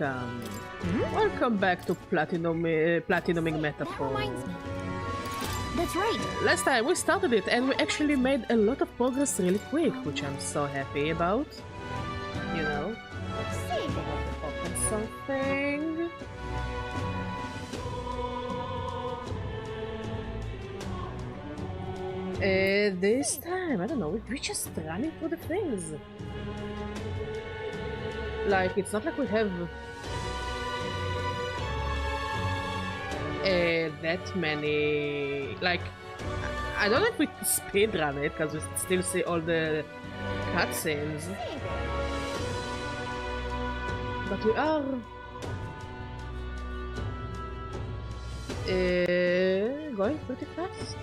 welcome. Welcome back to Platinuming Metaphor. That's right. Last time we started it and we actually made a lot of progress really quick, which I'm so happy about. You know. Save it. Open something. This time, I don't know, we're just running through the things. Like, it's not like we have that many. Like, I don't know if we speedrun it because we still see all the cutscenes, but we are going pretty fast.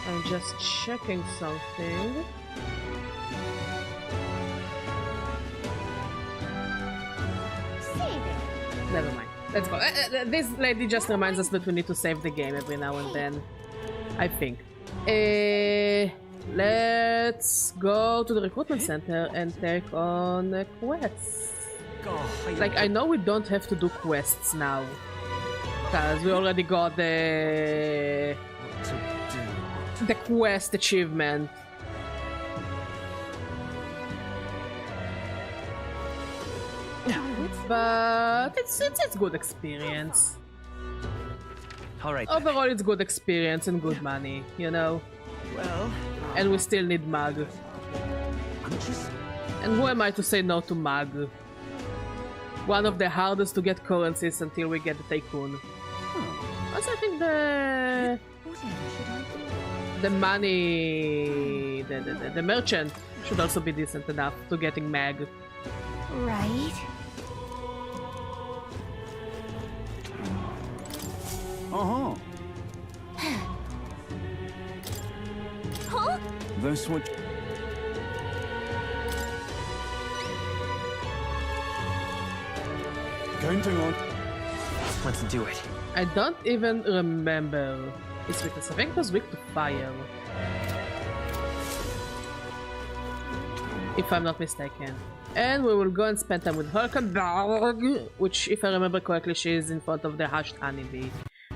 I'm just checking something. Never mind. Let's go. This lady just reminds us that we need to save the game every now and then. I think. Let's go to the recruitment center and take on quests. Like, I know we don't have to do quests now, because we already got the quest achievement. But it's good experience. All right. Overall, it's good experience and good money, you know. Well, and we still need Mag. And who am I to say no to Mag? One of the hardest to get currencies until we get the Tycoon. Also, I think the money, the merchant should also be decent enough to getting Mag. Right. Uh-huh. Huh? That's what... Counting on... Let's do it. I don't even remember its weakness. I think it was weak to fire. If I'm not mistaken. And we will go and spend time with Hulkenberg, which, if I remember correctly, she is in front of the hashed honeybee.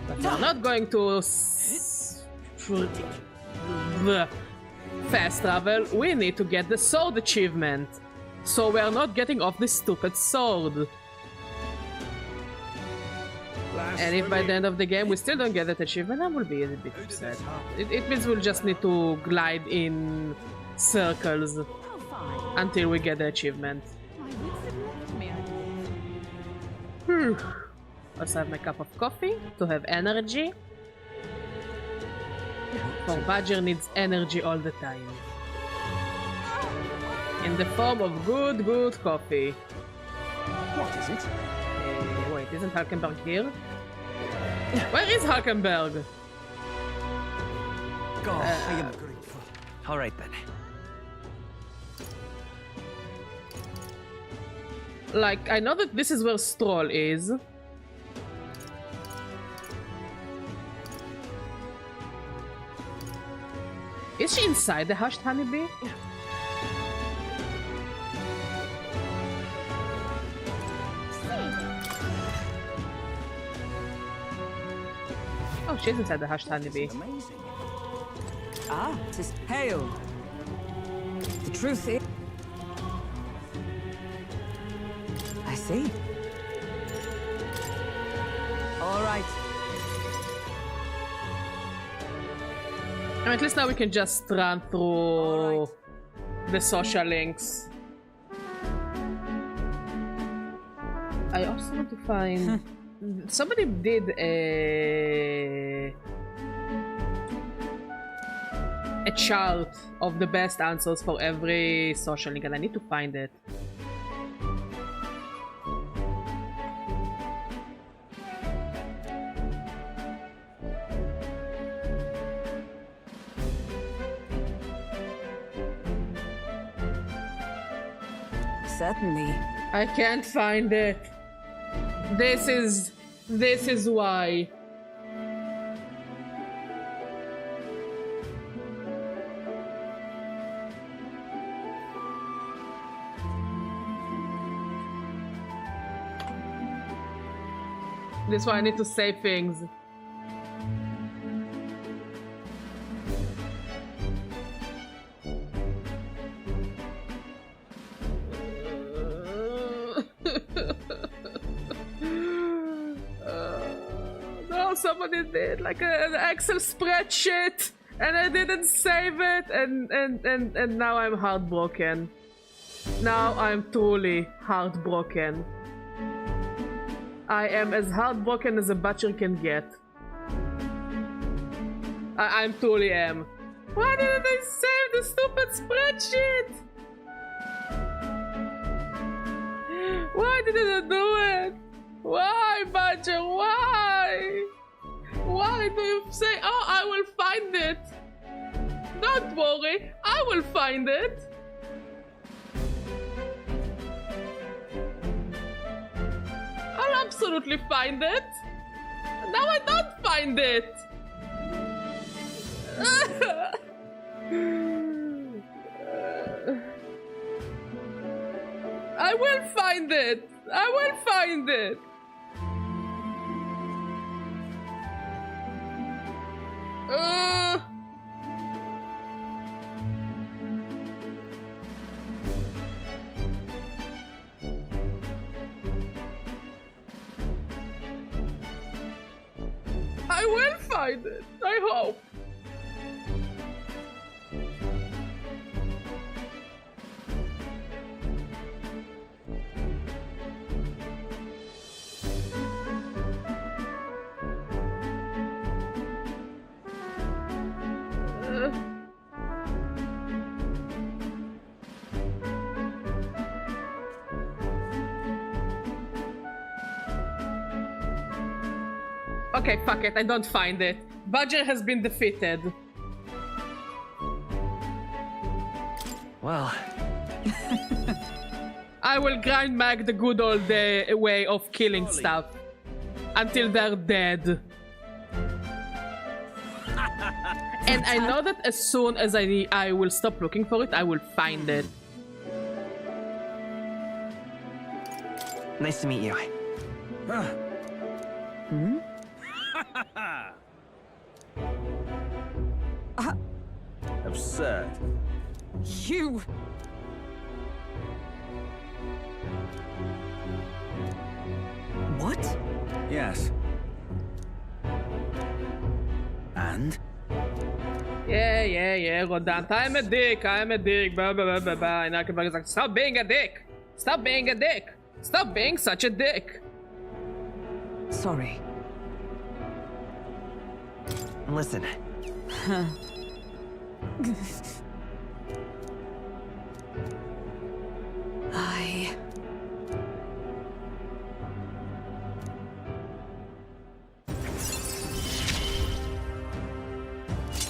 But we are not going to fast travel. We need to get the sword achievement. So we are not getting off this stupid sword. And if by the end of the game we still don't get that achievement, I will be a bit upset. It means we'll just need to glide in circles until we get the achievement. Also have my cup of coffee to have energy. For Badger needs energy all the time. In the form of good coffee. What is it? Wait, isn't Hulkenberg here? Where is Hulkenberg? God, I am grateful. All right then. Like, I know that this is where Stroll is. Is she inside the hashed honeybee? Oh, she's inside the hashed honeybee. Amazing. Ah, 'tis hail. The truth is... I see. All right. At least now we can just run through the social links. I also want to find... Somebody did a chart of the best answers for every social link, and I need to find it. Certainly. I can't find it. This is why. This is why I need to say things. No, somebody did like an Excel spreadsheet and I didn't save it and now I'm heartbroken. Now I'm truly heartbroken. I am as heartbroken as a butcher can get. I truly am. Why didn't I save the stupid spreadsheet? Why didn't I do it? Why, Badger? Why? Why do you say, oh, I will find it? Don't worry, I will find it. I'll absolutely find it. Now I don't find it. I will find it. I will find it. I will find it. I hope. Okay, fuck it, I don't find it. Badger has been defeated. Well, I will grind back the good old way of killing stuff until they're dead. And I know that as soon as I will stop looking for it, I will find it. nice to meet you. Absurd. You! What? Yes. And? Yeah, Rodant. I'm a dick. Blah, blah, blah, blah, blah. And Zuckerberg like, stop being a dick. Stop being a dick. Stop being such a dick. Sorry. Listen. I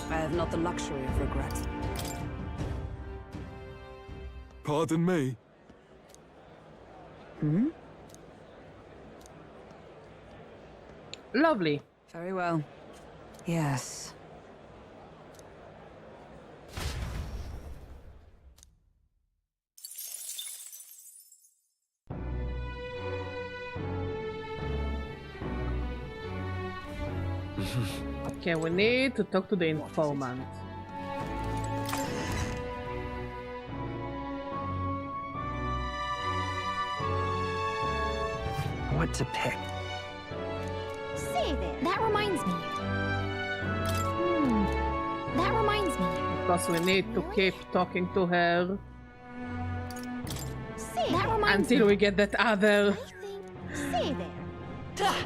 have not the luxury of regret. Pardon me. Lovely. Very well. Yes. Okay, we need to talk to the informant. What to pick? Say there. That reminds me. That reminds me. Because we need to keep talking to her Say that reminds until me. we get that other. Say there.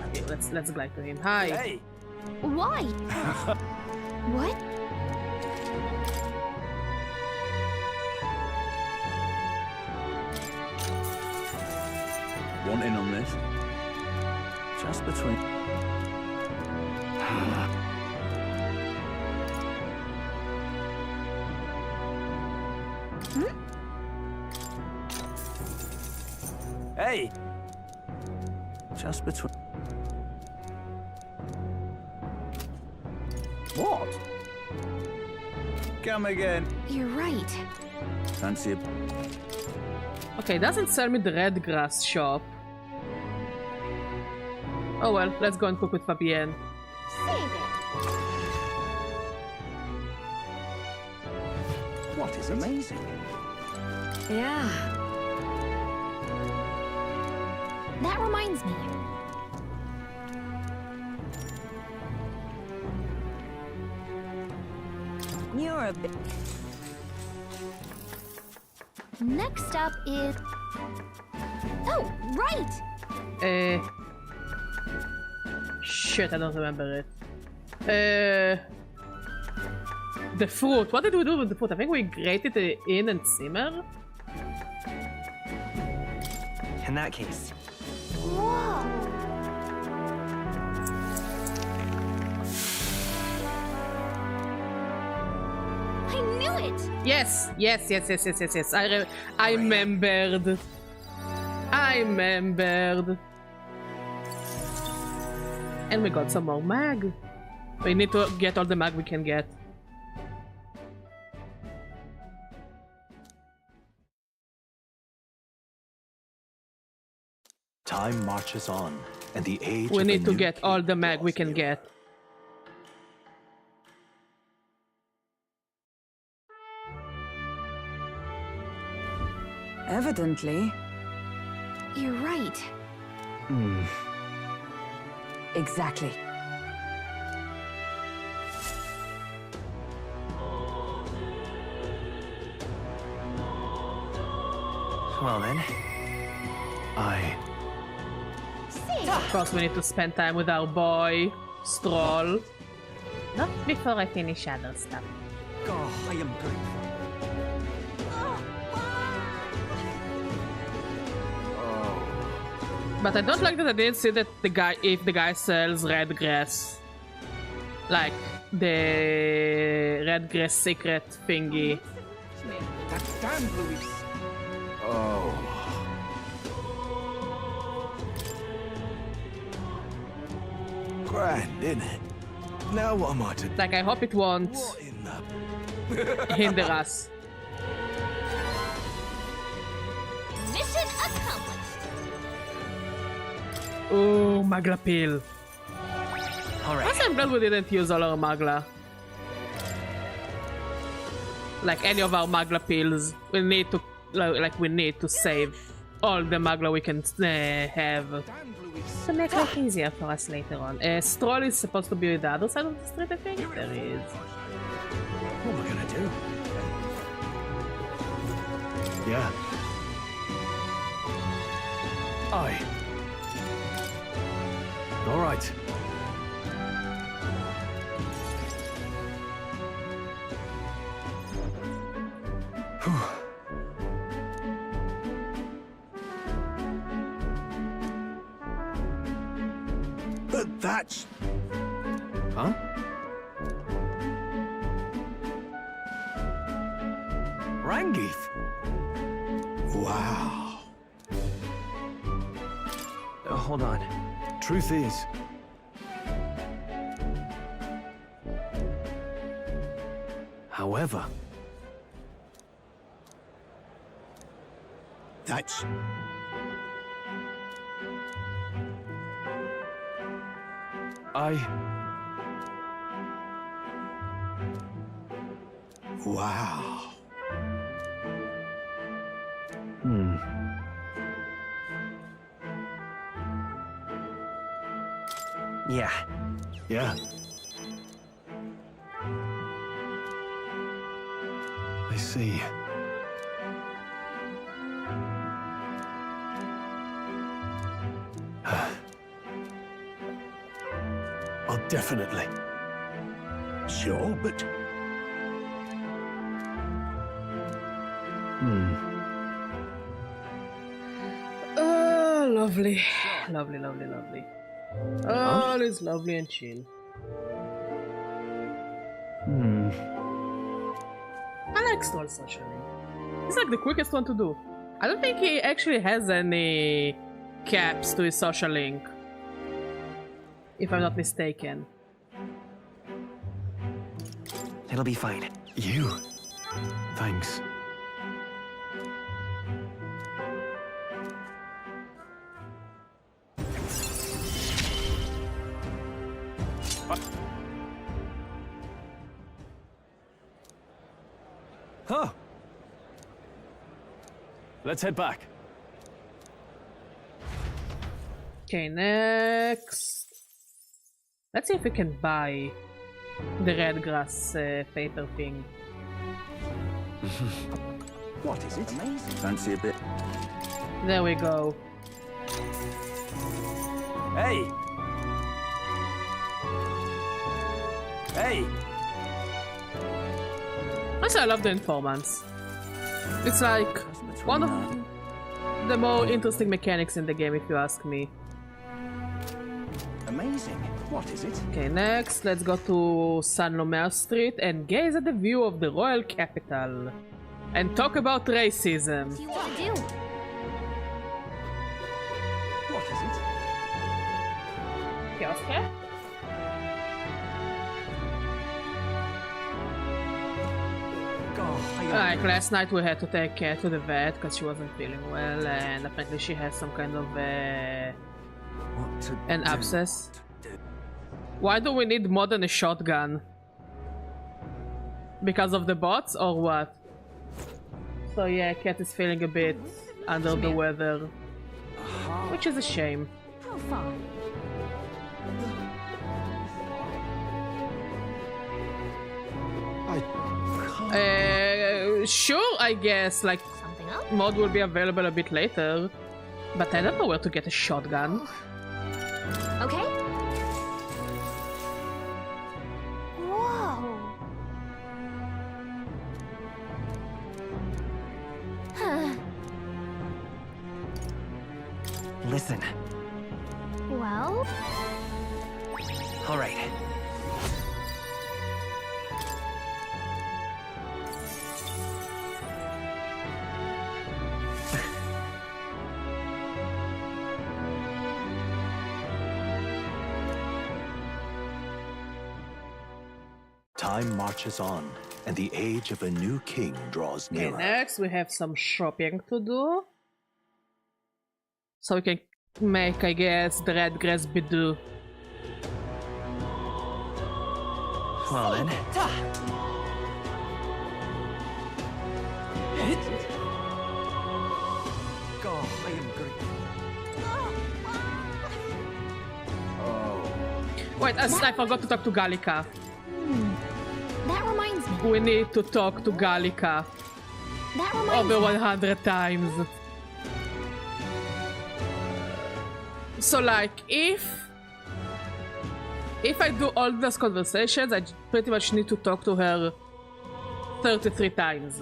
Okay, let's glide to him. Hi. Hey. Why? What? Want in on this? Just between. Hey! Just between. What? Come again. You're right. Fancy a... Okay, doesn't sell me the red grass shop. Oh well, let's go and cook with Fabienne. Say there. What is amazing? Yeah. That reminds me. You're a bit. Next up is... Oh, right! Shit, I don't remember it. The fruit. What did we do with the fruit? I think we grated it in and simmer. In that case, Whoa! I knew it! Yes. I remembered. And we got some more mag. We need to get all the mag we can get. Time marches on, and the age We of need the to new get all the king mag we draws can near. get. Evidently. You're right. Exactly. well then, Say Of course, we need to spend time with our boy, Stroll. Not before I finish other stuff. Oh, I am grateful. But I don't like that I didn't see that the guy sells red grass. Like the red grass secret thingy. That damn Luis. Oh. Grand, innit? Now what am I to do? Like I hope it won't What in the... hinder us. mission accomplished. Oh, Magla pill. alright. Also, I'm glad we didn't use all our Magla. Like any of our Magla pills, we need to we need to save all the Magla we can have Damn Luis. to make life easier for us later on. Stroll is supposed to be the other side of the street, I think. There he is. What am I gonna do? Yeah. Aye. All right. But that's... Huh? Rangeeth! Wow. Hold on. Truth is, however, That's... Wow. Yeah. yeah. I see. Oh, definitely. Sure, but... Oh, lovely. Lovely, lovely, lovely. All is lovely and chill. I like Stroll socially. It's like the quickest one to do. I don't think he actually has any caps to his social link. If I'm not mistaken. It'll be fine. You. Thanks. Huh. Let's head back. Okay, next. Let's see if we can buy the red grass paper thing. What is it? Fancy a bit. There we go. Hey! Hey! Also, I love the informants. It's like one of the more interesting mechanics in the game, if you ask me. Amazing. What is it? Okay, next, let's go to San Lomer Street and gaze at the view of the royal capital. And talk about racism. What do you want to do? What is it? Chaos Cat? Like last night we had to take Cat to the vet because she wasn't feeling well and apparently she has some kind of an abscess. Why do we need more than a shotgun? Because of the bots or what? So yeah, Cat is feeling a bit under the weather, which is a shame. How far? Sure, I guess, like, Something else? mod will be available a bit later, but I don't know where to get a shotgun. Okay. Whoa. Huh. Listen. Well, All right. Time marches on, and the age of a new king draws Okay, nearer. next we have some shopping to do. So we can make, I guess, the red grass bidoo. Well then. Wait, I forgot to talk to Gallica. that reminds me. We need to talk to Gallica That reminds over me. 100 times. So like, if I do all those conversations, I pretty much need to talk to her 33 times.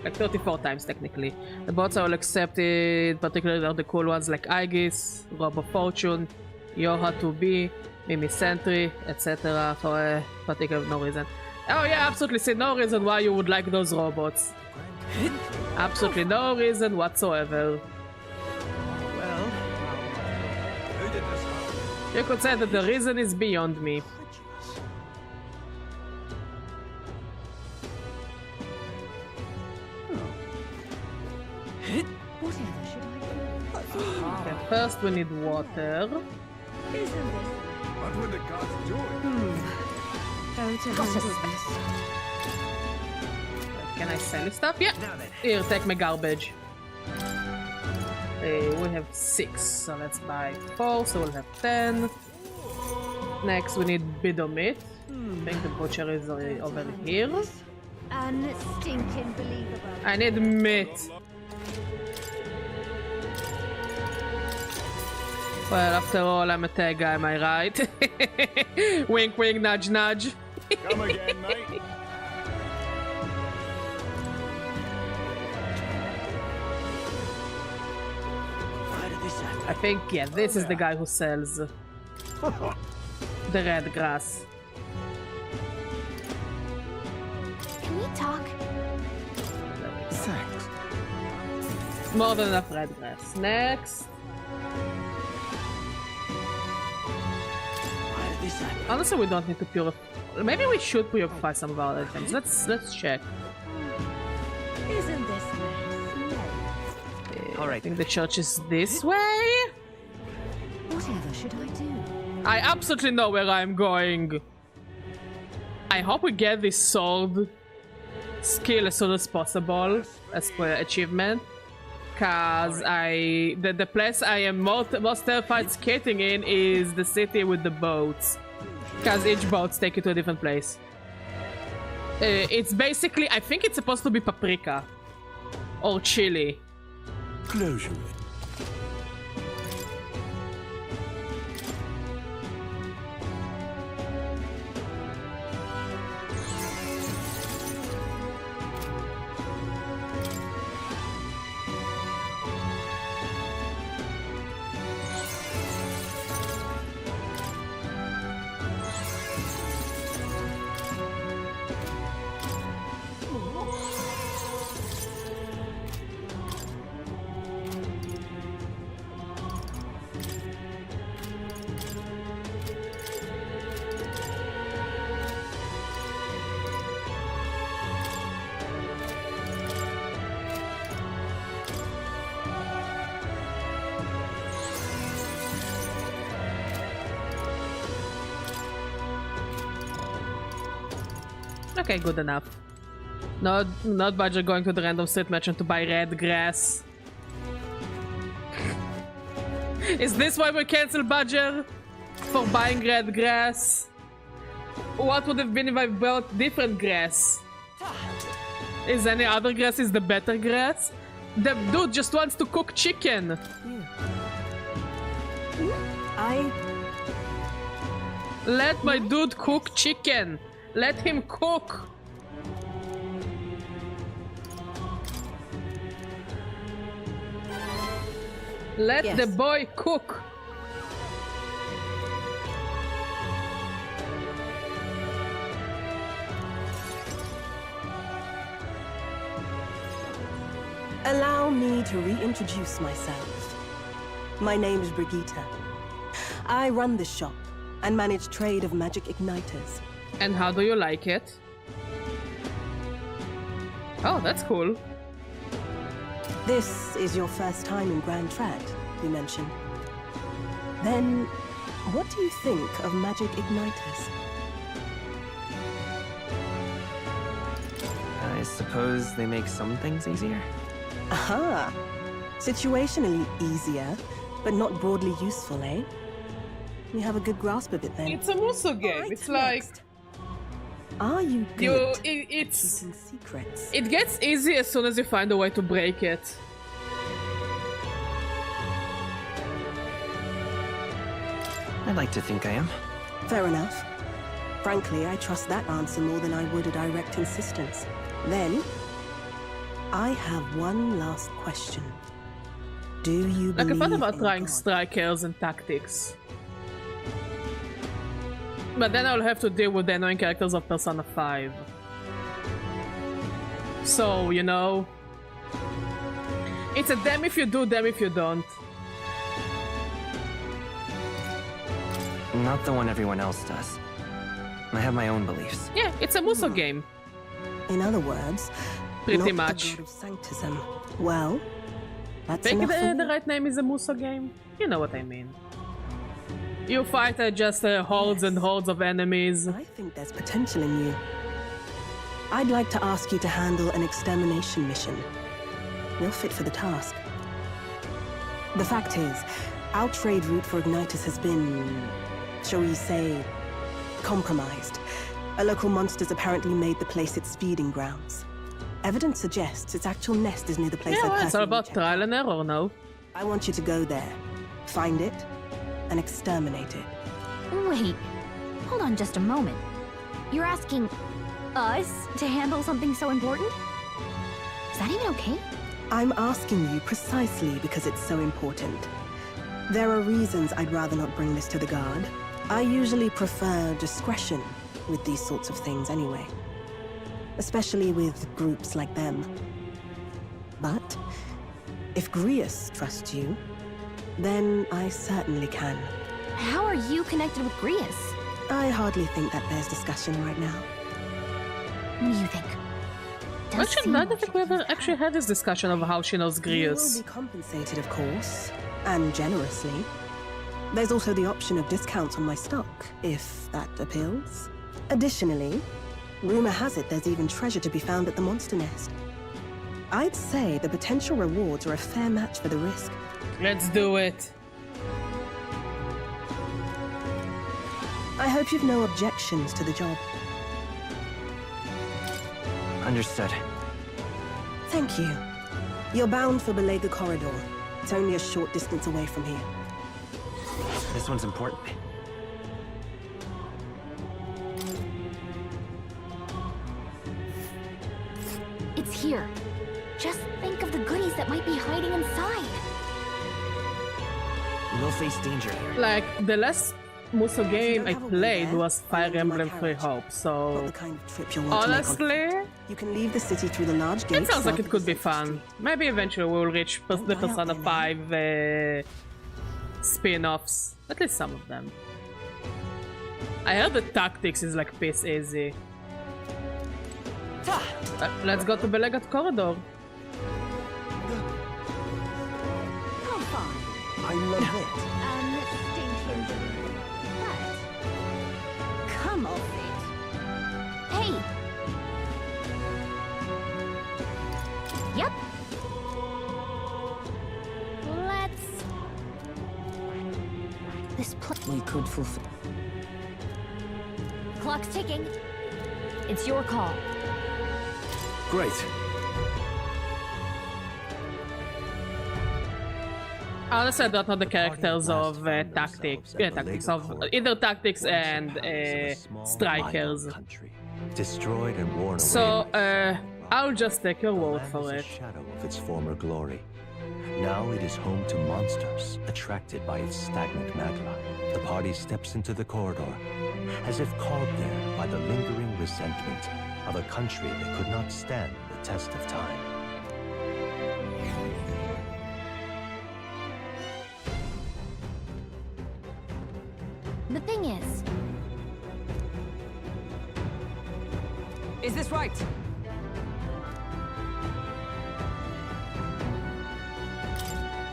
Like 34 times technically. The bots are all accepted, particularly the cool ones like Aegis, Rob of Fortune, Yoha 2B, Mimi Sentry, etc. for a particular no reason. Oh yeah, absolutely see no reason why you would like those robots. Absolutely no reason whatsoever. Well, You could say that the reason is beyond me. Whatever should I do? Okay, first we need water. Isn't this? What would the gods do? Go to What is this? Can I sell you stuff? Yeah. now then. Here, take my garbage. We have 6, so let's buy 4, so we'll have 10. Next we need bidomit. I think the butcher is over here. Unstinking believable. I need meat. Well, after all, I'm a tag guy, am I right? Wink, wink, nudge, nudge. Come again, mate. Why did this happen? I think, yeah, this is the guy who sells the red grass. Can we talk? Thanks. More than enough red grass. Next. Why did this happen? Honestly, we don't need to purify. Maybe we should purify some of our items. Let's check. Isn't this nice? I Alright. think the church is this way. Whatever should I do? I absolutely know where I'm going. I hope we get this sword skill as soon as possible as per achievement. Cause the place I am most terrified skating in is the city with the boats. Cause each boats take you to a different place. It's basically, I think it's supposed to be paprika. Or chili. Closure. Okay, good enough. Not Badger going to the random street merchant to buy red grass. Is this why we cancel Badger? For buying red grass? What would have been if I bought different grass? Is any other grass is the better grass? The dude just wants to cook chicken. Let my dude cook chicken. Let him cook. Let the boy cook. Allow me to reintroduce myself. My name is Brigitte. I run this shop and manage trade of magic igniters. And how do you like it? Oh, that's cool. This is your first time in Grand Trad, you mentioned. Then, what do you think of magic igniters? I suppose they make some things easier? Aha! Situationally easier, but not broadly useful, eh? You have a good grasp of it then. It's a Muso game. Right, it's like next. Are you good? It's Keeping secrets. it gets easy as soon as you find a way to break it. I'd like to think I am. Fair enough. Frankly, I trust that answer more than I would a direct insistence. Then, I have one last question. Do you Like, I believe thought about in trying God? strikers and tactics. But then I'll have to deal with the annoying characters of Persona 5. So, you know... It's a damn if you do, damn if you don't. Not the one everyone else does. I have my own beliefs. Yeah, it's a Muso game. In other words, Pretty not much. the God of Sanctism. Well, that's Think enough for the me. right name is a Muso game? You know what I mean. You fight just hordes and hordes of enemies. I think there's potential in you. I'd like to ask you to handle an extermination mission. You're fit for the task. The fact is, our trade route for Ignitus has been, shall we say, compromised. A local monster's apparently made the place its feeding grounds. Evidence suggests its actual nest is near the place Yeah, I well, it's all personally about checked. trial and error, no? I want you to go there, find it, and exterminate it. Wait, hold on just a moment. You're asking us to handle something so important? Is that even okay? I'm asking you precisely because it's so important. There are reasons I'd rather not bring this to the guard. I usually prefer discretion with these sorts of things anyway. Especially with groups like them. But if Grius trusts you, then I certainly can. How are you connected with Grius? I hardly think that bears discussion right now. What do you think? Does Actually, seem I don't like think we ever actually had this discussion of how she knows You will Grius. be compensated, of course, and generously. There's also the option of discounts on my stock, if that appeals. Additionally, rumor has it there's even treasure to be found at the monster nest. I'd say the potential rewards are a fair match for the risk. Let's do it. I hope you've no objections to the job. Understood. Thank you. You're bound for Belega Corridor. It's only a short distance away from here. This one's important. It's here. Just think of the goodies that might be hiding inside. We'll face danger here. Like, the last Muso game I played was Fire Emblem Three Hope, so The kind of trip you'll want to make on- honestly, You can leave the city through the large gate. it sounds like it could be fun. Maybe eventually we'll reach the Persona 5 spin-offs. At least some of them. I heard the tactics is like piss easy. Let's go to Belegat Corridor. Oh, fine. I love it. Stinking. But come off it. Hey. Yep. Let's. This We could fulfill. clock's ticking. It's your call. Great. Honestly, I don't know the characters of tactics of either tactics and strikers. Destroyed and worn So, away. I'll just take your word Land for was a it. shadow of its former glory. Now it is home to monsters attracted by its stagnant magma. The party steps into the corridor, as if called there by the lingering resentment of a country that could not stand the test of time. The thing is, Is this right?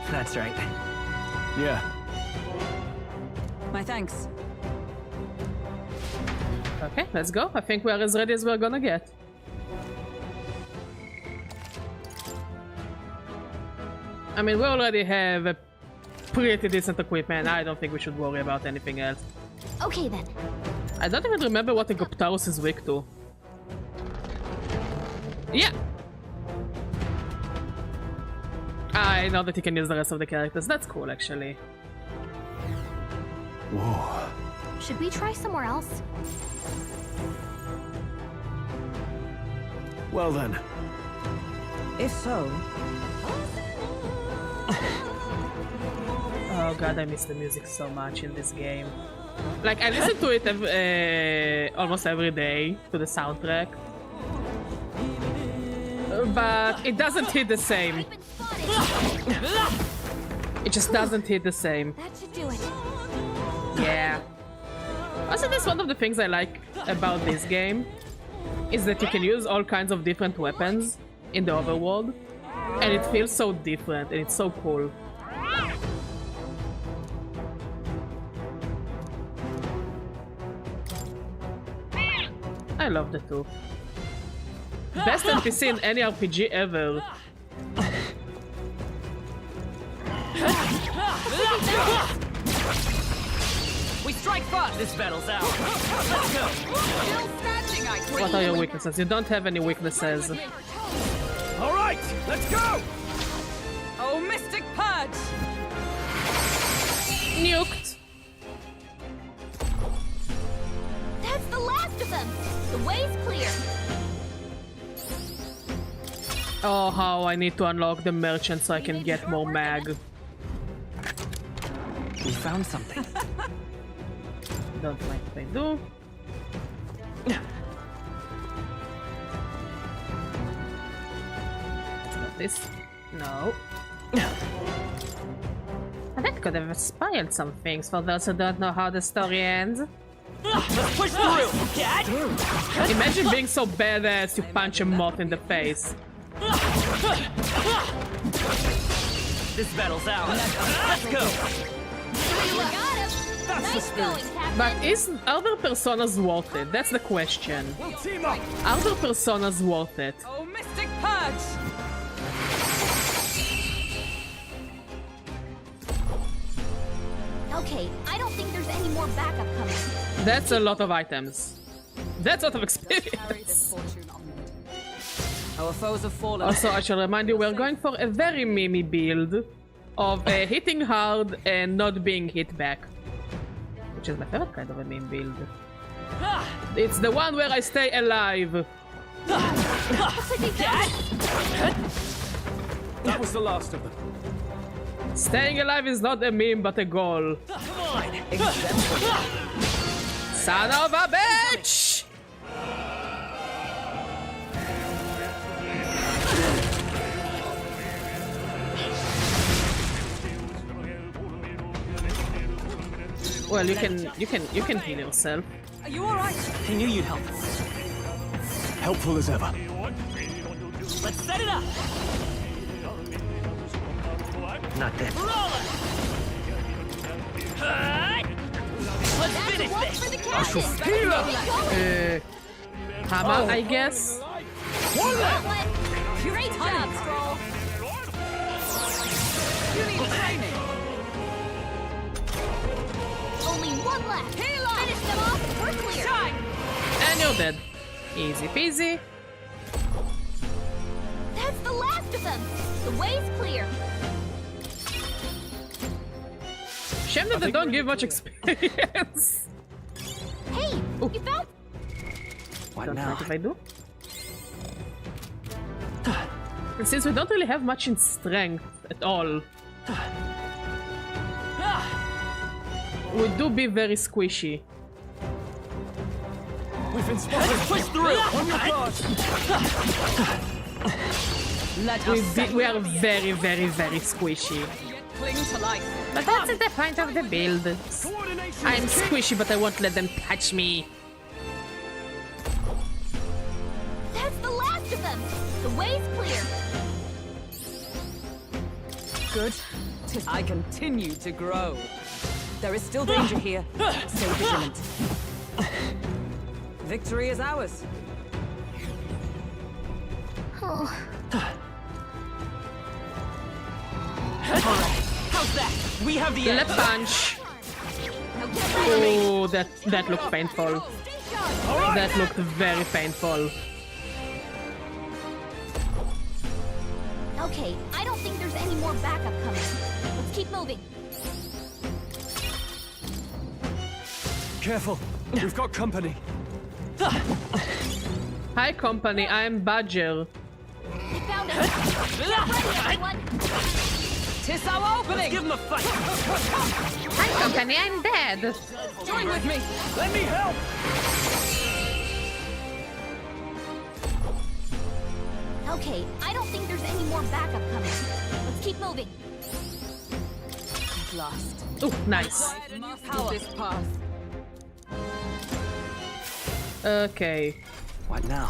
That's right. Yeah. My thanks. Okay, let's go. I think we're as ready as we're gonna get. I mean, we already have a pretty decent equipment. I don't think we should worry about anything else. okay then. I don't even remember what the Goptaros is weak to. Yeah! I know that you can use the rest of the characters. That's cool, actually. Whoa. Should we try somewhere else? Well then. If so, Oh god, I miss the music so much in this game. Like, I listen to it almost every day, to the soundtrack. But it doesn't hit the same. It just doesn't hit the same. That should do it. Yeah. Also, that's one of the things I like about this game, is that you can use all kinds of different weapons in the overworld, and it feels so different, and it's so cool. I love the two. Best NPC in any RPG ever. we strike first. This battle's out. Let's go. Still standing, I agree. What are your weaknesses? You don't have any weaknesses. All right, let's go. Oh, Mystic Purge! Nuked. That's the last of them. The way's clear. Oh, how I need to unlock the merchant so I can get more mag. We found something. Don't mind if I do. Not this. No. And that could have spoiled some things for those who don't know how the story ends. Let's push through. Dad. Imagine being so badass you punch a moth in the face. This battle's out. Let's go. You got Nice going, Captain. But are their personas worth it? That's the question. We'll team up. Are their personas worth it? Oh, Mystic Purge! Okay, I don't think there's any more backup coming. That's a lot of items. That's a lot of Carry this experience. fortune onward. Our foes have fallen. Also, I shall remind you, we're going for a very Mimi build of hitting hard and not being hit back. Which is my favorite kind of a meme build. It's the one where I stay alive. That was the last of them. Staying alive is not a meme, but a goal. Come on. Son of a bitch! Well, you can heal yourself. Are you alright? I knew you'd help. Helpful as ever. Let's set it up. Not this. Let's finish this. For the captain. Hammer, I guess. Great job, Stroll. You need training. Only one left. Finish them off. We're clear. And you're dead. Easy peasy. That's the last of them. The way's clear. Shame that they don't give much experience. Hey, you found. What Don't now? mind if I do. And since we don't really have much in strength at all, we do be very squishy. We've been spotted. Let's push through. On your guard. Let us We are very, very, very squishy. cling to life. But that's the point of the build. Coordination. I'm squishy, but I won't let them touch me. That's the last of them. The way's clear. Good. I continue to grow. There is still danger here. Stay vigilant. Victory is ours. Oh, How's that? We have the Left punch. now get ready. Oh, that looked painful. That looked very painful. Okay, I don't think there's any more backup coming. Let's keep moving. Careful. We've got company. Hi, company. I'm Badger. We found it. Get ready, everyone. Tis our opening. Give him a fight. Hi, company. I'm dead. Join with me. Let me help. Okay, I don't think there's any more backup coming. Let's keep moving. At last. Oh, nice. Power. This path. Okay. What now?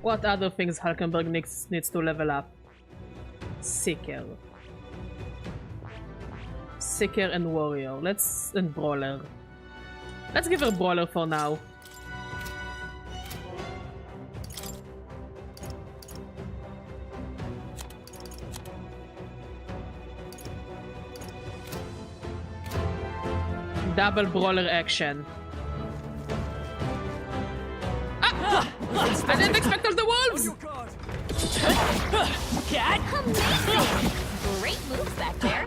What other things Hulkenberg needs to level up? Seeker. Seeker and Warrior. And Brawler. Let's give her Brawler for now. Double Brawler action. I didn't expect all the wolves! Cat? Amazing! Great moves back there.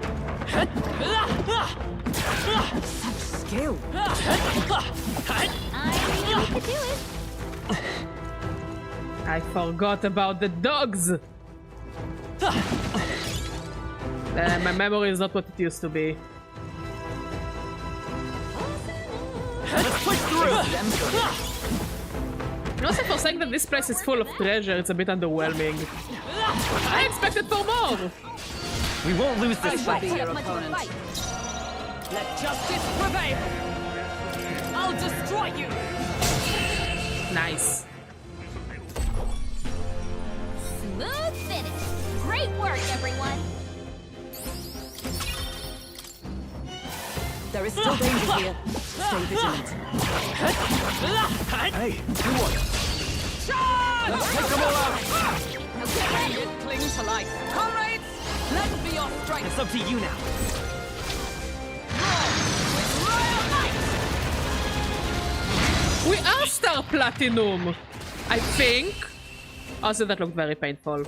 Skill. I knew we could do it. I forgot about the dogs! My memory is not what it used to be. Let's push through. And also for saying that this place is full of treasure, it's a bit underwhelming. I expected for more! We won't lose I this shall fight. be your Much of a opponent. fight. Let justice prevail. I'll destroy you. Nice. Smooth finish. Great work, everyone. There is still danger here. Stay vigilant. Hey, you what? Let's take them all out! Now get ready. Cling to life. Comrades, lend me your strength. It's up to you now. Royal Knight! We are Star Platinum, I think. Also, that looked very painful.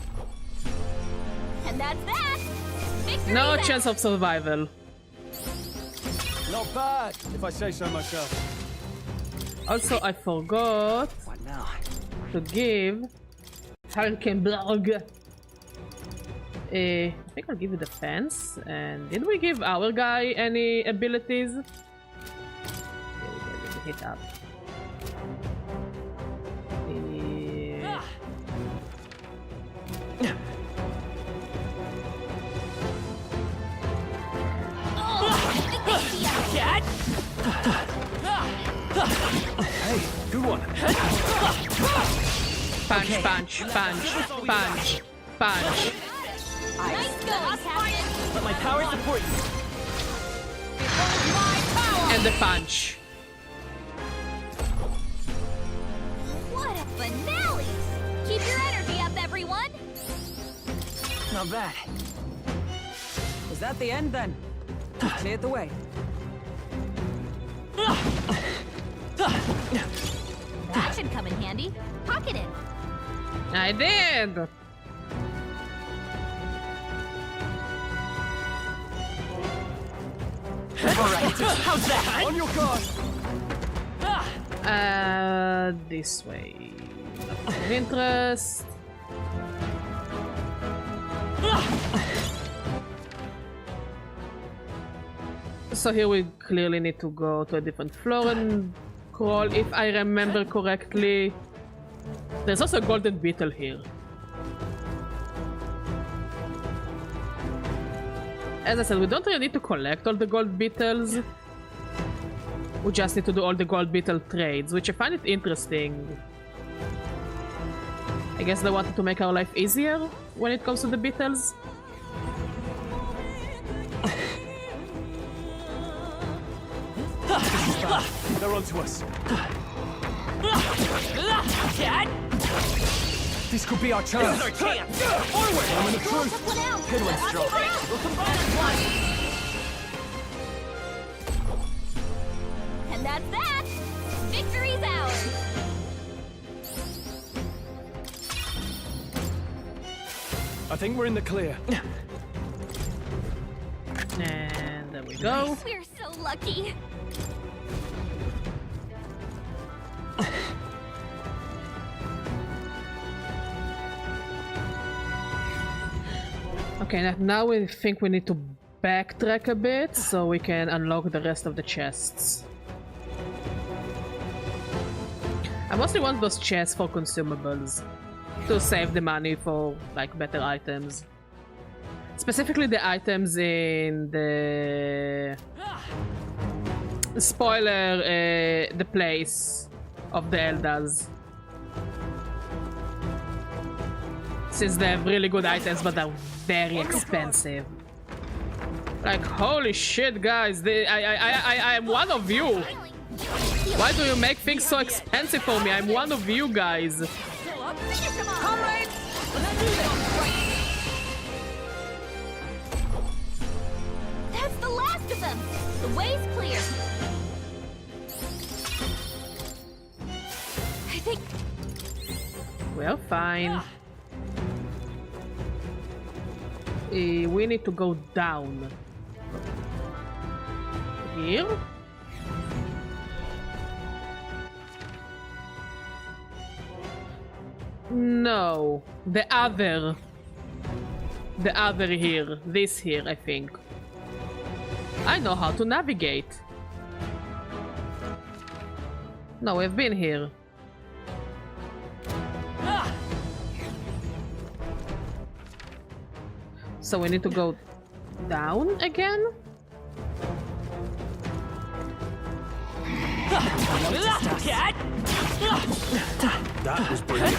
And that's that. Victory No is chance of survival. Not bad, if I say so myself. Also, I forgot What now? to give Harkenberg. I think I'll give you defense. And did we give our guy any abilities? Yeah, we did. Hit up. Hey, good one. Punch, punch, punch, punch, punch. nice going, Captain. Let my power support you. Behold my power! And the punch. What a finale! Keep your energy up, everyone. Not bad. Is that the end then? You cleared the way. That should come in handy. Pocket it. I did. Alright, how's that? On your guard! This way. Nothing of interest. So here we clearly need to go to a different floor and crawl, if I remember correctly. There's also a golden beetle here. As I said, we don't really need to collect all the gold beetles. We just need to do all the gold beetle trades, which I find it interesting. I guess they wanted to make our life easier when it comes to the beetles. They're onto us. This could be our chance. This is our chance. Forward! I'm in the Took truth. one out. Good one, I'll Stroll. take one out. We'll combine as one. And that's that. Victory's ours. I think we're in the clear. And there we go. We're so lucky. Okay, now we think we need to backtrack a bit so we can unlock the rest of the chests. I mostly want those chests for consumables, to save the money for like better items. Specifically the items in the spoiler, the place of the Elders. Since they have really good items, but they're very expensive. Like, holy shit, guys! I am one of you. Why do you make things so expensive for me? I'm one of you guys. Comrades, lend me your strength. That's the last of them. The way's clear. I think We're fine. We need to go down. Here? No. The other here. This here, I think. I know how to navigate. No, we've been here. So we need to go down again? That was brilliant.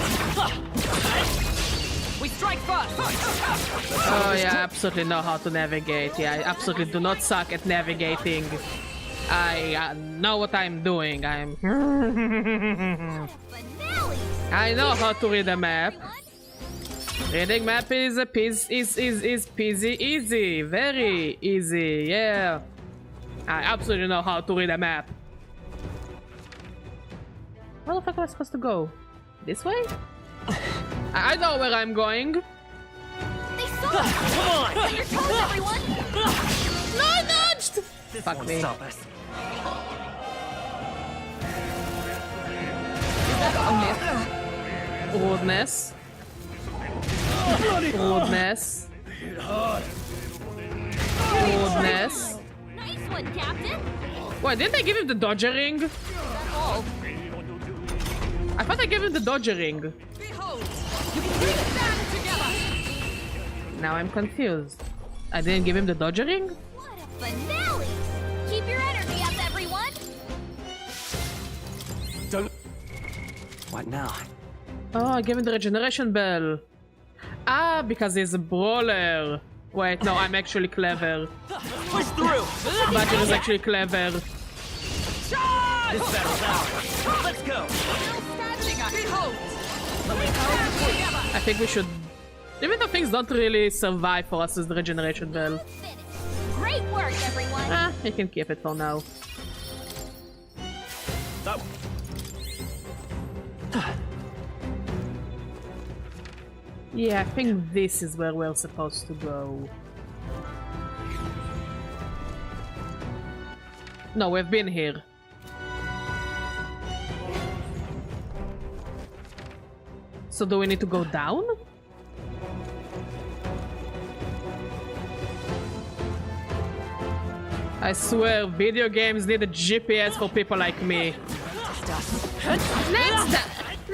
We strike first. Oh yeah, I absolutely know how to navigate. Yeah, I absolutely do not suck at navigating. I know what I'm doing. I know how to read a map. Reading map is peasy easy. Very easy, yeah. I absolutely know how to read a map. Where the fuck am I supposed to go? This way? I know where I'm going. They saw us! Come on! On your toes, everyone! No, I dodged! This Fuck won't me. stop us. Rudeness. Rudeness. Rudeness. Nice one, Captain! Wait, didn't I give him the dodger ring? Oh, I thought I gave him the dodger ring. Behold, you can do the stand together. Now I'm confused. I didn't give him the dodger ring? what a finale! Keep your energy up, everyone! Don't. What now? Oh, I gave him the regeneration bell. Ah, because he's a brawler. Wait, no, I'm actually clever. Push through! Badger is actually clever. This battle's ours! Let's go! Behold, I think we should... Even though things don't really survive for us as the regeneration bell. Finish. Great work, everyone! Ah, you can keep it for now. That... Yeah, I think this is where we're supposed to go. No, we've been here. So do we need to go down? I swear, video games need a GPS for people like me.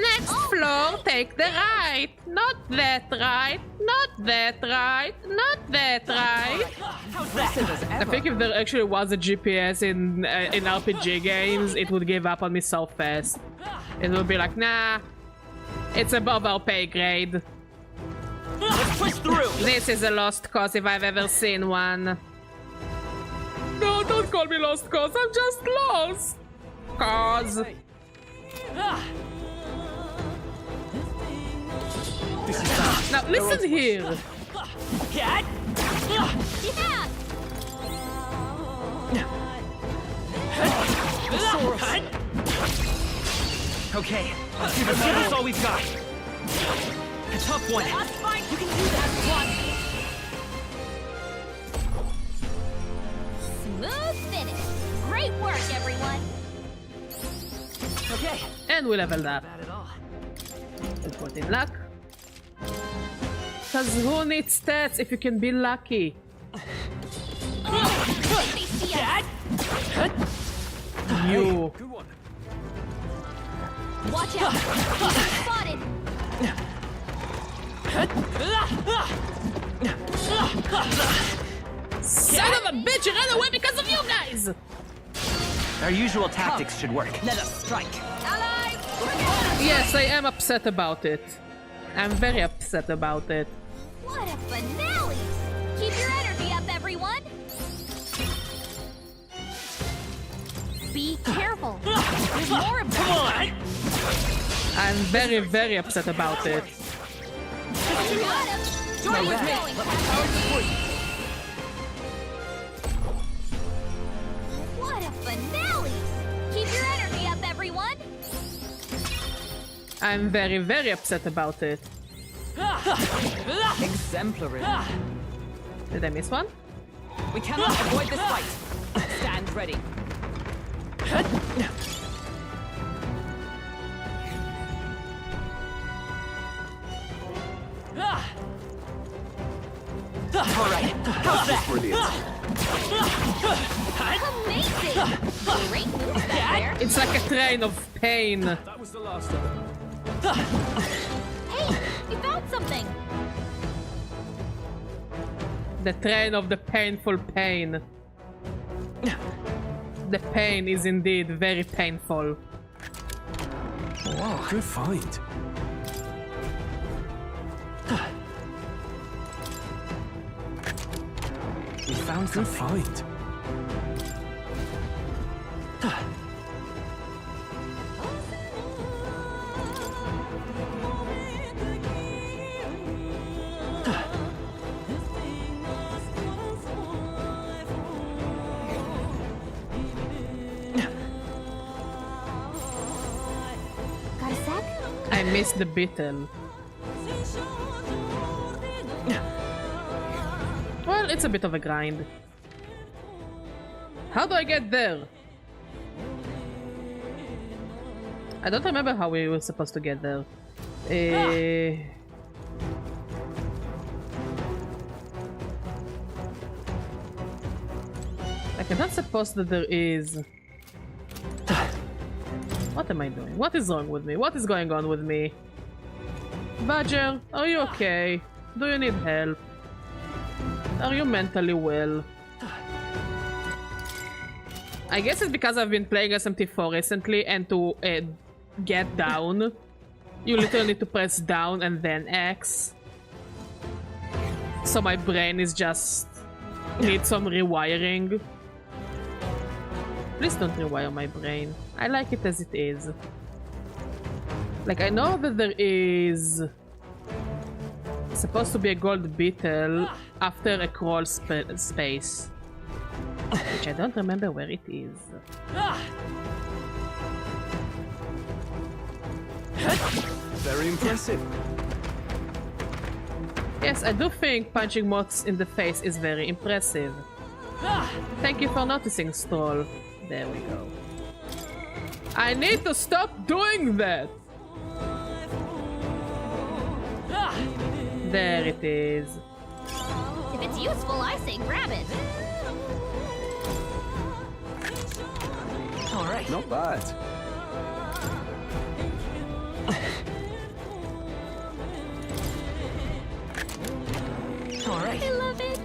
Next floor, take the right. Not that right. Not that right. Not that right. I think if there actually was a GPS in RPG games, it would give up on me so fast. It would be like, nah, it's above our pay grade. Let's push through! This is a lost cause if I've ever seen one. No, don't call me lost cause. I'm just lost. Cause. Now listen here. Cat! Yeah! Okay, let's give us all we've got. A tough one. let's fight. You can do that one. Smooth finish! Great work, everyone! Okay. And we leveled up. Bad at all. We'll put in luck. Cause who needs stats if you can be lucky? They see us! You. Good one. Watch out! He's spotted! Son of a bitch, you ran away because of you guys! Our usual tactics should work. Let us strike. Allies! Yes, I am upset about it. I'm very upset about it. What a finale! Keep your energy up, everyone! Be careful! There's more of them! Come on! I'm very, very upset about it. You got him! Join your going, Captain! What a finale! Keep your energy up, everyone! I'm very, very upset about it. Exemplary. Did I miss one? We cannot avoid this fight. Stand ready. All right. How's that? Amazing! Great moves back there! It's like a train of pain. That was the last of them. Hey! We found something! The train of the painful pain. The pain is indeed very painful. Wow, good find. We found Good something. find. Got a sec? I missed the beetle. Well, it's a bit of a grind. How do I get there? I don't remember how we were supposed to get there. Like, I'm not supposed that there is... What am I doing? What is wrong with me? What is going on with me? Badger, are you okay? Do you need help? Are you mentally well? I guess it's because I've been playing SMT4 recently, and to get down, you literally need to press down and then X. So my brain is just... needs some rewiring. Please don't rewire my brain. I like it as it is. Like, I know that there is... supposed to be a gold beetle after a crawl space. Which I don't remember where it is. Very impressive. Yes, I do think punching moths in the face is very impressive. Thank you for noticing, Stroll. There we go. I need to stop doing that! There it is. If it's useful, I say grab it. All right. Not bad. All right. I love it.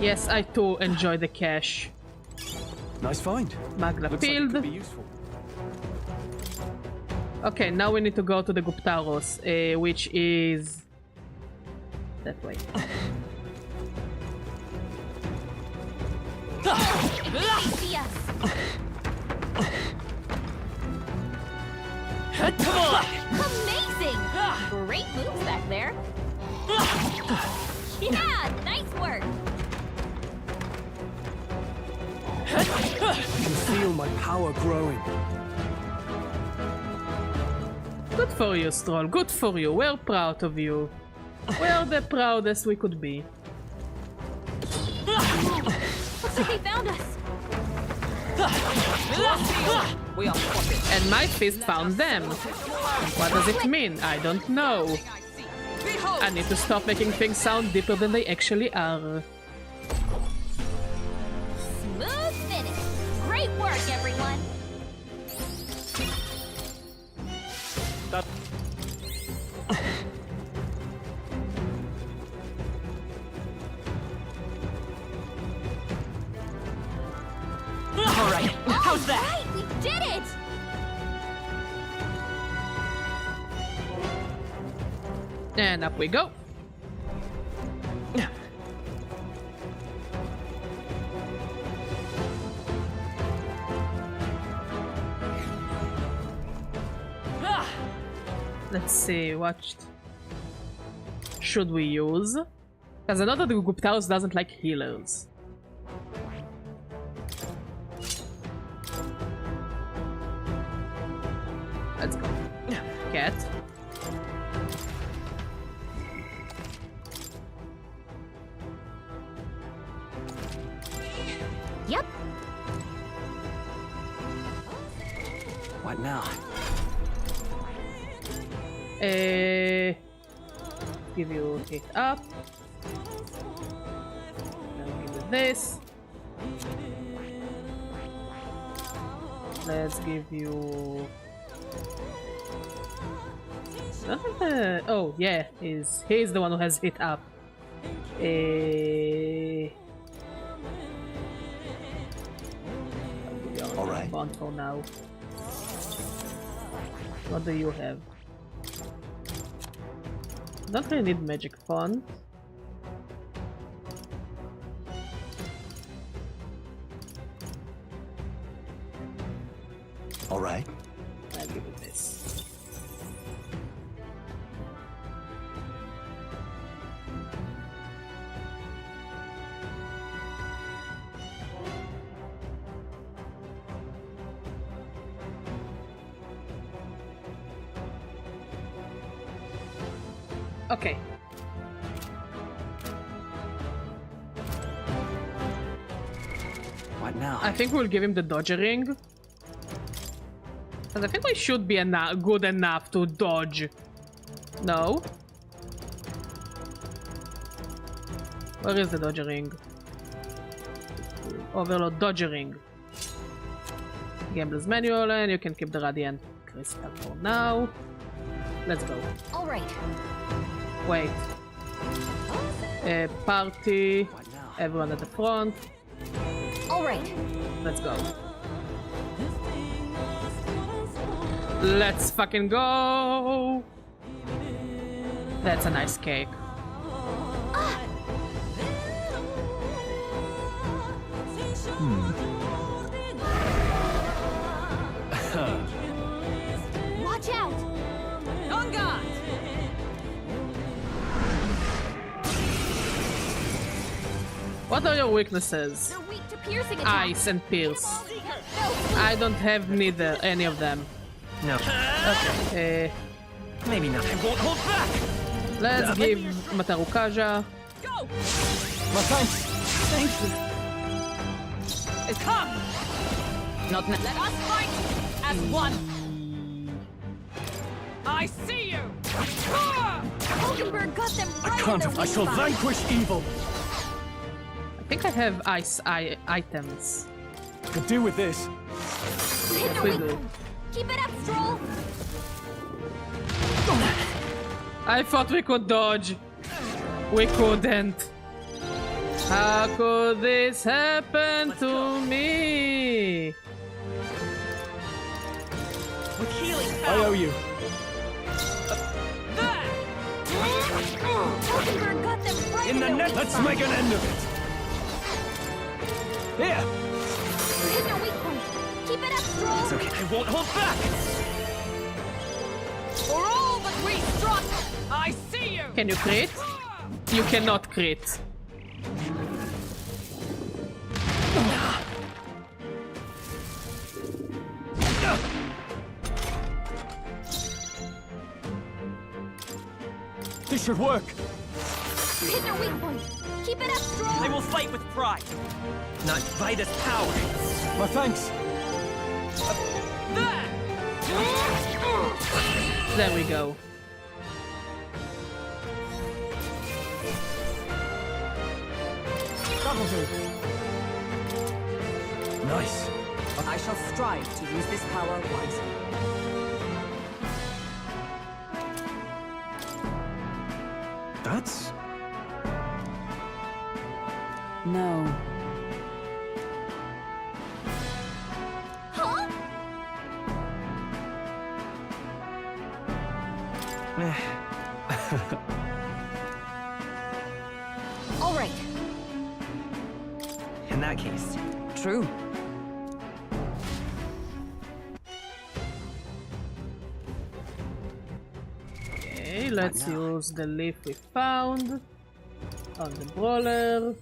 Yes, I too enjoy the cash. Nice find. Magla Looks like it field. could be useful. Okay, now we need to go to the Guptaros, which is... that way. See us. Amazing! Great moves back there. Yeah, nice work. I can feel my power growing. Good for you, Stroll. Good for you. We're proud of you. We're the proudest we could be. Looks like they found us. We are spotted. And my fist found them. What does it mean? I don't know. Behold! I need to stop making things sound deeper than they actually are. Smooth finish. Great work, everyone. All right. How's that? Right, we did it! And up we go. Let's see, what should we use? Because I know that the Guptaros doesn't like healers. Let's go. Cat. Yep. What now? Give you hit up. Now give you this. Let's give you. Oh yeah, he's the one who has hit up. All right. Bond for now. What do you have? Don't really need magic font. All right. I'll give it this. Okay. What now? I think we'll give him the dodge ring. And I think we should be good enough to dodge. No? Where is the dodge ring? Overload dodge ring. Gambler's manual, and you can keep the radiant crystal for now. Let's go. All right. Wait. Party. What now? Everyone at the front. All right. Let's go. Let's fucking go! That's a nice cake. Watch out! On guard! What are your weaknesses? They're weak to piercing attacks. Ice and pierce. No. I don't have neither any of them. No. Okay. Maybe not. I won't hold back! Let's give Matarukaja. Go! My thanks. Thank you. Come! Not let us fight as one! I see you! Hulkenberg got them right I can't. in their I shall weak spot. vanquish evil. I think I have ice items. Could do with this. Hit the We weak do. point. Keep it up, Stroll. I thought we could dodge. We couldn't. How could this happen to me? With healing I power! owe you. There! Hulkenberg got them right In the their net, weak Let's spot. make an end of it. Here. Hit their weak point. Keep it up, Stroll. It's okay. I won't hold back! For all that we struck, I see you! Can you crit? You cannot crit. This should work. Hit their weak point. Keep it up, Stroll. I will fight with pride, not Vida's power. My thanks. There! There we go. That'll do. Nice. I shall strive to use this power wisely. That's... No. Huh? All right. In that case, True. Okay, let's use the leaf we found on the brawler.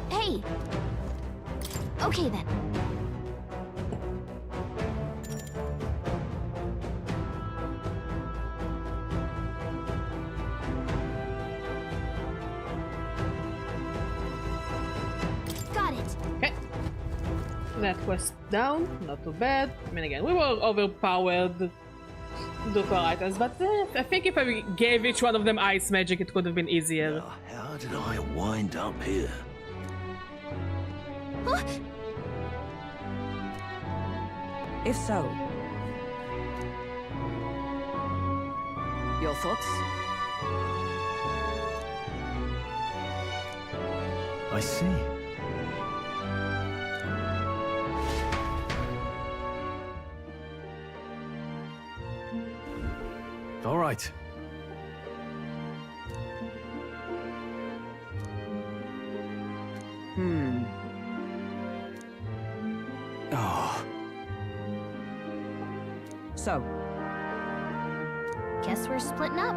Hey. Okay then. Got it. Okay. That quest down, not too bad. I mean, again, we were overpowered due to our items, but I think if I gave each one of them ice magic, it could have been easier. How did I wind up here? Huh? If so, your thoughts? I see. All right. Oh. So, Guess we're splitting up.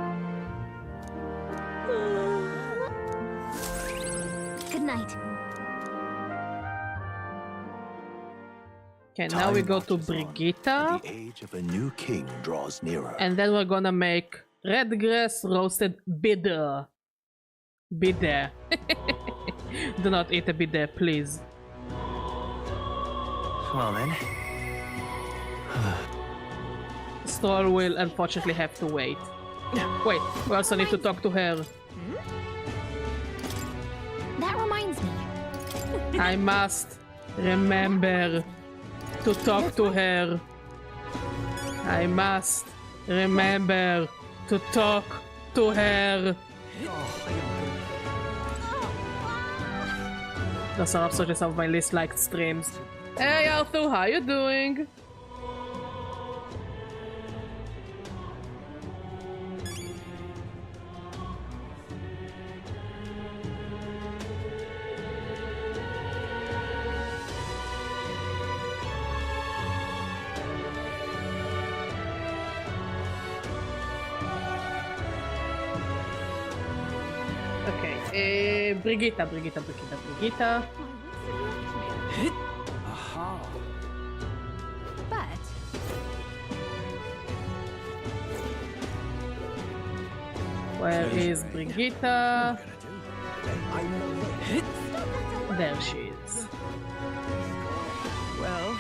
Good night. Okay, now we go to Time marches on, Brigitte. and the age of a new king draws nearer. And then we're gonna make red grass roasted bitter. Bitter. Do not eat a bitter, please. Well then. Stroll will unfortunately have to wait. Wait, we also need to talk to her. That reminds me. I must remember to talk to her. I must remember to talk to her. Those are absolutely some of my least liked streams. Hey Arthur, how you doing? Okay, Brigitte. Aha. But Where is Brigitte? There she is. well,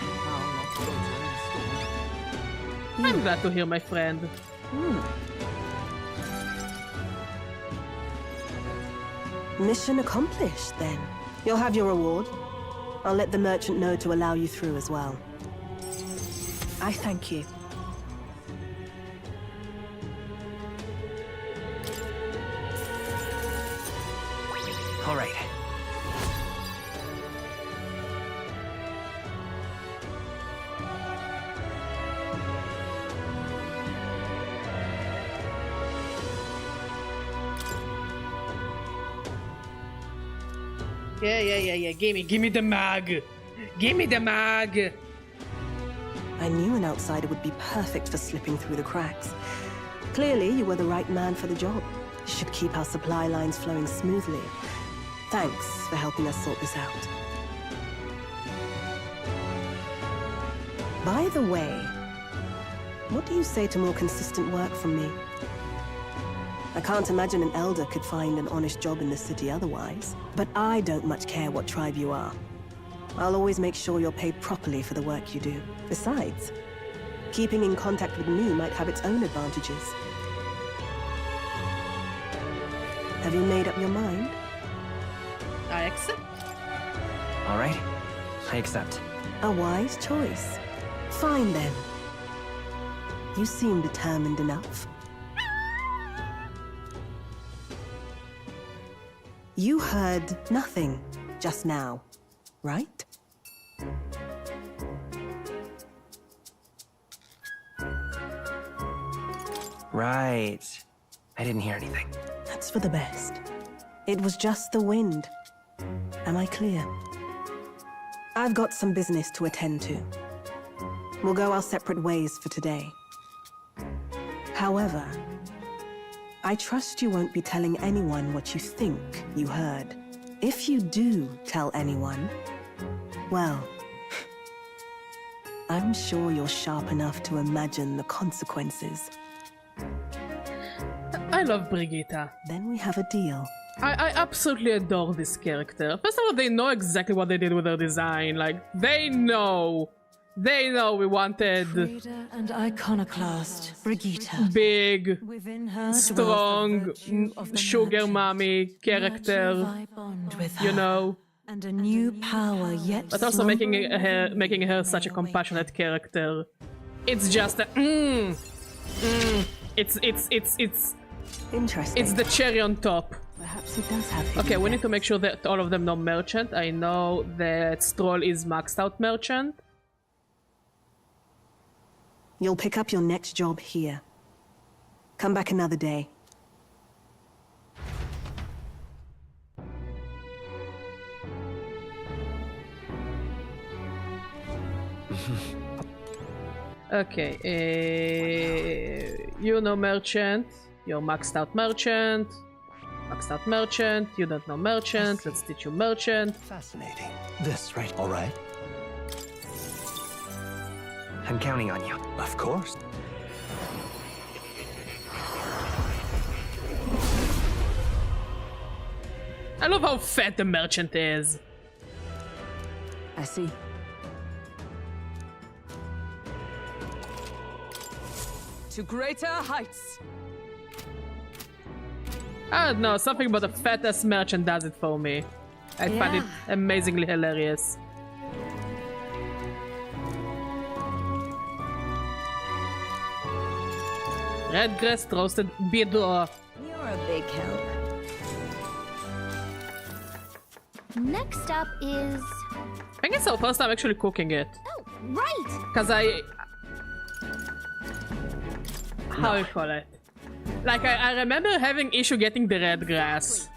I'm glad to hear, my friend. Mission accomplished, then. You'll have your reward. I'll let the merchant know to allow you through as well. I thank you. All right. Yeah. Gimme the mag. Gimme the mag. I knew an outsider would be perfect for slipping through the cracks. Clearly, you were the right man for the job. You should keep our supply lines flowing smoothly. Thanks for helping us sort this out. By the way, what do you say to more consistent work from me? I can't imagine an elder could find an honest job in the city otherwise. But I don't much care what tribe you are. I'll always make sure you're paid properly for the work you do. Besides, keeping in contact with me might have its own advantages. Have you made up your mind? I accept. All right. I accept. A wise choice. Fine then. You seem determined enough. You heard nothing just now, right? Right. I didn't hear anything. That's for the best. It was just the wind. Am I clear? I've got some business to attend to. We'll go our separate ways for today. However, I trust you won't be telling anyone what you think you heard. If you do tell anyone, well, I'm sure you're sharp enough to imagine the consequences. I love Brigitte. Then we have a deal. I absolutely adore this character. First of all, they know exactly what they did with her design. Like, they know. They know we wanted Trader and iconoclast, Brigitte. big, Within her strong, dwells the virtue of the sugar merchant. mommy Nurture character, thy bond with her, you know. and a new power yet But also making slumbering her such a may compassionate character. It's just a It's Interesting. the cherry on top. Perhaps it does have hidden Okay, we need depths. to make sure that all of them know merchant. I know that Stroll is maxed out merchant. You'll pick up your next job here. Come back another day. Okay, you know merchant. You're maxed out merchant. Maxed out merchant. You don't know merchant. Let's teach you merchant. Fascinating. This, right? All right. I'm counting on you. Of course. I love how fat the merchant is. I see. To greater heights. I don't know, something about the fattest merchant does it for me. I find it amazingly hilarious. Red grass roasted bidor. You're a big help. Next up is... I think it's the first time actually cooking it. Oh, right! Cause how you call it? Like I remember having issue getting the red grass.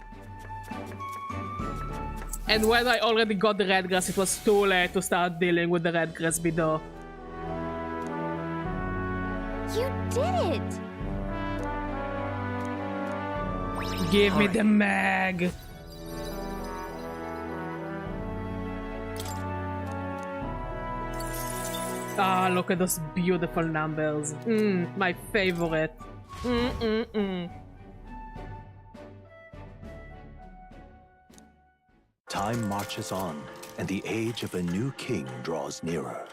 And when I already got the red grass, it was too late to start dealing with the red grass bidor. You did it! Give me the mag! Ah, look at those beautiful numbers. My favorite. Time marches on, and the age of a new king draws nearer.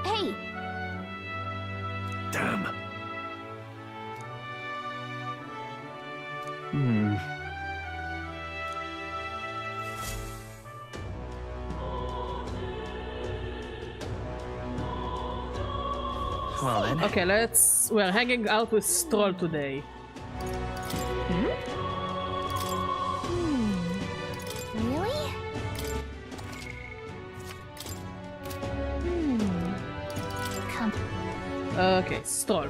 Hey, Damn. Well then. Okay, we're hanging out with Stroll today. really? Come. Okay, Stroll.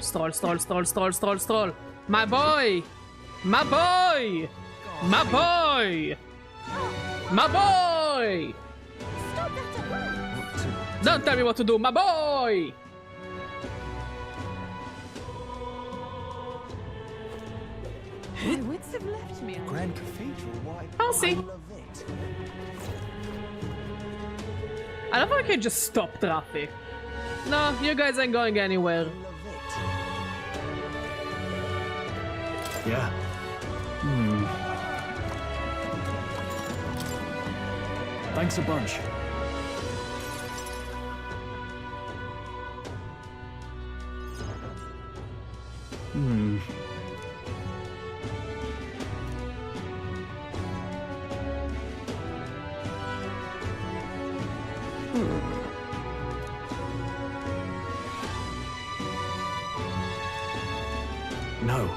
My boy! My boy! My boy! My boy! Stop that at once! Don't tell me what to do, my boy! My wits have left me. Grand Cathedral, why? I'll see. I love it. I don't think I can just stop traffic. No, you guys ain't going anywhere. Love it. Yeah. Thanks a bunch. No.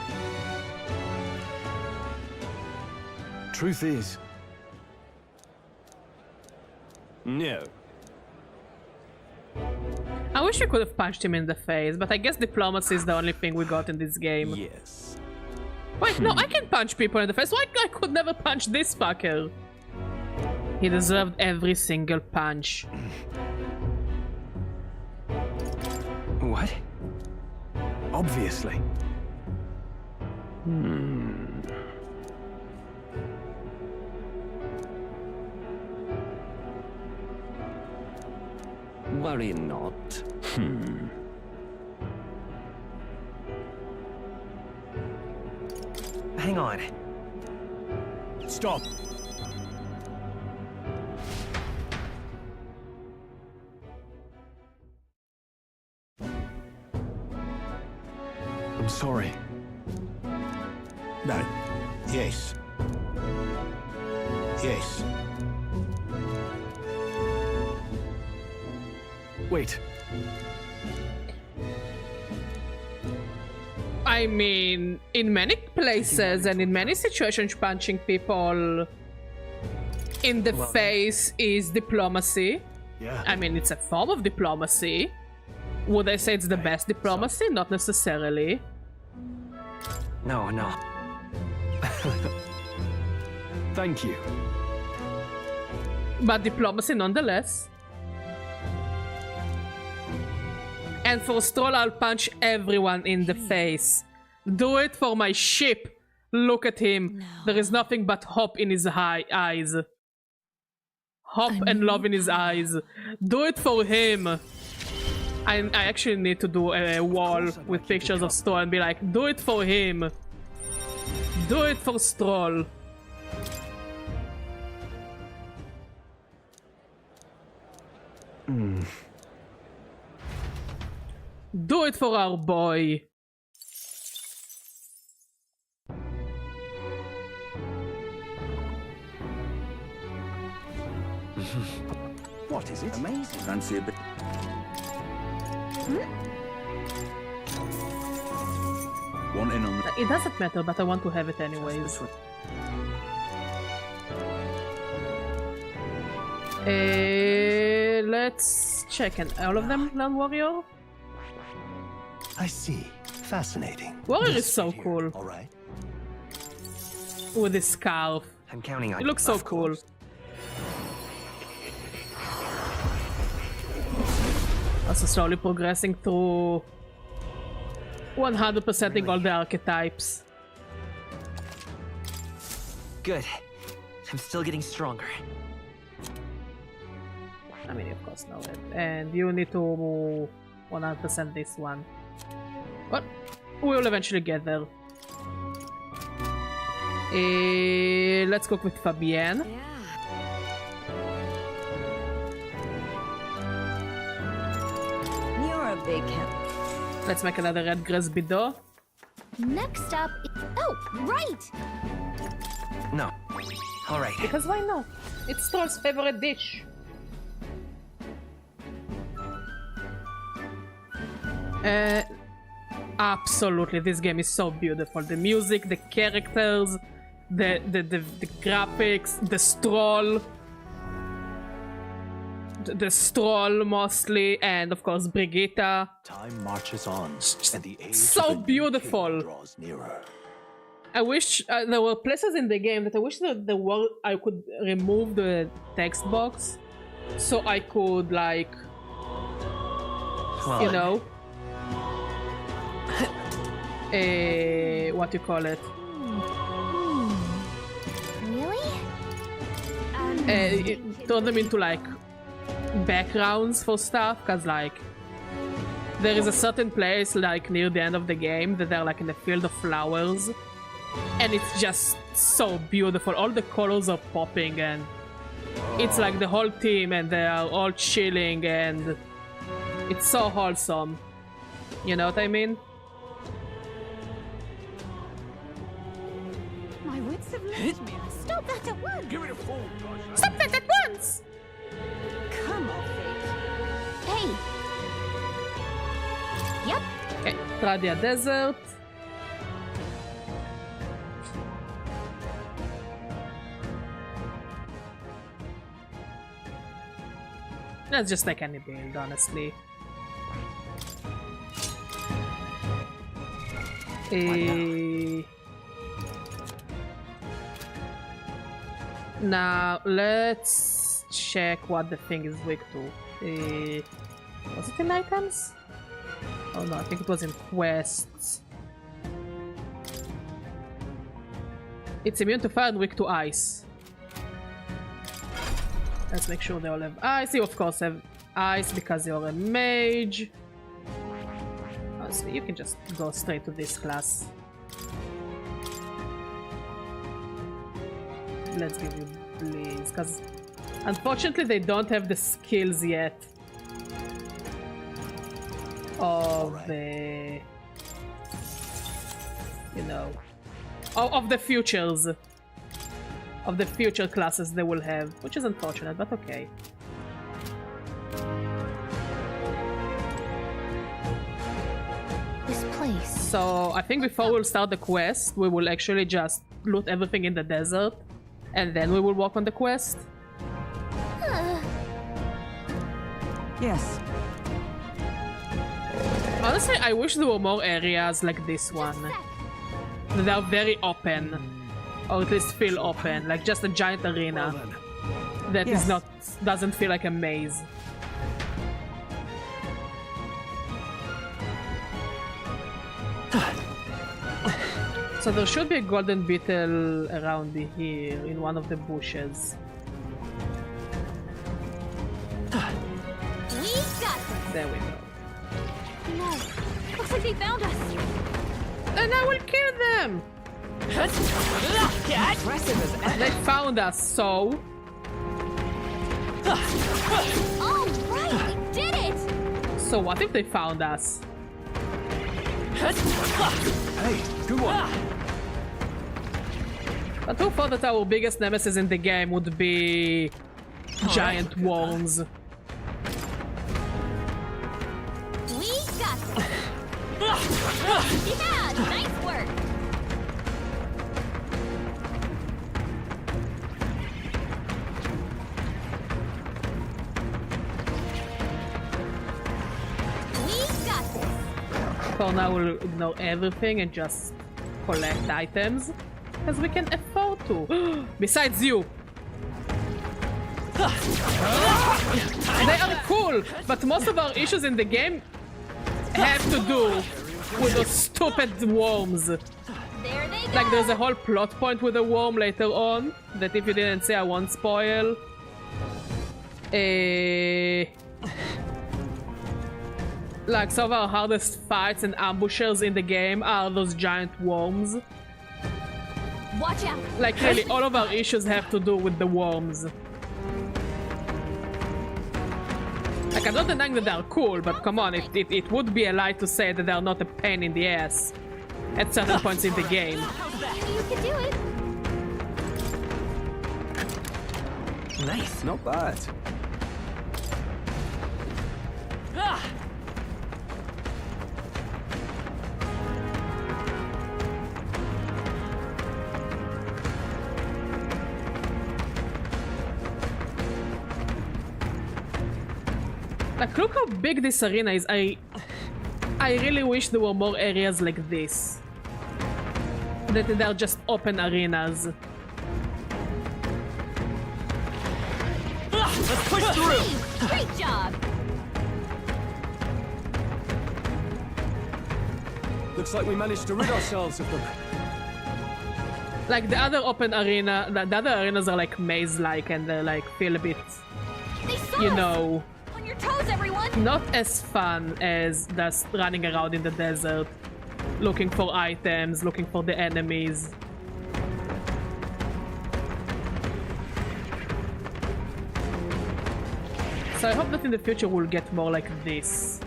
Truth is, No. I wish we could have punched him in the face, but I guess diplomacy is the only thing we got in this game. yes. Wait, no, I can punch people in the face. Why I could never punch this fucker? He deserved every single punch. What? Obviously. Worry not. Hang on. Stop. I'm sorry. No. Yes. Yes. Wait. I mean, in many places and in many situations, punching people in the face is diplomacy. Yeah. I mean, it's a form of diplomacy. Would I say it's the best diplomacy? Not necessarily. No, no. Thank you. But diplomacy nonetheless. And for Stroll, I'll punch everyone in the face. Do it for my ship. Look at him. There is nothing but hope in his eyes. Hope and love in his eyes. Do it for him. I actually need to do a wall with pictures of Stroll and be like, do it for him. Do it for Stroll. Do it for our boy. What is it? Amazing. Fancy a bit. One in on the... It doesn't matter, but I want to have it anyways. Let's check. And all of them learn warrior? I see. Fascinating. Warrior This is so figure, cool. All right. With his scarf. I'm counting on It you. looks so Of cool. course. Also slowly progressing through 100%ing all the archetypes. Good. I'm still getting stronger. I mean, of course, no. And you need to 100% this one. But we'll eventually get there. Let's go with Fabienne. You're a big help. Let's make another red grass bido. Next up, oh, right! No. All right. Because why not? It's Stroll's favorite dish. Absolutely, this game is so beautiful. The music, the characters, the graphics, the Stroll. The Stroll mostly, and of course Brigitte. Time marches on, and the age So of the new beautiful. king draws nearer. I wish there were places in the game that I wish that I could remove the text box, so I could like, Well, you know, what you call it, Really? turn them into like backgrounds for stuff, cause like there is a certain place like near the end of the game that they're like in a field of flowers. And it's just so beautiful. All the colors are popping and it's like the whole team and they are all chilling and it's so wholesome. You know what I mean? My wits have left me. Stop that at once! Give it a full. Stop that at once! Come off it. Hey! Yep. Okay, Tradia Desert. Let's just take any build, honestly. Now let's check what the thing is weak to. Was it in items? Oh no, I think it was in quests. It's immune to fire and weak to ice. Let's make sure they all have ice. You of course have ice because you're a mage. Honestly, you can just go straight to this class. Let's give you Blaze, because unfortunately they don't have the skills yet of the, you know, of the futures. Of the future classes they will have, which is unfortunate, but okay. This place. So I think before we'll start the quest, we will actually just loot everything in the desert, and then we will walk on the quest. Yes. Honestly, I wish there were more areas like this one. They are very open, or at least feel open, like just a giant arena that is Yes. doesn't feel like a maze. So there should be a golden beetle around here in one of the bushes. We got this. There we go. No. Looks like they found us. And I will kill them! Impressive as ever. They found us, so... All right, we did it. So what if they found us? Hey, good one. But who thought that our biggest nemesis in the game would be... giant worms? We got this. Yeah, nice work. We got this. For now we'll ignore everything and just collect items. Because we can afford to. Besides you! They are cool, but most of our issues in the game have to do with those stupid worms. There they go. Like there's a whole plot point with a worm later on that if you didn't say I won't spoil. Like some of our hardest fights and ambushers in the game are those giant worms. Watch out. Like really all of our issues have to do with the worms. Like I'm not denying that they're cool, but come on, it would be a lie to say that they're not a pain in the ass at certain points in the game. You can do it. Nice. Not bad. Like look how big this arena is. I really wish there were more areas like this. That they're just open arenas. Let's push through! Great job. Looks like we managed to rid ourselves of them. Like the other open arena, the other arenas are like maze-like and they like feel a bit, They saw you us. know, On your toes, everyone. not as fun as just running around in the desert, looking for items, looking for the enemies. So I hope that in the future we'll get more like this.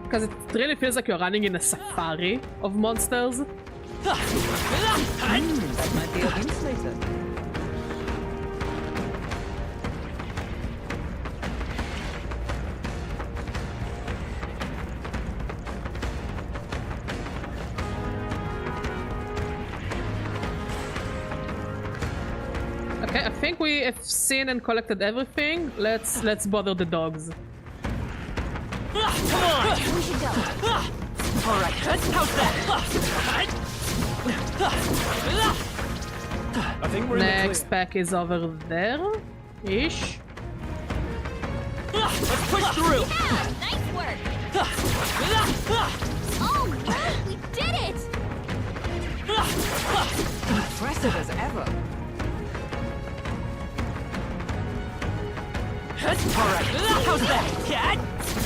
Because it really feels like you're running in a safari of monsters. That might be of use later. Okay, I think we have seen and collected everything. Let's bother the dogs. We should go. Alright, how's that? I think we're in the Next clear. pack is over there, ish. Let's push through! Yeah, nice work. All right, we did it. Impressive as ever. Alright, how's that? Cat?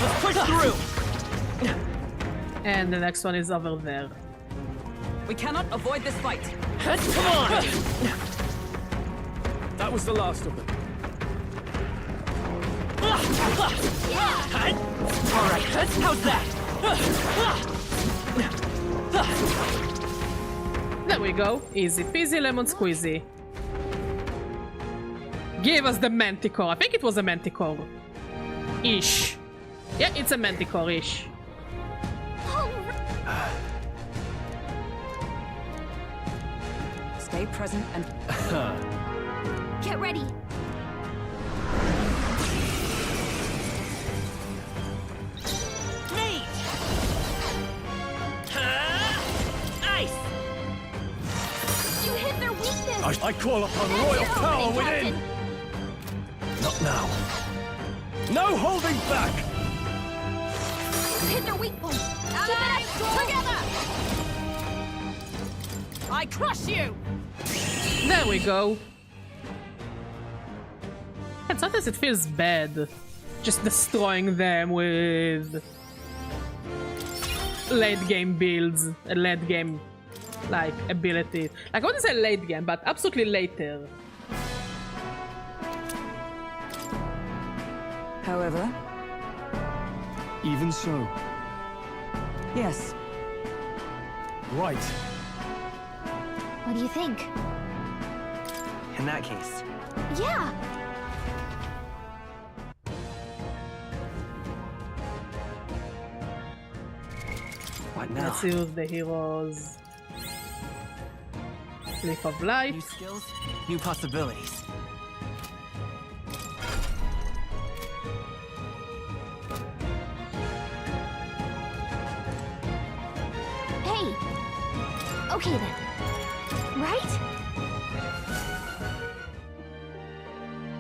Let's push through! And the next one is over there. We cannot avoid this fight. Come on! That was the last of them. Alright, how's that? There we go. Easy peasy lemon squeezy. Give us the manticore. I think it was a manticore. Ish. Yeah, it's a manticore-ish. Stay present and Get ready. Ice! You hit their weakness. I call upon royal power within! Not now. No holding back! You hit their weak point. Keep it up. Together. I crush you! There we go. And sometimes it feels bad just destroying them with late game builds and late game like abilities. Like I wouldn't say late game, but absolutely later. However, Even so. yes, Right. What do you think? In that case, Yeah. what now? Let's use the hero's Leaf of Light. New skills, new possibilities. Hey. Okay then. Right?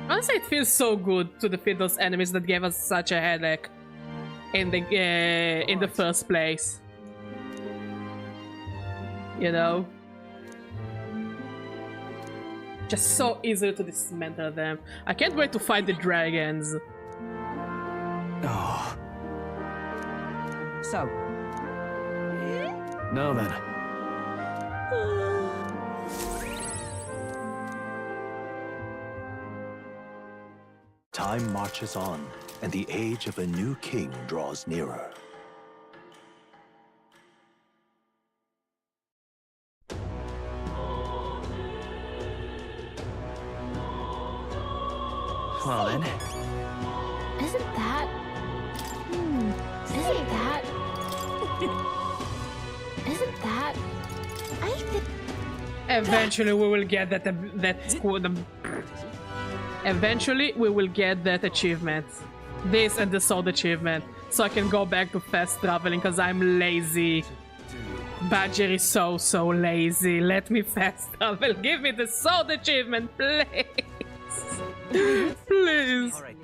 Honestly, it feels so good to defeat those enemies that gave us such a headache in the first place. You know? Just so easy to dismantle them. I can't wait to fight the dragons. Oh. so Now then. Time marches on, and the age of a new king draws nearer. Well then, Isn't that? Isn't that? Isn't that? I think. Eventually we will get Eventually we will get that achievement. This and the sword achievement. So I can go back to fast traveling because I'm lazy. Badger is so lazy. Let me fast travel. Give me the sword achievement, please. Please. all right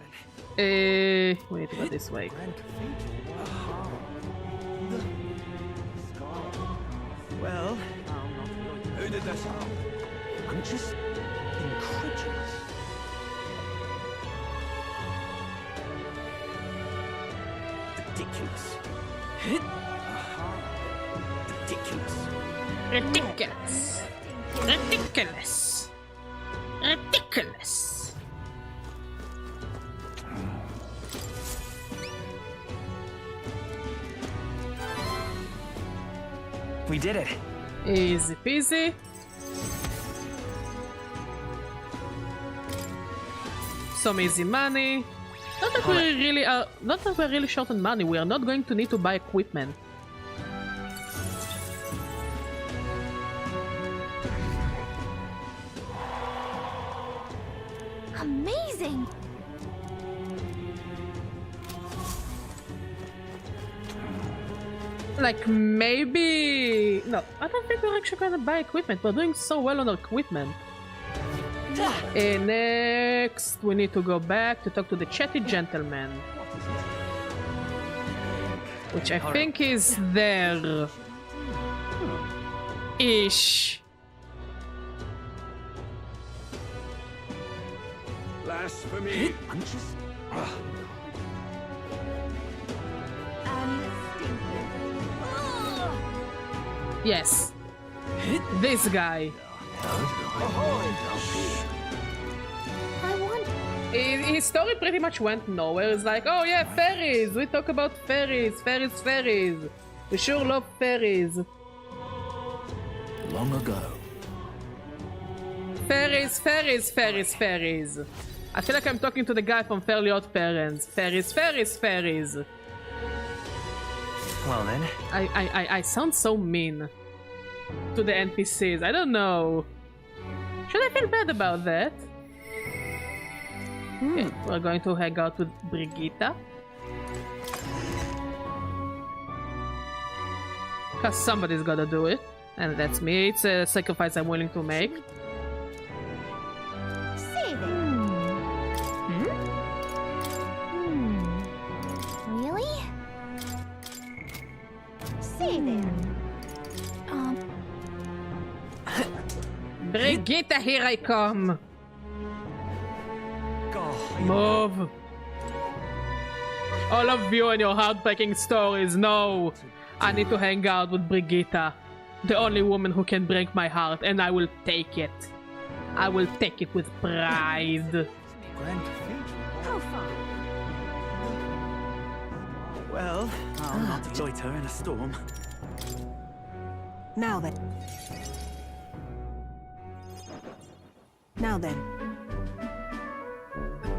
then. Wait, go this way. Well, Who did this? I'm just incredulous. ridiculous. Ridiculous. Ridiculous. Ridiculous. Ridiculous. We did it. Easy peasy. Some easy money. Not that we're really short on money. We are not going to need to buy equipment. Amazing! Like maybe no, I don't think we're actually gonna buy equipment. We're doing so well on our equipment. Next, we need to go back to talk to the chatty gentleman, which I think is there. Ish. Blasphemy! I'm just Yes. This guy. I want. His story pretty much went nowhere. It's like, oh yeah, fairies. We talk about fairies, fairies, fairies. We sure love fairies. long ago. Fairies, fairies, fairies, fairies. I feel like I'm talking to the guy from Fairly Odd Parents. Fairies, fairies, fairies. Well then. I sound so mean to the NPCs. I don't know. Should I feel bad about that? Okay, we're going to hang out with Brigitte. Cause somebody's gotta do it. And that's me. It's a sacrifice I'm willing to make. Say there. Really? Say there. Brigitte, here I come! Move! All of you and your heartbreaking stories, no! I need to hang out with Brigitte, the only woman who can break my heart, and I will take it. I will take it with pride. Grand Cathedral. How far? Well, I'll not loiter in a storm. Now then. Now then.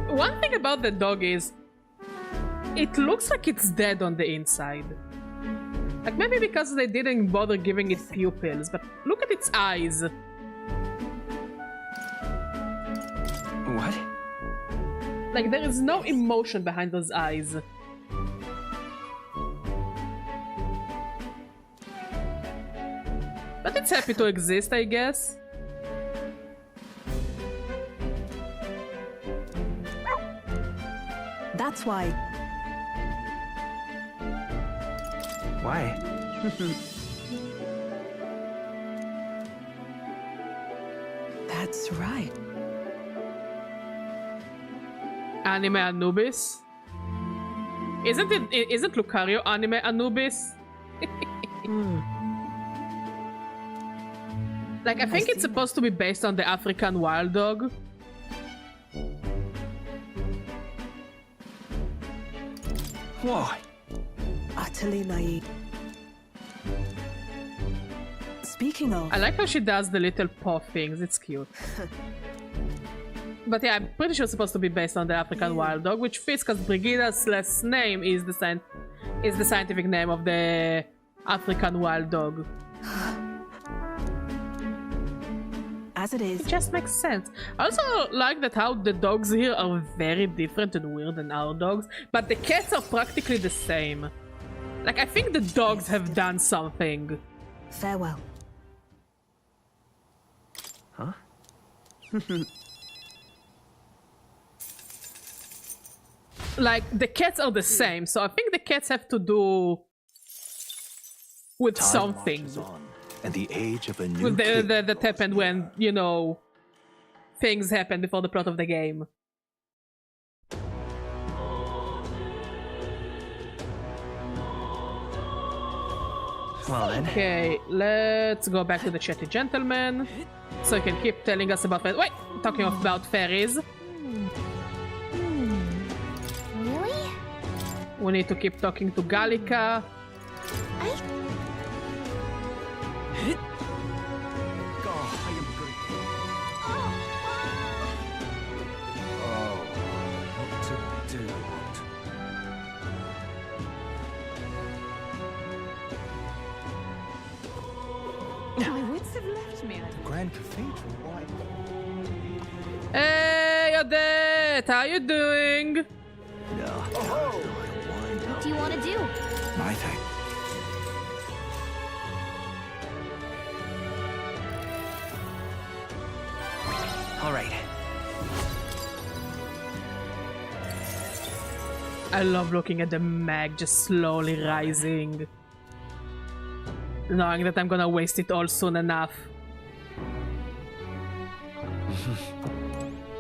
One thing about the dog is, it looks like it's dead on the inside. Like, maybe because they didn't bother giving it pupils, but look at its eyes. What? Like, there is no emotion behind those eyes. But it's happy to exist, I guess. That's why. Why? That's right. Anime Anubis? Isn't Lucario Anime Anubis? Like, I think it's supposed to be based on the African wild dog. Whoa. Utterly naive. Speaking of, I like how she does the little paw things, it's cute. But yeah, I'm pretty sure it's supposed to be based on the African wild dog, which fits because Brigitte's last name is the scientific name of the African wild dog. as it is. It just makes sense. I also like that how the dogs here are very different and weird than our dogs, but the cats are practically the same. Like, I think the dogs have done something. Farewell. Huh? Like, the cats are the same, so I think the cats have to do with Time something. marches on, and the age of a new With king that happened when, you know, things happen before the plot of the game. Well then. Okay, let's go back to the chatty gentleman, so he can keep telling us about fairies. Wait, talking about fairies. Really? We need to keep talking to Gallica. My wits have left me. Grand Cathedral, why? Hey, Odette! How you doing? What do you want to do? My thing. All right. I love looking at the mag just slowly rising. Knowing that I'm gonna waste it all soon enough.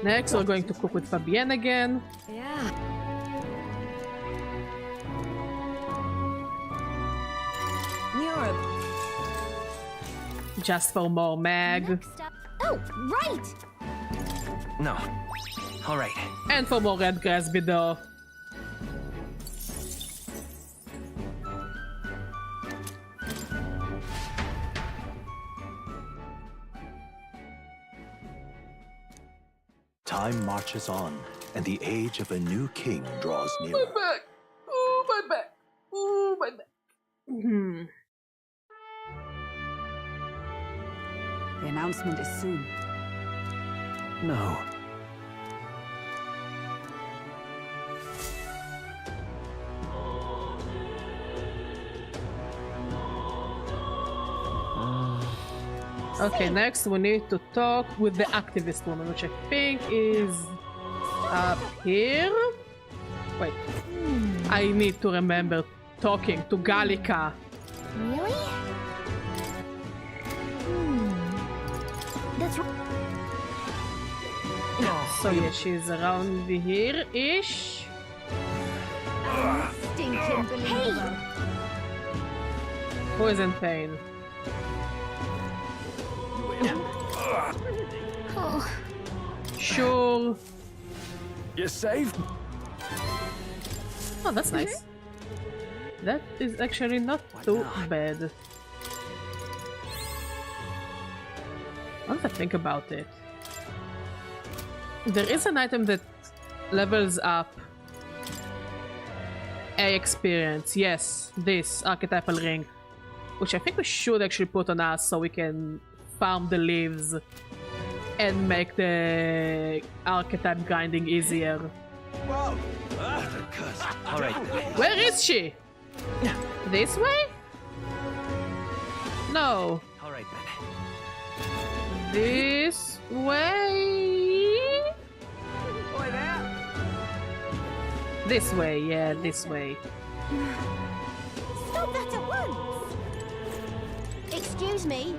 Next, we're going to cook with Fabienne again. Yeah. Europe. Just for more mag. Next up. Oh, right! No. All right. And for more red grass bido. Time marches on, and the age of a new king draws nearer. back! Oh, my back! Oh, my back! Hmm. The announcement is soon. No. Okay, next we need to talk with the activist woman, which I think is up here. Wait, I need to remember talking to Gallica. Really? That's right. So yeah, she's around here-ish. Stinking believer. Who is in pain? Oh, Sure. You're safe? Oh, that's nice. That is actually not too bad. Once I think about it, there is an item that levels up A experience. Yes, this archetypal ring, which I think we should actually put on us so we can farm the leaves and make the archetype grinding easier. Whoa! Alright. Where is she? This way? No. Alright then. This way? This way, yeah, this way. stop that at once! Excuse me.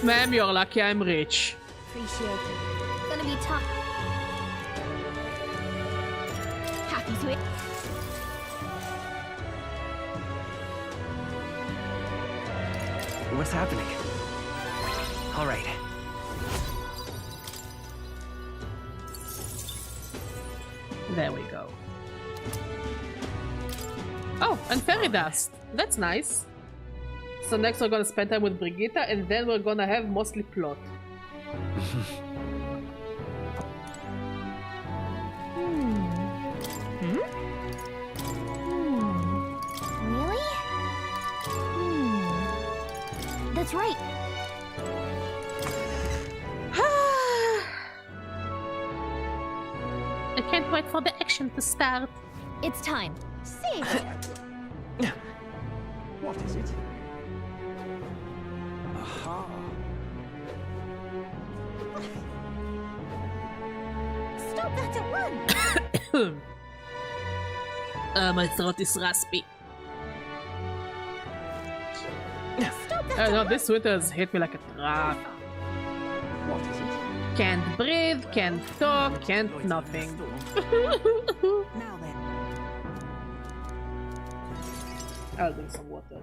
Ma'am, you're lucky I'm rich. Appreciate it. Gonna be tough. Happy to it. What's happening? Alright. There we go. Oh, and fairy dust. That's nice. So next we're gonna spend time with Brigitte, and then we're gonna have mostly plot. Really? That's right. I can't wait for the action to start. It's time. Sid! What is it? Aha! Stop that at once! My throat is raspy. Stop that No, this winter has hit me like a truck. What is it? Can't breathe, can't talk, can't nothing. Now then. I'll drink some water.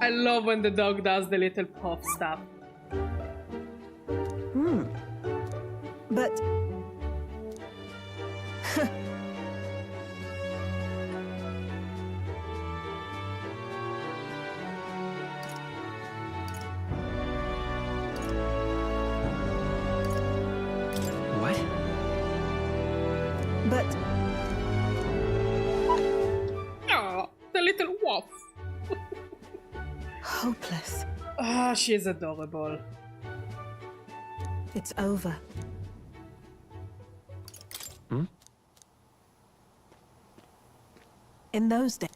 I love when the dog does the little puff stuff. But... What? But... Oh, the little wolf. hopeless. Ah, she's adorable. It's over. In those days...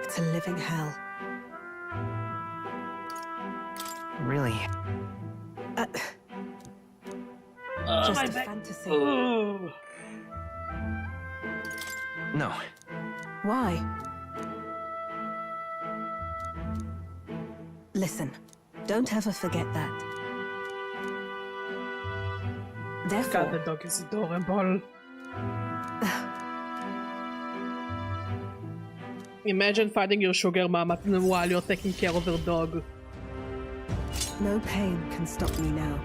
It's a living hell. Really? Just a fantasy. Oh. No. Why? Listen, don't ever forget that. God, Therefore, the dog is adorable. Imagine finding your sugar mama while you're taking care of her dog. no pain can stop me now.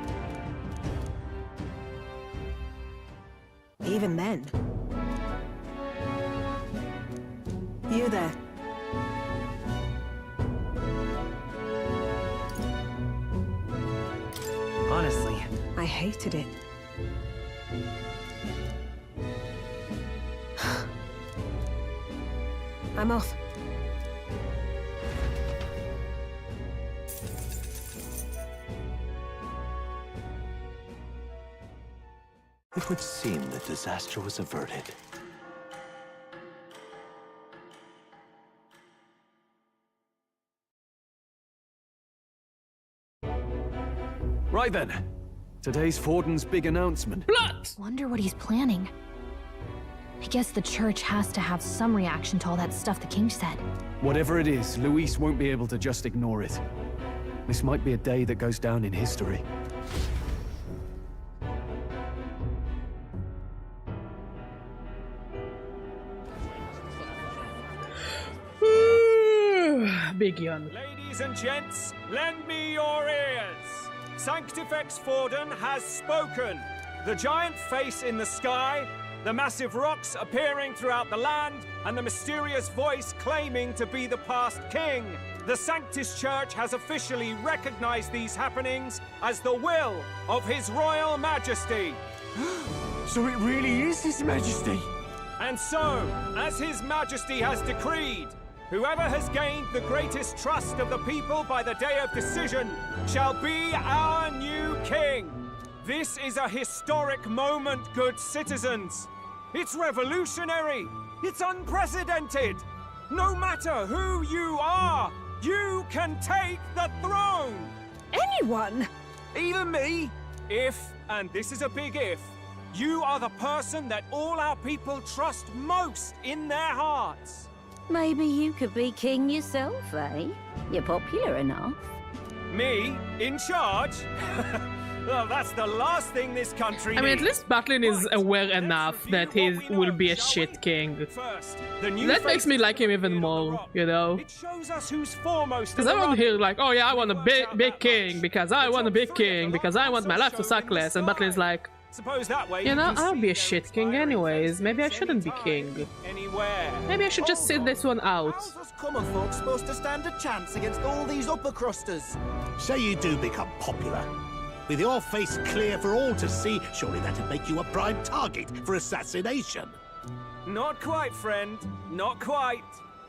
Even then. You there. I hated it. I'm off. It would seem that disaster was averted. Right then. Today's Forden's big announcement. Blood! Wonder what he's planning. I guess the church has to have some reaction to all that stuff the king said. Whatever it is, Luis won't be able to just ignore it. This might be a day that goes down in history. Big yawn. Ladies and gents, lend me your ears. Sanctifex Forden has spoken. The giant face in the sky, the massive rocks appearing throughout the land, and the mysterious voice claiming to be the past king. The Sanctus Church has officially recognized these happenings as the will of His Royal Majesty. So it really is His Majesty? And so, as His Majesty has decreed, whoever has gained the greatest trust of the people by the day of decision shall be our new king. This is a historic moment, good citizens. It's revolutionary. It's unprecedented. No matter who you are, you can take the throne. Anyone? Even me. If, and this is a big if, you are the person that all our people trust most in their hearts. Maybe you could be king yourself, eh? You're popular enough. Me? In charge? Well, that's the last thing this country I mean, at needs. least Batlin is aware enough that he will be a shit king. That makes me like him even more, you know? It shows us who's foremost. Because I don't hear like, oh yeah, I want a big king, because I want a big king, because I want my life to suck less, and Batlin's like, Suppose that way you know, can I'll see be a those shit king inspiring anyways. voices Maybe I and shouldn't be power king. Anywhere. Maybe I should just sit this one out. How's us common folk supposed to stand a chance against all these upper crusters? Say you do become popular. With your face clear for all to see, surely that'd make you a prime target for assassination. Not quite, friend. Not quite.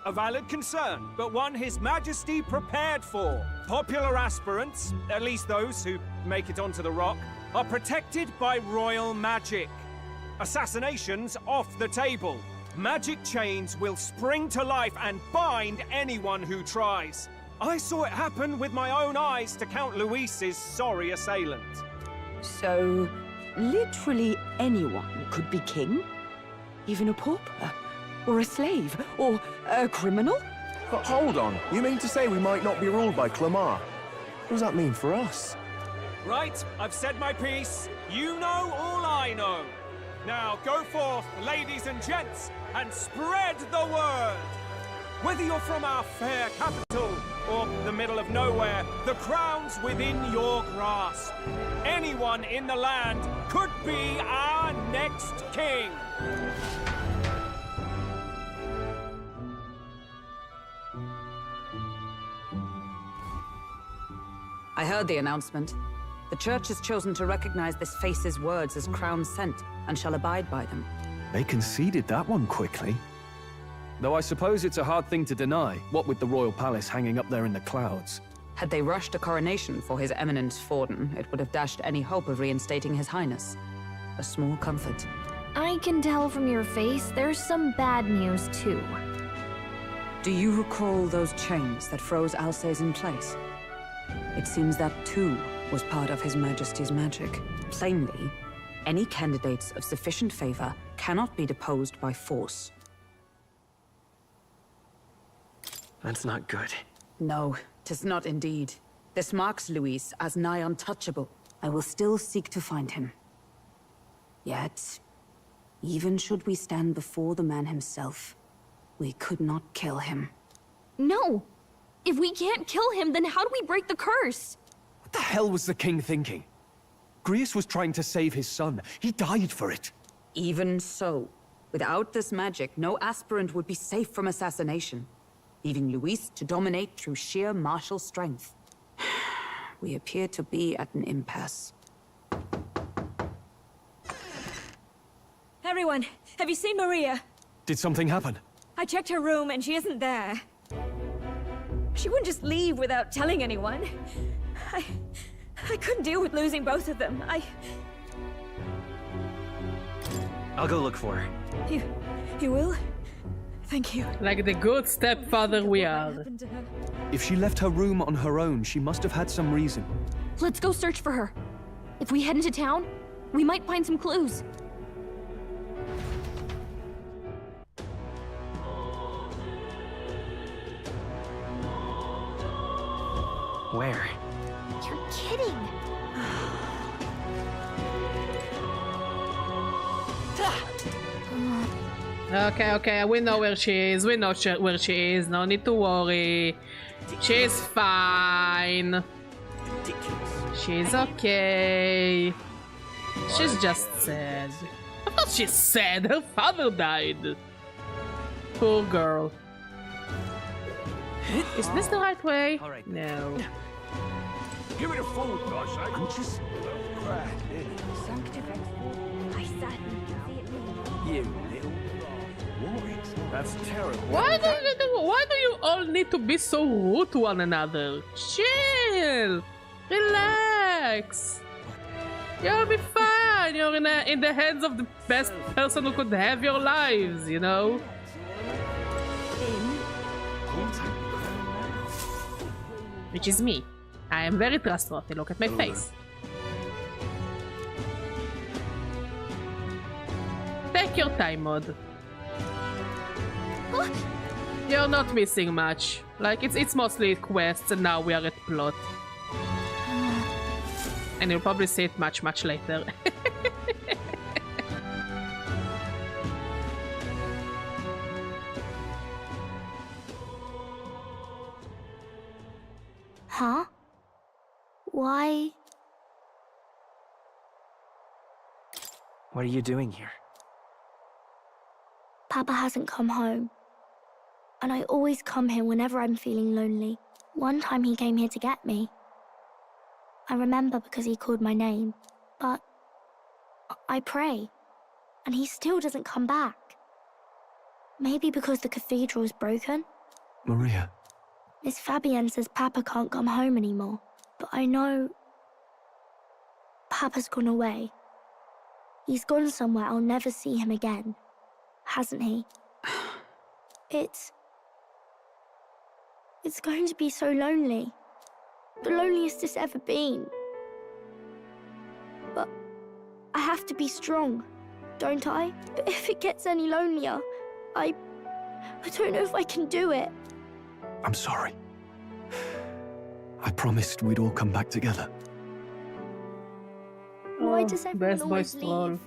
A valid concern, but one His Majesty prepared for. Popular aspirants, at least those who make it onto the rock, are protected by royal magic. Assassinations off the table. Magic chains will spring to life and bind anyone who tries. I saw it happen with my own eyes to Count Luis's sorry assailant. So, literally anyone could be king? Even a pauper? Or a slave? Or a criminal? But hold on, you mean to say we might not be ruled by Clamar? What does that mean for us? Right, I've said my piece. You know all I know. Now go forth, ladies and gents, and spread the word. Whether you're from our fair capital or the middle of nowhere, the crown's within your grasp. Anyone in the land could be our next king. I heard the announcement. The church has chosen to recognize this face's words as crown sent and shall abide by them. They conceded that one quickly. Though I suppose it's a hard thing to deny, what with the royal palace hanging up there in the clouds. Had they rushed a coronation for His Eminence Forden, it would have dashed any hope of reinstating His Highness. A small comfort. I can tell from your face there's some bad news too. Do you recall those chains that froze Alsace in place? It seems that too was part of His Majesty's magic. Plainly, any candidates of sufficient favor cannot be deposed by force. That's not good. No, 'tis not indeed. This marks Luis as nigh untouchable. I will still seek to find him. Yet, even should we stand before the man himself, we could not kill him. No! If we can't kill him, then how do we break the curse? What the hell was the king thinking? Grius was trying to save his son. He died for it. Even so, without this magic, no aspirant would be safe from assassination, leaving Luis to dominate through sheer martial strength. We appear to be at an impasse. Anyone? Have you seen Maria? Did something happen? I checked her room and she isn't there. She wouldn't just leave without telling anyone. I couldn't deal with losing both of them. I'll go look for her. You will? Thank you. Like the good stepfather we are. If she left her room on her own, she must have had some reason. Let's go search for her. If we head into town, we might find some clues. Where? You're kidding. Okay, we know where she is. We know where she is. No need to worry. She's fine. She's okay. She's just sad. Of course she's sad. Her father died. Poor girl. Is this the right way? Right. No. Give it a full gosh, I'm just You little... That's terrible. Why do you all need to be so rude to one another? Chill. Relax. You'll be fine. You're in the hands of the best person who could have your lives, you know? Which is me. I am very trustworthy. Look at my face. Take your time, Mod. You're not missing much. Like, it's mostly quests and now we are at plot. And you'll probably see it much later. Huh? Why? What are you doing here? Papa hasn't come home. And I always come here whenever I'm feeling lonely. One time he came here to get me. I remember because he called my name. But I pray. And he still doesn't come back. Maybe because the cathedral's broken? Maria. Miss Fabienne says Papa can't come home anymore. But I know... Papa's gone away. He's gone somewhere I'll never see him again. Hasn't he? It's going to be so lonely. The loneliest it's ever been. But I have to be strong, don't I? But if it gets any lonelier, I don't know if I can do it. I'm sorry. I promised we'd all come back together. Why does everyone best always boy stroll. leave?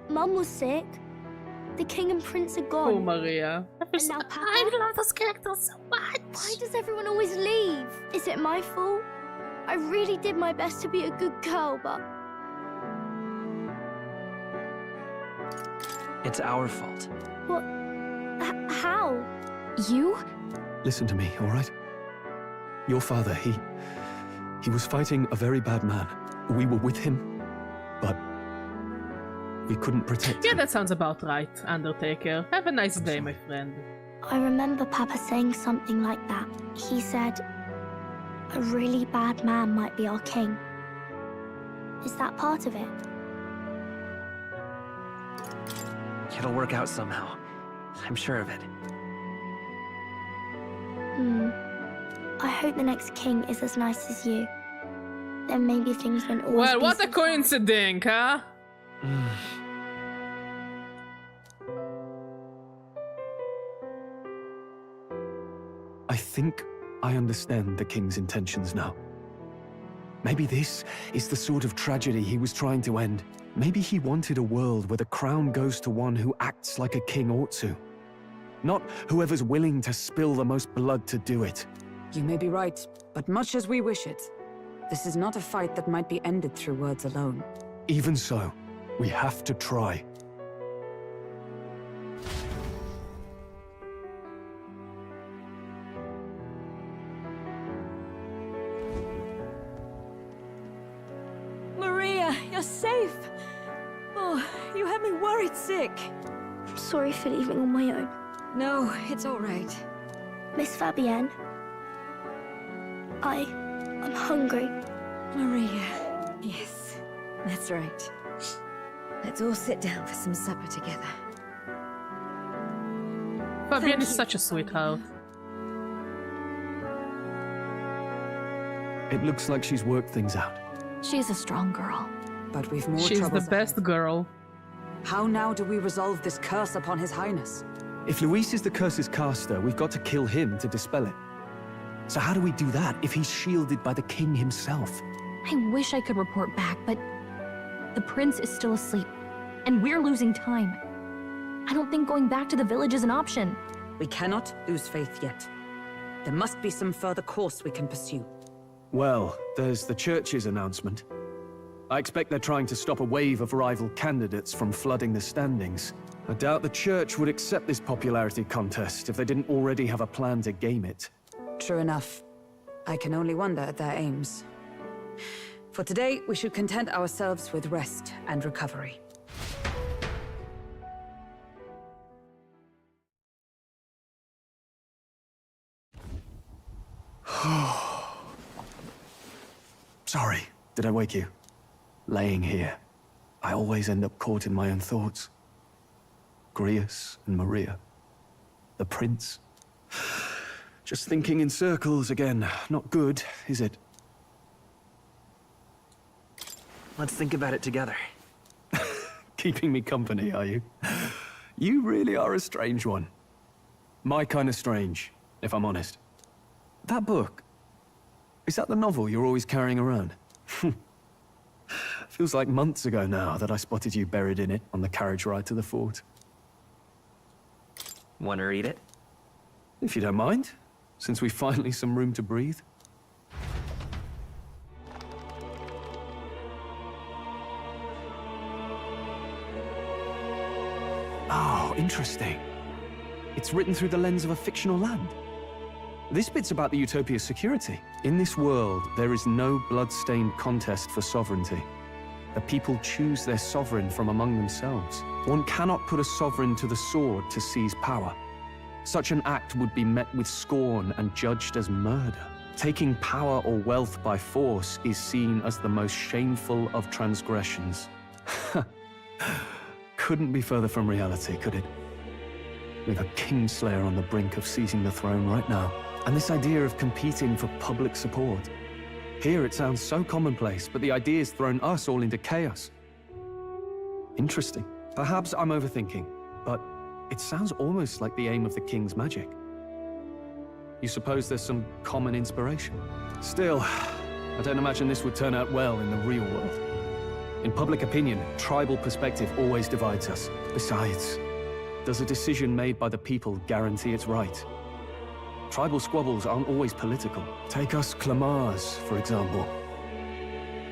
Mum was sick. The king and prince are gone. Oh, Maria. And now Papa. I love those characters so much. Why does everyone always leave? Is it my fault? I really did my best to be a good girl, but... It's our fault. What? How? You? Listen to me, all right? Your father, he was fighting a very bad man. We were with him, but we couldn't protect him. Yeah, that sounds about right, Undertaker. Have a nice day, my friend. I remember Papa saying something like that. He said, a really bad man might be our king. Is that part of it? It'll work out somehow. I'm sure of it. I hope the next king is as nice as you. Then maybe things won't always Well, be what so a coincidence, huh? I think I understand the king's intentions now. Maybe this is the sort of tragedy he was trying to end. Maybe he wanted a world where the crown goes to one who acts like a king ought to. Not whoever's willing to spill the most blood to do it. You may be right, but much as we wish it, this is not a fight that might be ended through words alone. Even so, we have to try. Maria, you're safe. Oh, you had me worried sick. sorry for leaving on my own. No, it's all right. Miss Fabienne, I'm hungry. Maria. Yes, that's right. Let's all sit down for some supper together. Fabienne is such a sweetheart. It looks like she's worked things out. She's a strong girl. But we've more She's the troubles best ahead. girl. How now do we resolve this curse upon His Highness? If Luis is the curse's caster, we've got to kill him to dispel it. So how do we do that if he's shielded by the king himself? I wish I could report back, but the prince is still asleep, and we're losing time. I don't think going back to the village is an option. We cannot lose faith yet. There must be some further course we can pursue. Well, there's the church's announcement. I expect they're trying to stop a wave of rival candidates from flooding the standings. I doubt the church would accept this popularity contest if they didn't already have a plan to game it. True enough. I can only wonder at their aims. For today, we should content ourselves with rest and recovery. Sorry, did I wake you? Laying here, I always end up caught in my own thoughts. Grius and Maria. The prince. Just thinking in circles again. Not good, is it? Let's think about it together. Keeping me company, are you? You really are a strange one. My kind of strange, if I'm honest. That book, is that the novel you're always carrying around? Feels like months ago now that I spotted you buried in it on the carriage ride to the fort. Want to read it? If you don't mind, since we've finally some room to breathe. Oh, interesting. It's written through the lens of a fictional land. This bit's about the Utopia's security. In this world, there is no blood-stained contest for sovereignty. The people choose their sovereign from among themselves. One cannot put a sovereign to the sword to seize power. Such an act would be met with scorn and judged as murder. Taking power or wealth by force is seen as the most shameful of transgressions. Couldn't be further from reality, could it? We've a Kingslayer on the brink of seizing the throne right now. And this idea of competing for public support. Here it sounds so commonplace, but the idea's thrown us all into chaos. Interesting. Perhaps I'm overthinking, but it sounds almost like the aim of the king's magic. You suppose there's some common inspiration? Still, I don't imagine this would turn out well in the real world. In public opinion, tribal perspective always divides us. Besides, does a decision made by the people guarantee it's right? Tribal squabbles aren't always political. Take us Clamars, for example.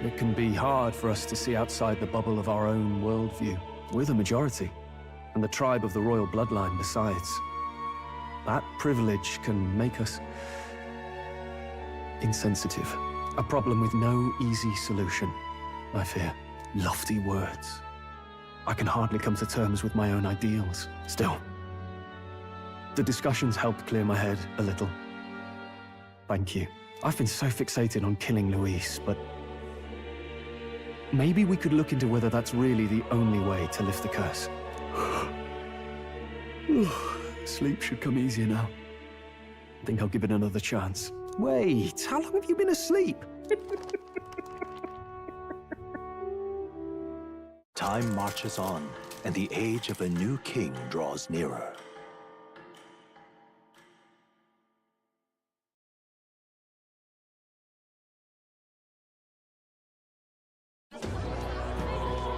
It can be hard for us to see outside the bubble of our own worldview. We're the majority, and the tribe of the royal bloodline besides. That privilege can make us insensitive. A problem with no easy solution, I fear. Lofty words. I can hardly come to terms with my own ideals. Still, the discussions helped clear my head a little. Thank you. I've been so fixated on killing Luis, but maybe we could look into whether that's really the only way to lift the curse. Sleep should come easier now. I think I'll give it another chance. Wait, how long have you been asleep? Time marches on, and the age of a new king draws nearer.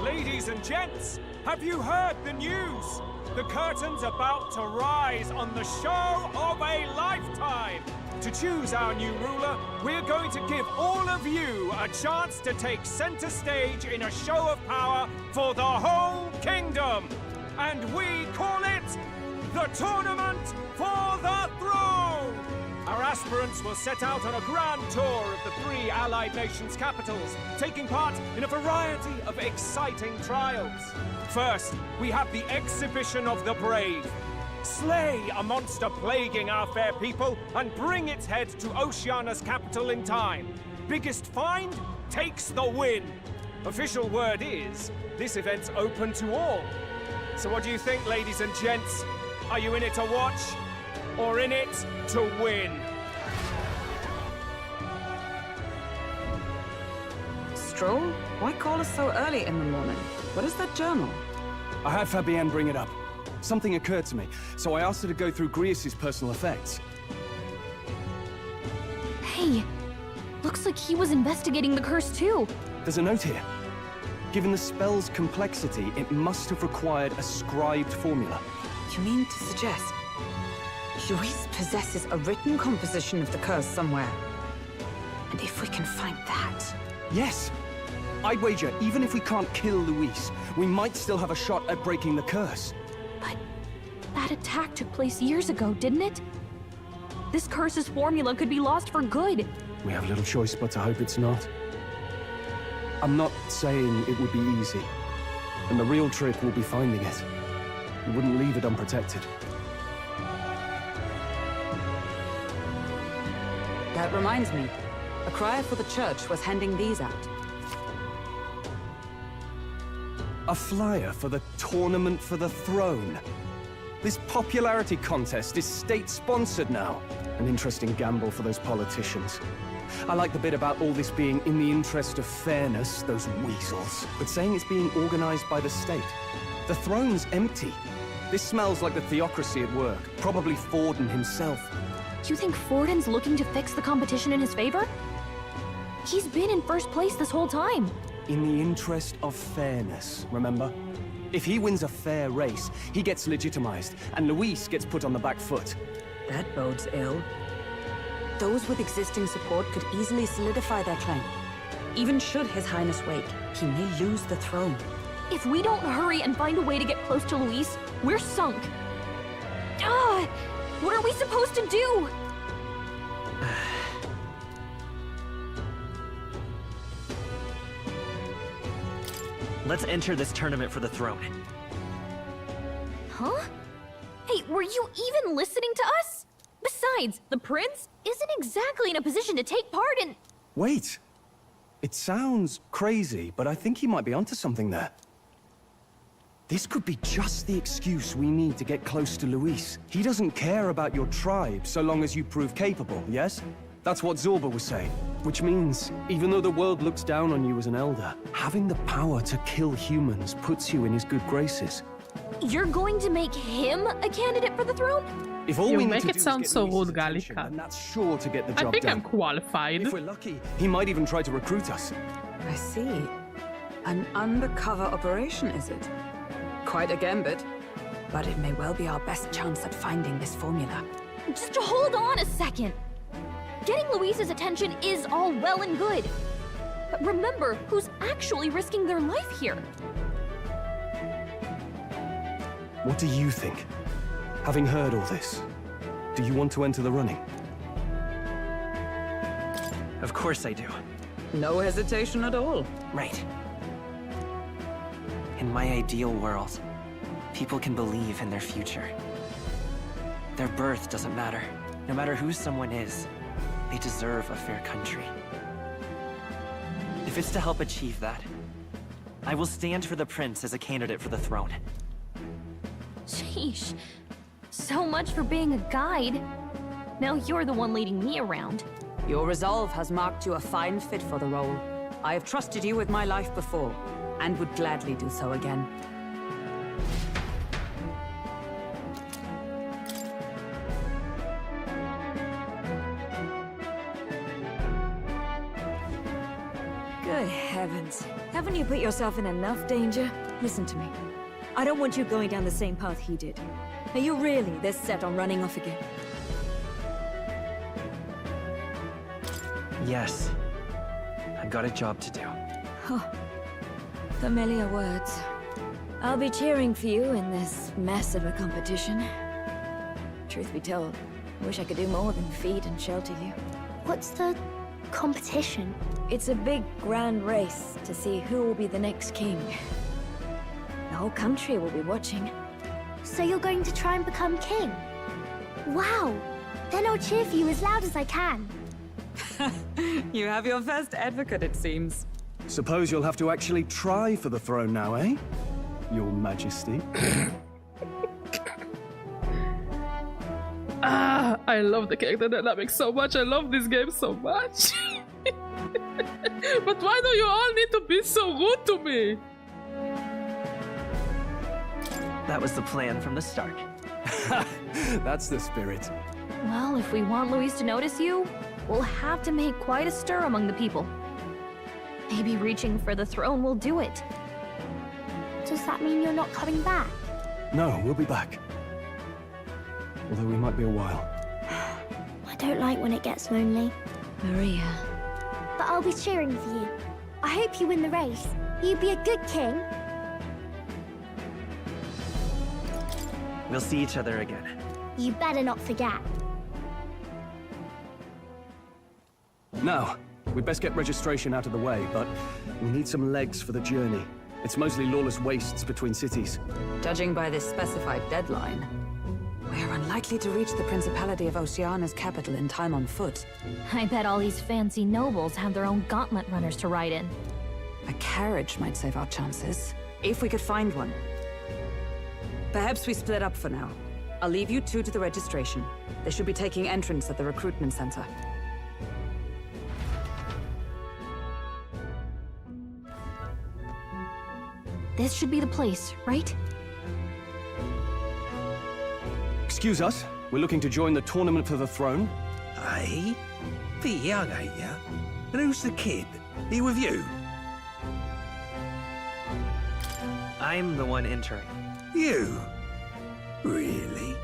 Ladies and gents, have you heard the news? The curtain's about to rise on the show of a lifetime. To choose our new ruler, we're going to give all of you a chance to take center stage in a show of power for the whole kingdom. And we call it the Tournament for the Throne. Our our aspirants will set out on a grand tour of the 3 allied nations' capitals, taking part in a variety of exciting trials. First, we have the Exhibition of the Brave. Slay a monster plaguing our fair people and bring its head to Oceania's capital in time. Biggest find takes the win. Official word is, this event's open to all. So what do you think, ladies and gents? Are you in it to watch, or in it to win? Stroll? Why call us so early in the morning? What is that journal? I had Fabienne bring it up. Something occurred to me, so I asked her to go through Grius' personal effects. Hey, looks like he was investigating the curse too. There's a note here. Given the spell's complexity, it must have required a scribed formula. You mean to suggest Luis possesses a written composition of the curse somewhere? And if we can find that... Yes! I'd wager, even if we can't kill Luis, we might still have a shot at breaking the curse. But that attack took place years ago, didn't it? This curse's formula could be lost for good. We have little choice but to hope it's not. I'm not saying it would be easy. And the real trick will be finding it. We wouldn't leave it unprotected. That reminds me. A crier for the church was handing these out. A flyer for the Tournament for the Throne. This popularity contest is state-sponsored now. An interesting gamble for those politicians. I like the bit about all this being in the interest of fairness, those weasels. But saying it's being organized by the state. The throne's empty. This smells like the theocracy at work. Probably Forden himself. You think Forden's looking to fix the competition in his favor? He's been in first place this whole time. In the interest of fairness, remember? If he wins a fair race, he gets legitimized, and Luis gets put on the back foot. That bodes ill. Those with existing support could easily solidify their claim. Even should His Highness wake, he may lose the throne. If we don't hurry and find a way to get close to Luis, we're sunk. What are we supposed to do? Let's enter this tournament for the throne. Huh? Hey, were you even listening to us? Besides, the prince isn't exactly in a position to take part in... Wait! It sounds crazy, but I think he might be onto something there. This could be just the excuse we need to get close to Luis. He doesn't care about your tribe so long as you prove capable, yes? That's what Zorba was saying. Which means, even though the world looks down on you as an elder, having the power to kill humans puts you in his good graces. You're going to make him a candidate for the throne? If all You we need make to it do is sound get so Luis's rude, attention, Gallica. then that's sure to get the job I think done. I'm qualified. If we're lucky, he might even try to recruit us. I see. An undercover operation, is it? Quite a gambit. But it may well be our best chance at finding this formula. Just hold on a second. Getting Luis's attention is all well and good. But remember who's actually risking their life here. What do you think? Having heard all this, do you want to enter the running? Of course I do. No hesitation at all. Right. In my ideal world, people can believe in their future. Their birth doesn't matter. No matter who someone is, they deserve a fair country. If it's to help achieve that, I will stand for the prince as a candidate for the throne. Sheesh. So much for being a guide. Now you're the one leading me around. Your resolve has marked you a fine fit for the role. I have trusted you with my life before, and would gladly do so again. Good heavens. Haven't you put yourself in enough danger? Listen to me. I don't want you going down the same path he did. Are you really this set on running off again? Yes. I've got a job to do. Oh, familiar words. I'll be cheering for you in this mess of a competition. Truth be told, I wish I could do more than feed and shelter you. What's the competition? It's a big, grand race to see who will be the next king. The whole country will be watching. So you're going to try and become king? Wow! Then I'll cheer for you as loud as I can. You have your first advocate, it seems. Suppose you'll have to actually try for the throne now, eh? Your Majesty. I love the character dynamics so much. I love this game so much. But why do you all need to be so rude to me? That was the plan from the start. That's the spirit. Well, if we want Luis to notice you, we'll have to make quite a stir among the people. Maybe reaching for the throne will do it. Does that mean you're not coming back? No, we'll be back. Although we might be a while. I don't like when it gets lonely. Maria. But I'll be cheering for you. I hope you win the race. You'd be a good king. We'll see each other again. You better not forget. Now, we'd best get registration out of the way, but we need some legs for the journey. It's mostly lawless wastes between cities. Judging by this specified deadline, we're unlikely to reach the Principality of Oceana's capital in time on foot. I bet all these fancy nobles have their own gauntlet runners to ride in. A carriage might save our chances, if we could find one. Perhaps we split up for now. I'll leave you two to the registration. They should be taking entrance at the recruitment center. This should be the place, right? Excuse us, we're looking to join the tournament for the throne. Aye? Bit young, ain't ya? And who's the kid? He with you? I'm the one entering. You? Really?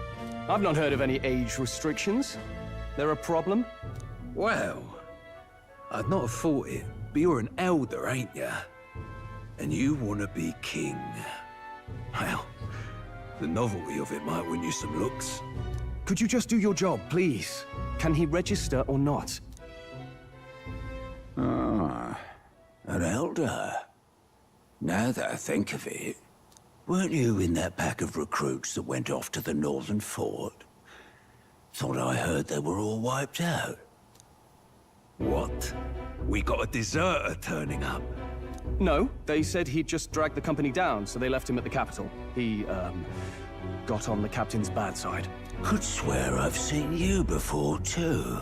I've not heard of any age restrictions. They're a problem? Well, I'd not have thought it, but you're an elder, ain't ya? And you want to be king. Well, the novelty of it might win you some looks. Could you just do your job, please? Can he register or not? Ah, an elder. Now that I think of it, weren't you in that pack of recruits that went off to the northern fort? Thought I heard they were all wiped out. What? We got a deserter turning up? No, they said he'd just dragged the company down, so they left him at the capital. He, got on the captain's bad side. Could swear I've seen you before, too.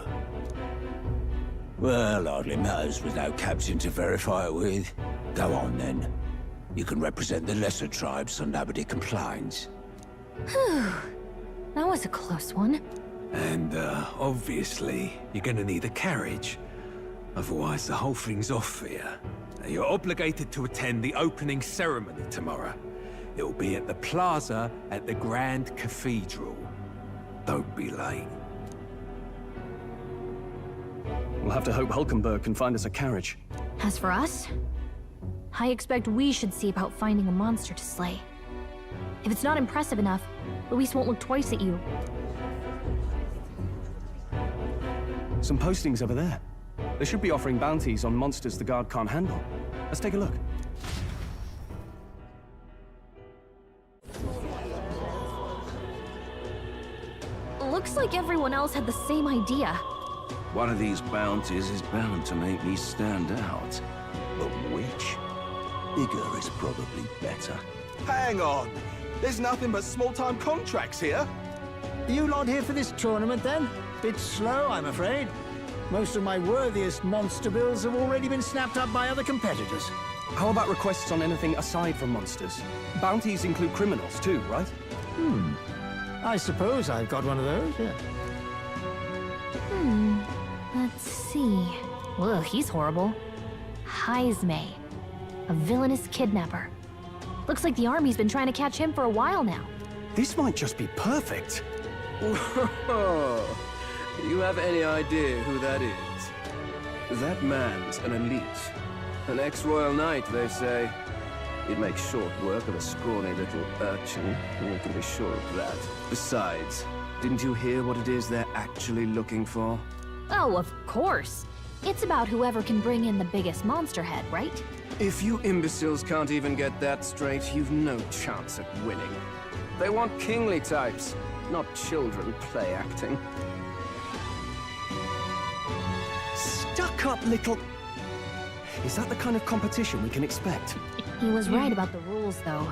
Well, hardly matters with no captain to verify it with. Go on, then. You can represent the lesser tribes so nobody complains. Whew. That was a close one. And, obviously, you're gonna need a carriage. Otherwise, the whole thing's off for you. You're obligated to attend the opening ceremony tomorrow. It'll be at the plaza at the Grand Cathedral. Don't be late. We'll have to hope Hulkenberg can find us a carriage. As for us, I expect we should see about finding a monster to slay. If it's not impressive enough, Luis won't look twice at you. Some postings over there. They should be offering bounties on monsters the guard can't handle. Let's take a look. Looks like everyone else had the same idea. One of these bounties is bound to make me stand out. But which? Bigger is probably better. Hang on! There's nothing but small-time contracts here. You lot here for this tournament, then? Bit slow, I'm afraid. Most of my worthiest monster bills have already been snapped up by other competitors. How about requests on anything aside from monsters? Bounties include criminals too, right? I suppose I've got one of those, yeah. Let's see. Ugh, he's horrible. Heisme. A villainous kidnapper. Looks like the army's been trying to catch him for a while now. This might just be perfect. Whoa. Do you have any idea who that is? That man's an elite. An ex-royal knight, they say. He'd make short work of a scrawny little urchin, you can be sure of that. Besides, Didn't you hear what it is they're actually looking for? Oh, of course. It's about whoever can bring in the biggest monster head, right? If you imbeciles can't even get that straight, you've no chance at winning. They want kingly types, not children play acting. Stuck up little... Is that the kind of competition we can expect? He was right about the rules, though.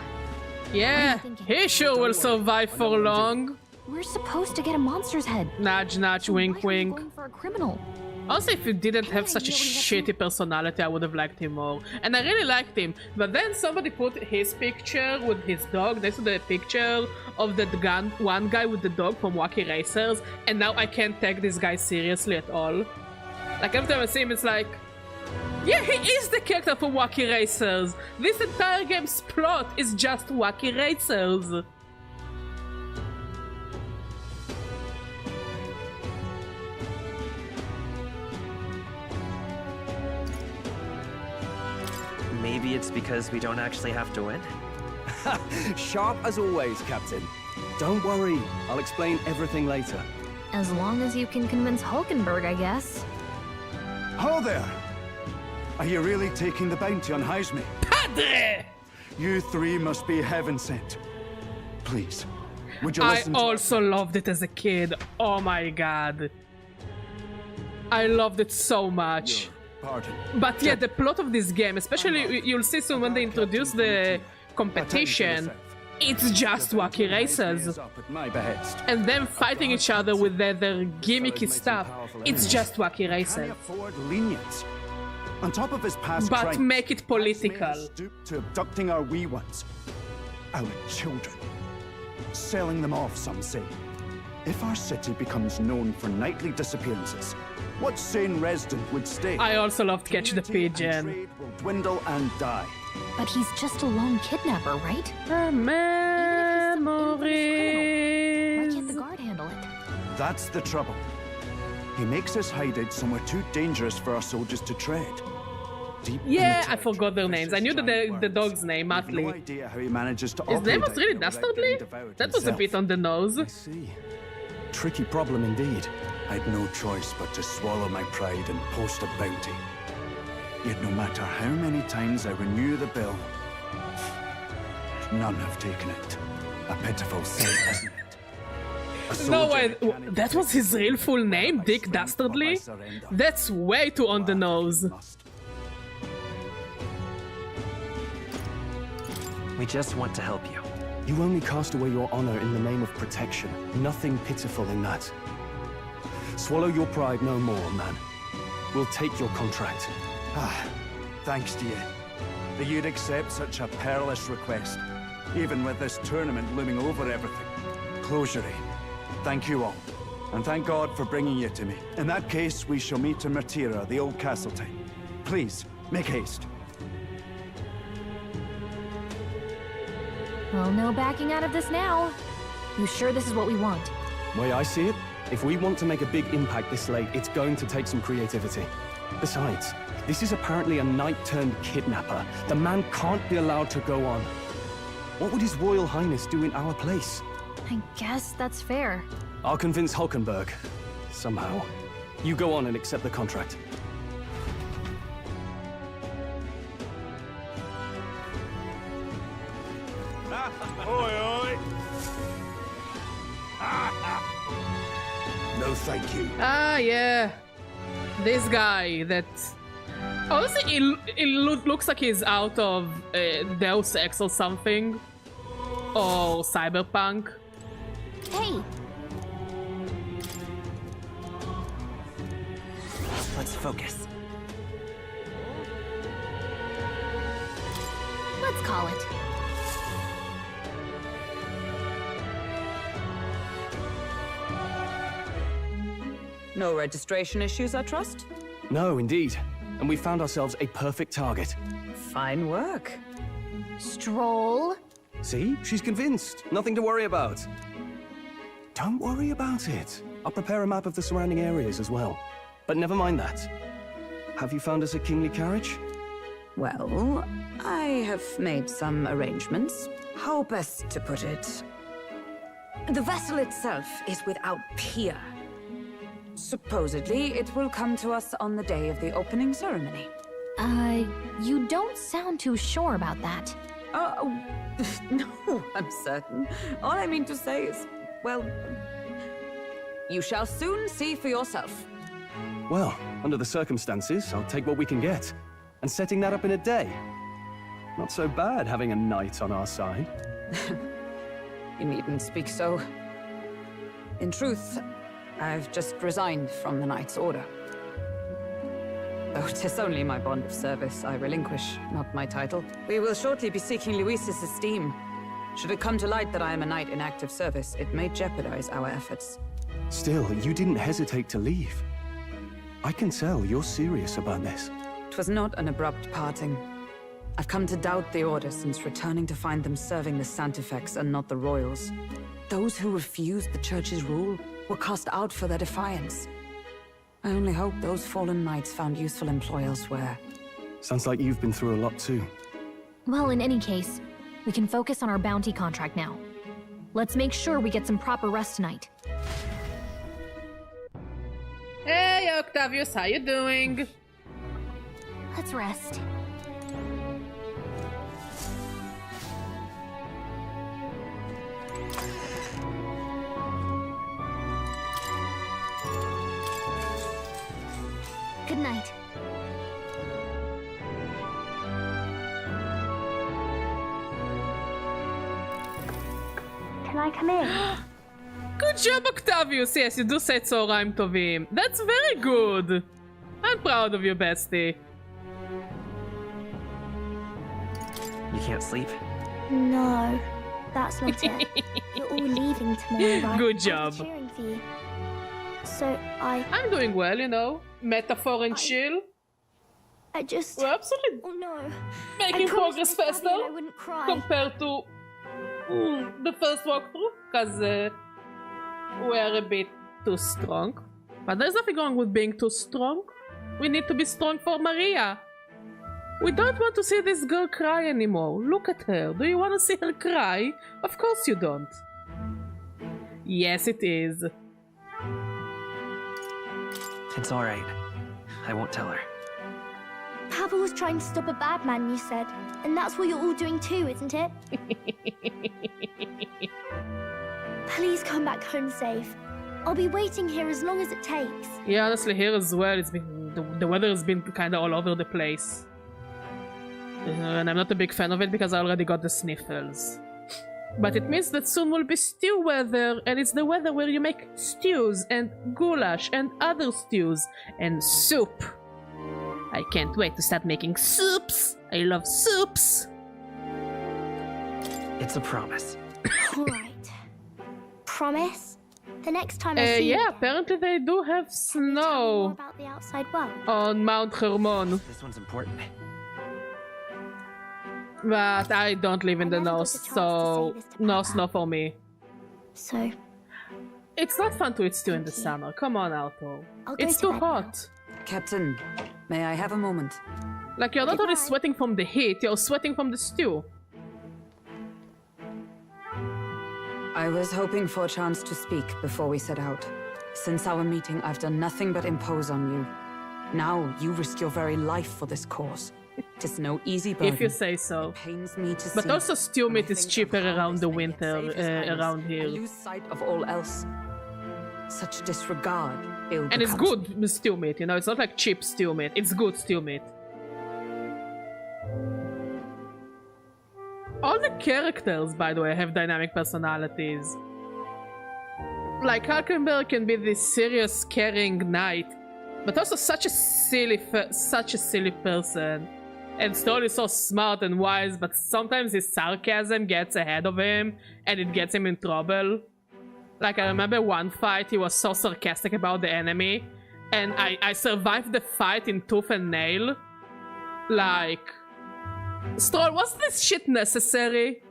Yeah, he sure will survive for long. We're supposed to get a monster's head. Nudge, nudge, wink, wink. Going for a criminal. Also, if he didn't have such a shitty personality, I would have liked him more. And I really liked him. But then somebody put his picture with his dog next to the picture of that one guy with the dog from Wacky Racers. And now I can't take this guy seriously at all. Like, every time I see him, it's like... Yeah, he is the character from Wacky Racers! This entire game's plot is just Wacky Racers! Maybe it's because we don't actually have to win? Sharp as always, Captain. Don't worry, I'll explain everything later. As long as you can convince Hulkenberg, I guess. Ho there! Are you really taking the bounty on Heisme? Padre! You three must be heaven sent. Please, would you I listen to... also loved it as a kid. Oh my god. I loved it so much. Pardon. But yeah, the plot of this game, especially you'll see soon when they introduce the competition, it's just Wacky Racers. And them fighting each other with their gimmicky stuff, it's just Wacky Racers. On top of his past but crimes, make it political. Stooped to abducting our wee ones, our children, selling them off, some say. If our city becomes known for nightly disappearances, what sane resident would stay? I also loved Catch the Pigeon. Trade will dwindle and die. But he's just a lone kidnapper, right? Memories. Why can't the guard handle it? That's the trouble. He makes us hided somewhere too dangerous for our soldiers to tread. Yeah, I forgot their names. I knew the dog's name, Matley. No idea how he manages to His name was really Dastardly? That was a bit on the nose. I see. Tricky problem indeed. I'd no choice but to swallow my pride and post a bounty. Yet no matter how many times I renew the bill, none have taken it. A pitiful sight, isn't it? No way, that was his real full name, Dick Dastardly? That's way too on the nose. We just want to help you. You only cast away your honor in the name of protection. Nothing pitiful in that. Swallow your pride no more, man. We'll take your contract. Thanks to you. That you'd accept such a perilous request, even with this tournament looming over everything. Closure. Thank you all, and thank God for bringing you to me. In that case, we shall meet in Martira, the old castle town. Please, make haste. Well, no backing out of this now. You sure this is what we want? Way I see it, if we want to make a big impact this late, it's going to take some creativity. Besides, this is apparently a knight-turned-kidnapper. The man can't be allowed to go on. What would His Royal Highness do in our place? I guess that's fair. I'll convince Hulkenberg. Somehow. You go on and accept the contract. Oi, oi! No, thank you. Ah, yeah. This guy that... Honestly, it looks like he's out of Deus Ex or something. Or Cyberpunk. Hey! Let's focus. Let's call it. No registration issues, I trust? No, indeed. And we found ourselves a perfect target. Fine work. Stroll. See? She's convinced. Nothing to worry about. Don't worry about it. I'll prepare a map of the surrounding areas as well. But never mind that. Have you found us a kingly carriage? Well, I have made some arrangements. How best to put it? The vessel itself is without peer. Supposedly, it will come to us on the day of the opening ceremony. You don't sound too sure about that. No, I'm certain. All I mean to say is, well, you shall soon see for yourself. Well, under the circumstances, I'll take what we can get. And setting that up in a day. Not so bad having a knight on our side. You needn't speak so. In truth, I've just resigned from the Knight's Order. Though 'tis only my bond of service I relinquish, not my title. We will shortly be seeking Luis's esteem. Should it come to light that I am a knight in active service, it may jeopardize our efforts. Still, you didn't hesitate to leave. I can tell you're serious about this. 'Twas not an abrupt parting. I've come to doubt the Order since returning to find them serving the Santifex and not the Royals. Those who refused the Church's rule were cast out for their defiance. I only hope those fallen knights found useful employ elsewhere. Sounds like you've been through a lot too. Well, in any case, we can focus on our bounty contract now. Let's make sure we get some proper rest tonight. Hey, Octavius, how you doing? Let's rest. Good night. Can I come in? Good job, Octavius. Yes, you do say צהריים טובים. That's very good. I'm proud of you, bestie. You can't sleep? No, that's not it. You're all leaving tomorrow, right? Good I job. was cheering for you. So I'm doing well, you know. Metaphor and chill. I just... We're absolutely Oh no. making progress faster I wouldn't cry. compared to the first walkthrough, because we're a bit too strong. But there's nothing wrong with being too strong. We need to be strong for Maria. We don't want to see this girl cry anymore. Look at her. Do you want to see her cry? Of course you don't. Yes, it is. It's alright. I won't tell her. Papa was trying to stop a bad man, you said. And that's what you're all doing too, isn't it? Please come back home safe. I'll be waiting here as long as it takes. Yeah, honestly, here as well, it's been the weather has been kind of all over the place. And I'm not a big fan of it because I already got the sniffles. But it means that soon will be stew weather, and it's the weather where you make stews and goulash and other stews and soup. I can't wait to start making soups. I love soups. It's a promise. Alright. Promise? The next time I see you yeah, again, apparently they do have more snow about the outside world. on Mount Hermon. This one's important. But I don't live in the never got north, the chance to so say this to no Papa. snow for me. So, It's not fun to eat stew in the Thank you. summer. Come on, Alto. I'll go It's to too bed now. hot. Captain, may I have a moment? Like, you're not only Goodbye. sweating from the heat, you're sweating from the stew. I was hoping for a chance to speak before we set out. Since our meeting, I've done nothing but impose on you. Now, you risk your very life for this cause. Tis no easy burden. If you say so. It pains me to But see. also stew when I meat is think of cheaper how around this the may yet winter save his highness, around I here. lose sight of all else. Such disregard, ill And it's becomes good stew meat, you know, it's not like cheap stew meat, it's good stew meat. All the characters, by the way, have dynamic personalities. Like, Hulkenberg can be this serious, caring knight, but also such a silly person. And Stroll is so smart and wise, but sometimes his sarcasm gets ahead of him, and it gets him in trouble. Like, I remember one fight, he was so sarcastic about the enemy, and I survived the fight in tooth and nail. Like, Stroll, was this shit necessary?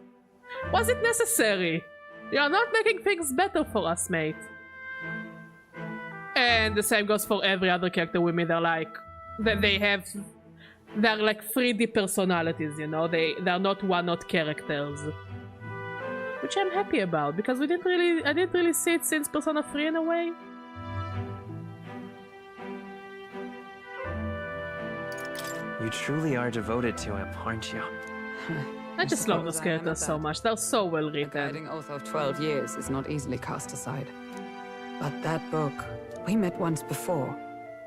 Was it necessary? You're not making things better for us, mate. And the same goes for every other character with me. They're like, they're like 3D personalities, you know? They're not one-note characters. Which which I'm happy about because I didn't really see it since Persona 3 in a way. You truly are devoted to him, aren't you? I just love those characters so much. They're so well written. The guiding oath of 12 years is not easily cast aside. But that book, we met once before,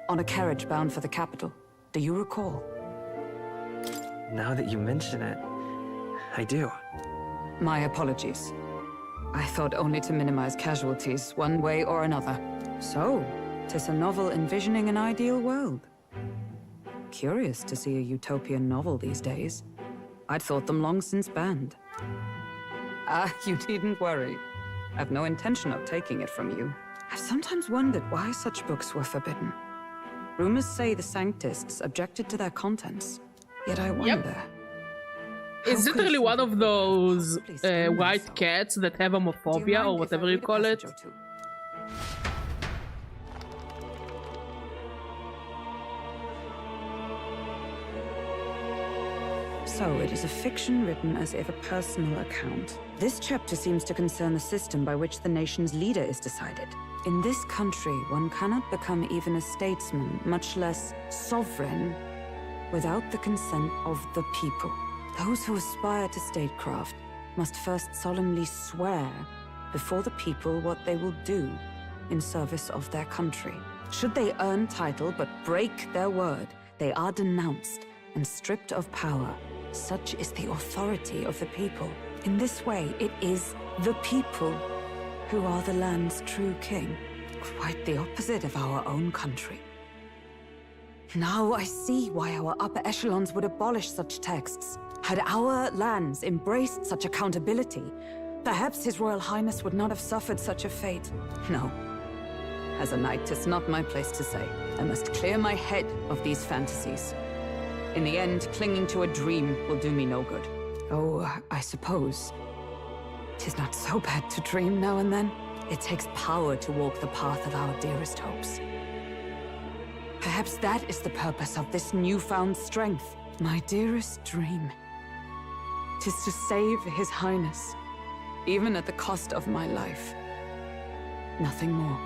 on a carriage bound for the capital. Do you recall? Now that you mention it, I do. My apologies. I thought only to minimize casualties, one way or another. So, 'tis a novel envisioning an ideal world. Curious to see a utopian novel these days. I'd thought them long since banned. You needn't worry. I've no intention of taking it from you. I've sometimes wondered why such books were forbidden. Rumors say the Sanctists objected to their contents. Yet I wonder... Is it really one of those white cats that have homophobia or whatever you call it? So, it is a fiction written as if a personal account. This chapter seems to concern the system by which the nation's leader is decided. In this country, one cannot become even a statesman, much less sovereign, without the consent of the people. Those who aspire to statecraft must first solemnly swear before the people what they will do in service of their country. Should they earn title but break their word, they are denounced and stripped of power. Such is the authority of the people. In this way, it is the people who are the land's true king. Quite the opposite of our own country. Now I see why our upper echelons would abolish such texts. Had our lands embraced such accountability, perhaps His Royal Highness would not have suffered such a fate. No. As a knight, 'tis not my place to say. I must clear my head of these fantasies. In the end, clinging to a dream will do me no good. Oh, I suppose 'tis not so bad to dream now and then. It takes power to walk the path of our dearest hopes. Perhaps that is the purpose of this newfound strength. My dearest dream. 'Tis to save His Highness, even at the cost of my life. Nothing more.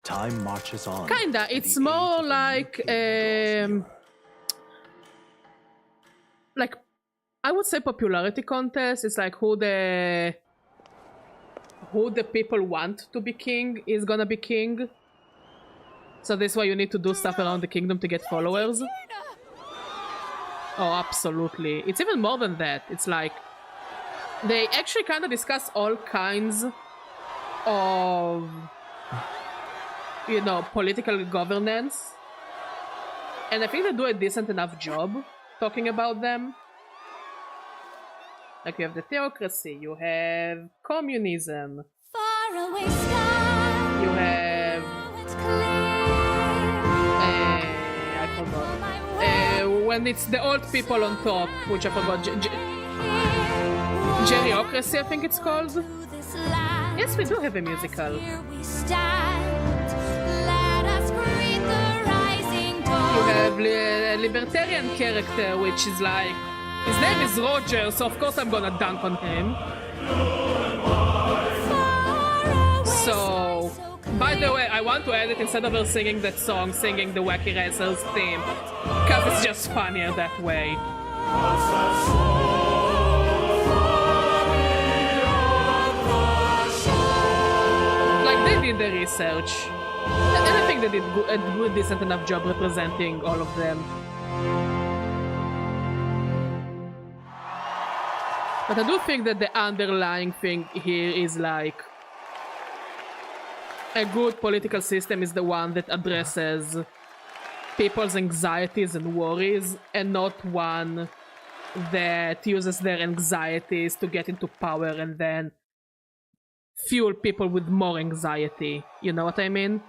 Time marches on. Kinda, it's more like I would say popularity contest. It's like who the people want to be king is gonna be king. So this is why you need to do stuff around the kingdom to get followers. Oh, absolutely. It's even more than that. It's like they actually kind of discuss all kinds of, you know, political governance. And I think they do a decent enough job talking about them. Like you have the theocracy, you have communism, you have I forgot. When it's the old people on top, which I forgot. JRPGs, I think it's called. Yes, we do have a musical. You have a libertarian character, which is like, his name is Roger, so of course I'm gonna dunk on him. So, by the way, I want to add it instead of her singing that song, singing the Wacky Racers theme, because it's just funnier that way. Like, they did the research. And I think they did a good, decent enough job representing all of them. But I do think that the underlying thing here is like a good political system is the one that addresses people's anxieties and worries, and not one that uses their anxieties to get into power and then fuel people with more anxiety. You know what I mean?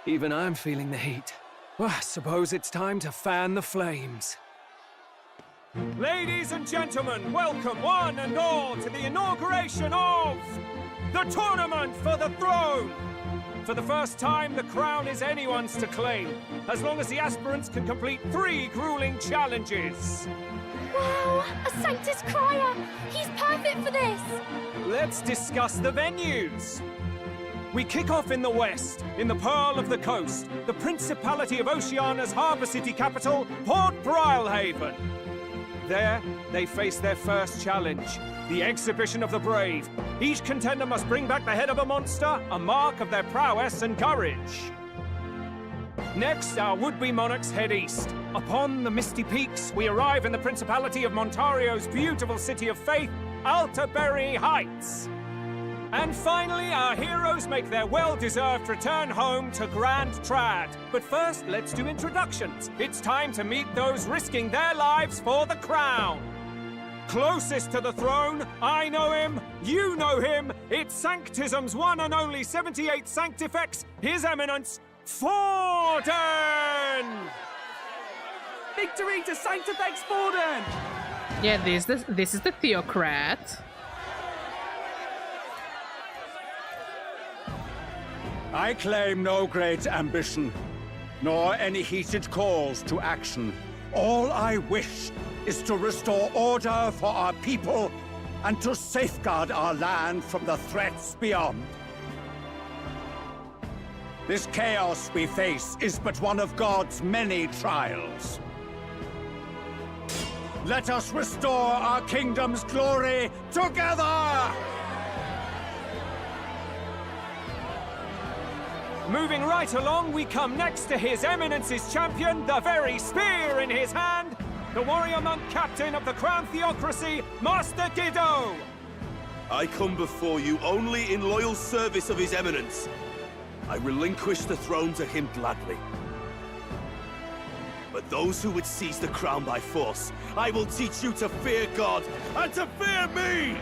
Even I'm feeling the heat. Well, I suppose it's time to fan the flames. Ladies and gentlemen, welcome one and all to the inauguration of the Tournament for the Throne! For the first time, the crown is anyone's to claim, as long as the aspirants can complete 3 grueling challenges. Wow, a Sanctus Crier! He's perfect for this! Let's discuss the venues. We kick off in the west, in the Pearl of the Coast, the Principality of Oceania's harbour city capital, Port Brilehaven. There, they face their first challenge, the Exhibition of the Brave. Each contender must bring back the head of a monster, a mark of their prowess and courage. Next, our would-be monarchs head east. Upon the misty peaks, we arrive in the Principality of Montario's beautiful city of faith, Altaberry Heights. And finally, our heroes make their well-deserved return home to Grand Trad. But first, let's do introductions. It's time to meet those risking their lives for the crown. Closest to the throne, I know him, you know him. It's Sanctism's one and only 78 Sanctifex, His Eminence, Forden! Victory to Sanctifex Forden! Yeah, this is the theocrat. I claim no great ambition, nor any heated calls to action. All I wish is to restore order for our people and to safeguard our land from the threats beyond. This chaos we face is but one of God's many trials. Let us restore our kingdom's glory together! Moving right along, we come next to His Eminence's champion, the very spear in his hand, the warrior monk captain of the Crown Theocracy, Master Giddo! I come before you only in loyal service of His Eminence. I relinquish the throne to him gladly. But those who would seize the crown by force, I will teach you to fear God and to fear me!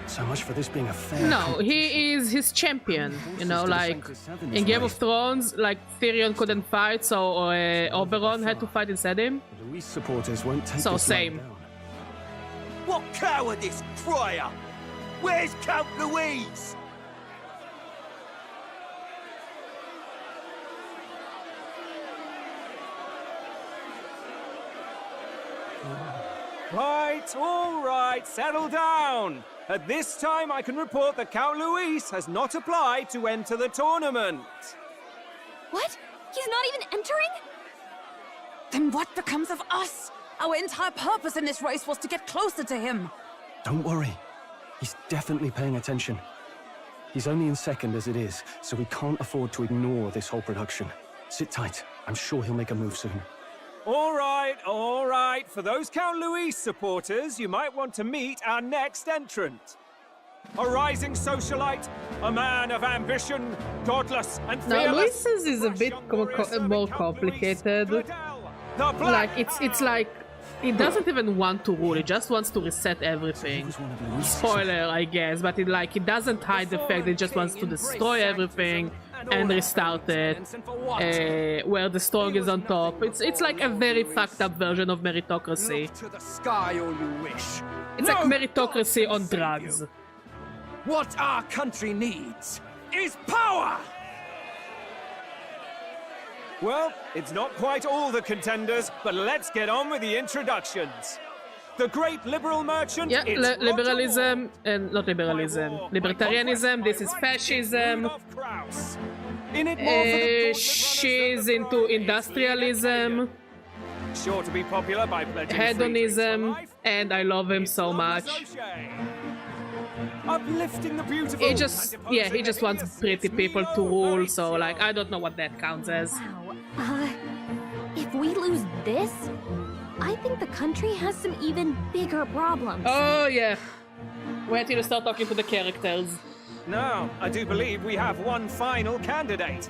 So much for this being a fair... No, he is his champion, you know, like, in Game of Thrones, like, Tyrion couldn't fight, so Oberyn had to fight instead him. Louis supporters won't take so this same. down. What cowardice, Crier! Where's Count Louise? Right, all right, settle down. At this time, I can report that Count Luis has not applied to enter the tournament. What? He's not even entering? Then what becomes of us? Our entire purpose in this race was to get closer to him. Don't worry. He's definitely paying attention. He's only in second as it is, so we can't afford to ignore this whole production. Sit tight. I'm sure he'll make a move soon. All right, all right. For those Count Luis supporters, you might want to meet our next entrant. A rising socialite, a man of ambition, godless and fearless. Now, Luis's is a bit more complicated. Like, it's like, he doesn't even want to rule, he just wants to reset everything. Spoiler, I guess, but it doesn't hide the fact that he just wants to destroy everything and restart it, where the strong is on top. It's like a very fucked up version of meritocracy. To the sky all you wish. It's like meritocracy on drugs. What our country needs is power! Well, it's not quite all the contenders, but let's get on with the introductions. The great liberal merchant. Yeah, liberalism and not liberalism. Libertarianism. This is fascism. She's into industrialism. Sure to be popular by pledging hedonism, and I love him so much. Uplifting the beautiful. He just wants pretty people to rule. So like, I don't know what that counts as. If we lose this, I think the country has some even bigger problems. Oh yeah. Wait till you start talking to the characters. Now, I do believe we have one final candidate.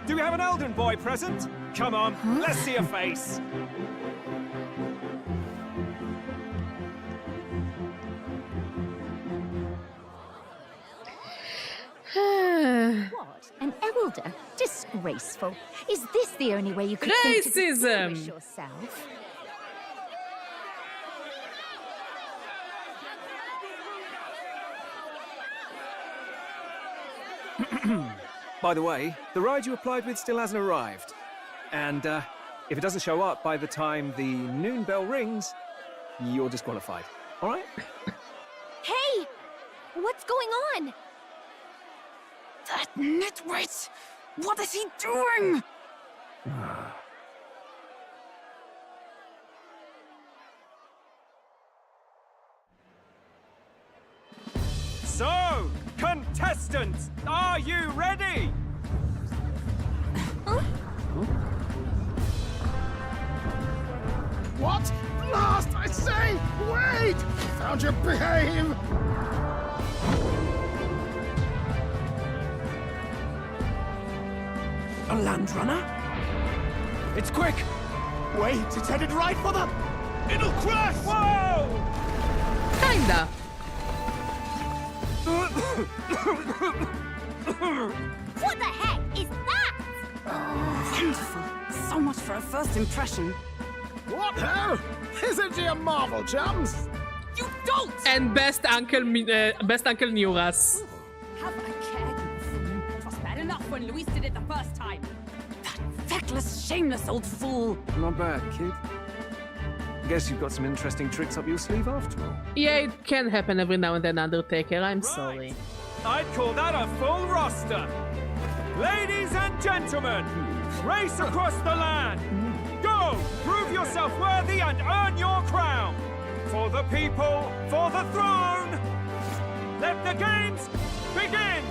Do we have an Elden boy present? Come on, let's see a face. What? An elder? Disgraceful. Is this the only way you could think to distinguish yourself? By the way, the ride you applied with still hasn't arrived. And if it doesn't show up by the time the noon bell rings, you're disqualified. All right? Hey! What's going on? That nitwit! What is he doing? So, contestants, are you ready? What? Blast, I say! Wait! Found your behave! A land runner? It's quick! Wait, it's headed right for them! It'll crash! Whoa! Kinda. What the heck is that? Wonderful. So much for a first impression. What hell? Isn't he a marvel, chums? You don't! And best Uncle Neuras. Have a care. It was bad enough when Luis did it the first time. That feckless, shameless old fool. Not bad, kid. Guess you've got some interesting tricks up your sleeve after all. Yeah, it can happen every now and then, Undertaker. I'm sorry. I'd call that a full roster. Ladies and gentlemen, race across the land. Go! Prove yourself worthy and earn your crown. For the people, for the throne. Let the games begin.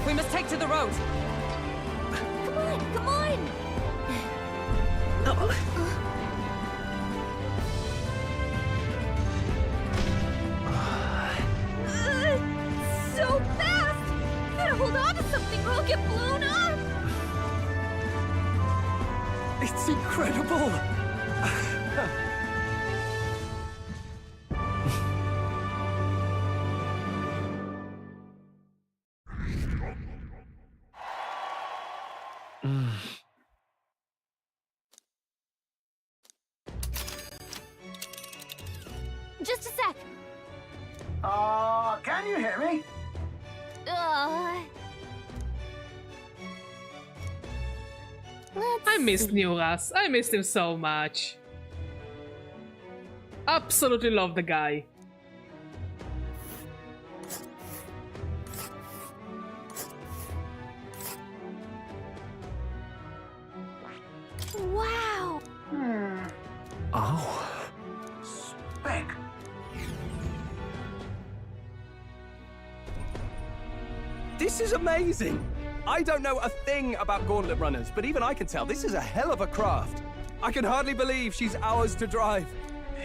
We must take to the road. Come on, come on! So fast! Gotta hold on to something or I'll get blown up! It's incredible! Just a sec. Can you hear me? I missed Neuras. I missed him so much. Absolutely love the guy. Wow! Oh. Spec. This is amazing! I don't know a thing about gauntlet runners, but even I can tell this is a hell of a craft. I can hardly believe she's ours to drive.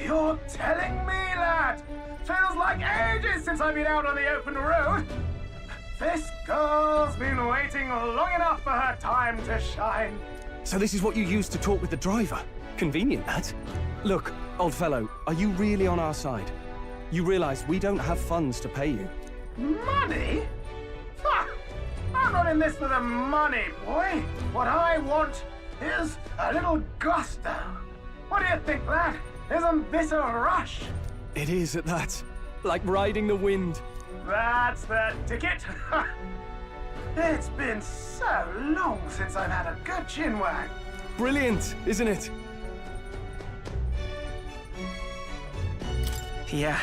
You're telling me that? Feels like ages since I've been out on the open road. This girl's been waiting long enough for her time to shine. So this is what you used to talk with the driver? Convenient, that. Look, old fellow, are you really on our side? You realize we don't have funds to pay you. Money? Ha! I'm not in this for the money, boy. What I want is a little gusto. What do you think, lad? Isn't this a rush? It is at that. Like riding the wind. That's the ticket. It's been so long since I've had a good chinwag. Brilliant, isn't it? Yeah,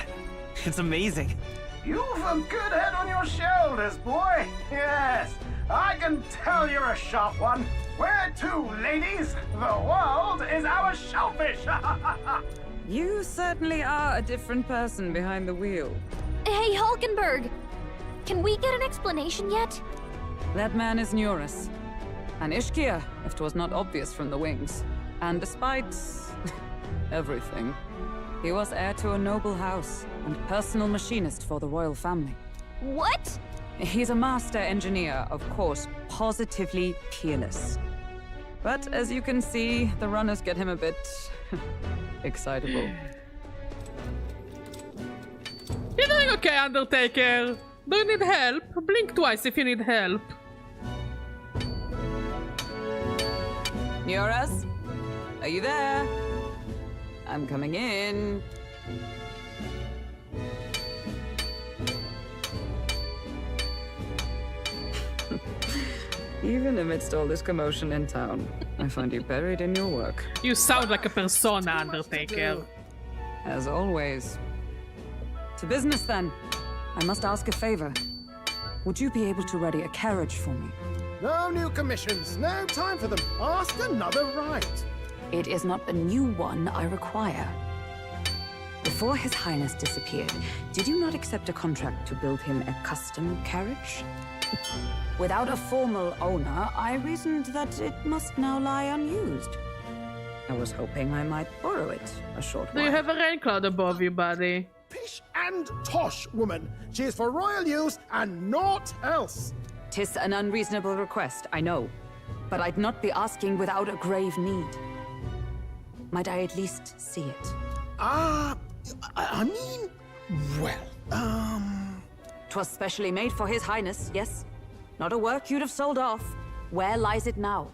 it's amazing. You've a good head on your shoulders, boy. Yes, I can tell you're a sharp one. Where to, ladies? The world is our shellfish. You certainly are a different person behind the wheel. Hey, Hulkenberg! Can we get an explanation yet? That man is Neuras. An Ishkia, if 'twas not obvious from the wings. And despite everything, he was heir to a noble house and personal machinist for the royal family. What? He's a master engineer, of course, positively peerless. But as you can see, the runners get him a bit excitable. You're doing okay, Undertaker. Do you need help? Blink twice if you need help. Neuras? Are you there? I'm coming in. Even amidst all this commotion in town, I find you buried in your work. You sound like a persona, Undertaker. As always. To business, then. I must ask a favor. Would you be able to ready a carriage for me? No new commissions, no time for them. Ask another right. It is not a new one I require. Before His Highness disappeared, did you not accept a contract to build him a custom carriage? Without a formal owner, I reasoned that it must now lie unused. I was hoping I might borrow it a short while. Do you have a rain cloud above you, buddy? Pish and tosh, woman. She is for royal use and naught else. 'Tis an unreasonable request, I know. But I'd not be asking without a grave need. Might I at least see it? I mean, well, 'Twas specially made for His Highness, yes? Not a work you'd have sold off. Where lies it now?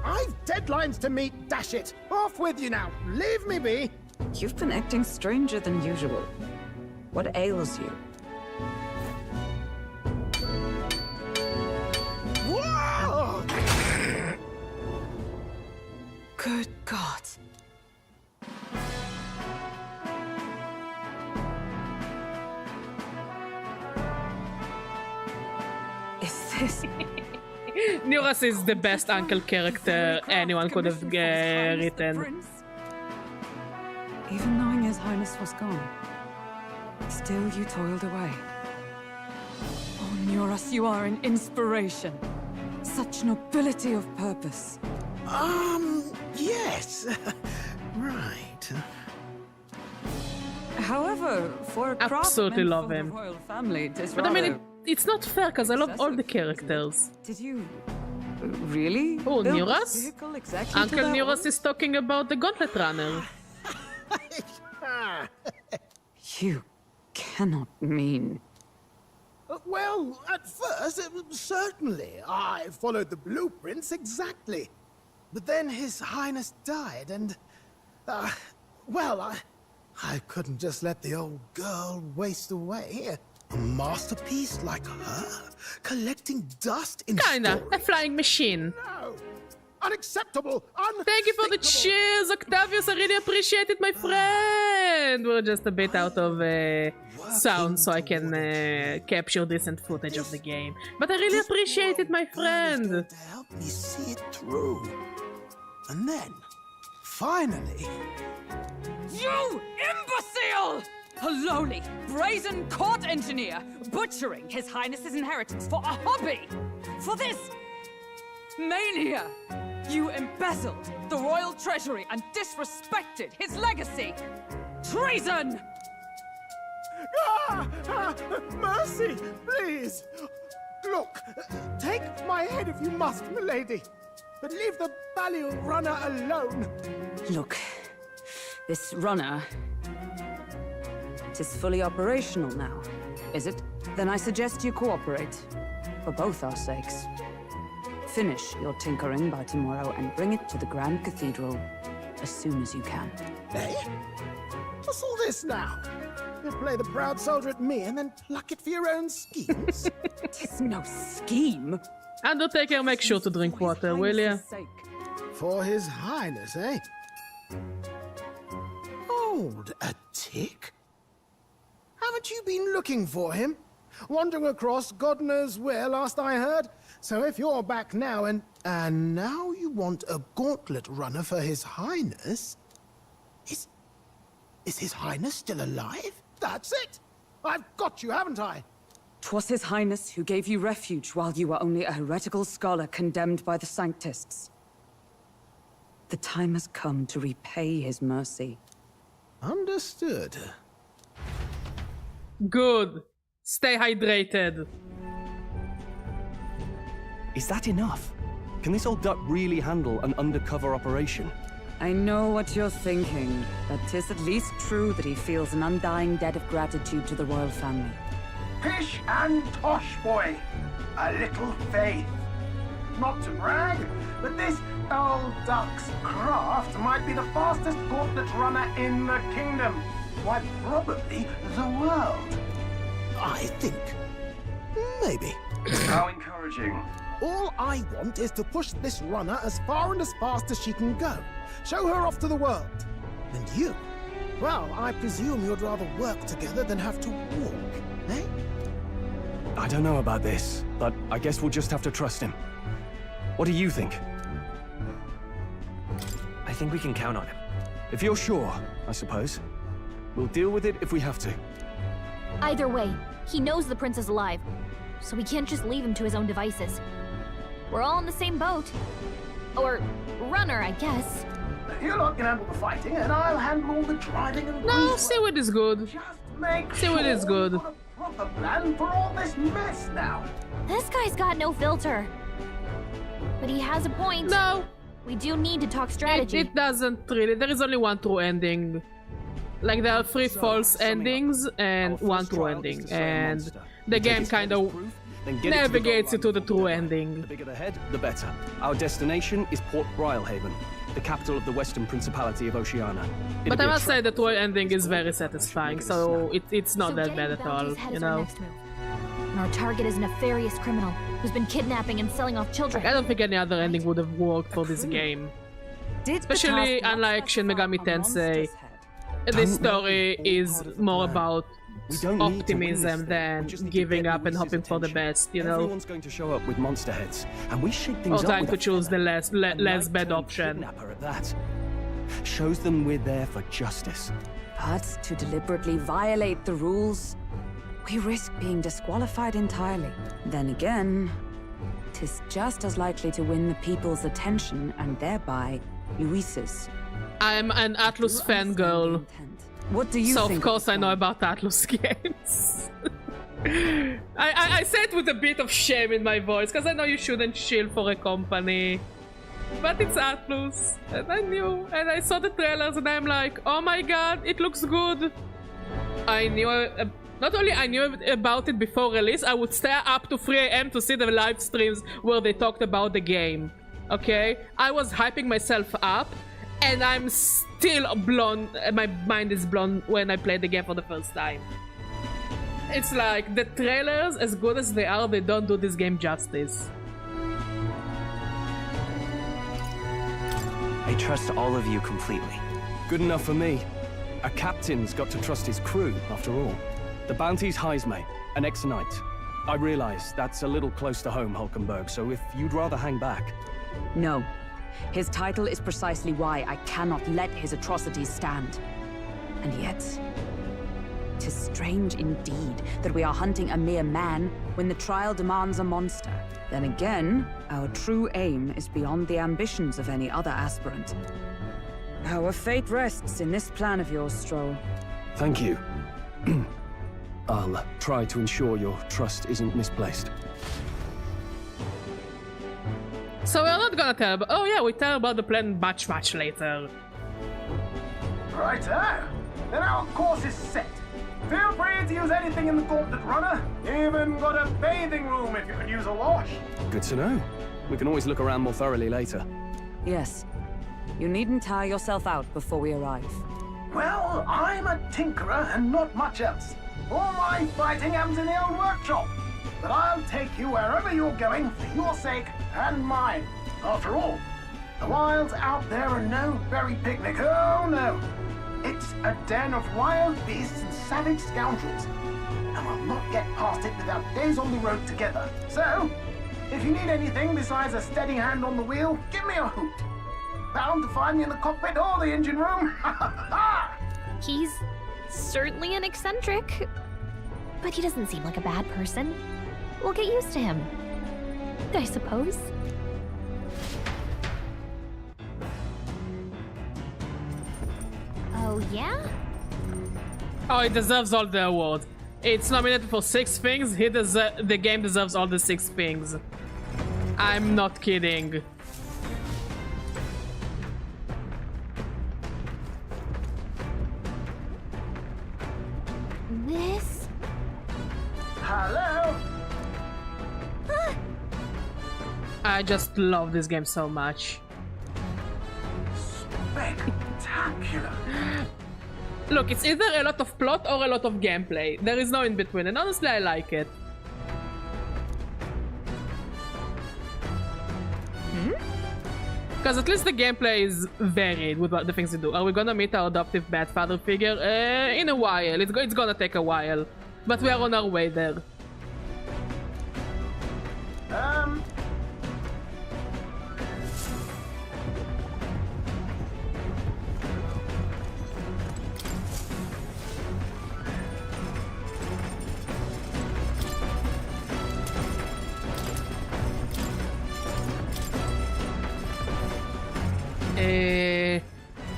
I've deadlines to meet, dash it. Off with you now. Leave me be. You've been acting stranger than usual. What ails you? Whoa! Good God. Is this... Neuras is the best uncle character anyone could have written. Even knowing His Highness was gone, still you toiled away. Oh, Neuras, you are an inspiration. Such nobility of purpose. Yes. Right. However, for a absolutely craftsman love from him. the royal family, it is But I mean, rather it's not fair because I love all the characters. Did you really? Oh, build Neuras? this vehicle exactly Uncle to that Neuras order? is talking about the Gauntlet Runner. You cannot mean... Well, at first, certainly. I followed the blueprints exactly. But then His Highness died and... well, I couldn't just let the old girl waste away. A masterpiece like her, collecting dust in Kinda, storage? a flying machine. No! Unacceptable! Thank you for the cheers, Octavius. I really appreciate it, my friend. We're just a bit out of sound, so I can capture decent footage of the game. But I really appreciate it, my friend. To help me see it through. And then, finally... You imbecile! A lowly, brazen court engineer, butchering His Highness's inheritance for a hobby! For this... mania! You embezzled the royal treasury and disrespected his legacy! Treason! Mercy, please! Look, take my head if you must, milady. But leave the Balliol runner alone. Look, this runner... it is fully operational now, is it? Then I suggest you cooperate, for both our sakes. Finish your tinkering by tomorrow and bring it to the Grand Cathedral as soon as you can. Eh? What's all this now? You play the proud soldier at me and then pluck it for your own schemes? Tis no scheme. Undertaker, make sure to drink water, will ya? For His Highness, eh? Hold a tick. Haven't you been looking for him? Wandering across God knows where, last I heard. So if you're back now and now you want a gauntlet runner for His Highness? Is His Highness still alive? That's it! I've got you, haven't I? 'Twas His Highness who gave you refuge while you were only a heretical scholar condemned by the Sanctists. The time has come to repay his mercy. Understood. Good. Stay hydrated. Is that enough? Can this old duck really handle an undercover operation? I know what you're thinking, but 'tis at least true that he feels an undying debt of gratitude to the royal family. Pish and tosh, boy. A little faith. Not to brag, but this old duck's craft might be the fastest gauntlet runner in the kingdom. Why, probably the world. I think. Maybe. How encouraging. All I want is to push this runner as far and as fast as she can go. Show her off to the world. And you? Well, I presume you'd rather work together than have to walk, eh? I don't know about this, but I guess we'll just have to trust him. What do you think? I think we can count on him. If you're sure, I suppose. We'll deal with it if we have to. Either way, he knows the prince is alive, so we can't just leave him to his own devices. We're all in the same boat. Or runner, I guess. You lot can handle the fighting, and I'll handle all the driving and No, Seaweed is good. Seaweed is good. We've got a proper plan for all this mess now. This guy's got no filter. But he has a point. No. We do need to talk strategy. It doesn't really. There is only one true ending. Like, there are 3 false endings and 1 true ending. And the game kind of navigates you to the true ending. The bigger the head, the better. Our destination is Port Brylehaven, the capital of the Western Principality of Oceania. But I must say the true ending is very satisfying, so it's not that bad at all, you know? And our target is a nefarious criminal who's been kidnapping and selling off children. Like, I don't think any other ending would have worked for this game. Especially unlike Shin Megami Tensei. This story is more about optimism than giving up and hoping for the best, you know? Everyone's going to show up with monster heads, and we shake things or up trying to choose the less bad option. At that. Shows them we're there for justice. But to deliberately violate the rules, we risk being disqualified entirely. Then again, 'tis just as likely to win the people's attention and thereby Luis's. I'm an Atlus fangirl. What do you so think? Of course I know about Atlus games. I say it with a bit of shame in my voice, because I know you shouldn't shill for a company. But it's Atlus, and I knew, and I saw the trailers and I'm like, oh my god, it looks good. I knew, not only I knew about it before release, I would stay up to 3 AM to see the live streams where they talked about the game. Okay? I was hyping myself up, and I'm still blown, my mind is blown when I play the game for the first time. It's like, the trailers, as good as they are, they don't do this game justice. I trust all of you completely. Good enough for me. A captain's got to trust his crew, after all. The bounty's Heismay, an ex-knight. I realize that's a little close to home, Hulkenberg, so if you'd rather hang back... No. His title is precisely why I cannot let his atrocities stand. And yet... 'tis strange indeed that we are hunting a mere man when the trial demands a monster. Then again, our true aim is beyond the ambitions of any other aspirant. Our fate rests in this plan of yours, Stroll. Thank you. I'll try to ensure your trust isn't misplaced. So we're not gonna tell about... Oh yeah, we tell about the plan much later. Righto. Then our course is set. Feel free to use anything in the Gauntlet Runner. Even got a bathing room if you could use a wash. Good to know. We can always look around more thoroughly later. Yes. You needn't tire yourself out before we arrive. Well, I'm a tinkerer and not much else. All my fighting happens in the old workshop. But I'll take you wherever you're going for your sake and mine. After all, the wilds out there are no fairy picnic. Oh no. It's a den of wild beasts and savage scoundrels. And we'll not get past it without days on the road together. So, if you need anything besides a steady hand on the wheel, give me a hoot. Bound to find me in the cockpit or the engine room. He's certainly an eccentric, but he doesn't seem like a bad person. We'll get used to him, I suppose. Oh, yeah? Oh, it deserves all the awards. It's nominated for 6 things. The game deserves all the 6 things. I'm not kidding. This? Hello? I just love this game so much. Spectacular. Look, it's either a lot of plot or a lot of gameplay. There is no in between, and honestly I like it. Because at least the gameplay is varied with what the things you do. Are we gonna meet our adoptive bad father figure? In a while. It's gonna take a while. But we are on our way there.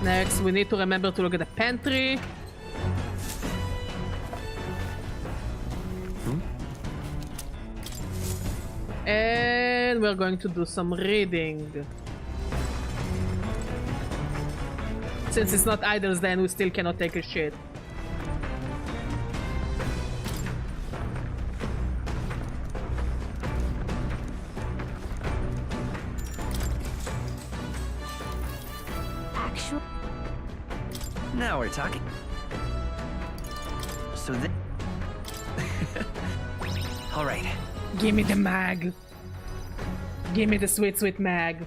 Next, we need to remember to look at the pantry. And we're going to do some reading. Since it's not idols, then we still cannot take a shit. Now we're talking. So then... All right. Give me the mag. Give me the sweet, sweet mag.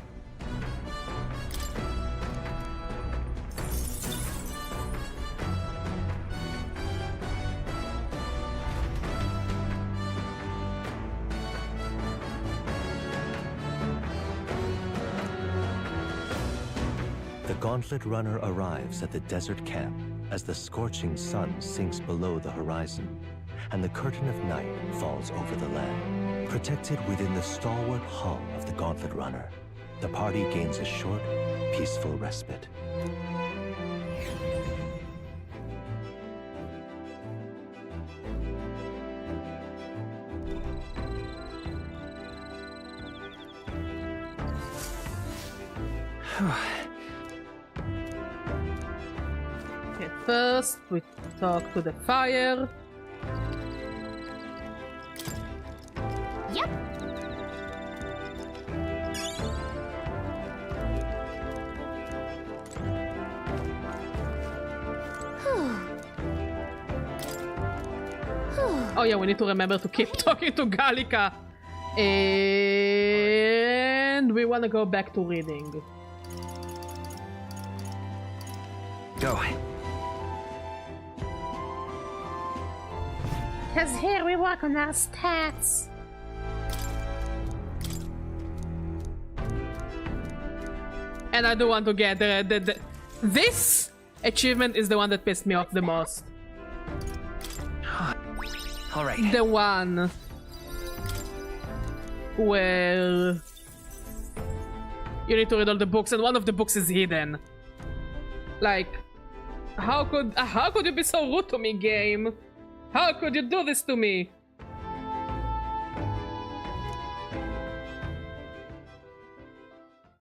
The Gauntlet Runner arrives at the desert camp as the scorching sun sinks below the horizon and the curtain of night falls over the land. Protected within the stalwart hull of the Gauntlet Runner, the party gains a short, peaceful respite. Okay, first we talk to the fire. Yep. Oh yeah, we need to remember to keep talking to Gallica. And we want to go back to reading. Go. Cause here we work on our stats. And I do want to get this achievement is the one that pissed me off the most. All right. The one where you need to read all the books and one of the books is hidden. Like, how could you be so rude to me, game? How could you do this to me?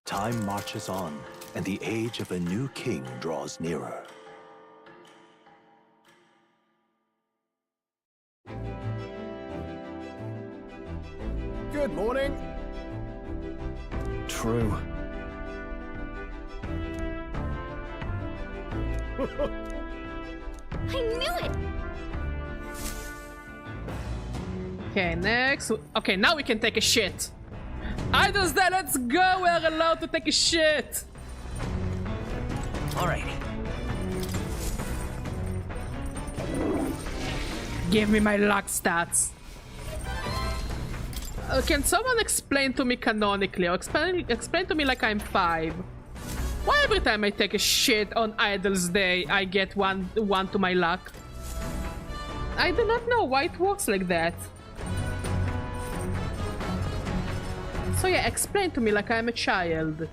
Time marches on, and the age of a new king draws nearer. Good morning. True. I knew it! Okay, next. Okay, now we can take a shit. Idols there, let's go! We're allowed to take a shit! All right. Give me my luck stats. Can someone explain to me canonically, or explain to me like I'm 5? Why every time I take a shit on Idol's Day, I get one to my luck? I do not know why it works like that. So yeah, explain to me like I'm a child.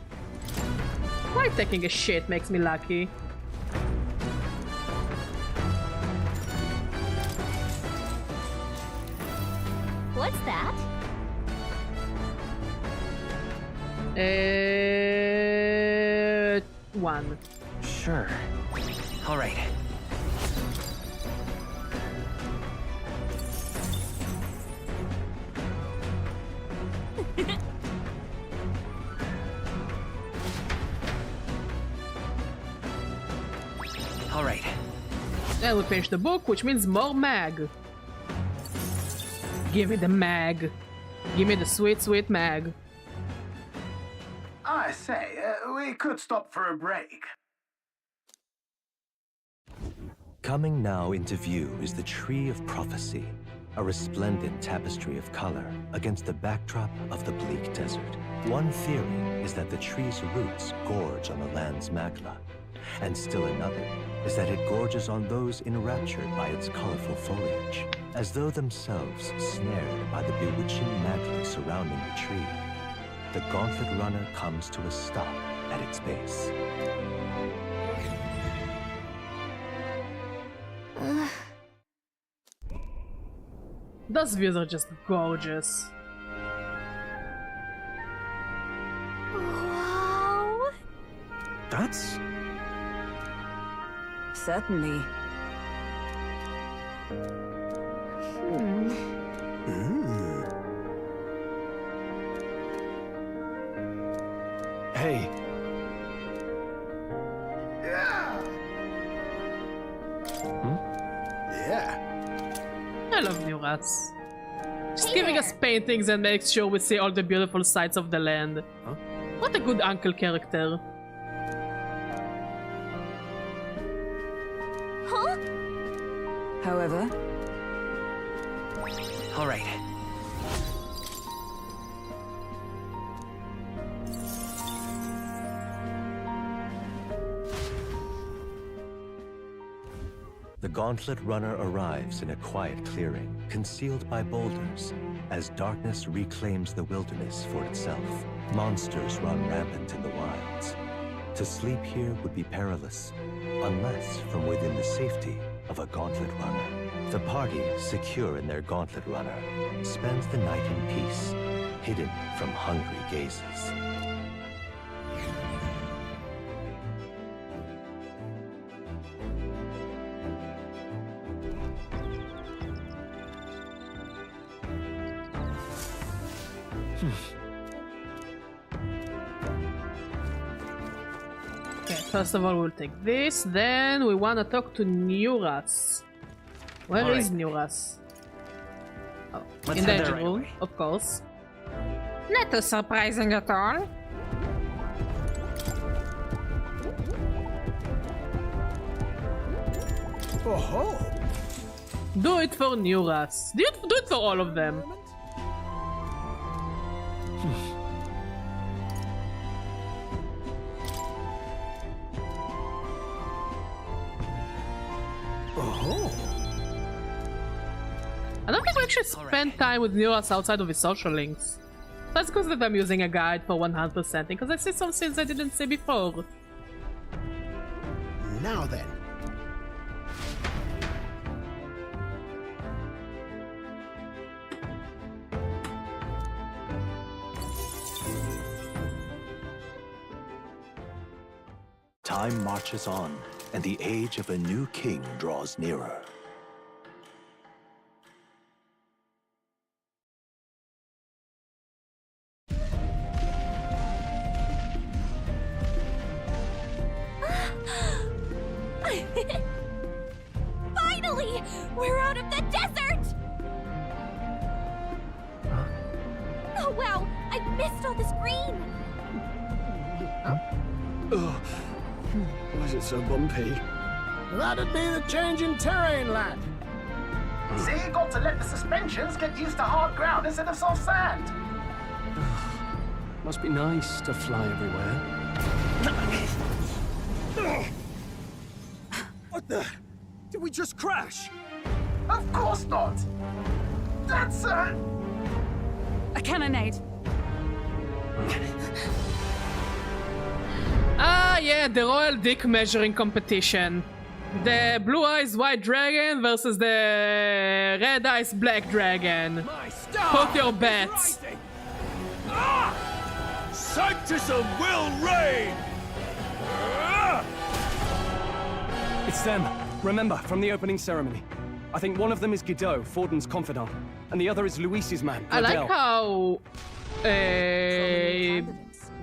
Why taking a shit makes me lucky? What's that? 1. Sure. All right. All right. And we finished the book, which means more mag. Give me the mag. Give me the sweet, sweet mag. I say, we could stop for a break. Coming now into view is the Tree of Prophecy, a resplendent tapestry of color against the backdrop of the bleak desert. One theory is that the tree's roots gorge on the land's magla, and still another is that it gorges on those enraptured by its colorful foliage, as though themselves snared by the bewitching magla surrounding the tree. The Gauntlet Runner comes to a stop at its base. Those views are just gorgeous. Wow. That's... Certainly. Hey. Yeah. Yeah. I love New Rats. Just giving us paintings and makes sure we see all the beautiful sights of the land. Huh? What a good uncle character. Huh? However... All right. The Gauntlet Runner arrives in a quiet clearing, concealed by boulders, as darkness reclaims the wilderness for itself. Monsters run rampant in the wilds. To sleep here would be perilous, unless from within the safety of a Gauntlet Runner. The party, secure in their Gauntlet Runner, spends the night in peace, hidden from hungry gazes. Okay, first of all we'll take this, then we wanna talk to Neuras. Where is Neuras? Oh, in the engine room, of course. Not too surprising at all. Oh-ho! Do it for Neuras. Do it for all of them. I don't think we actually spent time with Neuras outside of his social links. That's because that I'm using a guide for 100%, because I see some things I didn't see before. Now then. Time marches on, and the age of a new king draws nearer. Finally! We're out of the desert! Oh wow, I missed all this green! Ugh. Why is it so bumpy? That'd be the change in terrain, lad. See, you got to let the suspensions get used to hard ground instead of soft sand. Must be nice to fly everywhere. What the? Did we just crash? Of course not. That's a cannonade. Ah, yeah, the Royal Dick measuring competition. The Blue Eyes White Dragon versus the Red Eyes Black Dragon. Put your bets. Sanctism will reign! It's them. Remember, from the opening ceremony. I think one of them is Guido, Forden's confidant, and the other is Luis's man, I like Glodell. how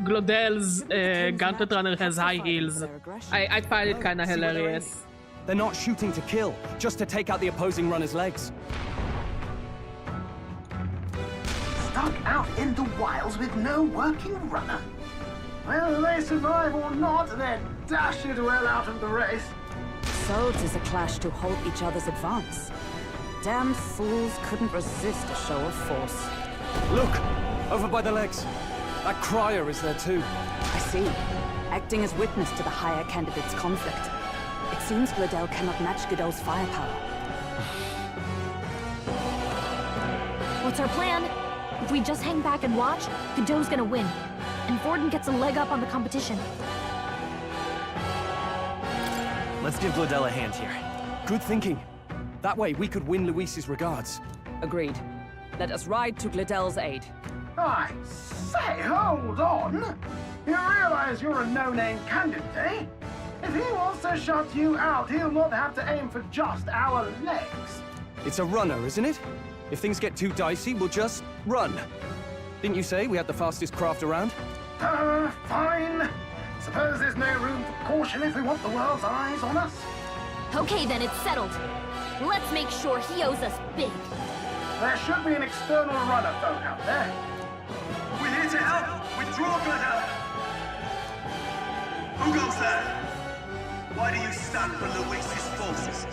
Glodel's Gauntlet Runner has high heels. I find it kinda hilarious. They're not shooting to kill, just to take out the opposing runner's legs. stuck out in the wilds with no working runner. Whether they survive or not, they're dashed well out of the race. So 'tis a clash to halt each other's advance. Damn fools couldn't resist a show of force. Look! Over by the legs. That crier is there too. I see. Acting as witness to the higher candidate's conflict. It seems Gladel cannot match Godot's firepower. What's our plan? If we just hang back and watch, Godot's gonna win. And Forden gets a leg up on the competition. Let's give Gladel a hand here. Good thinking. That way we could win Luis's regards. Agreed. Let us ride to Gladel's aid. I say, hold on! You realize you're a no-name candidate, eh? If he wants to shut you out, he'll not have to aim for just our legs. It's a runner, isn't it? If things get too dicey, we'll just run. Didn't you say we had the fastest craft around? Fine. Suppose there's no room for caution if we want the world's eyes on us? Okay then, it's settled. Let's make sure he owes us big. There should be an external runner phone out there. We're here to help! Withdraw, Gladel! Who goes there? Why do you stand for Luis's forces?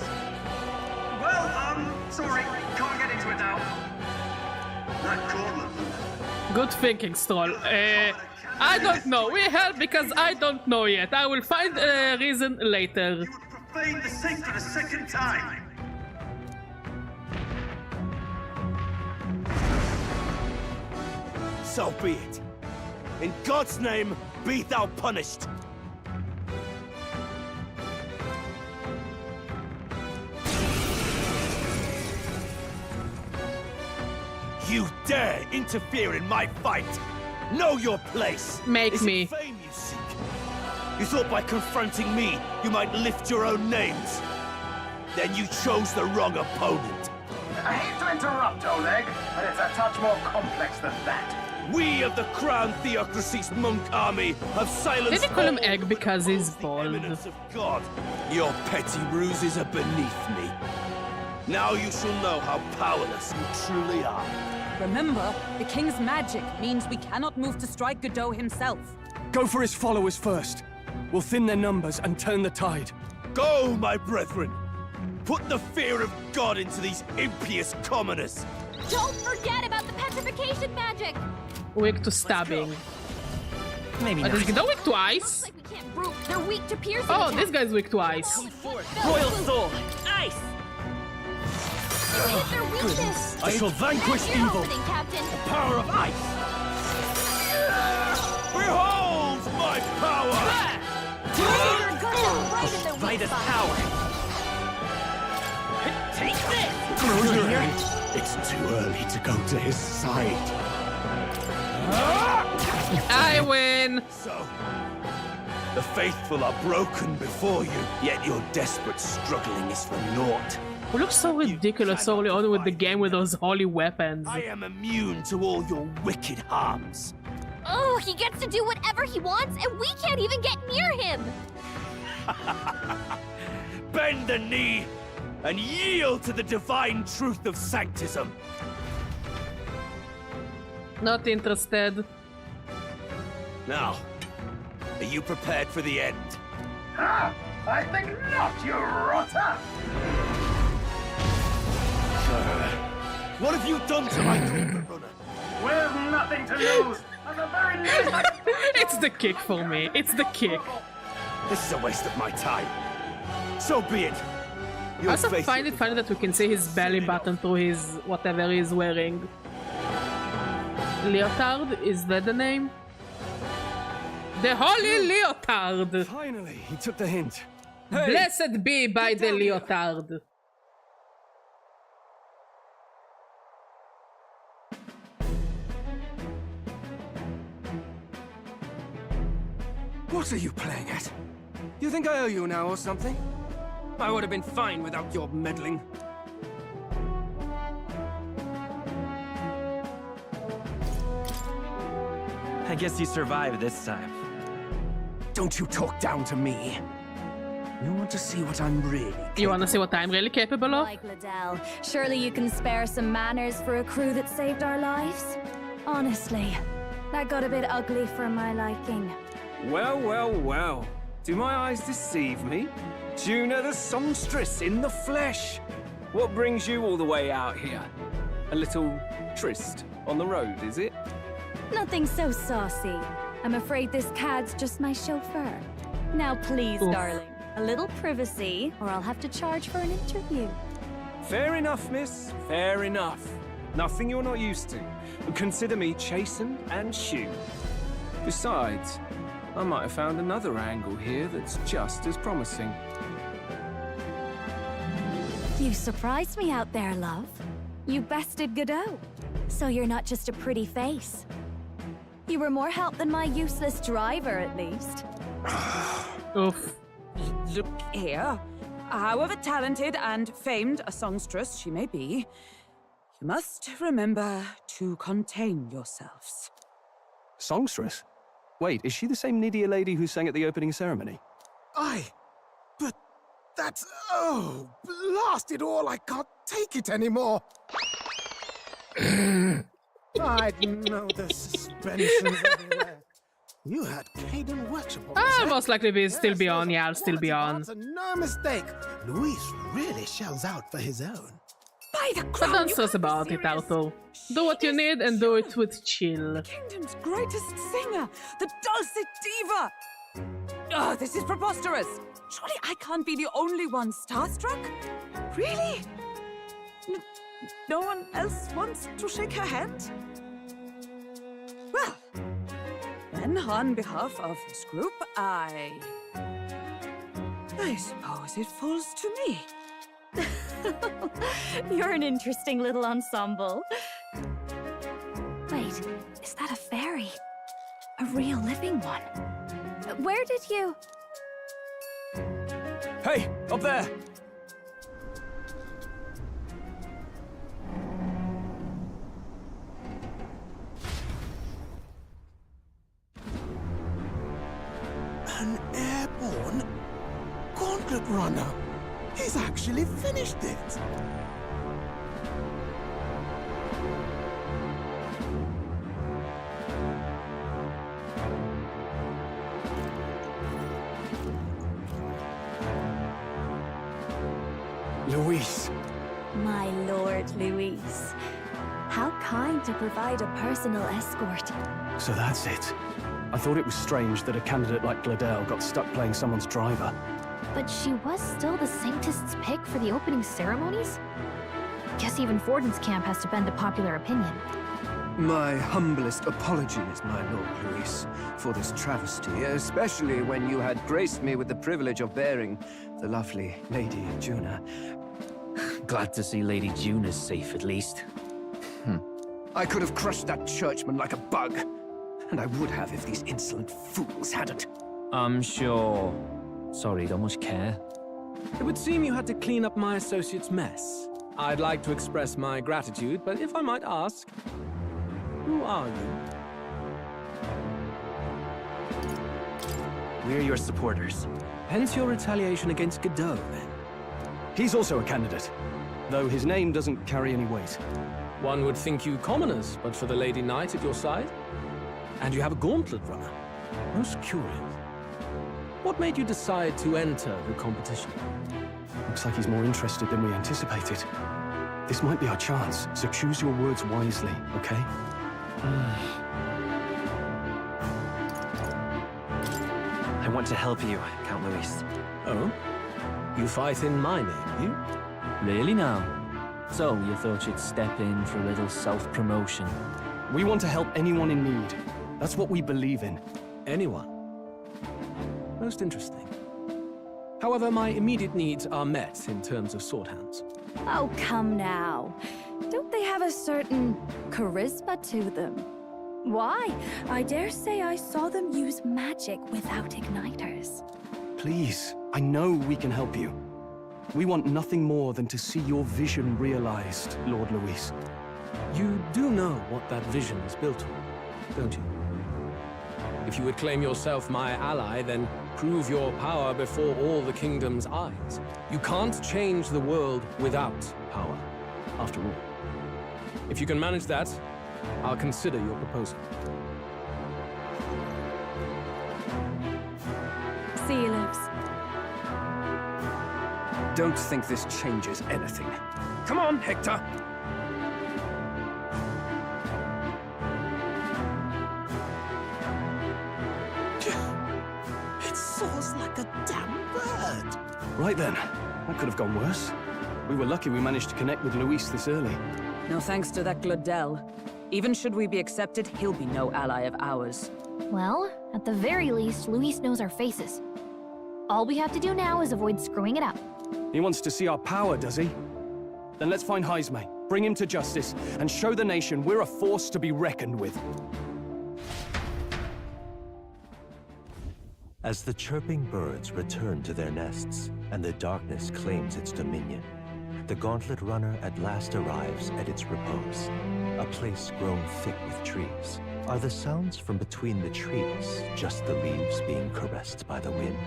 Well, sorry, can't get into it now. That Cortland. Good thinking, Stroll. I don't know. We help because I don't know yet. I will find a reason later. You would profane the sacred a second time. So be it. In God's name, be thou punished. You dare interfere in my fight! Know your place! Make me. Is it fame you seek? You thought by confronting me, you might lift your own names? Then you chose the wrong opponent. I hate to interrupt, Oleg, but it's a touch more complex than that. We of the Crown Theocracy's monk army have silenced Did you call him all Egg because he's the bald? eminence of God. Your petty ruses are beneath me. Now you shall know how powerless you truly are. Remember, the king's magic means we cannot move to strike Godot himself. Go for his followers first. We'll thin their numbers and turn the tide. Go, my brethren! Put the fear of God into these impious commoners! Don't forget about the petrification magic! Weak to stabbing. Maybe But not. is Godot weak to ice? Like we can't brute. They're weak to piercing Oh, attacks. this guy's weak to ice. Royal Soul! Ice! You hit their weakness. I shall vanquish That's your evil! opening, Captain. The power of ice! Behold my power! You're gonna right in their weak Right as spot. power! Take this! It's too early to go to his side. I win! So, the faithful are broken before you, yet your desperate struggling is for naught. We look so ridiculous early on with the game with those holy weapons. I am immune to all your wicked harms. Oh, he gets to do whatever he wants, and we can't even get near him. Bend the knee and yield to the divine truth of sanctism. Not interested. Now, are you prepared for the end? Ah, I think not, you rotter! What have you done to my dream runner? We've nothing to lose. At the very least, It's the kick for me. It's the kick. This is a waste of my time. So be it. I also find it funny that we can see his belly button through his whatever he's wearing. Leotard? Is that the name? The Holy Leotard! Finally, he took the hint. Blessed be by the Leotard. What are you playing at? You think I owe you now or something? I would have been fine without your meddling. I guess you survived this time. Don't you talk down to me. You want to see what I'm really You wanna see what I'm really capable of? Like Liddell, surely you can spare some manners for a crew that saved our lives? Honestly, that got a bit ugly for my liking. Well, well, well. Do my eyes deceive me? Juna the songstress in the flesh. What brings you all the way out here? A little tryst on the road, is it? Nothing so saucy. I'm afraid this cad's just my chauffeur. Now please, Oof. darling, a little privacy, or I'll have to charge for an interview. Fair enough, miss. Fair enough. Nothing you're not used to. Consider me chastened and shoed. Besides, I might have found another angle here that's just as promising. You surprised me out there, love. You bested Godot. So you're not just a pretty face. You were more help than my useless driver, at least. Oof. Look here. However talented and famed a songstress she may be, you must remember to contain yourselves. Songstress? Wait, is she the same Nydia lady who sang at the opening ceremony? Aye, but that's... oh, blast it all, I can't take it anymore. I'd know the suspensions everywhere. You had Caden workshop on this, Most likely we'll still be on. Yeah, I'll still be on. That's no mistake. Luis really shells out for his own. By the But don't stress about it, Alto. Do what you need and do it with chill. Kingdom's greatest singer, the dulcet diva! Oh, this is preposterous! Surely I can't be the only one starstruck? Really? No one else wants to shake her hand? Well, then on behalf of this group, I suppose it falls to me. You're an interesting little ensemble. Wait, is that a fairy? A real living one? Where did you... Hey, up there! An airborne gauntlet runner. He's actually finished it. Luis. My lord, Luis. How kind to provide a personal escort. So that's it. I thought it was strange that a candidate like Gladel got stuck playing someone's driver. But she was still the Sanctist's pick for the opening ceremonies? Guess even Forden's camp has to bend to popular opinion. My humblest apologies, my Lord Luis, for this travesty, especially when you had graced me with the privilege of bearing the lovely Lady Juna. Glad to see Lady Juna's safe, at least. I could have crushed that churchman like a bug, and I would have if these insolent fools hadn't. I'm sure. Sorry, don't much care. It would seem you had to clean up my associate's mess. I'd like to express my gratitude, but if I might ask, who are you? We're your supporters. Hence your retaliation against Godot, then? He's also a candidate, though his name doesn't carry any weight. One would think you commoners, but for the Lady Knight at your side. And you have a gauntlet runner. Most curious. What made you decide to enter the competition? Looks like he's more interested than we anticipated. This might be our chance, so choose your words wisely, okay? I want to help you, Count Luis. Oh? You fight in my name, you? Really now? So, you thought you'd step in for a little self-promotion? We want to help anyone in need. That's what we believe in. Anyone? Most interesting. However, my immediate needs are met in terms of sword hands. Oh, come now. Don't they have a certain charisma to them? Why? I dare say I saw them use magic without igniters. Please, I know we can help you. We want nothing more than to see your vision realized, Lord Luis. You do know what that vision is built on, don't you? If you would claim yourself my ally, then prove your power before all the kingdom's eyes. You can't change the world without power, after all. If you can manage that, I'll consider your proposal. don't think this changes anything. Come on, Hector! It soars like a damn bird. Right then. That could have gone worse. We were lucky we managed to connect with Luis this early. No thanks to that Glodell. Even should we be accepted, he'll be no ally of ours. Well, at the very least, Luis knows our faces. All we have to do now is avoid screwing it up. He wants to see our power, does he? Then let's find Jaime, bring him to justice, and show the nation we're a force to be reckoned with. As the chirping birds return to their nests and the darkness claims its dominion, the Gauntlet Runner at last arrives at its repose, a place grown thick with trees. Are the sounds from between the trees just the leaves being caressed by the wind?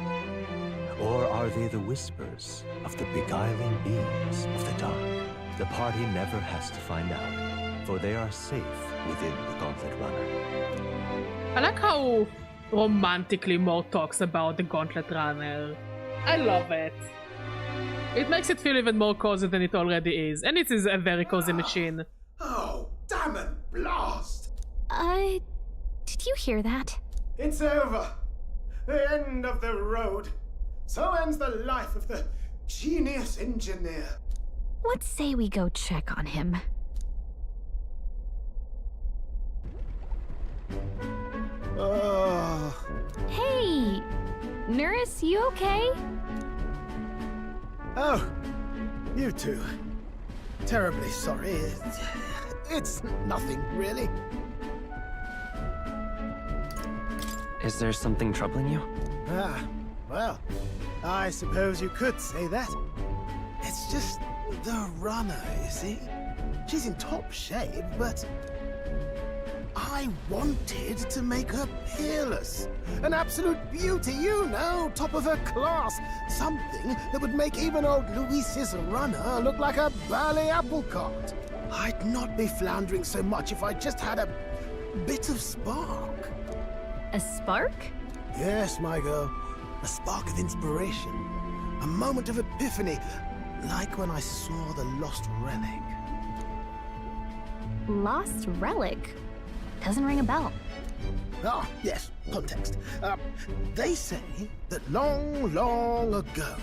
Or are they the whispers of the beguiling beams of the dark? The party never has to find out, for they are safe within the Gauntlet Runner. I like how romantically Mo talks about the Gauntlet Runner. I love it. It makes it feel even more cozy than it already is, and it is a very cozy machine. Oh, damn it, blast! Did you hear that? It's over. The end of the road. So ends the life of the genius engineer. Let's say we go check on him. Oh. Hey! Nurse, you okay? Oh, you two. Terribly sorry. It's nothing, really. Is there something troubling you? Ah, well, I suppose you could say that. It's just the runner, you see? She's in top shape, but I wanted to make her peerless. An absolute beauty, you know, top of her class. Something that would make even old Luis's runner look like a bally apple cart. I'd not be floundering so much if I just had a bit of spark. A spark? Yes, my girl. A spark of inspiration. A moment of epiphany. Like when I saw the lost relic. Lost relic? Doesn't ring a bell. Ah, yes, context. They say that long, long ago,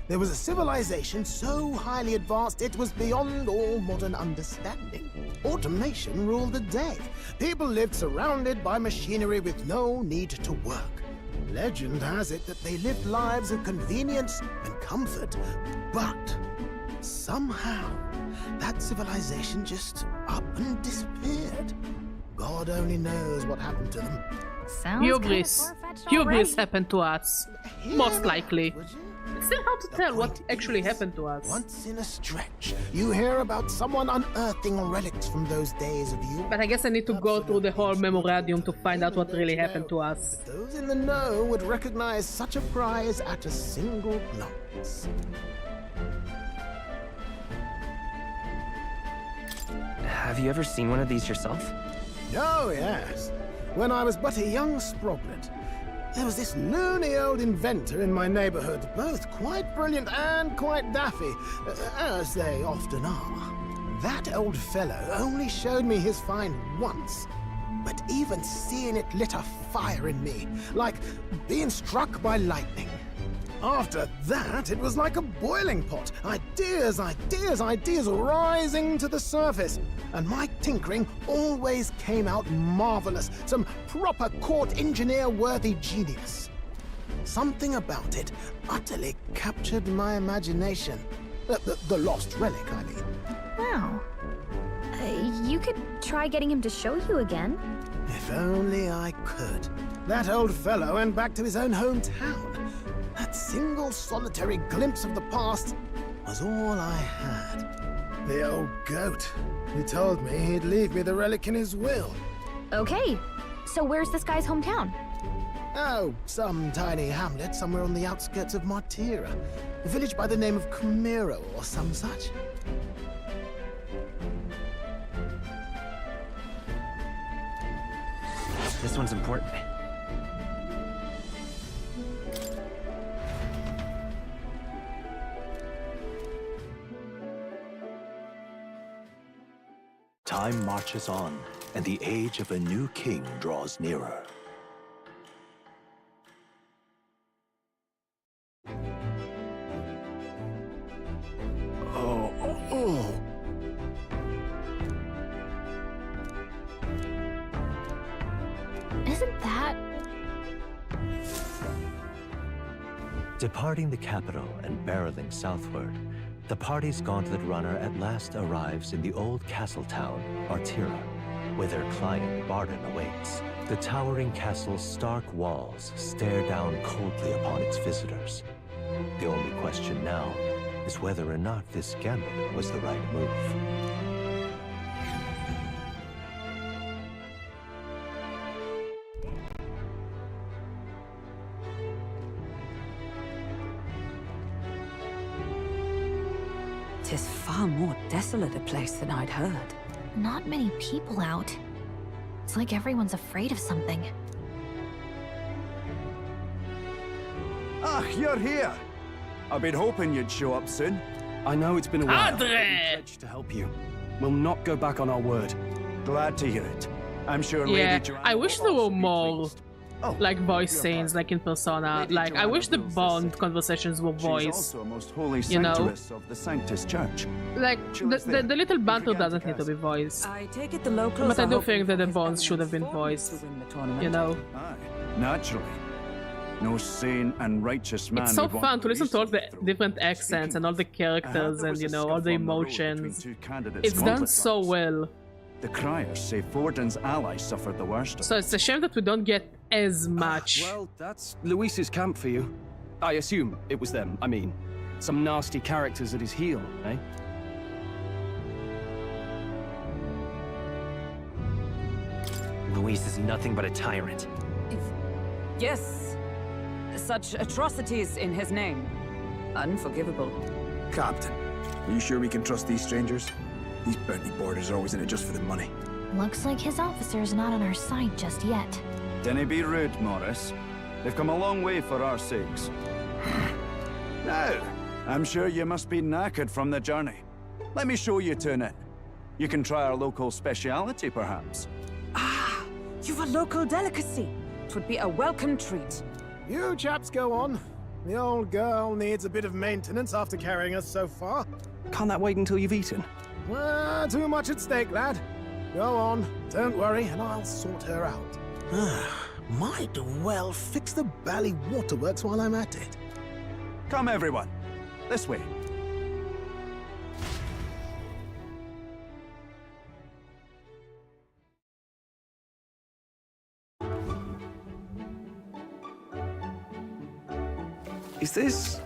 there was a civilization so highly advanced it was beyond all modern understanding. Automation ruled the day. People lived surrounded by machinery with no need to work. Legend has it that they lived lives of convenience and comfort, but somehow that civilization just up and disappeared. God only knows what happened to them. Sounds Hubris. Hubris happened to us. Most likely. It's still hard to tell what actually happened to us. Once in a stretch, you hear about someone unearthing relics from those days of yore. But I guess I need to go through the whole memoradium to find out what really happened to us. Those in the know would recognize such a prize at a single glance. Have you ever seen one of these yourself? Oh, yes. When I was but a young sproglet, there was this loony old inventor in my neighborhood, both quite brilliant and quite daffy, as they often are. That old fellow only showed me his find once, but even seeing it lit a fire in me, like being struck by lightning. After that, it was like a boiling pot. Ideas, ideas, ideas rising to the surface. And my tinkering always came out marvelous. Some proper court engineer-worthy genius. Something about it utterly captured my imagination. The lost relic, I mean. Wow. You could try getting him to show you again. If only I could. That old fellow went back to his own hometown. That single solitary glimpse of the past was all I had. The old goat. He told me he'd leave me the relic in his will. Okay, so where's this guy's hometown? Oh, some tiny hamlet somewhere on the outskirts of Martira. A village by the name of Camiro or some such. This one's important. Time marches on, and the age of a new king draws nearer. Isn't that... Departing the capital and barreling southward, the party's gauntlet runner at last arrives in the old castle town, Artira, where their client Barden awaits. The towering castle's stark walls stare down coldly upon its visitors. The only question now is whether or not this gambit was the right move. Tis far more desolate a place than I'd heard. Not many people out. It's like everyone's afraid of something. Ah, you're here! I've been hoping you'd show up soon. I know it's been a while. Padre! We pledged to help you. We'll not go back on our word. Glad to hear it. I'm sure Yeah, Lady Joanna I wish will there were also be more pleased. Oh, like voice you're scenes, fine. like in Persona. Lady Like, I Joanna wish the rules this Bond city. conversations were She's voiced. also a most holy You know? sanctuess of the Sanctus Church. Like, She the, lives the, there. the little banter Forget doesn't to need to be voiced. I take it the locals But I are do hoping think that for the his Bonds should have been eminence voiced. to win the tournament. You know? Aye, naturally. No sane and righteous man It's so would want fun to listen to all the Greece different accents and all the characters there and, was you a know, all the scuffle on the road between emotions. two candidates' It's done gauntlet so runs. well. The criers say Forden's allies suffered the worst of So it's a shame that we don't get as much. Well, that's Luis's camp for you. I assume it was them, I mean. Some nasty characters at his heel, eh? Luis is nothing but a tyrant. Yes. Such atrocities in his name. Unforgivable. Captain, are you sure we can trust these strangers? These bounty boarders are always in it just for the money. Looks like his officer's not on our side just yet. Dinna be rude, Morris. They've come a long way for our sakes. Now, I'm sure you must be knackered from the journey. Let me show you to an inn. You can try our local speciality, perhaps. Ah, you've a local delicacy. 'Twould be a welcome treat. You chaps go on. The old girl needs a bit of maintenance after carrying us so far. Can't that wait until you've eaten? Too much at stake, lad. Go on, don't worry, and I'll sort her out. Might well fix the Bally Waterworks while I'm at it. Come, everyone. This way. Is this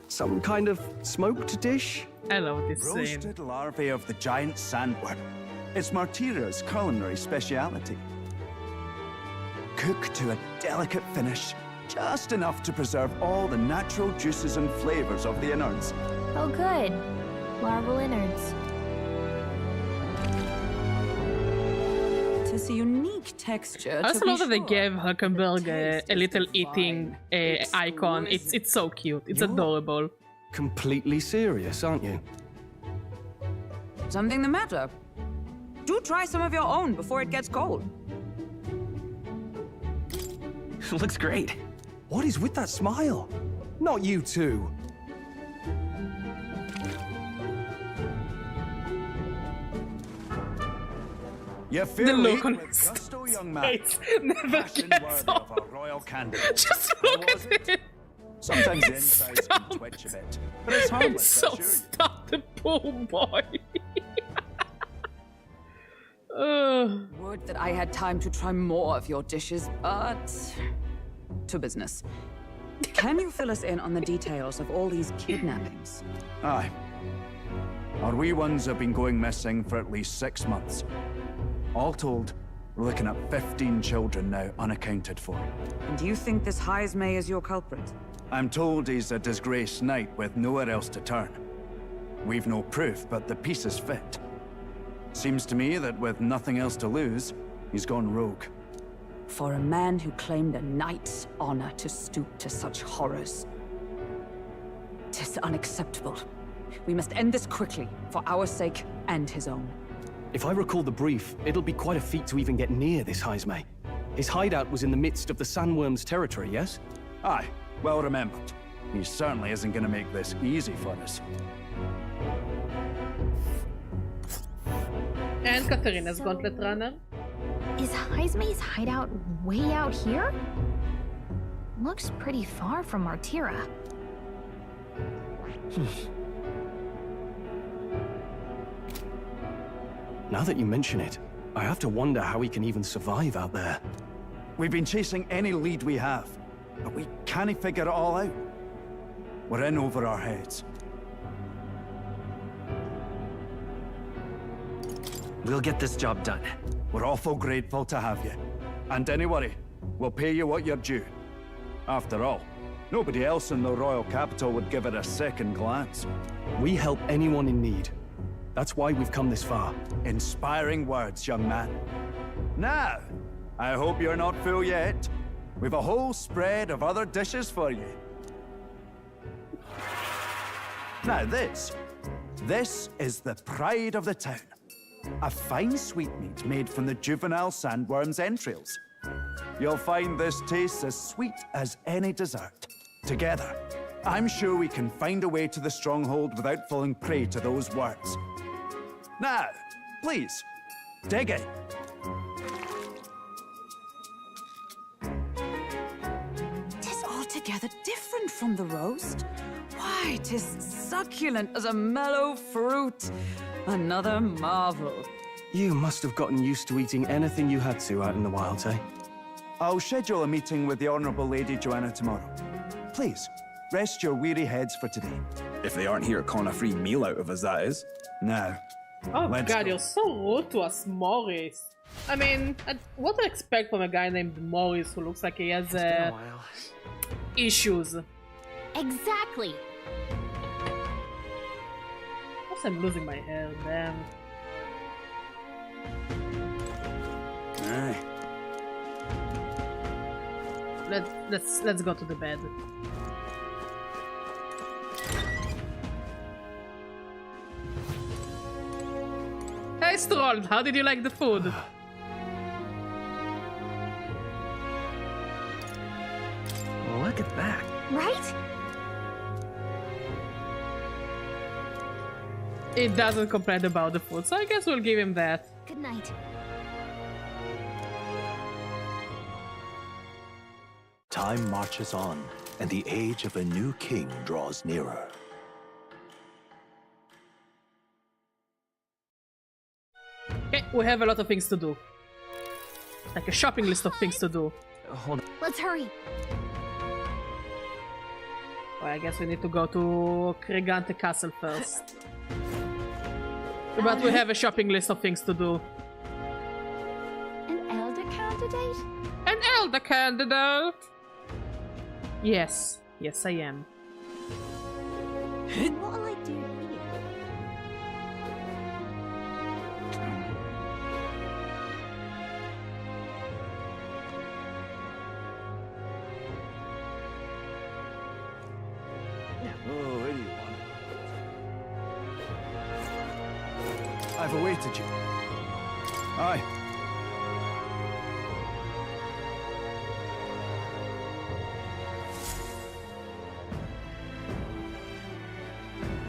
some kind of smoked dish? I love this scene. Roasted larvae of the giant sandworm. It's Martira's culinary speciality. Cooked to a delicate finish, just enough to preserve all the natural juices and flavors of the innards. Oh good. Larval innards. Tis a unique texture. I also to be love that they sure. gave Hulkenberg a little eating icon. It's so cute. It's adorable. Completely serious, aren't you? Something the matter? Do try some of your own before it gets cold. Looks great. What is with that smile? Not you two. You The feel look on with his gusto, young man. face never Passion gets worthy off. of a royal candidate. Just look at it. Sometimes the It's insides can twitch a bit, but it's harmless, It's so I assure you. stuffed, the poor boy. Would that I had time to try more of your dishes, but... to business. Can you fill us in on the details of all these kidnappings? Aye. Our wee ones have been going missing for at least 6 months. All told, we're looking at 15 children now unaccounted for. And do you think this Heismay is your culprit? I'm told he's a disgraced knight with nowhere else to turn. We've no proof, but the pieces fit. Seems to me that with nothing else to lose, he's gone rogue. For a man who claimed a knight's honor to stoop to such horrors. 'Tis unacceptable. We must end this quickly, for our sake and his own. If I recall the brief, it'll be quite a feat to even get near this Heismay. His hideout was in the midst of the Sandworm's territory, yes? Aye, well remembered. He certainly isn't going to make this easy for us. And Katarina's Gauntlet Runner. Is Heismay's hideout way out here? Looks pretty far from Martira. Now that you mention it, I have to wonder how he can even survive out there. We've been chasing any lead we have, but we can't figure it all out. We're in over our heads. We'll get this job done. We're awful grateful to have you. And don't worry, we'll pay you what you're due. After all, nobody else in the royal capital would give it a second glance. We help anyone in need. That's why we've come this far. Inspiring words, young man. Now, I hope you're not full yet. We've a whole spread of other dishes for you. Now this is the pride of the town. A fine sweetmeat made from the juvenile sandworm's entrails. You'll find this tastes as sweet as any dessert. Together, I'm sure we can find a way to the stronghold without falling prey to those words. Now, please, dig in. Tis altogether different from the roast. Why, 'tis succulent as a mellow fruit. Another marvel. You must have gotten used to eating anything you had to out in the wilds, eh? I'll schedule a meeting with the Honourable Lady Joanna tomorrow. Please, rest your weary heads for today. If they aren't here calling a free meal out of us, that is. Now, Oh god, you're so rude to us, Morris. I mean, what do I expect from a guy named Morris who looks like he has issues? Exactly. Plus I'm losing my hair, damn. Aye. Let's go to the bed. Hey Stroll, how did you like the food? Look at that. Right? It doesn't complain about the food, so I guess we'll give him that. Good night. Time marches on, and the age of a new king draws nearer. Okay, we have a lot of things to do. Like a shopping list of things to do. Hold on. Let's hurry. Well, I guess we need to go to Kregante Castle first. But we have a shopping list of things to do. An elder candidate? An elder candidate! Yes. Yes, I am. What'll I do here? Oh, where do you want it? I've awaited you. Aye.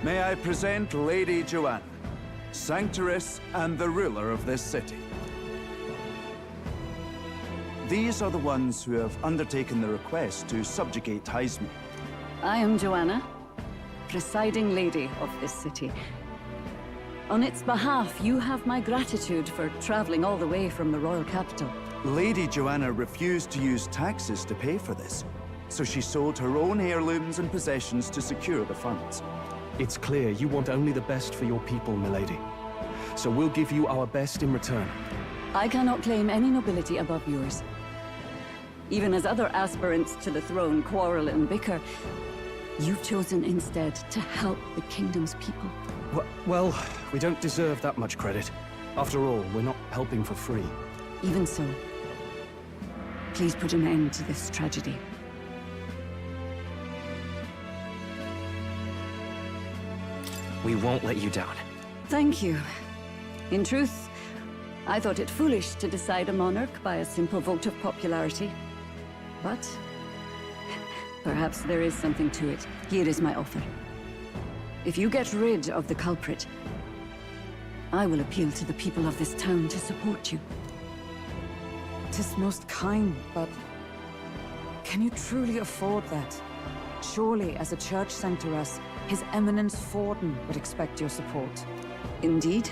May I present Lady Joanna, Sanctoress and the ruler of this city. These are the ones who have undertaken the request to subjugate Heismay. I am Joanna, presiding lady of this city. On its behalf, you have my gratitude for traveling all the way from the royal capital. Lady Joanna refused to use taxes to pay for this, so she sold her own heirlooms and possessions to secure the funds. It's clear you want only the best for your people, milady. So we'll give you our best in return. I cannot claim any nobility above yours. Even as other aspirants to the throne quarrel and bicker, you've chosen instead to help the kingdom's people. Well, we don't deserve that much credit. After all, we're not helping for free. Even so, please put an end to this tragedy. We won't let you down. Thank you. In truth, I thought it foolish to decide a monarch by a simple vote of popularity. But perhaps there is something to it. Here is my offer. If you get rid of the culprit, I will appeal to the people of this town to support you. 'Tis most kind, but can you truly afford that? Surely, as a church sent to us, His Eminence Forden would expect your support. Indeed.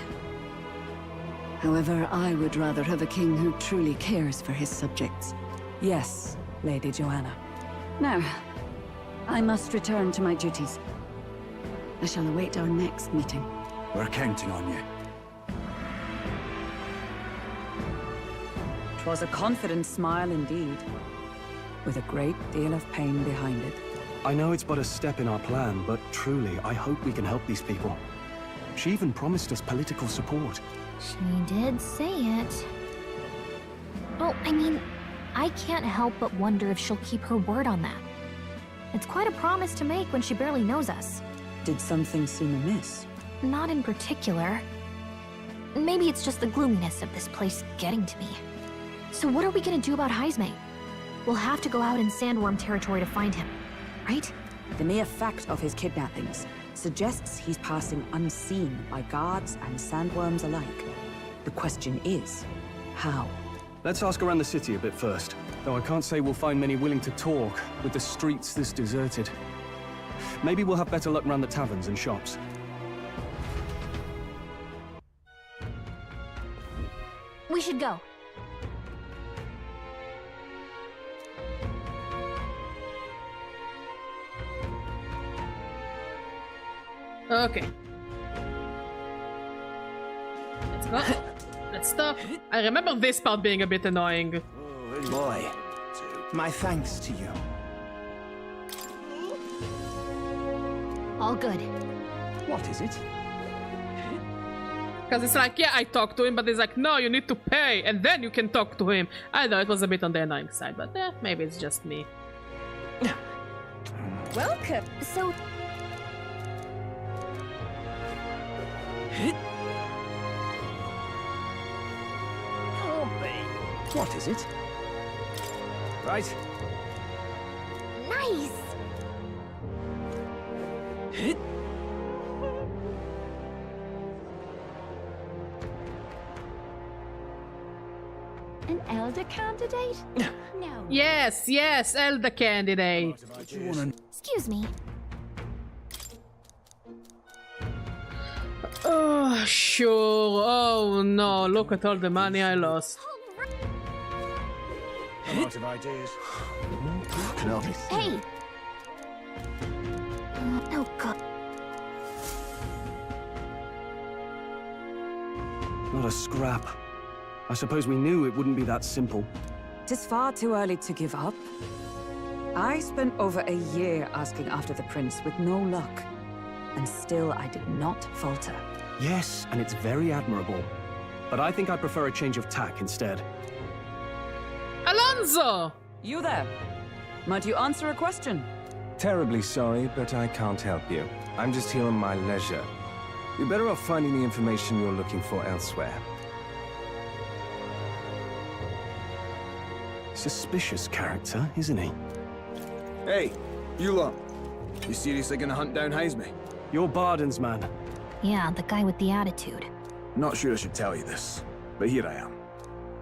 However, I would rather have a king who truly cares for his subjects. Yes, Lady Joanna. Now, I must return to my duties. I shall await our next meeting. We're counting on you. 'Twas a confident smile indeed, with a great deal of pain behind it. I know it's but a step in our plan, but truly, I hope we can help these people. She even promised us political support. She did say it. Well, I mean, I can't help but wonder if she'll keep her word on that. It's quite a promise to make when she barely knows us. Did something seem amiss? Not in particular. Maybe it's just the gloominess of this place getting to me. So what are we gonna do about Heisme? We'll have to go out in Sandworm territory to find him, right? The mere fact of his kidnappings suggests he's passing unseen by guards and sandworms alike. The question is, how? Let's ask around the city a bit first. Though I can't say we'll find many willing to talk, with the streets this deserted. Maybe we'll have better luck around the taverns and shops. We should go. Okay. Let's go. Let's stop. I remember this part being a bit annoying. Boy, my thanks to you. All good. What is it? Because it's like, yeah, I talked to him, but he's like, no, you need to pay, and then you can talk to him. I know, it was a bit on the annoying side, but maybe it's just me. Welcome. So... What is it? Right. Nice! An elder candidate? No. Yes, yes, elder candidate. Excuse me. Oh, sure. Oh no, look at all the money I lost. I'm out of ideas. Hey! Oh god. Not a scrap. I suppose we knew it wouldn't be that simple. 'Tis far too early to give up. I spent over a year asking after the prince with no luck. And still I did not falter. Yes, and it's very admirable. But I think I prefer a change of tack instead. Alonso! You there? Might you answer a question? Terribly sorry, but I can't help you. I'm just here on my leisure. You're better off finding the information you're looking for elsewhere. Suspicious character, isn't he? Hey, you lot. You seriously gonna hunt down Heisme? You're Barden's man. Yeah, the guy with the attitude. Not sure I should tell you this, but here I am.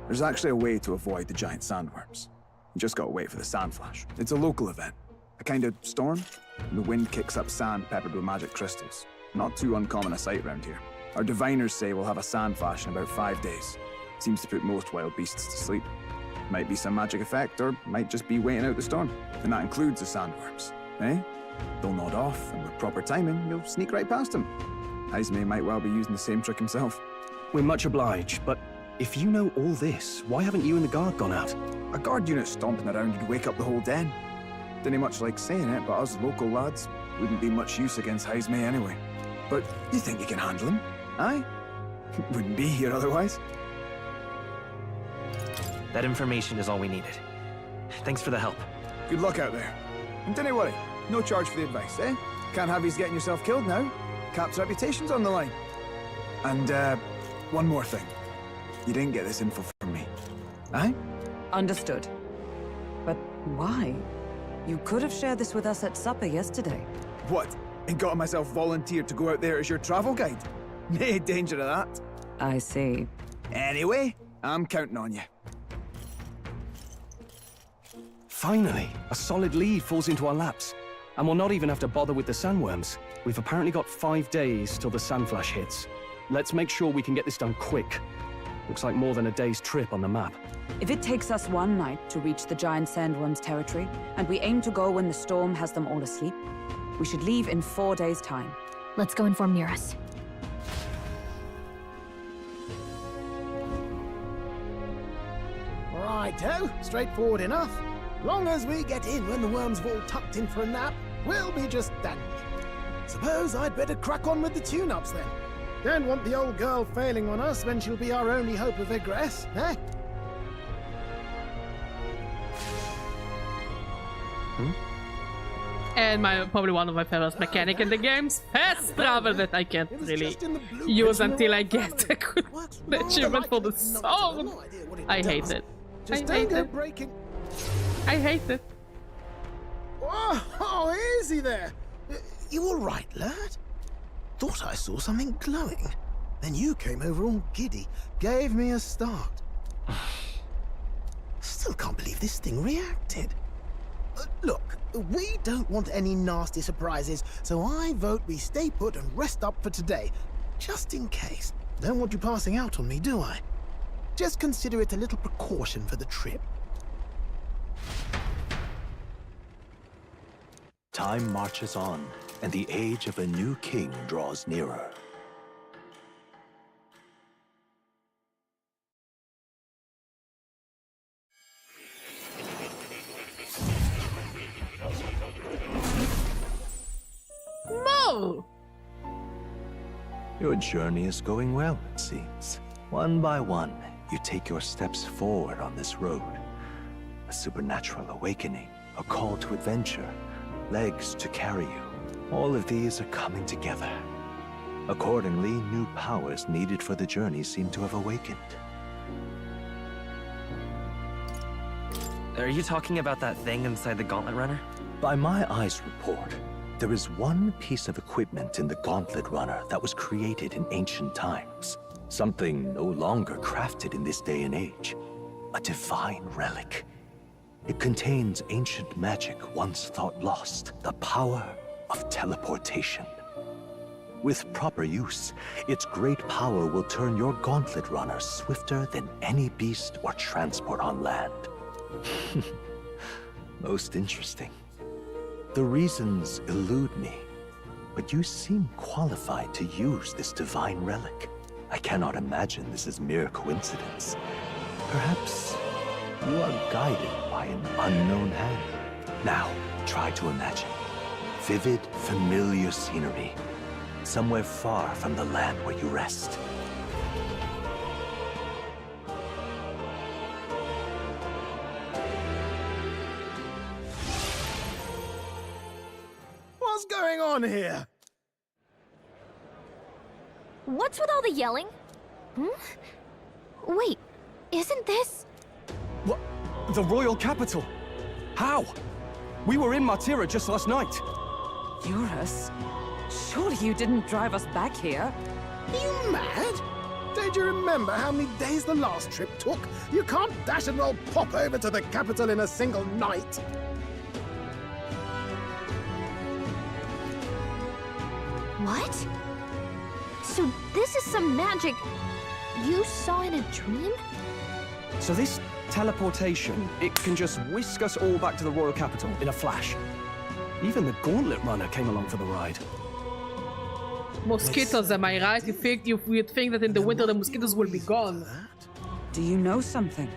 There's actually a way to avoid the giant sandworms. You just gotta wait for the sand flash. It's a local event. A kind of storm. The wind kicks up sand peppered with magic crystals. Not too uncommon a sight around here. Our diviners say we'll have a sand flash in about 5 days. Seems to put most wild beasts to sleep. Might be some magic effect, or might just be waiting out the storm. And that includes the sandworms, eh? They'll nod off, and with proper timing, you'll sneak right past them. Heisme might well be using the same trick himself. We're much obliged, but if you know all this, why haven't you and the guard gone out? A guard unit stomping around would wake up the whole den. Didn't much like saying it, but us local lads wouldn't be much use against Heisme anyway. But you think you can handle him? Aye? Wouldn't be here otherwise. That information is all we needed. Thanks for the help. Good luck out there. And don't worry, no charge for the advice, eh? Can't have you getting yourself killed now. Cap's reputation's on the line. And, one more thing. You didn't get this info from me. Eh? Understood. But why? You could have shared this with us at supper yesterday. What? And got myself volunteered to go out there as your travel guide? Nae danger of that. I see. Anyway, I'm counting on you. Finally, a solid lead falls into our laps. And we'll not even have to bother with the sandworms. We've apparently got 5 days till the sandflash hits. Let's make sure we can get this done quick. Looks like more than a day's trip on the map. If it takes us one night to reach the giant sandworms' territory, and we aim to go when the storm has them all asleep, we should leave in 4 days' time. Let's go inform Nearest. Righto, straightforward enough. Long as we get in when the worms have all tucked in for a nap, we'll be just dandy. Suppose I'd better crack on with the tune-ups then. Don't want the old girl failing on us when she'll be our only hope of egress, eh? And probably one of my favorite mechanic in the games, fast travel, that I can't really use until I get the achievement for the sword. I hate it. I hate it. I hate it. Oh, easy there. You all right, lad? Thought I saw something glowing. Then you came over all giddy, gave me a start. Still can't believe this thing reacted. Look, we don't want any nasty surprises, so I vote we stay put and rest up for today. Just in case. Don't want you passing out on me, do I? Just consider it a little precaution for the trip. Time marches on, and the age of a new king draws nearer. No! Your journey is going well, it seems. One by one, you take your steps forward on this road. A supernatural awakening, a call to adventure, legs to carry you. All of these are coming together. Accordingly, new powers needed for the journey seem to have awakened. Are you talking about that thing inside the Gauntlet Runner? By my eyes report, there is one piece of equipment in the Gauntlet Runner that was created in ancient times. Something no longer crafted in this day and age. A divine relic. It contains ancient magic once thought lost, the power of teleportation. With proper use, its great power will turn your Gauntlet Runner swifter than any beast or transport on land. Most interesting. The reasons elude me, but you seem qualified to use this divine relic. I cannot imagine this is mere coincidence. Perhaps you are guided by an unknown hand. Now, try to imagine. Vivid, familiar scenery. Somewhere far from the land where you rest. What's going on here? What's with all the yelling? Wait, isn't this... What? The royal capital? How? We were in Matira just last night. Eurus? Surely you didn't drive us back here? Are you mad? Don't you remember how many days the last trip took? You can't dash and roll pop over to the capital in a single night. What? So this is some magic you saw in a dream? So this teleportation, it can just whisk us all back to the royal capital in a flash. Even the Gauntlet Runner came along for the ride. Mosquitoes, am I right? You'd think that in the winter the mosquitoes will be gone. Do you know something?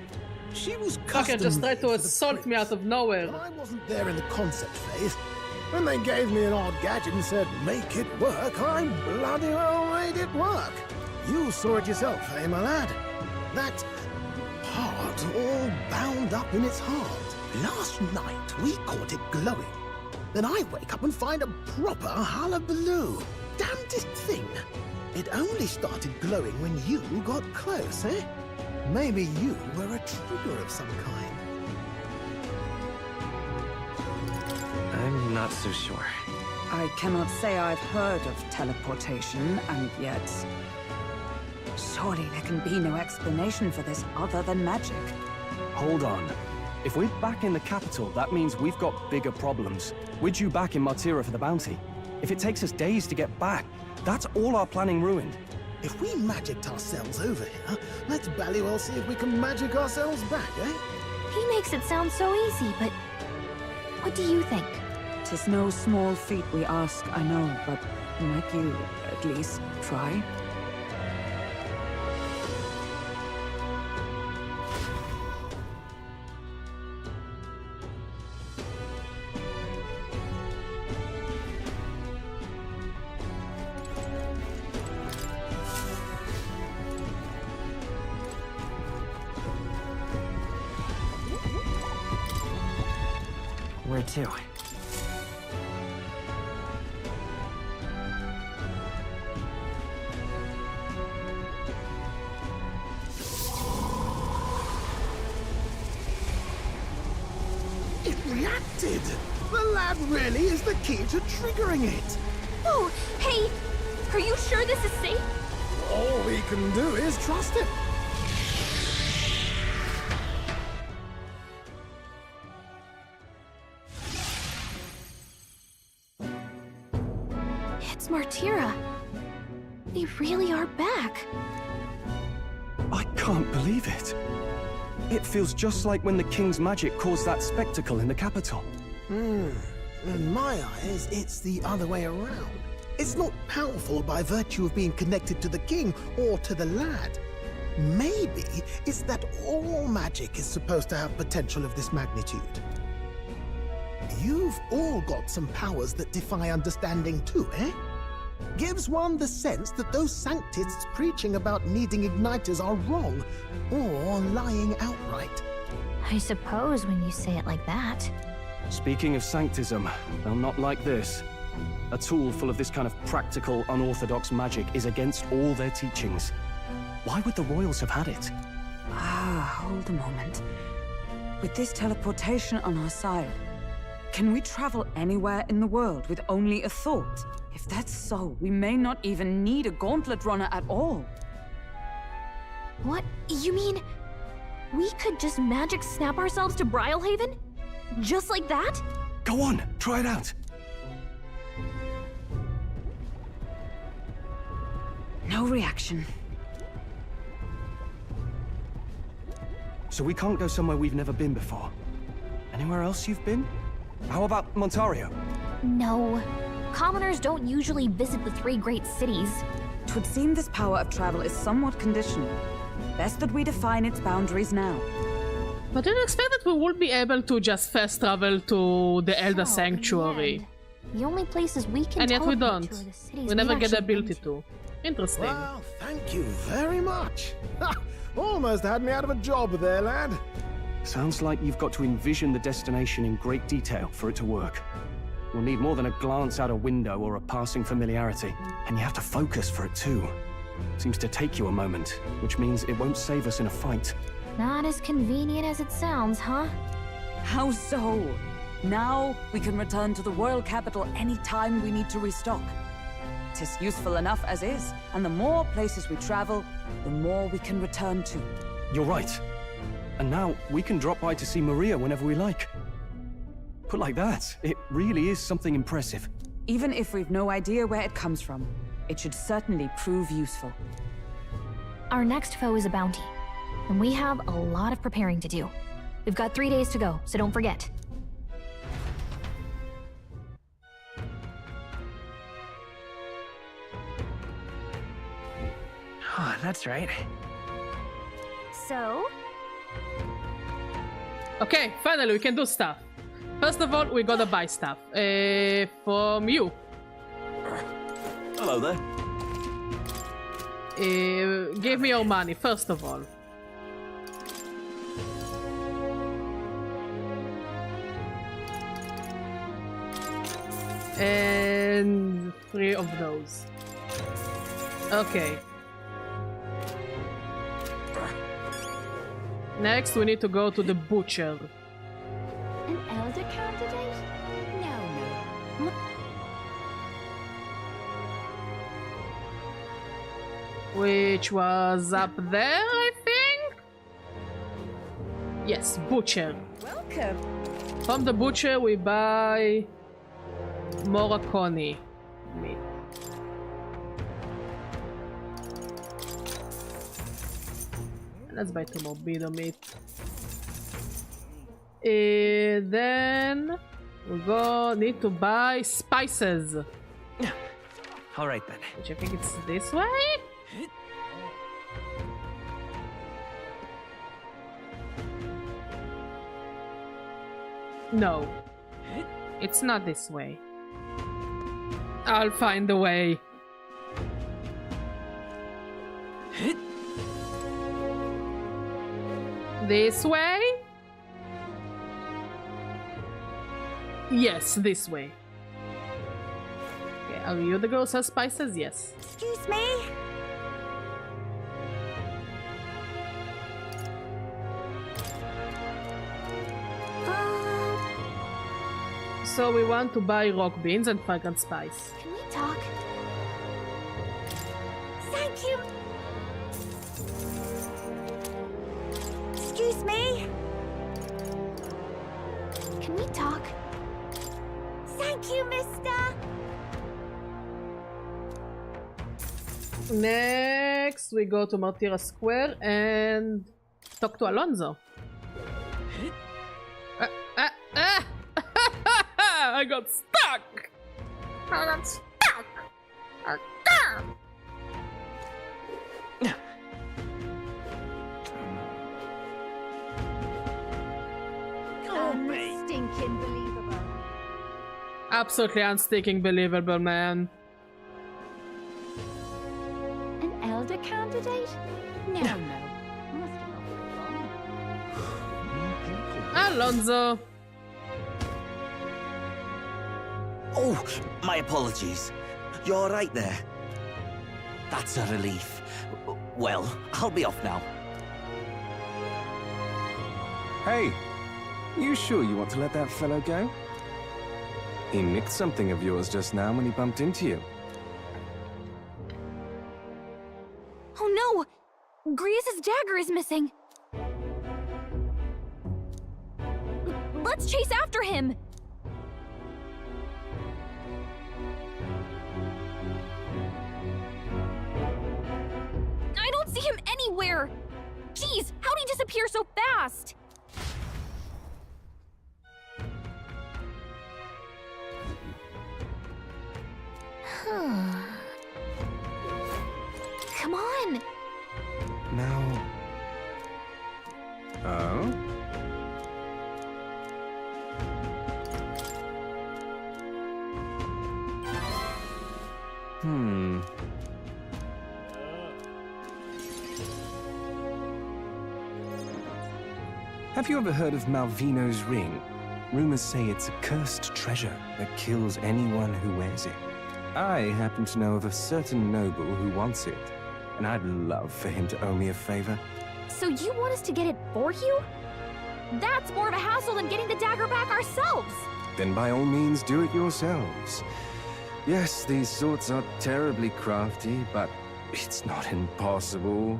She was Fucker just tried to assault me out of nowhere. I wasn't there in the concept phase. When they gave me an odd gadget and said, make it work, I bloody well made it work. You saw it yourself, eh, my lad? That heart all bound up in its heart. Last night, we caught it glowing. Then I wake up and find a proper hullabaloo. Damnedest thing. It only started glowing when you got close, eh? maybe you were a trigger of some kind. I'm not so sure. I cannot say I've heard of teleportation, and yet... surely there can be no explanation for this other than magic. Hold on. If we're back in the capital, that means we've got bigger problems. We're due back in Martira for the bounty. If it takes us days to get back, that's all our planning ruined. If we magicked ourselves over here, let's bally well see if we can magic ourselves back, eh? He makes it sound so easy, but what do you think? 'Tis no small feat we ask, I know, but might you at least try? Where to? It reacted! The lad really is the key to triggering it! Oh, hey! Are you sure this is safe? All we can do is trust it. It's Martira. They really are back. I can't believe it. It feels just like when the king's magic caused that spectacle in the capital. In my eyes, it's the other way around. It's not powerful by virtue of being connected to the king or to the lad. Maybe it's that all magic is supposed to have potential of this magnitude. You've all got some powers that defy understanding too, eh? Gives one the sense that those sanctists preaching about needing igniters are wrong, or lying outright. I suppose when you say it like that. Speaking of sanctism, well, not like this. A tool full of this kind of practical, unorthodox magic is against all their teachings. Why would the royals have had it? Hold a moment. With this teleportation on our side, can we travel anywhere in the world with only a thought? If that's so, we may not even need a gauntlet runner at all. What? You mean we could just magic snap ourselves to Brylehaven? Just like that? Go on, try it out. No reaction. So we can't go somewhere we've never been before. Anywhere else you've been? How about Montario? No. Commoners don't usually visit the 3 great cities. 'Twould seem this power of travel is somewhat conditional. Best that we define its boundaries now. But didn't expect that we would be able to just fast travel to the Elder Sanctuary. The only places we can and yet we teleport don't. to are the cities We never we've get the actually ability to. Interesting. Well, thank you very much. Ha! Almost had me out of a job there, lad. Sounds like you've got to envision the destination in great detail for it to work. We'll need more than a glance out a window or a passing familiarity. And you have to focus for it too. Seems to take you a moment, which means it won't save us in a fight. Not as convenient as it sounds, huh? How so? Now we can return to the royal capital any time we need to restock. 'Tis useful enough as is, and the more places we travel, the more we can return to. You're right. And now we can drop by to see Maria whenever we like. Put like that, it really is something impressive. Even if we've no idea where it comes from, it should certainly prove useful. Our next foe is a bounty, and we have a lot of preparing to do. We've got 3 days to go, so don't forget. Oh, that's right. So? Okay, finally we can do stuff. First of all, we gotta buy stuff. From you. Hello there. Give me your money, first of all. And 3 of those. Next, we need to go to the butcher. An elder candidate? No. Which was up there, I think? Yes, butcher. Welcome. From the butcher, we buy Moraconi meat. Let's buy two more Bido meat. Then we need to buy spices. All right then. Which I think it's this way. No, it's not this way. I'll find the way. This way? Yes, this way. Okay, are you the girl who sells spices? Yes. Excuse me? So we want to buy rock beans and fragrant spice. Can we talk? Thank you. Excuse me? Can we talk? Thank you, mister. Next, we go to Martira Square and talk to Alonso. I got stuck! I got stuck! Unstinking believable. Absolutely unstinking believable, man. An elder candidate? No. Alonso. Oh, my apologies. You're right there. That's a relief. Well, I'll be off now. Hey, you sure you want to let that fellow go? He nicked something of yours just now when he bumped into you. Oh no! Griez's dagger is missing! Let's chase after him! I don't see him anywhere! Jeez, how'd he disappear so fast? Come on! Now... Oh? Have you ever heard of Malvino's ring? Rumors say it's a cursed treasure that kills anyone who wears it. I happen to know of a certain noble who wants it, and I'd love for him to owe me a favor. So you want us to get it for you? That's more of a hassle than getting the dagger back ourselves! Then by all means do it yourselves. Yes, these sorts are terribly crafty, but it's not impossible.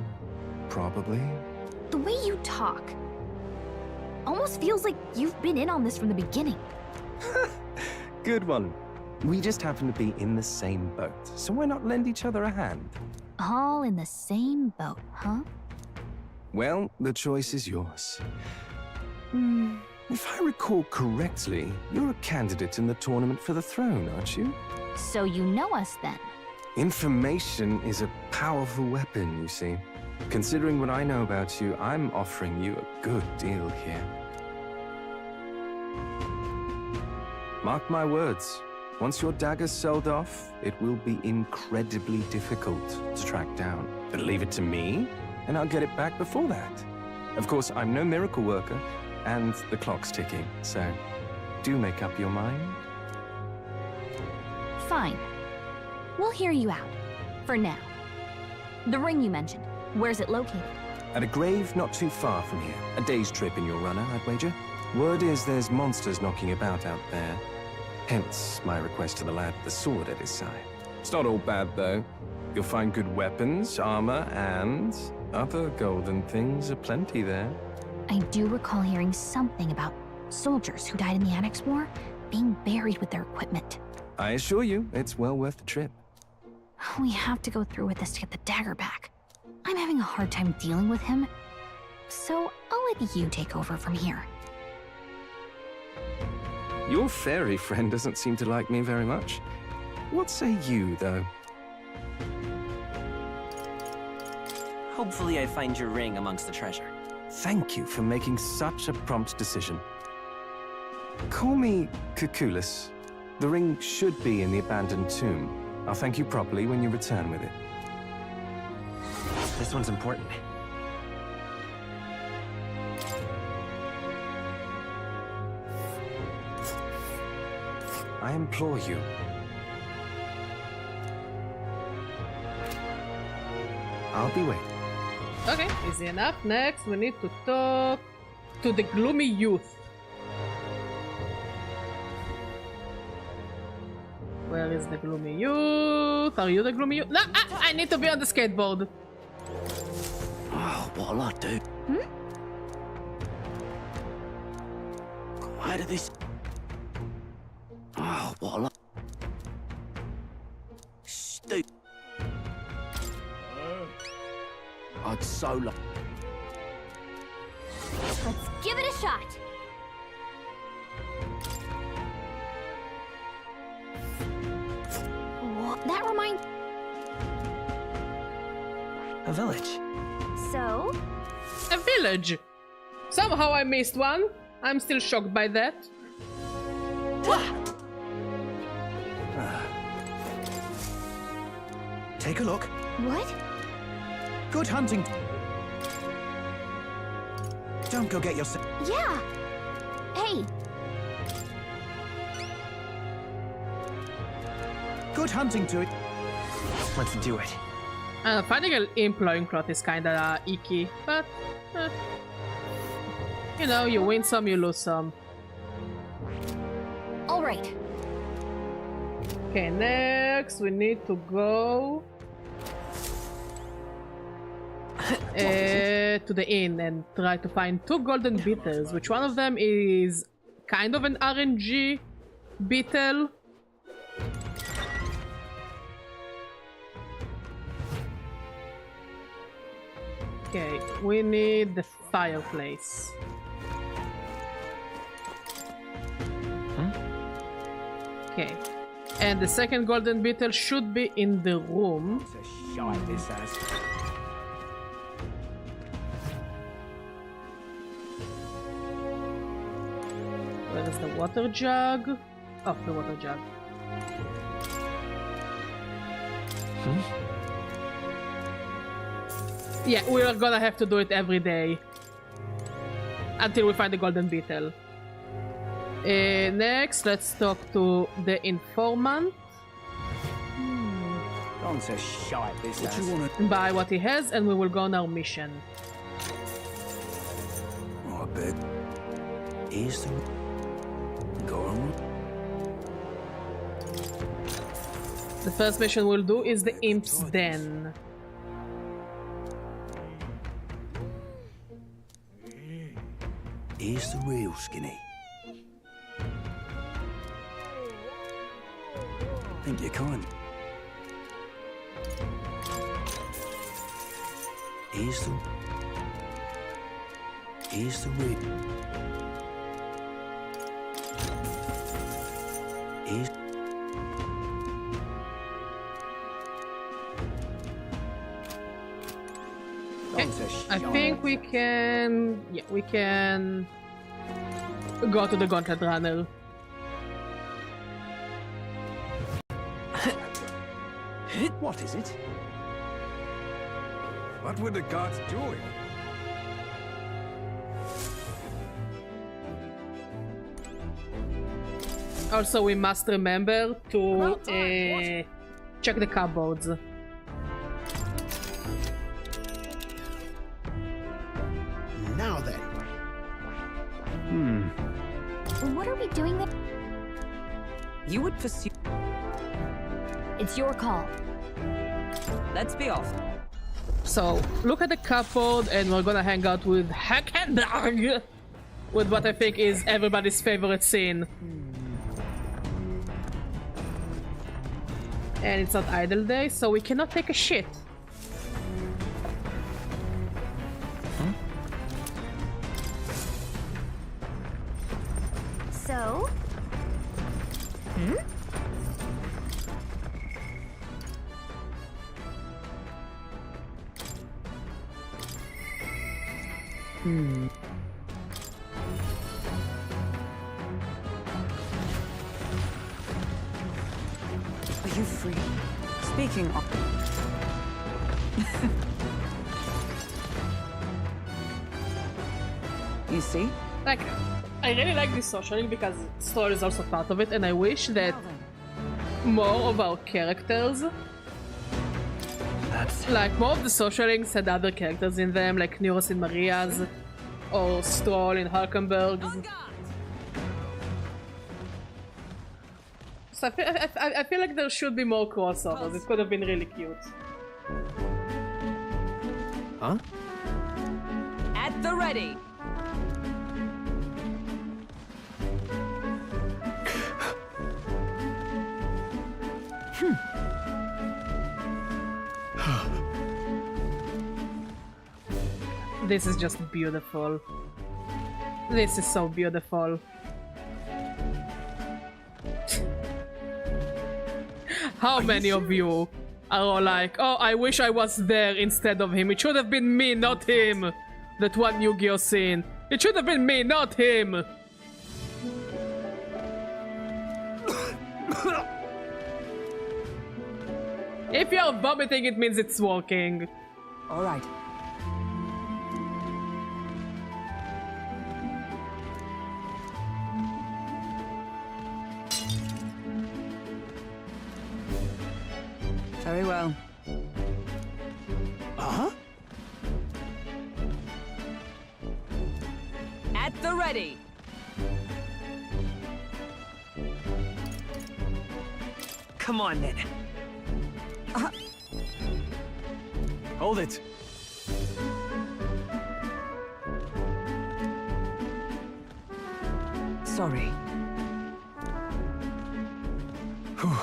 Probably. The way you talk almost feels like you've been in on this from the beginning. Good one. We just happen to be in the same boat, so why not lend each other a hand? All in the same boat, huh? Well, the choice is yours. If I recall correctly, you're a candidate in the tournament for the throne, aren't you? So you know us then? Information is a powerful weapon, you see. Considering what I know about you, I'm offering you a good deal here. Mark my words. Once your dagger's sold off, it will be incredibly difficult to track down. But leave it to me, and I'll get it back before that. Of course, I'm no miracle worker, and the clock's ticking, so do make up your mind. Fine. We'll hear you out. For now. The ring you mentioned, where's it located? At a grave not too far from here. A day's trip in your runner, I'd wager. Word is there's monsters knocking about out there. Hence my request to the lad with the sword at his side. It's not all bad, though. You'll find good weapons, armor, and other golden things aplenty there. I do recall hearing something about soldiers who died in the Annex War being buried with their equipment. I assure you, it's well worth the trip. We have to go through with this to get the dagger back. I'm having a hard time dealing with him, so I'll let you take over from here. Your fairy friend doesn't seem to like me very much. What say you, though? Hopefully I find your ring amongst the treasure. Thank you for making such a prompt decision. Call me Cuculus. The ring should be in the abandoned tomb. I'll thank you properly when you return with it. This one's important. I implore you. I'll be waiting. Okay, easy enough. Next, we need to talk to the gloomy youth. Where is the gloomy youth? Are you the gloomy youth? No, I need to be on the skateboard. Oh, what'll I do? Why did this... Oh, what'll I... Stupid. I'd so like... Let's give it a shot. That reminds... A village. So? A village. Somehow I missed one. I'm still shocked by that. Take a look. What? Good hunting. Don't go get yourself... Yeah. Hey. Good hunting to it. Let's do it. Finding an imp loincloth is kinda icky, but... you know, you win some, you lose some. Alright. Okay, next we need to go... to the inn and try to find 2 golden beetles, which one of them is kind of an RNG beetle. Okay, we need the fireplace. Okay, and the second golden beetle should be in the room. Where is the water jug? Oh, the water jug. Yeah, we are gonna have to do it every day. Until we find the golden beetle. Next, let's talk to the informant. Buy what he has and we will go on our mission. Oh, I bet. Here's the... Go on. The first mission we'll do is the Imp's Den. Here's the real skinny. Think you're kind. Here's the real. Here's... Okay, I think we can... yeah, we can... go to the Gauntlet Runner. What is it? What were the gods doing? Also, we must remember to check the cupboards. What are we doing there? You would pursue... It's your call. Let's be off. So, look at the cupboard and we're gonna hang out with Hackenberg! With what I think is everybody's favorite scene. And it's not idle day, so we cannot take a shit. So? Are you free? Speaking of... You see? Like, I really like this socialing because story is also part of it, and I wish that more of our characters, like more of the socialings had other characters in them, like Neuros in Maria's, or Stroll in Hulkenberg's. So I feel like there should be more crossovers. It could have been really cute. Huh? At the ready. This is just beautiful. This is so beautiful. How many of you are all like, oh, I wish I was there instead of him. It should have been me, not him. That one Yu-Gi-Oh scene. It should have been me, not him. If you're vomiting, it means it's working. All right. Very well. Uh-huh. At the ready. Come on, then. Hold it. Sorry. Whew.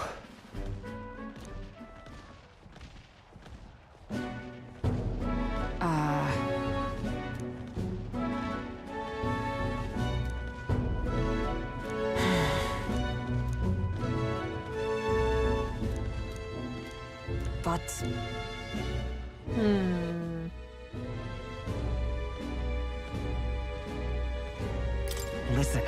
But... Listen.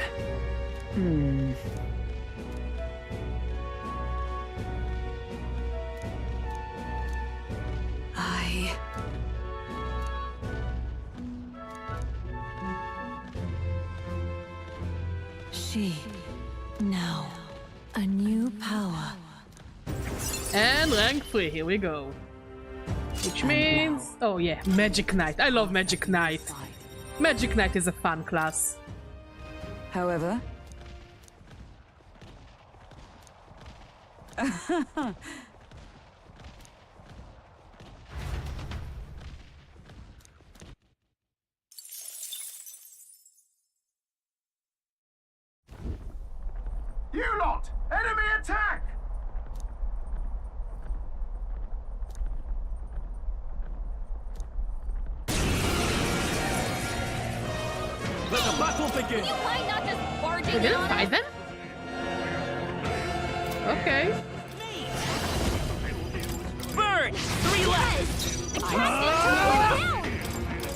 She. Now. A new power. And rank 3, here we go. Which means... Oh yeah, Magic Knight. I love Magic Knight. Magic Knight is a fun class. However... You lot! Enemy attack! Let the battle begin! Would you mind not just barging We in didn't on fight us? them? Okay. Burn! 3 left!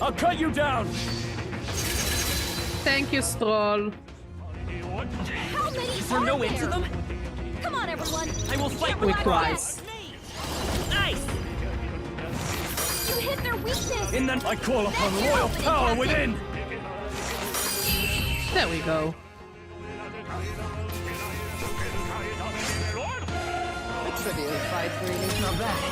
I'll cut you down! Thank you, Stroll. How many Is there no end to them? Come on, everyone. I will fight With with twice. Nice! You hit their weakness. In then, I call upon royal power within! There we go. A trivial fight really is not bad.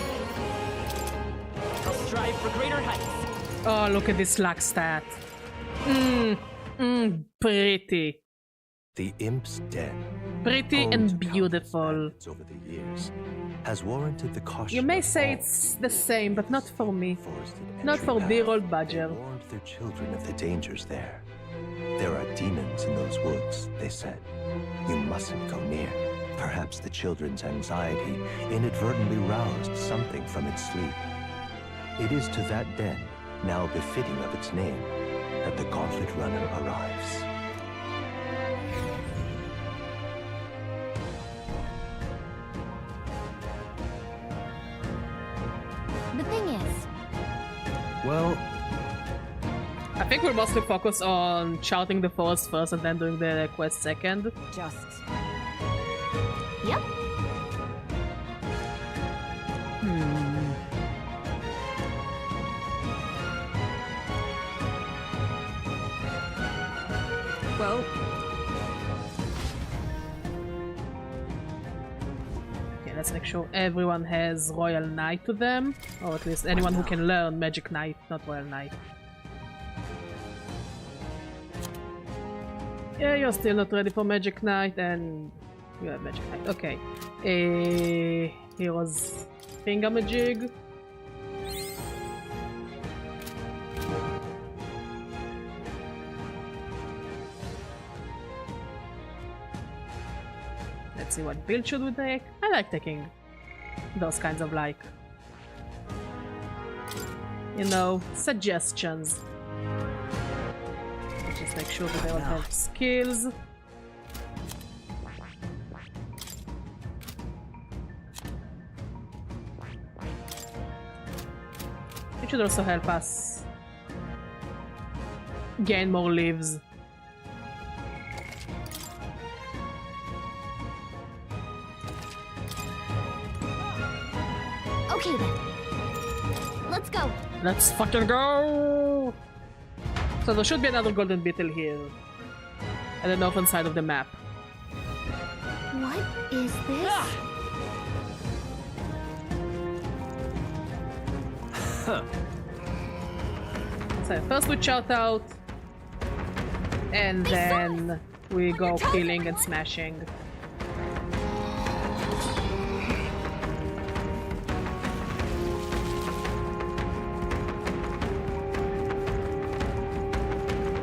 I'll strive for greater heights. Oh, look at this luck stat. Pretty. The Imp's Den, Pretty home and to countless beautiful. bandits over the years, has warranted the caution You may of say all it's the same, but not for me. forested Not for entry dear paths. old Badger. They warned their children of the dangers there. There are demons in those woods, they said. You mustn't go near. Perhaps the children's anxiety inadvertently roused something from its sleep. It is to that den, now befitting of its name, that the Gauntlet Runner arrives. The thing is, Well, I think we'll mostly focus on charting the forest first and then doing the quest second. Just. Yep. Well, Okay, let's make sure everyone has Royal Knight to them. Or at least anyone who can learn Magic Knight, not Royal Knight. Yeah, you're still not ready for Magic Knight, and you have Magic Knight. Okay. Heroes Thingamajig. Let's see what build should we take. I like taking those kinds of like, you know, suggestions. Just make sure that they all have skills. It should also help us gain more lives. okay then. Let's go. Let's fucking go! So there should be another golden beetle here. At the northern side of the map. What is this? So first we shout out, and then we go killing and smashing.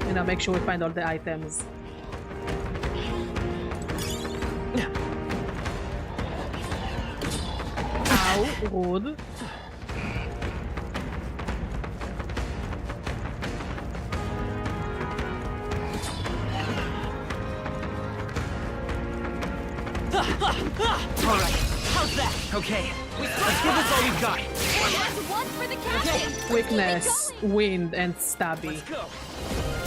And I'll make sure we find all the items. Ow, rude. Alright, how's that? Okay, let's give this all we've got. One for the captain. Weakness, wind, and stabby.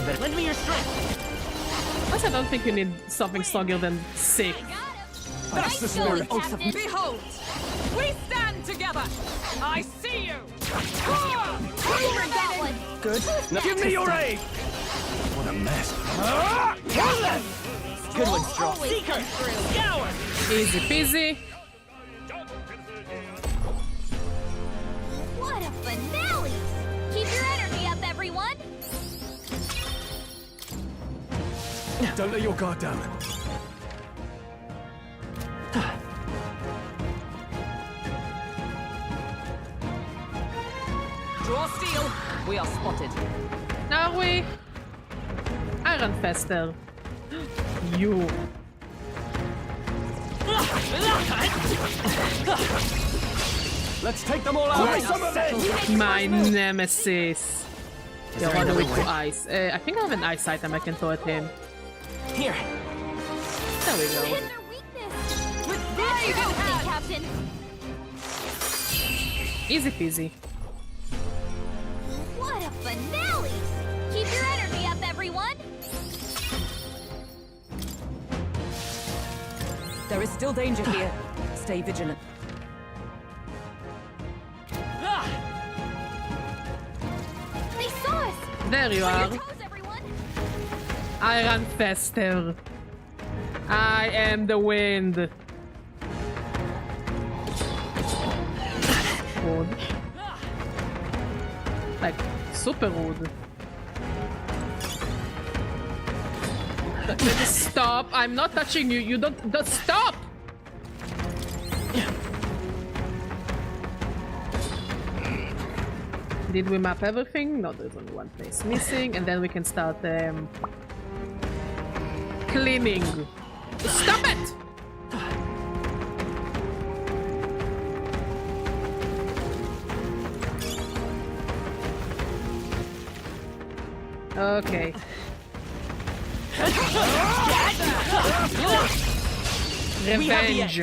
But lend me your strength. Plus, I don't think you need something stronger than sick. That's the spirit. Behold, we stand together. I see you. Good. Now give me your aid. What a mess. Good one, Straw. Seeker. Scour. Easy peasy. What a finale! Keep your energy up, everyone. Don't let your guard down. Draw steel. We are spotted. Are we? I run faster. You. Let's take them all out. My nemesis. You're on the way to ice. I think I have an ice item I can throw at him. Here. There we go. Hit their weakness. With this help, Captain. Easy peasy. What a finale! Keep your energy up, everyone. There is still danger here. Stay vigilant. They saw us. There you are. I run faster. I am the wind. Rude. Like, super rude. Stop! I'm not touching you. You don't stop! Did we map everything? No, there's only one place missing, and then we can start cleaning. Stop it! Okay. Revenge.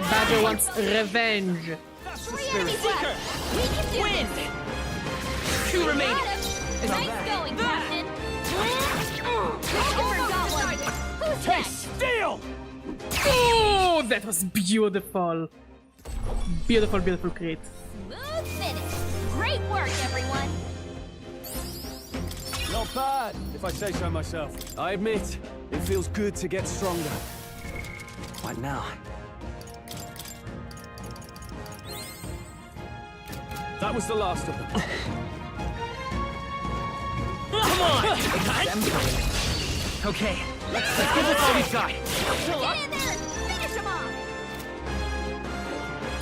Badger wants revenge. Seeker! Win! 2 remaining. Nice going, Captain. Hey, steal! Oh, that was beautiful. Beautiful, beautiful crit. Smooth finish. Great work, everyone. Not bad, if I say so myself. I admit, it feels good to get stronger. What now? That was the last of them. Come on! Okay, let's give it all we've got. Get in there and finish him off.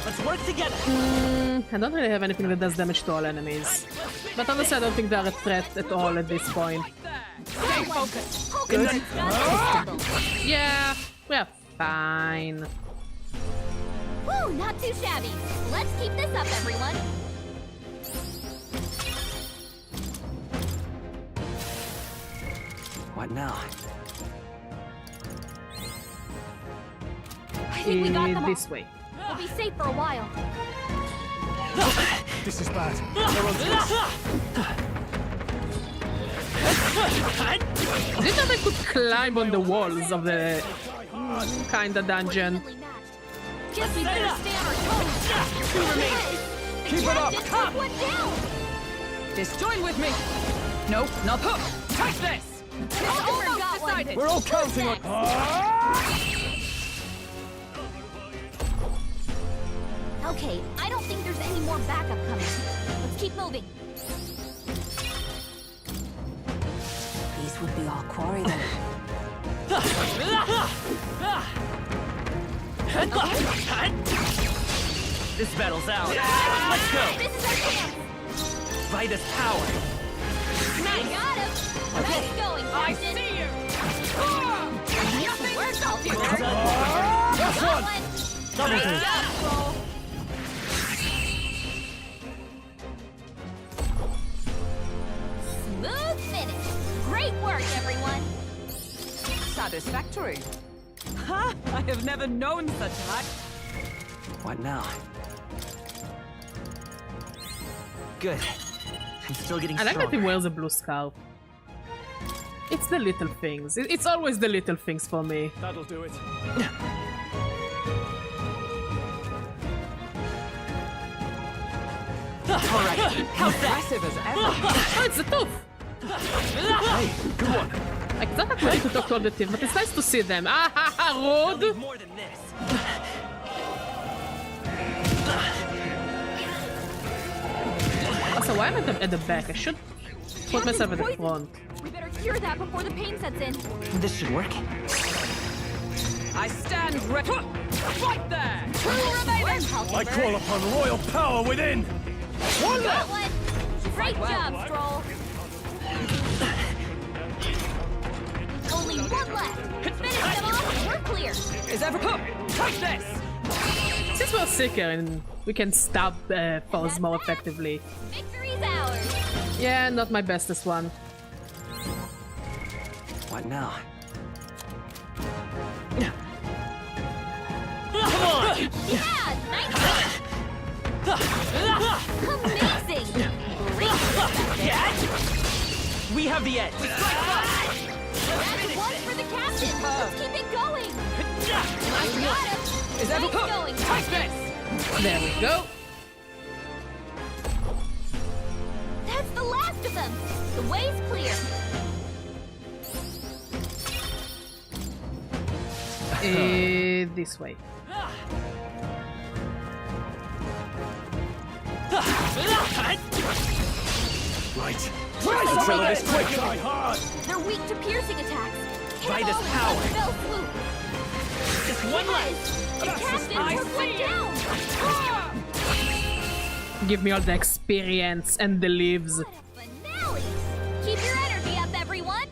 Let's work together. I don't really have anything that does damage to all enemies. But honestly, I don't think they are a threat at all at this point. Stay focused. Good. Yeah, we're fine. Woo, not too shabby. Let's keep this up, everyone. What now? I think we got them all. This way. We'll be safe for a while. This is bad. They're on Did that I could climb on the walls of the kinda dungeon? Guess we better stay on our toes. 2 remaining. Keep it up. Come one down. Just join with me. Nope, not hook. Take this. Almost decided. We're all counting on... Okay, I don't think there's any more backup coming. Let's keep moving. These would be our quarry then. This battle's ours. Let's go. This is our chance. Vitus power. I got him. Nice going, I Captain. see you. Nothing works out here. That's one. Great job, Troll. Smooth finish. Great work, everyone. Satisfactory. Ha! I have never known such luck. What now? Good. I'm still getting I like that he stronger. wears a blue scarf. It's the little things. It's always the little things for me. That'll do it. Alright, how aggressive as ever. Oh, it's the tooth! Hey, good one. Like, it's not that ready to talk to all the team, but it's nice to see them. Ah ha ha, Rod! More than this. Also, why am I at the back? I should put myself at the front. We better cure that before the pain sets in. This should work. I stand ready. Fight there! True remaining. I call upon royal power within. One Got left. one. Great job, Stroll. Only one left. Finish them off. We're clear. Is ever come? Take this! Since we're sicker and we can stab foes more effectively. Victory's ours. Yeah, not my bestest one. What now? Come on! Yeah, nice job. Amazing. We have the edge. That's one for the captain. Let's keep it going. I got him. Is ever Nice come? going, Take Captain. this! There we go. That's the last of them. The way's clear. This way. Right. Right. Control this quick. Try hard. They're weak to piercing attacks. by this power. Just one left. I see you. Give me all the experience and the leaves. Finale! Keep your energy up, everyone!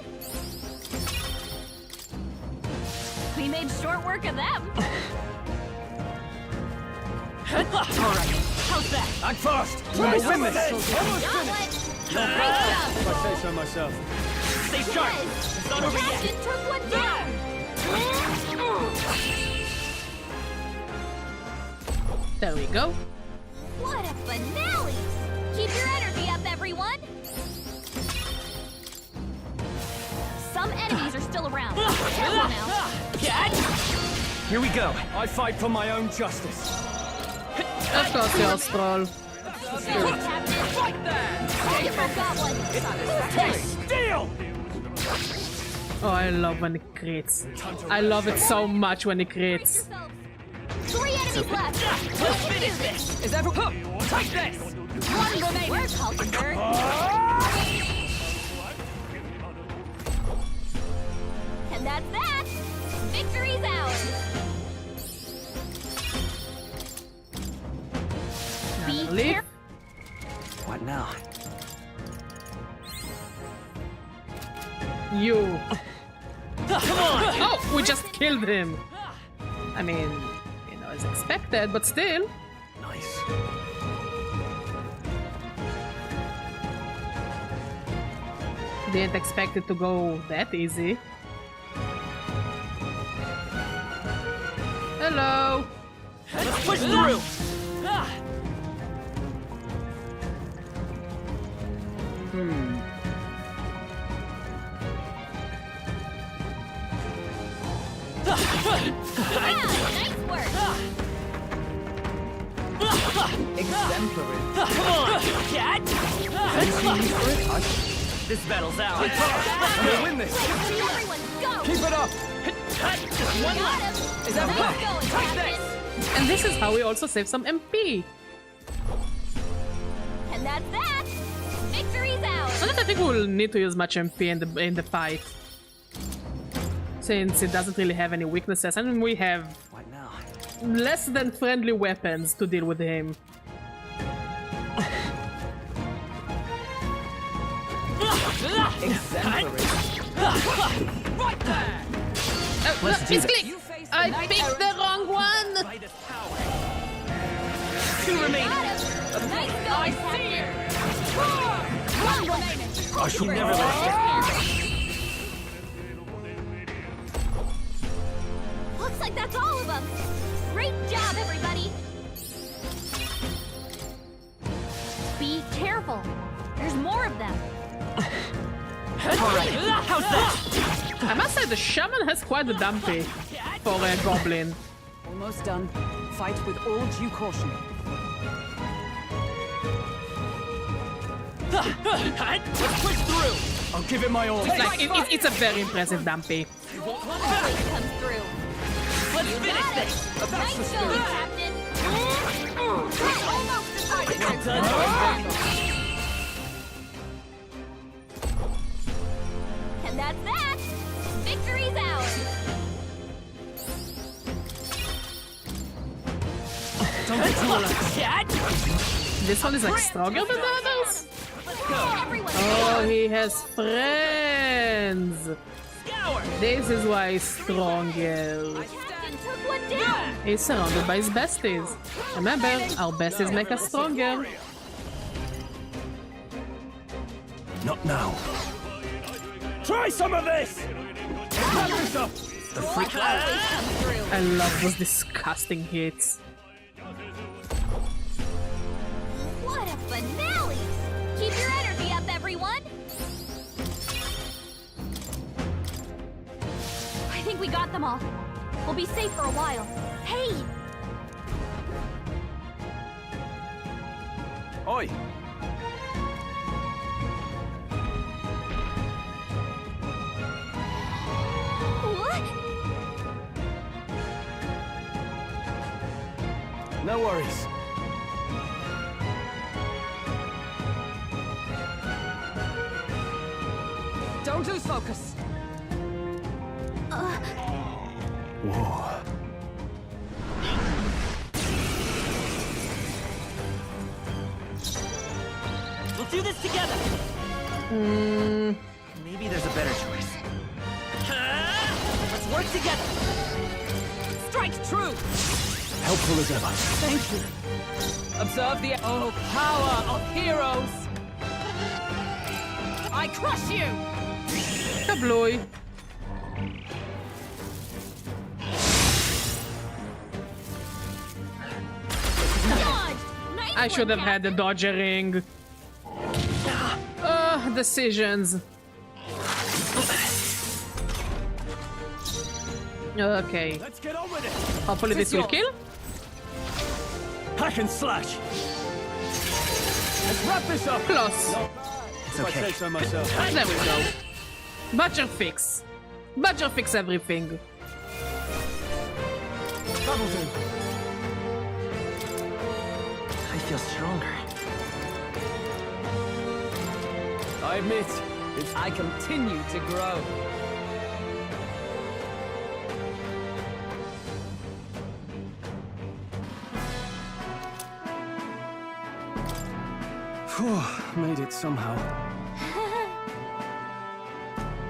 We made short work of them. Alright, how's that? I'm first! Try some of this! Almost finished! If I say so myself. Stay sharp! It's not over yet! Captain took one down! There we go. What a finale! Keep your energy up, everyone! Some enemies are still around. Careful now. Here we go. I fight for my own justice. Of course, you're Stroll. Right there! You forgot one! Steal! Oh, I love when it crits. I love it so much when it crits. 3 enemies left! Let's finish this! Is everyone... Take this! One remaining! We're Hulkenberg! And that's that! Victory's ours! Be careful! What now? You. Come on! Oh, we just killed him. I mean, you know, as expected, but still. Nice. Didn't expect it to go that easy. Hello. Let's push through! Nice work! Exemplary. Come on, cat! This battle's ours. We'll win this. Everyone go! Keep it up. Just one Got left. him! Is that Nice right? going, Take Captain! this! And this is how we also save some MP. And that's that! Victory's ours! I don't think we'll need to use much MP in the fight. Since it doesn't really have any weaknesses, and we have What now? less than friendly weapons to deal with him. Exemplary. Right there! Let's do It's this. click! I picked the wrong one! By this power. 2 remaining. Nice going, Captain! One remaining! I should never let Looks like that's all of them! Great job, everybody! Be careful! There's more of them! Alright, how's that? I must say the shaman has quite a dumpy for a goblin. Almost done. Fight with all due caution. Let's push through! I'll give it my all. Like, it's a very impressive dumpy. Always comes through! Let's You finish got it! this! Nice going, Captain! Almost decided Well done, And that's that! Victory's ours! Don't get too relaxed. Cat! This one is like stronger than the others? Everyone Oh, he has friends. Scour! This is why he's stronger. Captain took one down! He's surrounded by his besties. Remember, our besties make us stronger. Not now. Try some of this! Wrap this up! The freak. I love those disgusting hits. What a finale! Keep your energy up, everyone! I think we got them all. We'll be safe for a while. Hey! Oi! What? No worries. Don't lose focus. Whoa. We'll do this together. Maybe there's a better choice. Let's work together. Strike true! Helpful as ever. Thank you. Observe the power of heroes. I crush you! Tabloid. I should have had the dodgering. Decisions. Okay. Let's get on with it. Hopefully this will kill. Hack and slash. Let's wrap this up. Close. It's okay. If I say so myself. There we go. Badger fix. Badger fix everything. That'll do. I feel stronger. I admit, I continue to grow. Phew, made it somehow.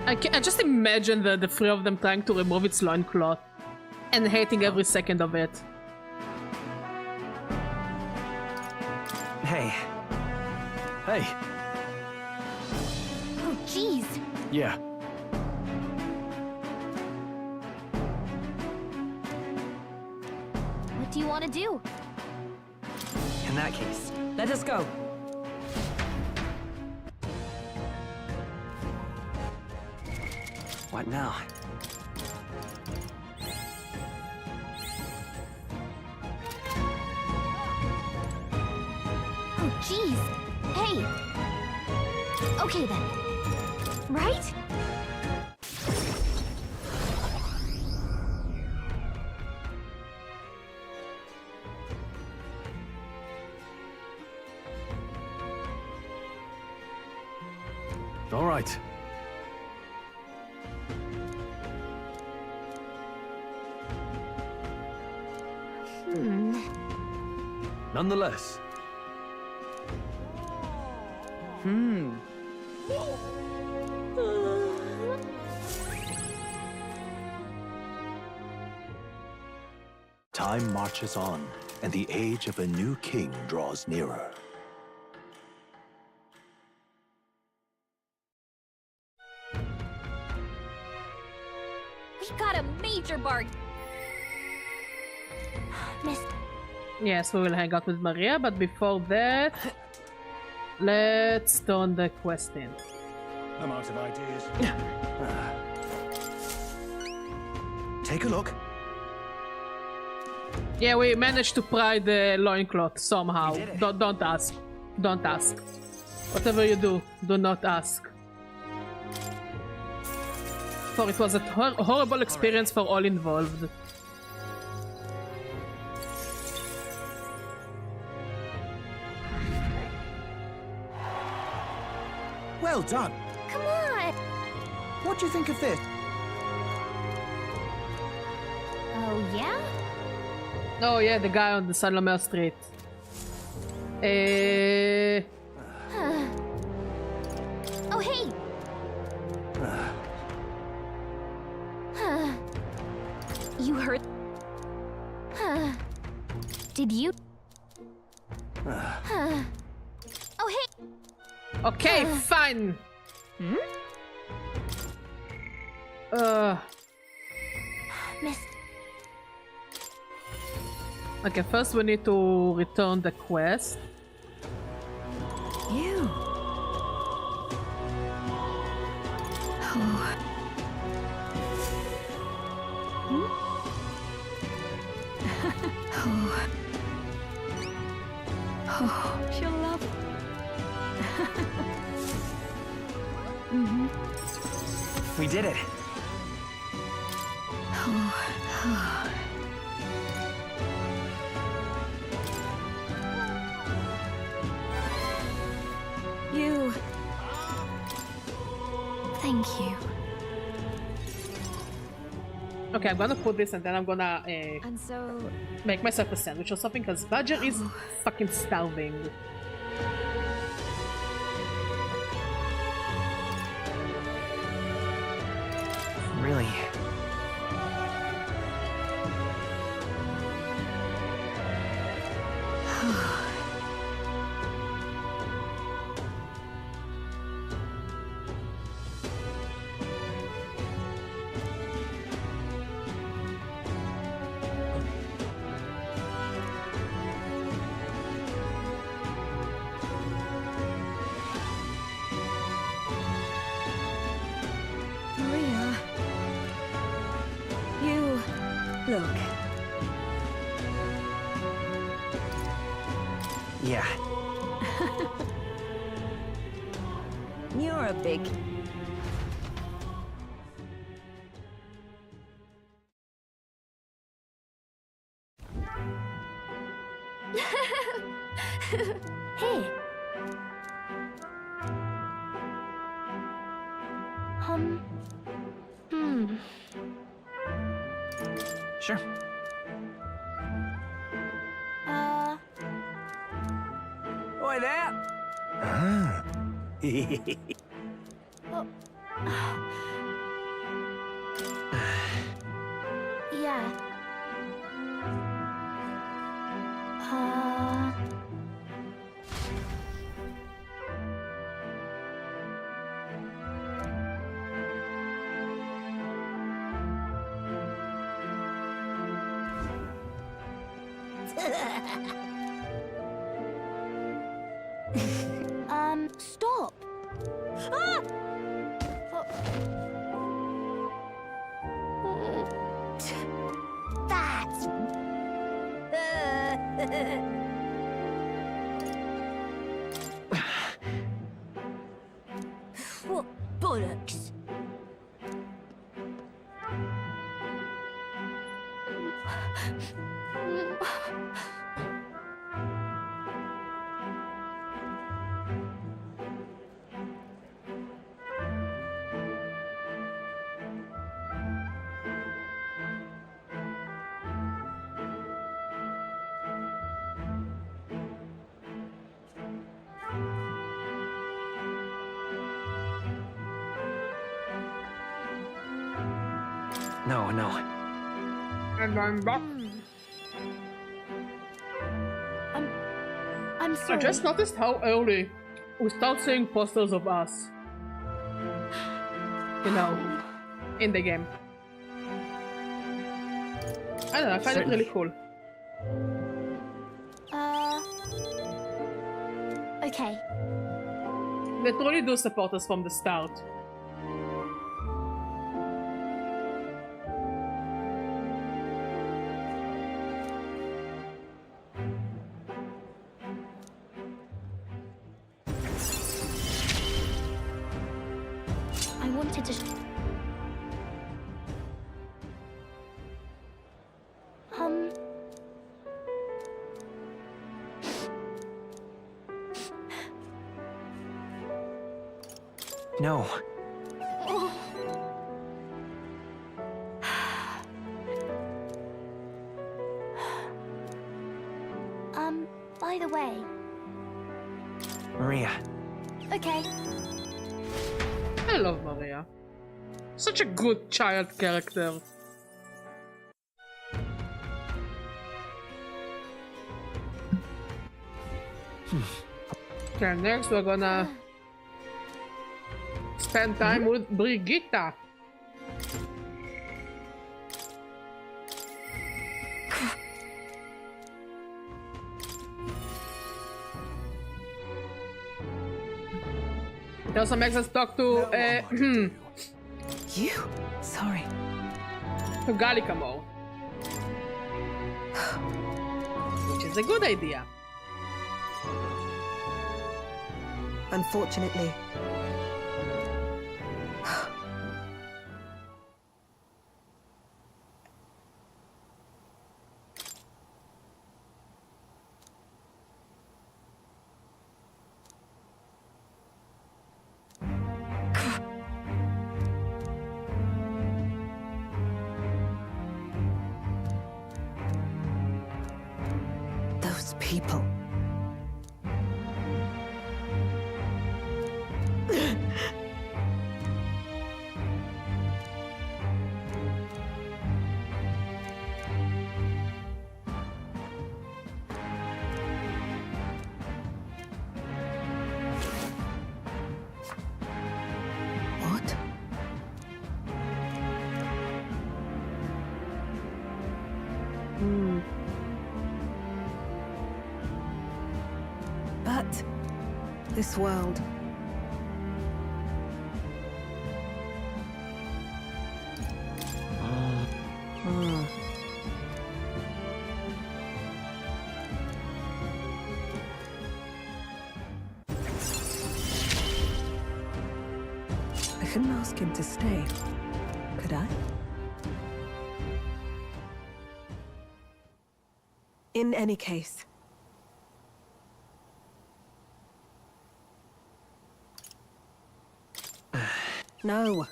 I just imagine the three of them trying to remove its loincloth and hating every second of it. Hey. Hey. Oh, jeez. Yeah. What do you want to do? In that case, Let us go. what now? Oh, jeez. Hey. Okay, then. Right? All right. Nonetheless. Time marches on, and the age of a new king draws nearer. We got a major bargain. Miss. Yes, we will hang out with Maria, but before that, let's turn the quest in. I'm out of ideas. Take a look. Yeah, we managed to pry the loincloth somehow. Don't ask. Don't ask. Whatever you do, do not ask. For it was a horrible experience for all involved. Well done. Come on. What do you think of this? Oh, yeah? Oh yeah, the guy on the San Lomé Street. Oh, hey. You heard? Did you? Oh, hey. Okay, fine. Miss. Okay, first we need to return the quest. You. Oh. Oh. Oh, she'll love it. We did it. Oh. Oh. You. Thank you. Okay, I'm gonna put this and then I'm gonna And so make myself a sandwich or something because Badger is fucking starving. Really? Maria. You... look. Yeah. You're a big... Hey. Sure. Oi there! Ah. Yeah. Stop. Ah! That's... What bollocks? No, no. And I'm back. I'm sorry. I just noticed how early we start seeing posters of us. You know, in the game. I don't know, I find it really cool. Okay. They truly do support us from the start. I wanted to... No. By the way... Maria. Okay. I love Maria. Such a good child character. Okay, next we're gonna spend time with Brigitta. It also makes us talk to You? Sorry. to Gallica more. Which is a good idea. Unfortunately. people. What? But this world. I couldn't ask him to stay, could I? In any case. No.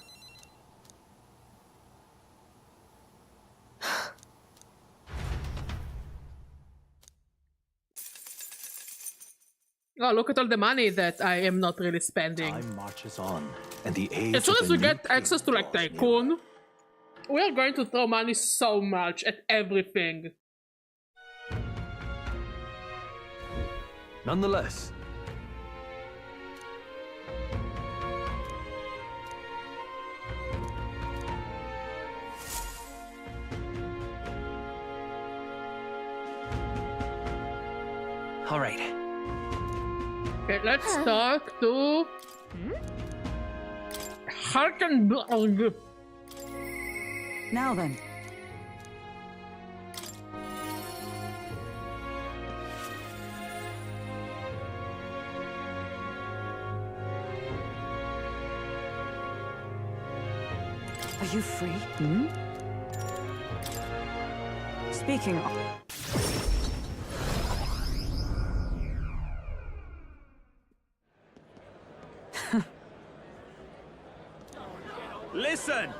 Oh, look at all the money that I am not really spending. Time marches on, and the age As soon of as the we new get access to like Tycoon, we are going to throw money so much at everything. Nonetheless, all right. Okay, let's talk to Harkenberg. Now then. Are you free? Hmm? Speaking of... Listen!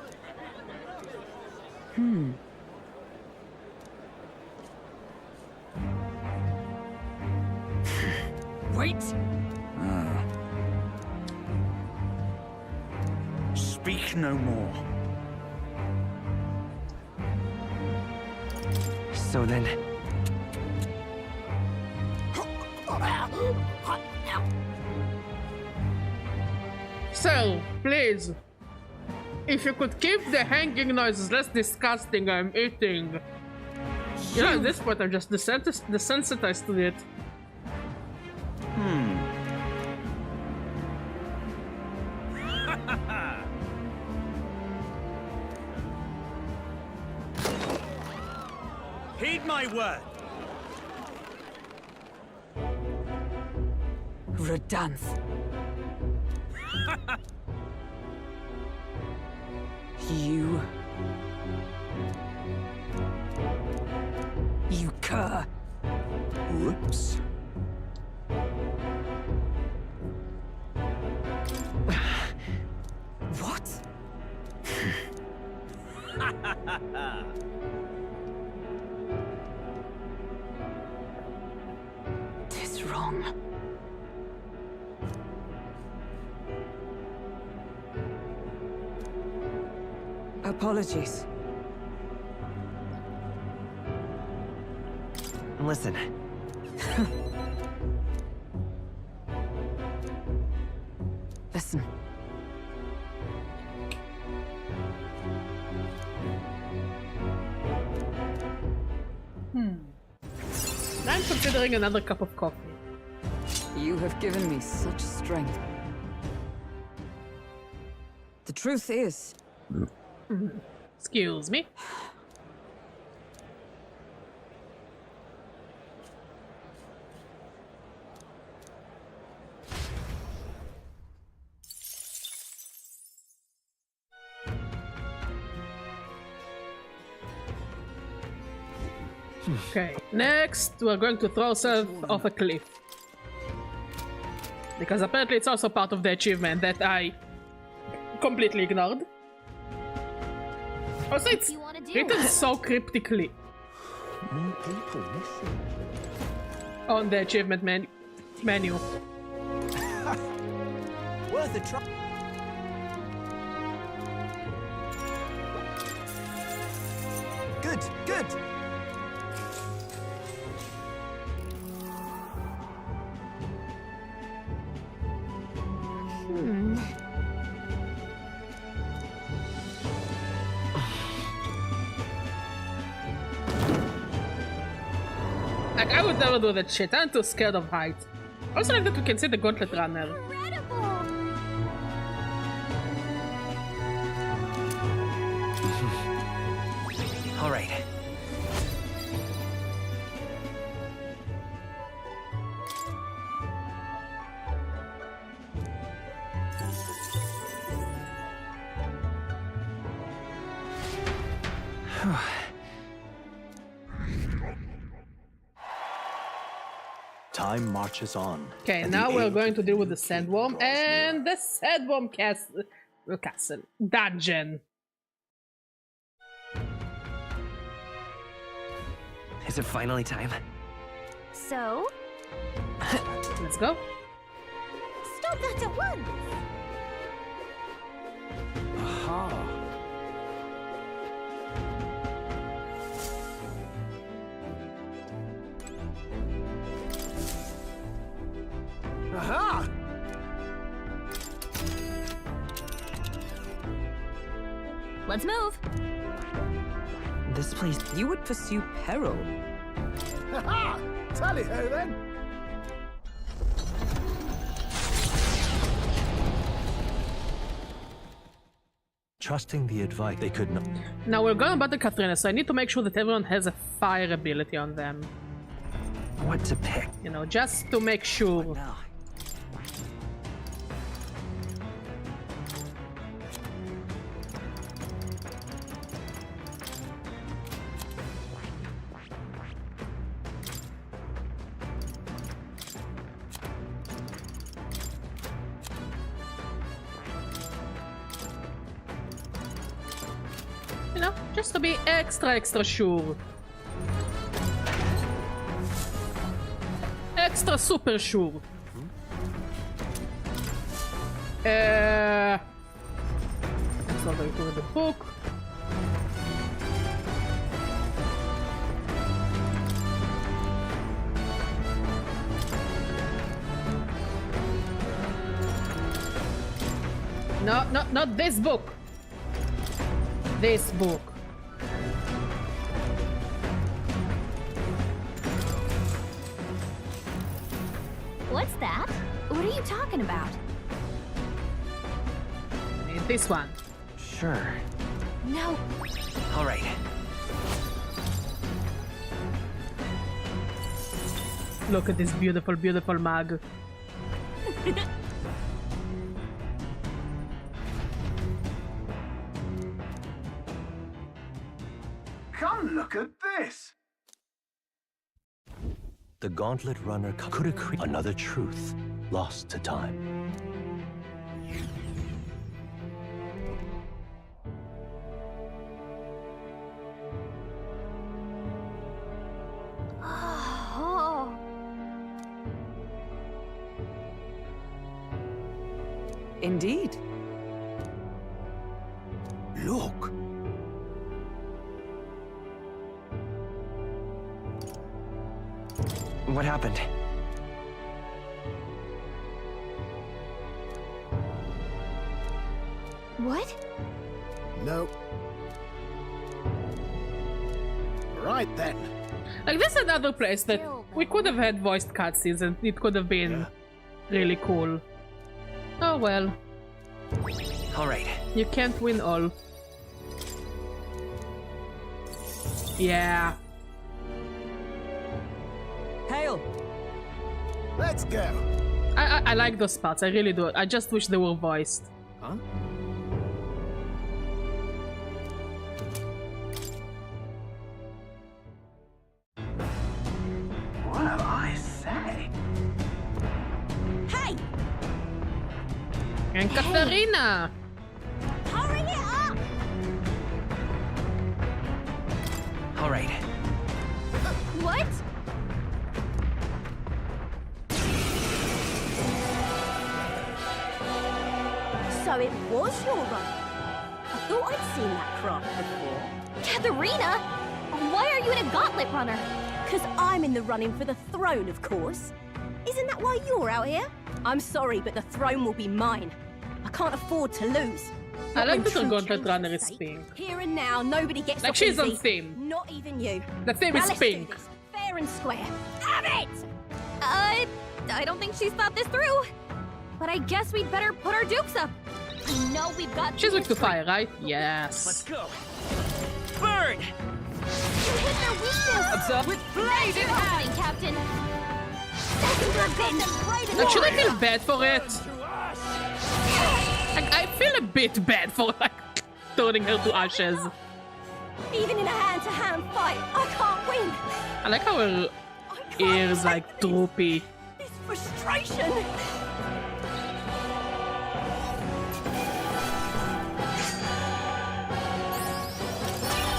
Wait! Speak no more. So then... So, please, if you could keep the hanging noises less disgusting, I'm eating. You know, at this point, I'm just desensitized to it. Heed my word. Redanth. You cur. Whoops. What? Tis wrong. Apologies. Listen. Listen. I'm considering another cup of coffee. You have given me such strength. The truth is... Excuse me. Okay, next we're going to throw ourselves off a cliff. Because apparently it's also part of the achievement that I completely ignored. Also, it's written so cryptically. More people missing. On the achievement menu. Worth a try. Good, good. Like, I would never do that shit. I'm too scared of heights. Also like that we can see the Gauntlet Runner. All right. Time marches on. Okay, now we're going to deal with the Sandworm and the Sandworm castle dungeon. Is it finally time? So? Let's go. Stop that at once! Aha. Aha! Let's move. This place. You would pursue peril. Ha-ha! Tally-ho then! Trusting the advice they could not. Now we're going to battle Katrina, so I need to make sure that everyone has a fire ability on them. What to pick? You know, just to make sure. You know, just to be extra sure. Extra super sure. That's not going to read the book. No, not this book. This book. What's that? What are you talking about? This one. Sure. No. All right. Look at this beautiful, beautiful mug. Come look at this! The Gauntlet Runner could have created another truth lost to time. Oh. Indeed. Look. What happened? What? Nope. Right then. Like, this is another place that we could have had voiced cutscenes and it could have been really cool. Oh well. All right. You can't win all. Yeah. Hail! Let's go. I like those parts, I really do. I just wish they were voiced. Huh? Well, I say. Hey! And Katharina! Hurry it up! All right. What? So it was your run. I thought I'd seen that craft before. Katharina! Why are you in a gauntlet runner? Because I'm in the running for the throne, of course. Isn't that why you're out here? I'm sorry, but the throne will be mine. I can't afford to lose. I like that the gauntlet runner is pink. Here and now, nobody gets like off she's on easy. theme. Not even you. The theme Now is let's do pink. this, fair and square. Have it! I don't think she's thought this through. But I guess we'd better put our dukes up. I know we've got. She's weak to fire, right? Yes. Let's go. Burn! You hit their weakness. Observe with blade in hand, Captain. Like, should I feel bad for it? Like, I feel a bit bad for like turning her to ashes. Even in a hand-to-hand fight, I can't win. I like how her ears like droopy. This frustration.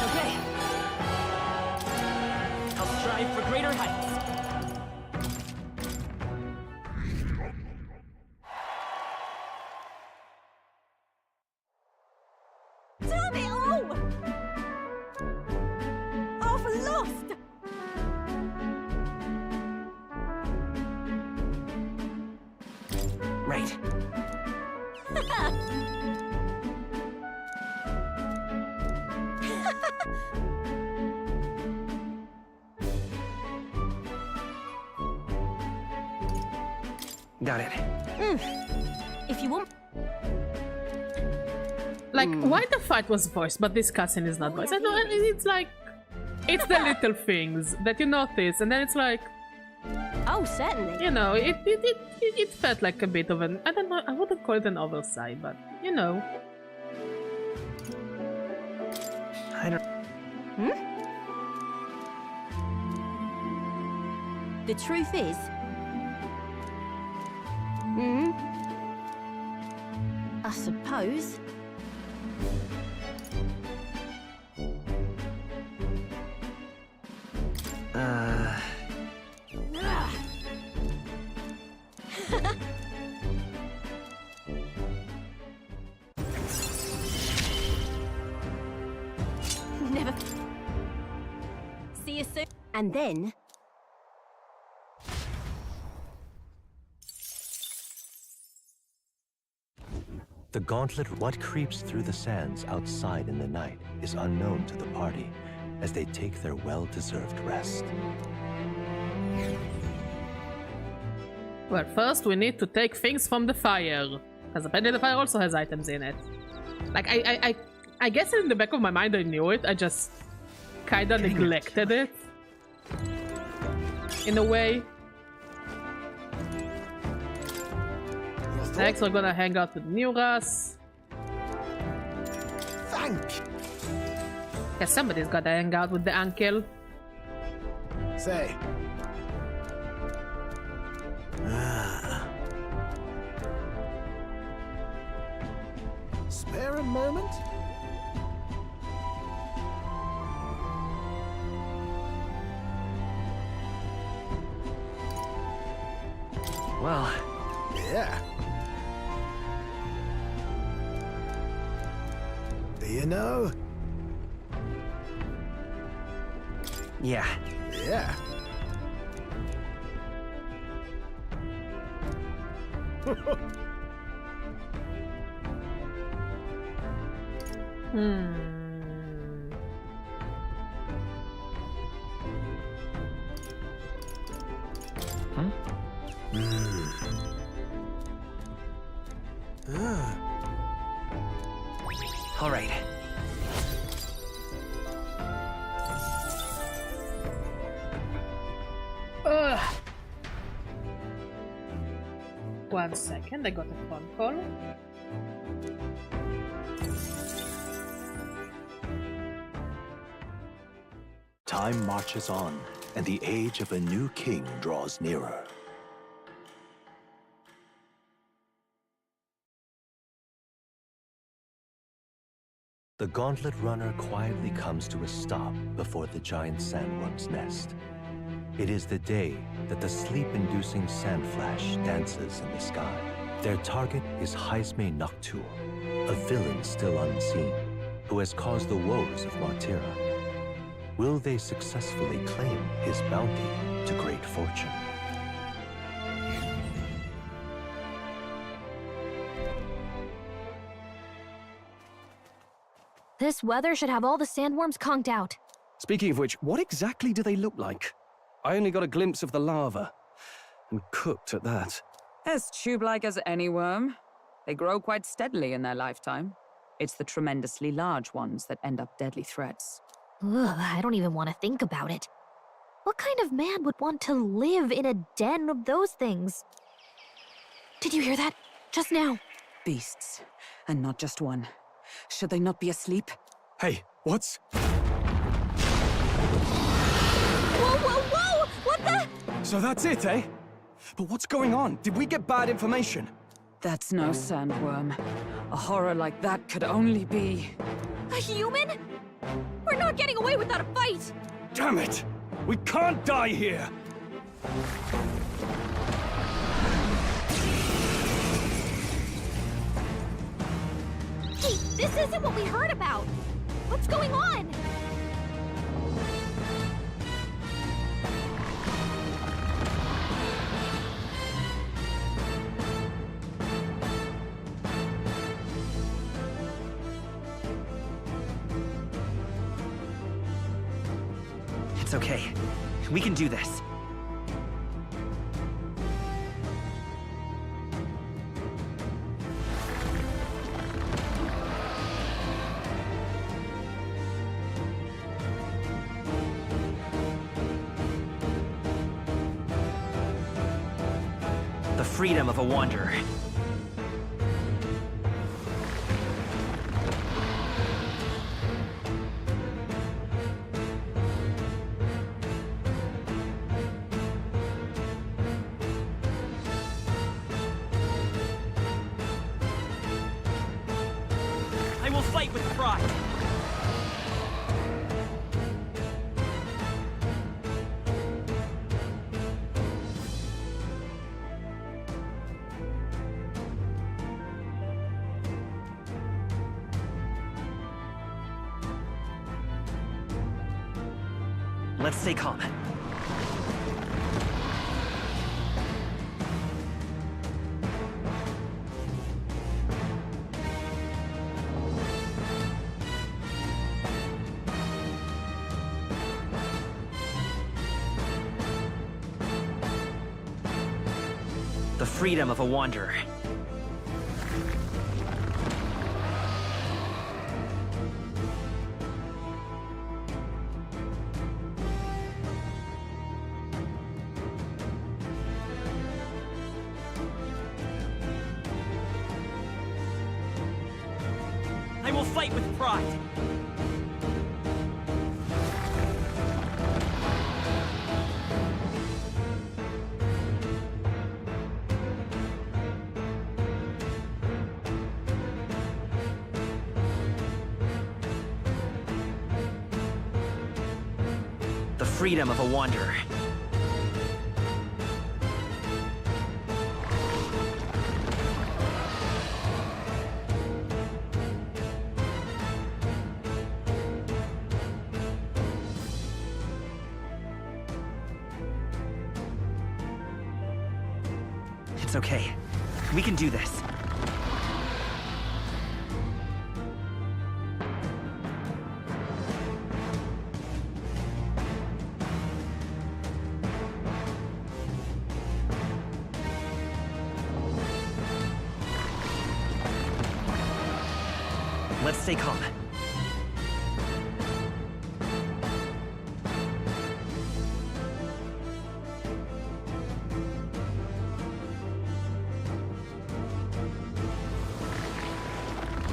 Okay. I'll strive for greater heights. Damn it all! I've lost! Right. Got it. If you want... Like, why the fight was voiced, but this cutscene is not voiced? I know, it's like... It's the little things that you notice, and then it's like... Oh, certainly. You know, it felt like a bit of an... I don't know, I wouldn't call it an oversight, but, you know. I don't... The truth is... I suppose... Never... See you soon. And then... The gauntlet, what creeps through the sands outside in the night, is unknown to the party as they take their well-deserved rest. Well, first we need to take things from the fire, because apparently the fire also has items in it. Like, I guess in the back of my mind I knew it, I just kinda neglected it. In a way. Next we're gonna hang out with Neuras. Thank you. Yeah, somebody's gotta hang out with the uncle. Say. Spare a moment? Well... Yeah. Do you know? Yeah. Yeah. All right. One second, I got a phone call. Time marches on, and the age of a new king draws nearer. The gauntlet runner quietly comes to a stop before the giant sandworm's nest. It is the day that the sleep-inducing sand flash dances in the sky. Their target is Jaime Noctul, a villain still unseen, who has caused the woes of Martira. Will they successfully claim his bounty to great fortune? This weather should have all the sandworms conked out. Speaking of which, what exactly do they look like? I only got a glimpse of the larva. And cooked at that. As tube-like as any worm. They grow quite steadily in their lifetime. It's the tremendously large ones that end up deadly threats. Ugh, I don't even want to think about it. What kind of man would want to live in a den of those things? Did you hear that? Just now. Beasts. And not just one. Should they not be asleep? Hey, what's... Whoa, whoa, whoa! What the? So that's it, eh? But what's going on? Did we get bad information? That's no sandworm. A horror like that could only be... A human? We're not getting away without a fight! Damn it! We can't die here! Hey, this isn't what we heard about! What's going on? It's okay. We can do this. The freedom of a wanderer. I will fight with pride. Let's stay calm. The freedom of a wanderer. I will fight with pride. The freedom of a wanderer. It's okay. We can do this. Let's stay calm.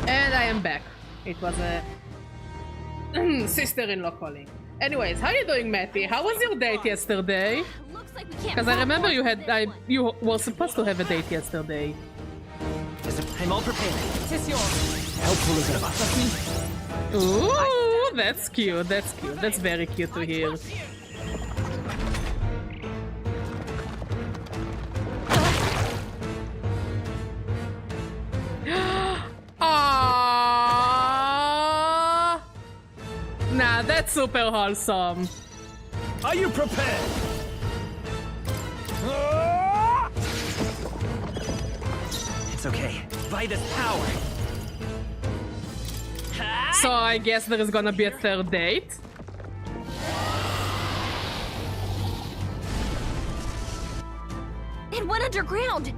And I am back. It was a sister-in-law calling. Anyways, how are you doing, Matty? How was your date yesterday? Because I remember you were supposed to have a date yesterday. I'm all prepared. Tis yours. Helpful as ever. Ooh, that's cute. That's cute. That's very cute to hear. Nah, that's super wholesome. Are you prepared? It's okay. By this power. So I guess there is gonna be a third date. It went underground.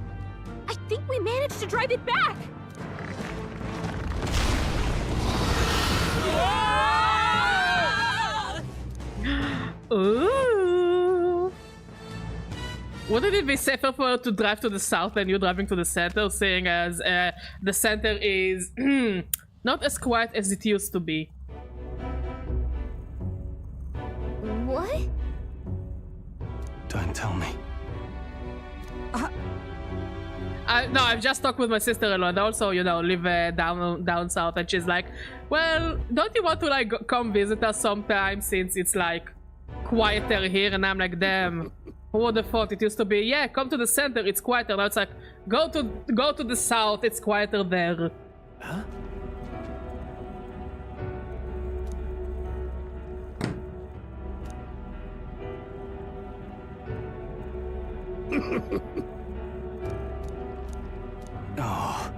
I think we managed to drive it back. Ooh. Wouldn't it be safer for her to drive to the south than you driving to the center, seeing as the center is not as quiet as it used to be? What? Don't tell me. No, I've just talked with my sister-in-law and also, you know, live down south, and she's like, well, don't you want to like come visit us sometime since it's like quieter here? And I'm like, damn, who would have thought? It used to be, yeah, come to the center, it's quieter. Now it's like, go to the south, it's quieter there. Huh? Oh.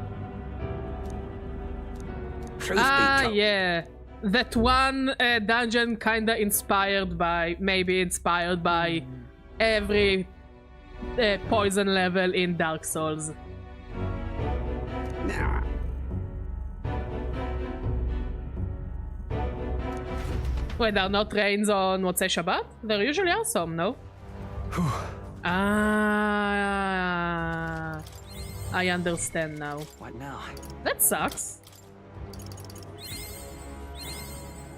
Yeah. That one dungeon kinda inspired by every poison level in Dark Souls. Nah. Wait, there are no trains on Motzei Shabbat? There usually are some, no? Ah, I understand now. What now? That sucks.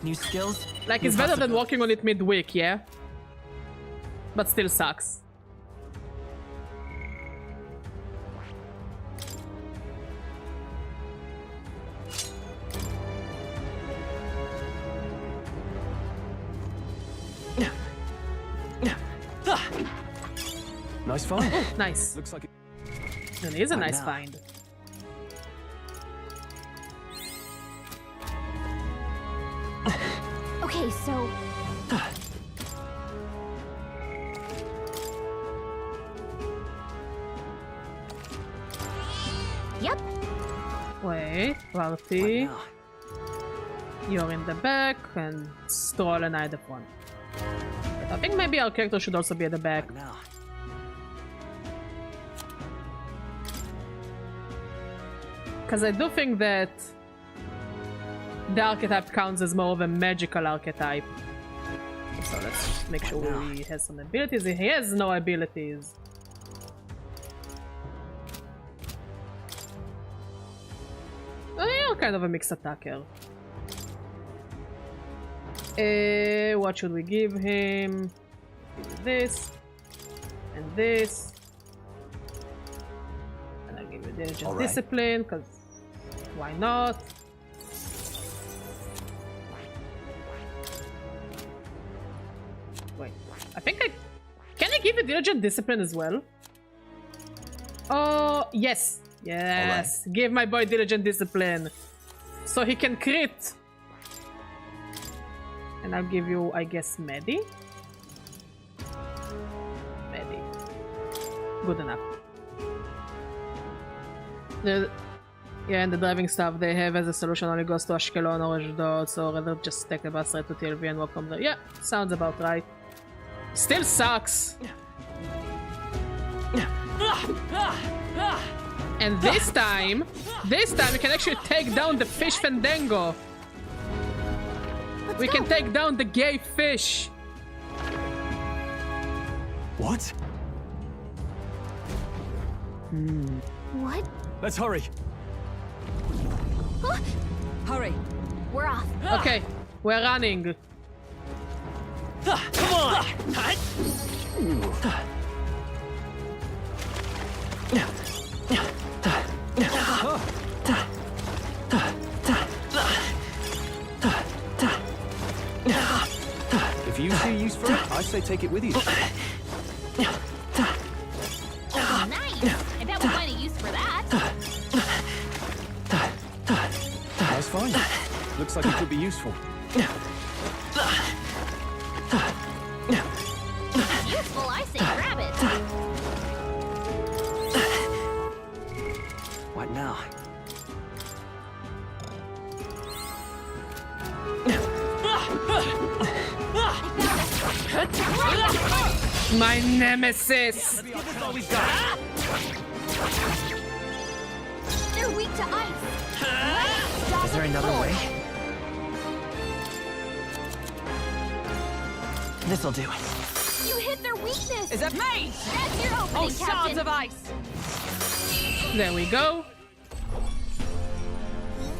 New skills? Like, it's better than working on it midweek, yeah? But still sucks. Nice find. Nice. Looks like it is a nice find. Okay, so... Yep. Wait, Varti. You're in the back, and Stroll and I the front. I think maybe our character should also be at the back. Because I do think that the archetype counts as more of a magical archetype. So let's make sure he has some abilities. He has no abilities. Oh, you're kind of a mixed attacker. What should we give him? This. And this. And I'll give you diligent discipline, because why not? Wait, I think I... Can I give you diligent discipline as well? Oh, yes. Yes. Give my boy diligent discipline. So he can crit. And I'll give you, I guess, Medi. Medi. Good enough. Yeah, and the driving stuff they have as a solution only goes to Ashkelon or Ashdod, so rather just take the bus right to TLV and walk from there. Yeah, sounds about right. Still sucks. And this time we can actually take down the fish Fandango. We can take down the gay fish. What? What? Let's hurry. Huh? Hurry. We're off. Okay, we're running. Come on! If you see use for it, I say take it with you. Oh, nice! I bet we'll find a use for that. Nice find. Looks like it could be useful. Useful, I say grab it. What now? My nemesis! They're weak to ice. Is there another way? This'll do. You hit their weakness. Is it me? That's your opening, Oh, shards Captain. of ice! There we go.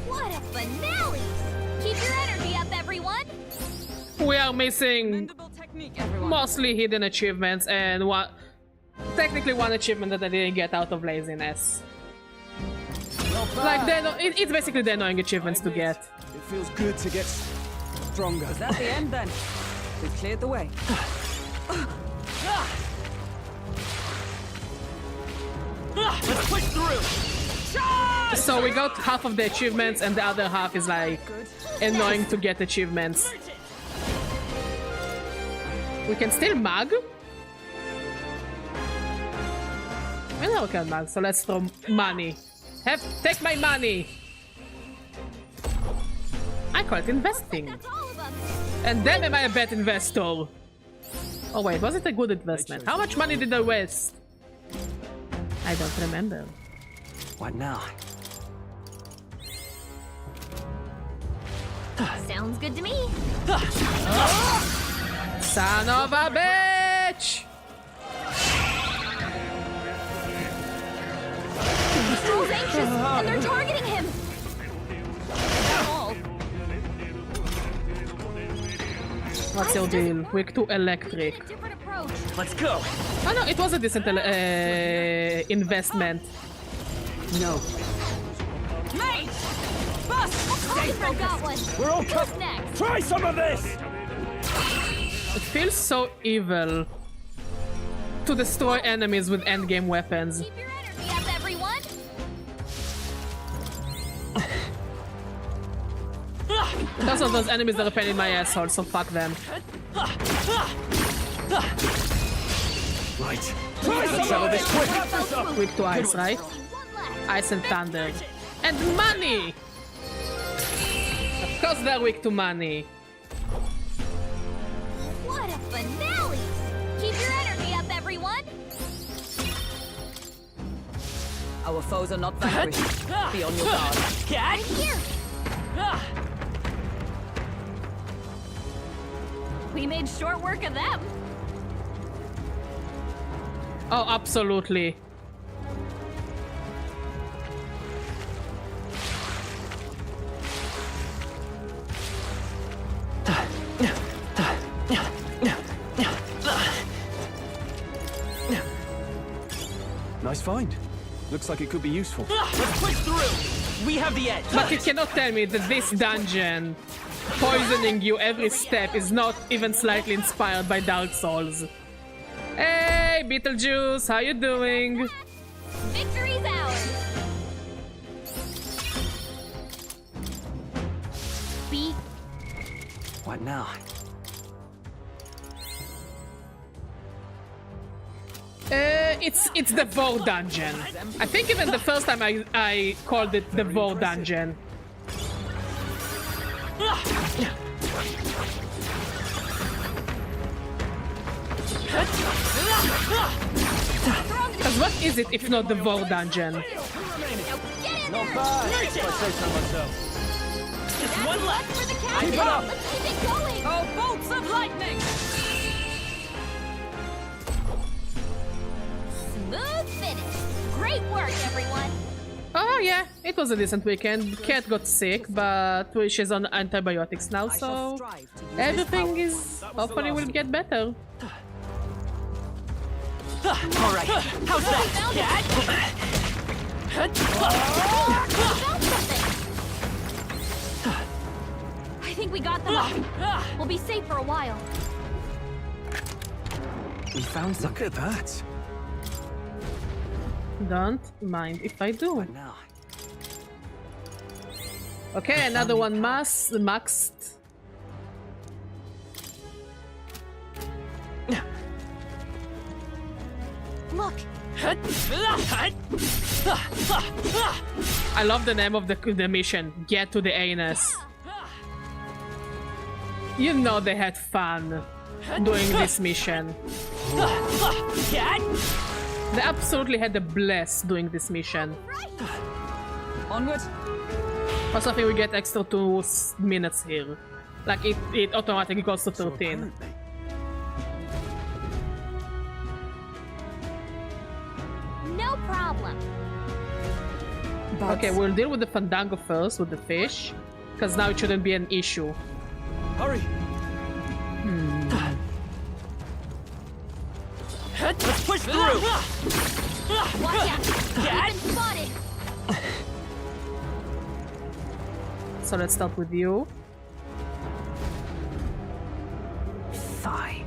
What a finale! Keep your energy up, everyone. We are missing mostly hidden achievements and technically one achievement that I didn't get out of laziness. Like it's basically the annoying achievements to get. It feels good to get stronger. Is that the end then? We've cleared the way. Let's push through! So we got half of the achievements and the other half is like annoying to get achievements. We can still mug? We never can mug, so let's throw money. Take my money! I call it investing. And damn am I a bad investor! Oh wait, was it a good investment? How much money did I waste? I don't remember. What now? Sounds good to me. Son of a bitch! Stroll's anxious, and they're targeting him. What's your deal? Weak to electric. Let's go. Oh no, it was a decent investment. No. Mate! Bust! Got one. We're all Who's next? Try some of this! It feels so evil to destroy enemies with endgame weapons. Keep your energy up, everyone. Those are those enemies that are pain in my asshole, so fuck them. Right. Try some of this quick! Weak to ice, right? Ice and thunder. And money! Of course they're weak to money. What a finale! Keep your energy up, everyone. Our foes are not vanquished. Be on your guard. Right here. We made short work of them. Oh, absolutely. Nice find. Looks like it could be useful. Let's push through! We have the edge! But you cannot tell me that this dungeon poisoning you every step is not even slightly inspired by Dark Souls. Hey, Beetlejuice, how you doing? Victory's ours. B. What now? It's the Vor dungeon. I think even the first time I called it the Vor dungeon. Because what is it if not the Vor dungeon? Not bad, if I say so myself. Just one left! For the Keep captain. it up. Let's keep it going. Oh, bolts of lightning! Smooth finish. Great work, everyone. Oh yeah, it was a decent weekend. Cat got sick, but she's on antibiotics now, so everything is hopefully will get better. All right. How's that? I think we got them all. We'll be safe for a while. We found something. Look at that. Don't mind if I do. What now? Okay, another one maxed. I love the name of the mission. Get to the anus. You know they had fun doing this mission. They absolutely had a blast doing this mission. Onward. Also, I think we get extra 2 minutes here. Like it automatically goes to 13. No problem. Okay, we'll deal with the Fandango first, with the fish. Because now it shouldn't be an issue. Hurry! Let's push through! Watch out! You've been spotted! So let's start with you. Fine.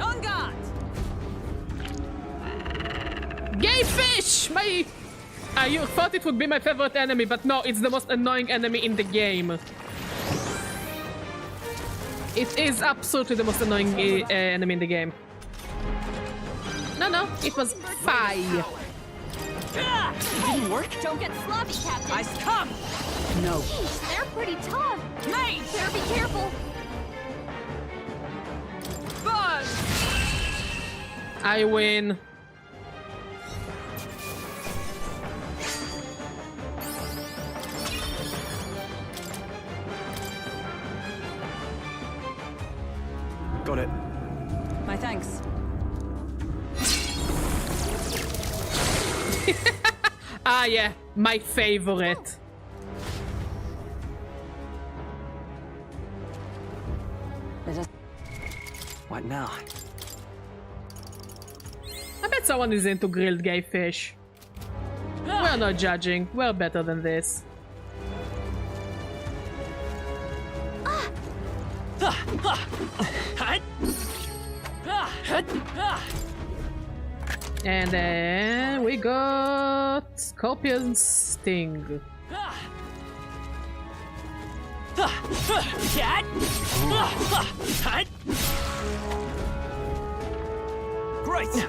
On guard! Gay fish! You thought it would be my favorite enemy, but no, it's the most annoying enemy in the game. It is absolutely the most annoying enemy in the game. No, it was fine. Didn't work? Don't get sloppy, Captain. I come! No. Jeez, they're pretty tough. Mate! Better be careful. Buzz! I win. Got it. My thanks. Ah, yeah, my favorite. What now? I bet someone is into grilled gay fish. We're not judging. We're better than this. And then we got Scorpion Sting. Great!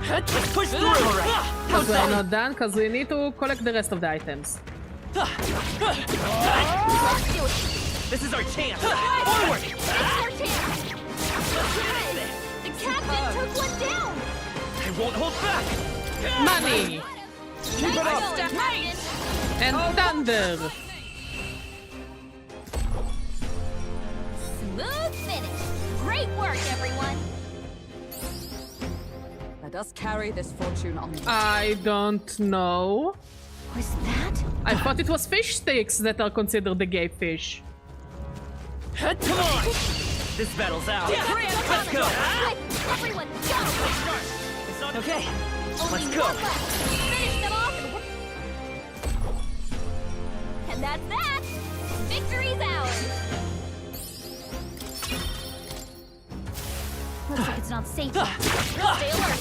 Let's push through! But we're not done because we need to collect the rest of the items. This is our chance! Forward! It's our chance! The captain took one down! I won't hold back! Money! Keep it up! And thunder! Smooth finish! Great work, everyone! Let us carry this fortune on. I don't know. Was that? I thought it was fish sticks that are considered the gay fish. Come on! This battle's out! Let's go! Everyone, go! Okay, Only let's go! one left. Finish them off and that's that! Victory's ours! Looks like it's not safe yet. Stay alert!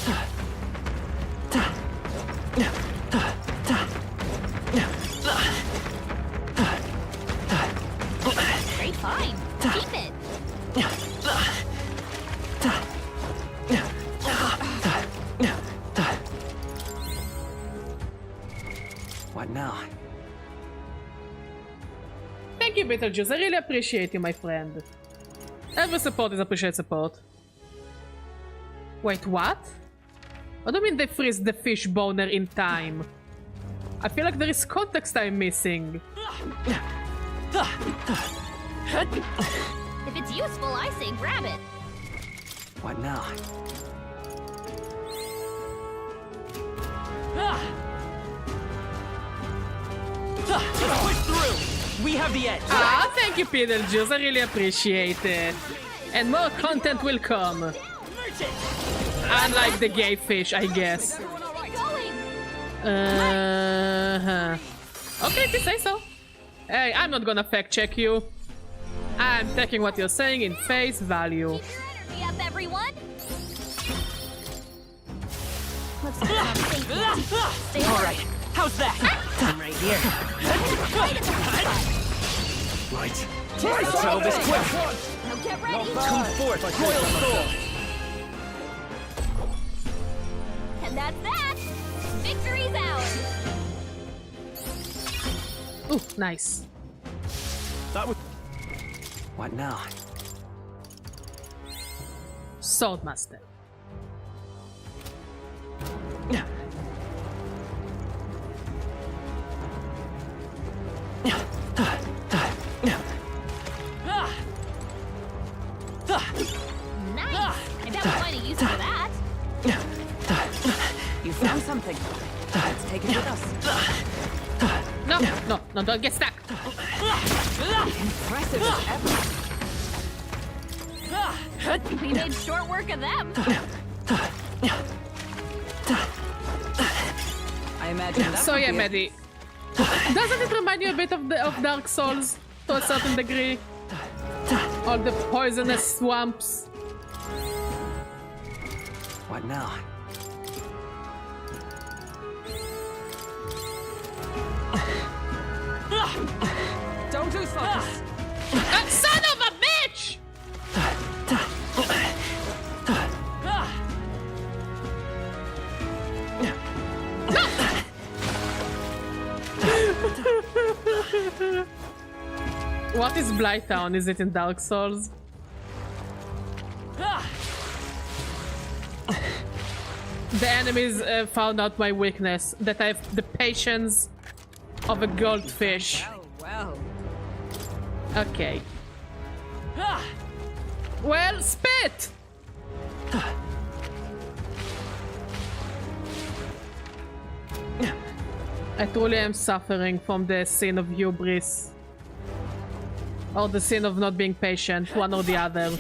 Great find! Keep it! What now? Thank you, Beetlejuice. I really appreciate you, my friend. Every support is appreciated support. Wait, what? What do you mean they freeze the fish boner in time? I feel like there is context I'm missing. If it's useful, I say grab it. What now? Let's push through! We have the edge! Ah, thank you, Beetlejuice. I really appreciate it. And more content will come. Unlike the gay fish, I guess. Okay, if you say so. Hey, I'm not gonna fact check you. I'm taking what you're saying in face value. Keep your energy up, everyone! Looks like I'm safe now. Stay alert. Alright, how's that? I'm right here. Right. Let's settle this quick! Now get ready! Come forth, royal soul! And that's that! Victory's ours! Ooh, nice. That was... What now? Swordmaster. Nice! I bet we'll find a use for that. You found something. Let's take it with us. No, don't get stuck. Impressive as ever. We made short work of them. I imagine that So would yeah, be Maddie. Doesn't it remind you a bit of Dark Souls to a certain degree? All the poisonous swamps. What now? Don't lose focus. Son of a bitch! What is Blighttown? Is it in Dark Souls? The enemies found out my weakness, that I have the patience of a goldfish. Well. Okay. Well, spit! I truly am suffering from the sin of hubris. Or the sin of not being patient, one or the other.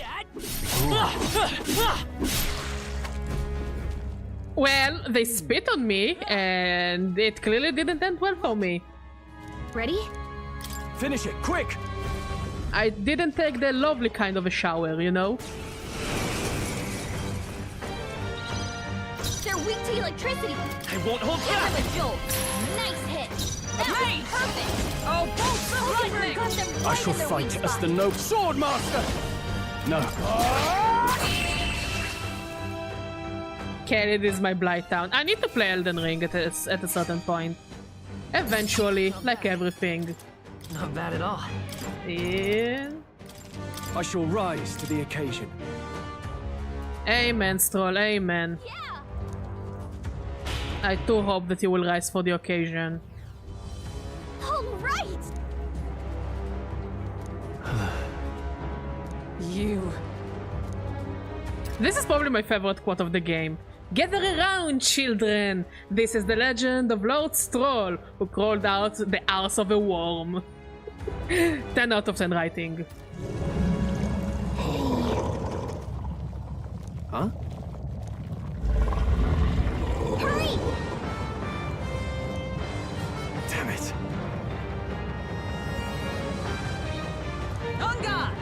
Well, they spit on me, and it clearly didn't end well for me. Ready? Finish it, quick! I didn't take the lovely kind of a shower, you know? They're weak to electricity. I won't hold Give back! them a jolt. Nice hit. That was perfect. Oh, bolts of lightning! Got them I right shall in their fight weak as the spot. noble swordmaster! No. Okay, it is my Blighttown. I need to play Elden Ring at a certain point. Eventually, like everything. Not bad at all. And... I shall rise to the occasion. Amen, Stroll, amen. Yeah. I too hope that you will rise for the occasion. All right. You. This is probably my favorite quote of the game. Gather around, children! This is the legend of Lord Stroll, who crawled out the arse of a worm. 10 out of 10 writing. Huh? Hurry! Damn it. On guard!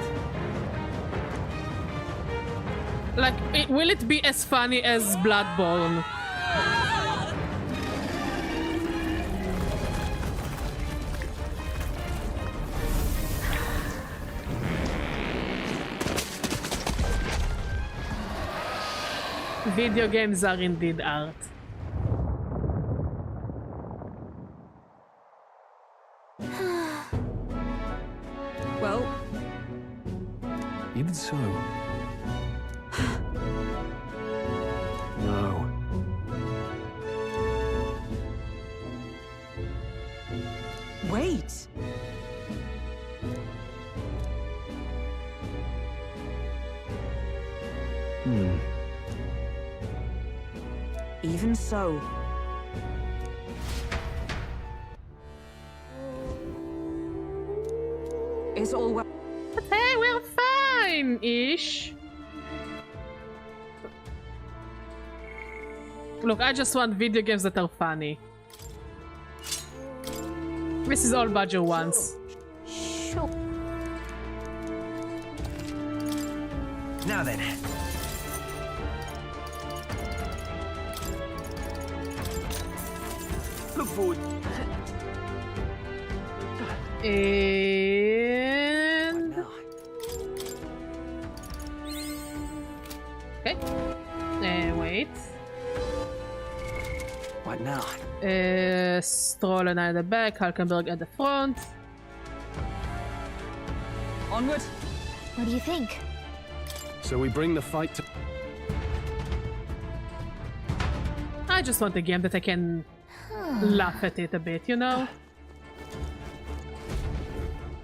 Like, will it be as funny as Bloodborne? Video games are indeed art. Well, Even so. No. wait. Even so. Is all well? But hey, we're fine-ish. Look, I just want video games that are funny. This is all Badger wants. Sure. Now then. Look forward. And... Okay. Wait. Stroll and I at the back, Halkenberg at the front. Onward. What do you think? So we bring the fight to... I just want a game that I can laugh at it a bit, you know?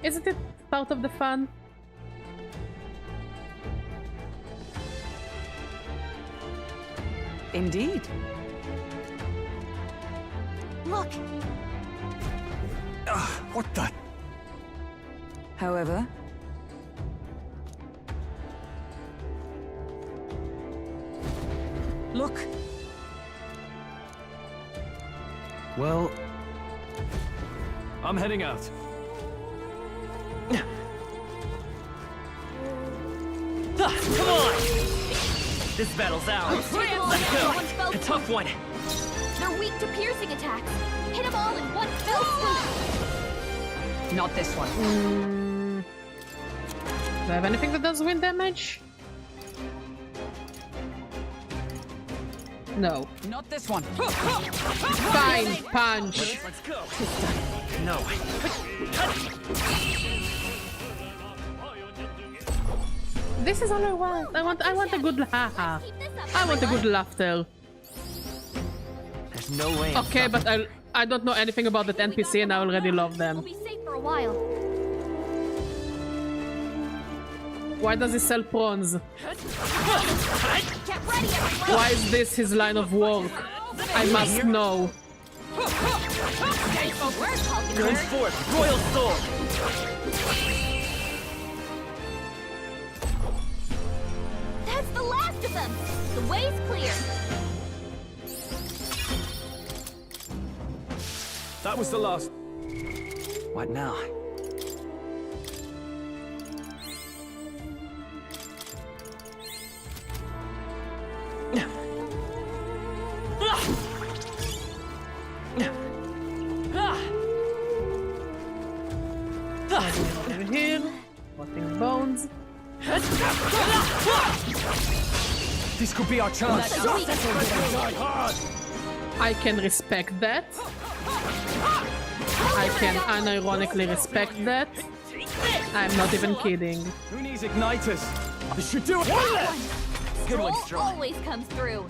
Isn't it part of the fun? Indeed. Look! What the? However, look. Well... I'm heading out. Come on! This battle's ours. Let's go! A tough one. They're weak to piercing attacks. Hit them all in one fell swoop. Not this one. Do I have anything that does wind damage? No. Not this one. Fine, punch. Let's go. No. This is all I want. I want a good haha. I want a good laughter. There's no way. Okay, but I don't know anything about that NPC and I already love them. We'll be safe for a while. Why does he sell prawns? Get ready, everyone. Why is this his line of work? I must know. Going forth, Royal Sword. That's the last of them. The way's clear. That was the last. What now? Over here, rotting bones. This could be our chance. I can respect that. I can unironically respect that. I'm not even kidding. Who needs igniters? This should do it. Good one, Stroll always comes through.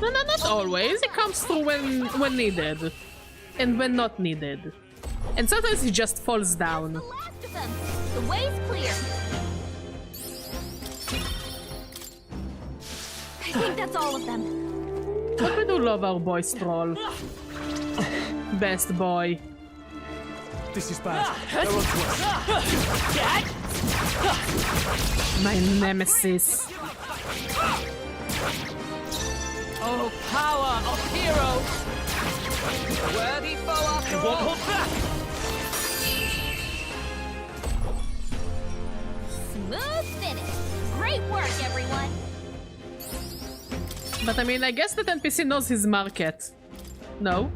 No, not always. It comes through when needed. And when not needed. And sometimes he just falls down. The last of them. The way's clear. I think that's all of them. But we do love our boy Stroll. Best boy. This is bad. They're on to us. My nemesis. Oh, power of heroes! Worthy foe after all. Won't hold back. Smooth finish. Great work, everyone. But I mean, I guess that NPC knows his market. No?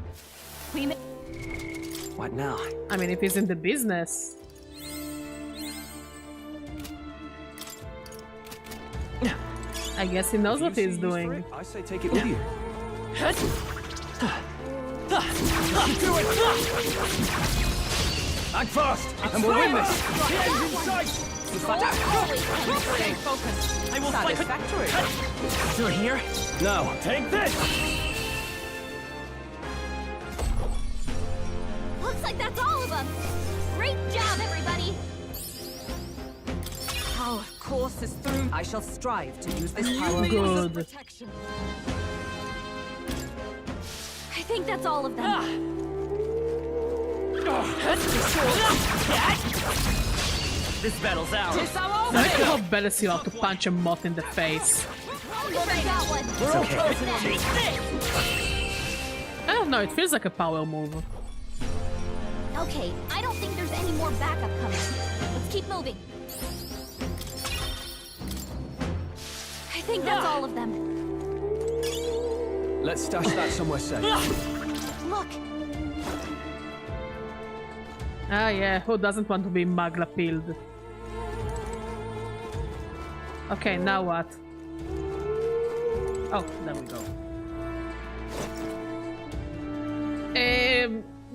What now? I mean, if he's in the business. I guess he knows what he's doing. I say take it with you. Do it! Act fast, and we'll win this. The end's in sight. Stay focused. I will fight. Satisfactory. Still here? Now, take this! Looks like that's all of them. Great job, everybody. Our course is through. I shall strive to use this power. Good. Protection. I think that's all of them. This battle's ours. It's our I like how jealous you are to punch a moth in the face. Got one. It's okay. I don't know, it feels like a power move. Okay, I don't think there's any more backup coming. Let's keep moving. I think that's all of them. Let's stash that somewhere safe. Look, Ah yeah, who doesn't want to be Magla peeled? Okay, now what? Oh, there we go.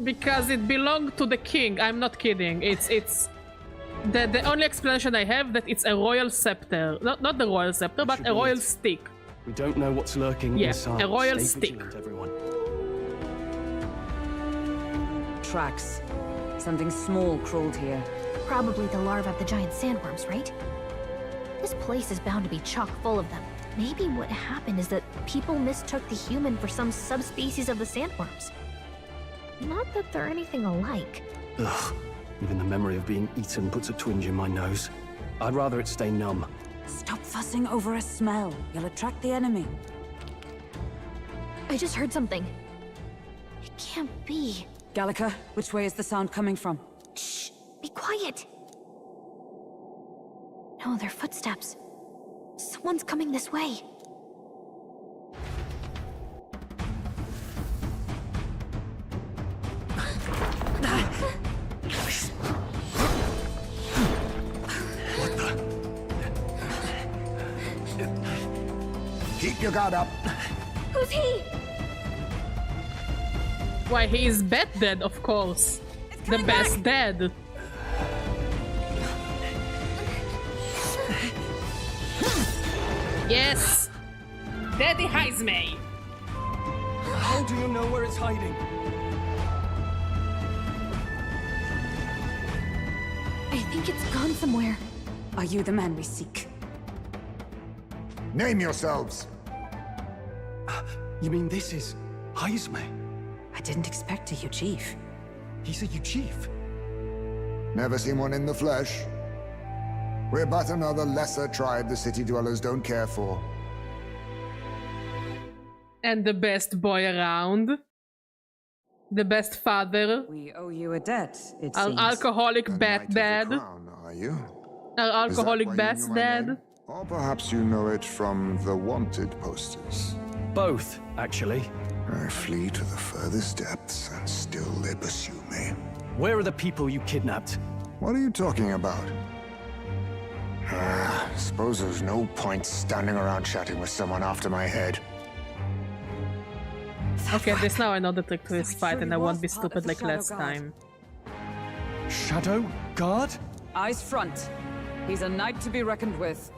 Because it belonged to the king. I'm not kidding. It's the only explanation I have that it's a royal scepter. Not the royal scepter, but a royal stick. We don't know what's lurking inside. A royal Stay stick. vigilant, everyone. Tracks. Something small crawled here. Probably the larvae of the giant sandworms, right? This place is bound to be chock full of them. Maybe what happened is that people mistook the human for some subspecies of the sandworms. Not that they're anything alike. Ugh. Even the memory of being eaten puts a twinge in my nose. I'd rather it stay numb. Stop fussing over a smell. You'll attract the enemy. I just heard something. It can't be. Gallica, which way is the sound coming from? Shh! Be quiet! No, they're footsteps. Someone's coming this way. Keep your guard up. Who's he? Why, he is dead, of course. The best dead. Yes! Daddy Heismay! How do you know where it's hiding? I think it's gone somewhere. Are you the man we seek? Name yourselves. You mean this is Heismay? I didn't expect a Uchief. He's a Uchief? Never seen one in the flesh. We're but another lesser tribe the city dwellers don't care for. And the best boy around. The best father. We owe you a debt, it Our seems. alcoholic bad dad. Are you? Our alcoholic best dad. Or perhaps you know it from the wanted posters. Both, actually. I flee to the furthest depths, and still they pursue me. Where are the people you kidnapped? What are you talking about? Suppose there's no point standing around chatting with someone after my head. Okay, this now I know the trick to his fight and I won't be stupid like last time. Shadow Guard? Eyes front. He's a knight to be reckoned with.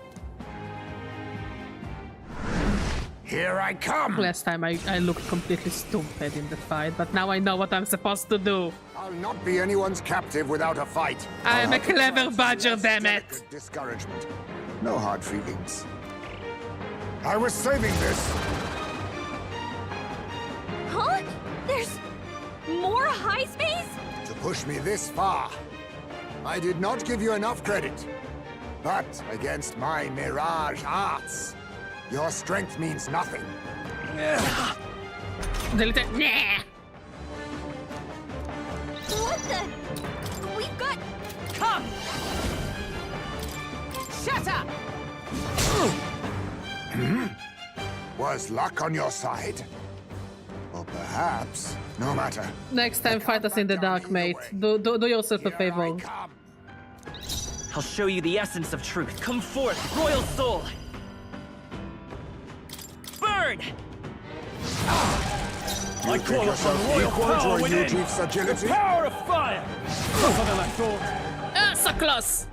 Here I come! Last time I looked completely stupid in the fight, but now I know what I'm supposed to do. I'll not be anyone's captive without a fight. I am a clever badger, damn it! Discouragement. No hard feelings. I was saving this. Huh? There's more high space? To push me this far. I did not give you enough credit. But against my mirage arts, your strength means nothing. The little... Nah. What the? We've got... Come! Shatter! Was luck on your side? Or perhaps, no matter. Next time, fight us in the dark, mate. Do yourself a favor. I'll show you the essence of truth. Come forth, royal soul! Burn! I call upon royal power within. The power of fire! Tougher than I thought. So close!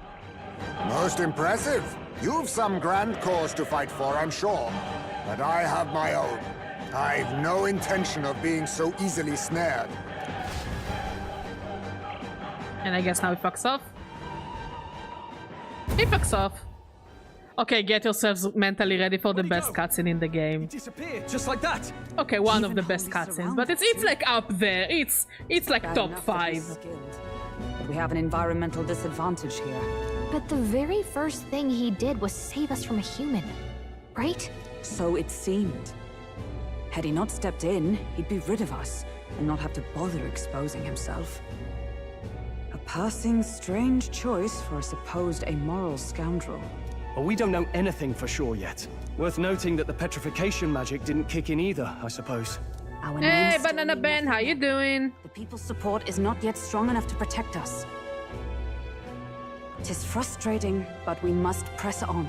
Most impressive. You've some grand cause to fight for, I'm sure. But I have my own. I've no intention of being so easily snared. And I guess now he fucks off. He fucks off. Okay, get yourselves mentally ready for the best cutscene in the game. He disappeared, just like that. Okay, one of the best cutscenes, but it's like up there. It's like top 5. But we have an environmental disadvantage here. But the very first thing he did was save us from a human, right? So it seemed. Had he not stepped in, he'd be rid of us and not have to bother exposing himself. A passing strange choice for a supposed amoral scoundrel. Well, we don't know anything for sure yet. Worth noting that the petrification magic didn't kick in either, I suppose. Our Hey, names Banana still Ben, mean how you doing? The people's support is not yet strong enough to protect us. 'Tis frustrating, but we must press on.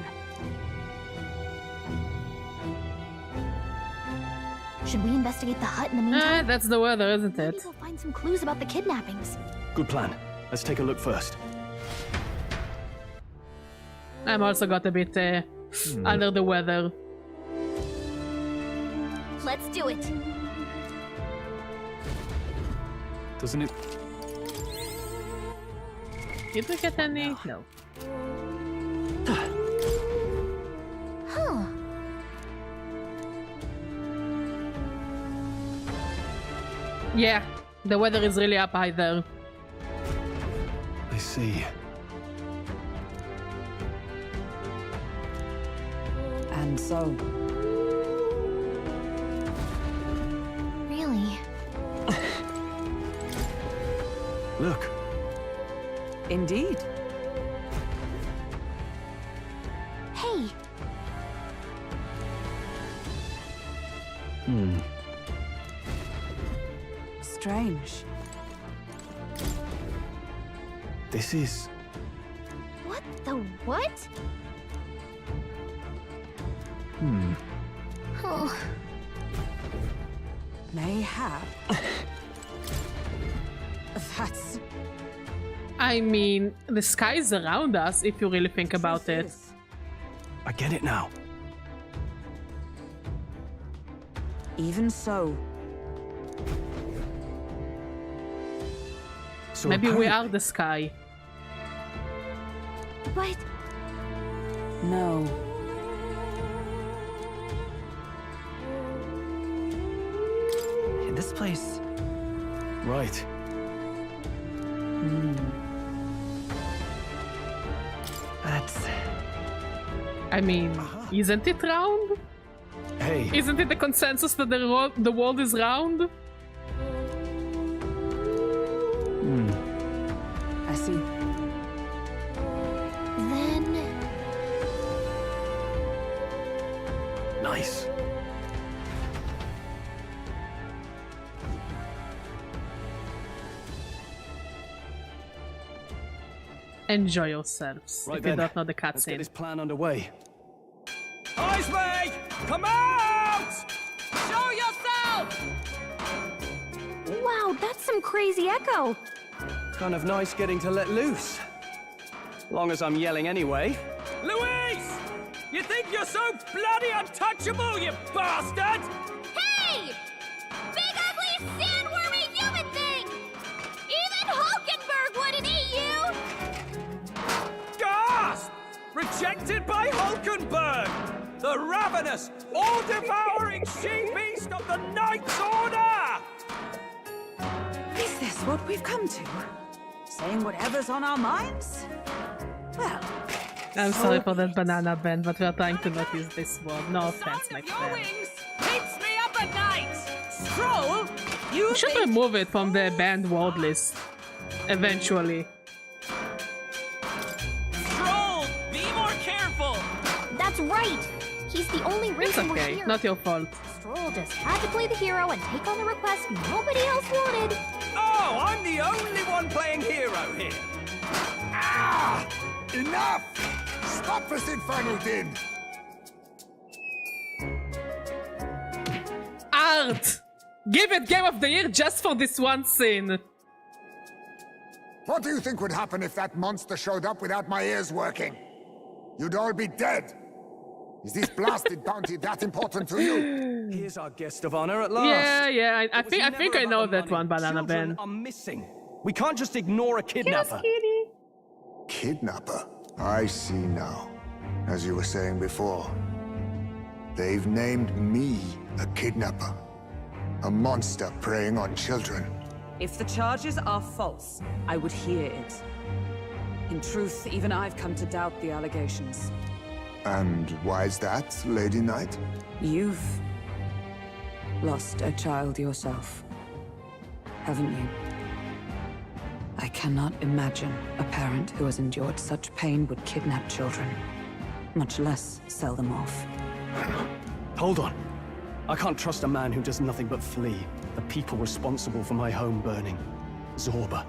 Should we investigate the hut in the meantime? That's the weather, isn't it? Maybe we'll find some clues about the kidnappings. Good plan. Let's take a look first. I'm also got a bit under the weather. Let's do it. Doesn't it? Did we get any? No. Huh. Yeah, the weather is really up high there. I see. And so. Really? Look. Indeed. Hey. Strange. This is... What the what? Oh. Mayhap. That's... I mean, the sky is around us if you really think about it. I get it now. Even so. So maybe we are the sky. But... No. In this place... Right. That's... I mean, isn't it round? Hey. Isn't it the consensus that the world is round? I see. Then... Nice. Enjoy yourselves. Right if then. you don't know the Let's get cutscene. this plan underway. Heismay! Come out! Show yourself! Wow, that's some crazy echo. Kind of nice getting to let loose. Long as I'm yelling anyway. Louise! You think you're so bloody untouchable, you bastard? Hey! Big ugly sandwormy human thing! Even Hulkenberg wouldn't eat you! Gasp! Rejected by Hulkenberg! The ravenous, all-devouring she-beast of the Knight's Order! Is this what we've come to? Saying whatever's on our minds? Well... I'm sorry for that banana band, but we are trying to not use this word. No offense, my friend. Wings keeps me up at night! Stroll? You We should remove it from the banned word list. Eventually. Stroll! Be more careful! That's right! He's the only It's reason we're okay, here. not your fault. Stroll just had to play the hero and take on a request nobody else wanted. Oh, I'm the only one playing hero here. Ah! Enough! Stop this infernal din! Art! Give it Game of the Year just for this one scene. What do you think would happen if that monster showed up without my ears working? You'd all be dead. Is this blasted bounty that important to you? Here's our guest of honor at last. Yeah, I think I know that one, Banana Children Ben. are missing. We can't just ignore a kidnapper. Kidnapper? I see now. As you were saying before, they've named me a kidnapper. A monster preying on children. If the charges are false, I would hear it. In truth, even I've come to doubt the allegations. And why is that, Lady Knight? You've lost a child yourself, haven't you? I cannot imagine a parent who has endured such pain would kidnap children, much less sell them off. Hold on. I can't trust a man who does nothing but flee. The people responsible for my home burning. Zorba,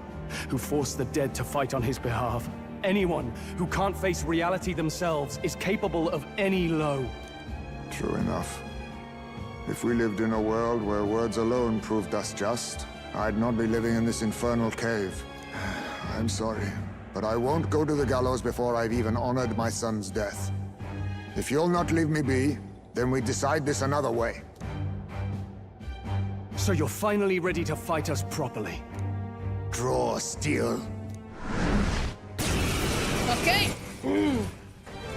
who forced the dead to fight on his behalf. Anyone who can't face reality themselves is capable of any low. True enough. If we lived in a world where words alone proved us just, I'd not be living in this infernal cave. I'm sorry, but I won't go to the gallows before I've even honored my son's death. If you'll not leave me be, then we decide this another way. So you're finally ready to fight us properly? Draw steel. Okay. If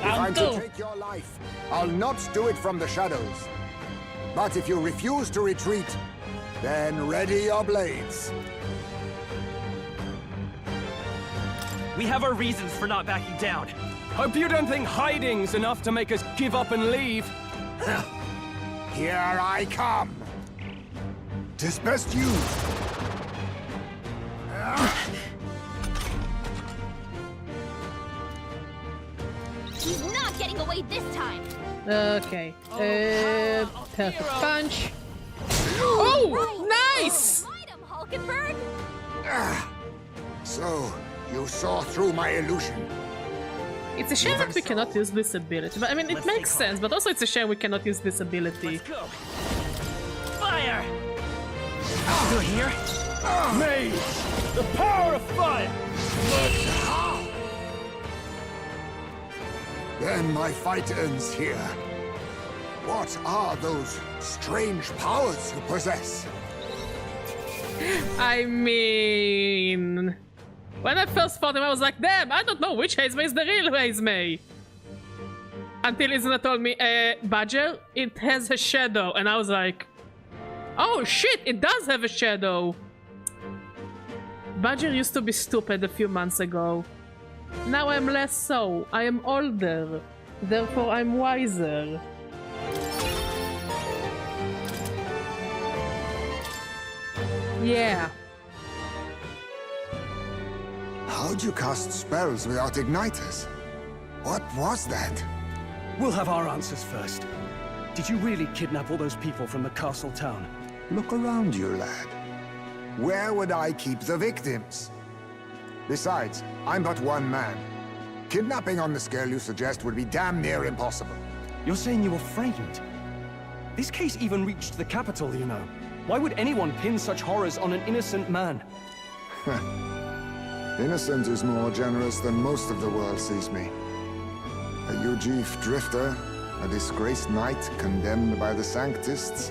I'm to take your life, I'll not do it from the shadows. But if you refuse to retreat, then ready your blades. We have our reasons for not backing down. Hope you don't think hiding's enough to make us give up and leave. Here I come. 'Tis best you. He's not getting away this time. Okay. Perfect punch. Oh, nice! So, you saw through my illusion. It's a shame that we cannot use this ability. But I mean, it makes sense, but also it's a shame we cannot use this ability. Let's go. Fire! Still here? Mage! The power of fire! Then my fight ends here. What are those strange powers you possess? I mean... When I first fought him, I was like, damn, I don't know which Hazemay is the real Hazemay. Until Izuna told me, Badger, it has a shadow. And I was like, oh shit, it does have a shadow. Badger used to be stupid a few months ago. Now I'm less so. I am older. Therefore I'm wiser. Yeah. How'd you cast spells without igniters? What was that? We'll have our answers first. Did you really kidnap all those people from the castle town? Look around you, lad. Where would I keep the victims? Besides, I'm but one man. Kidnapping on the scale you suggest would be damn near impossible. You're saying you were framed? This case even reached the capital, you know. Why would anyone pin such horrors on an innocent man? Innocent is more generous than most of the world sees me. A Ujif drifter, a disgraced knight condemned by the Sanctists.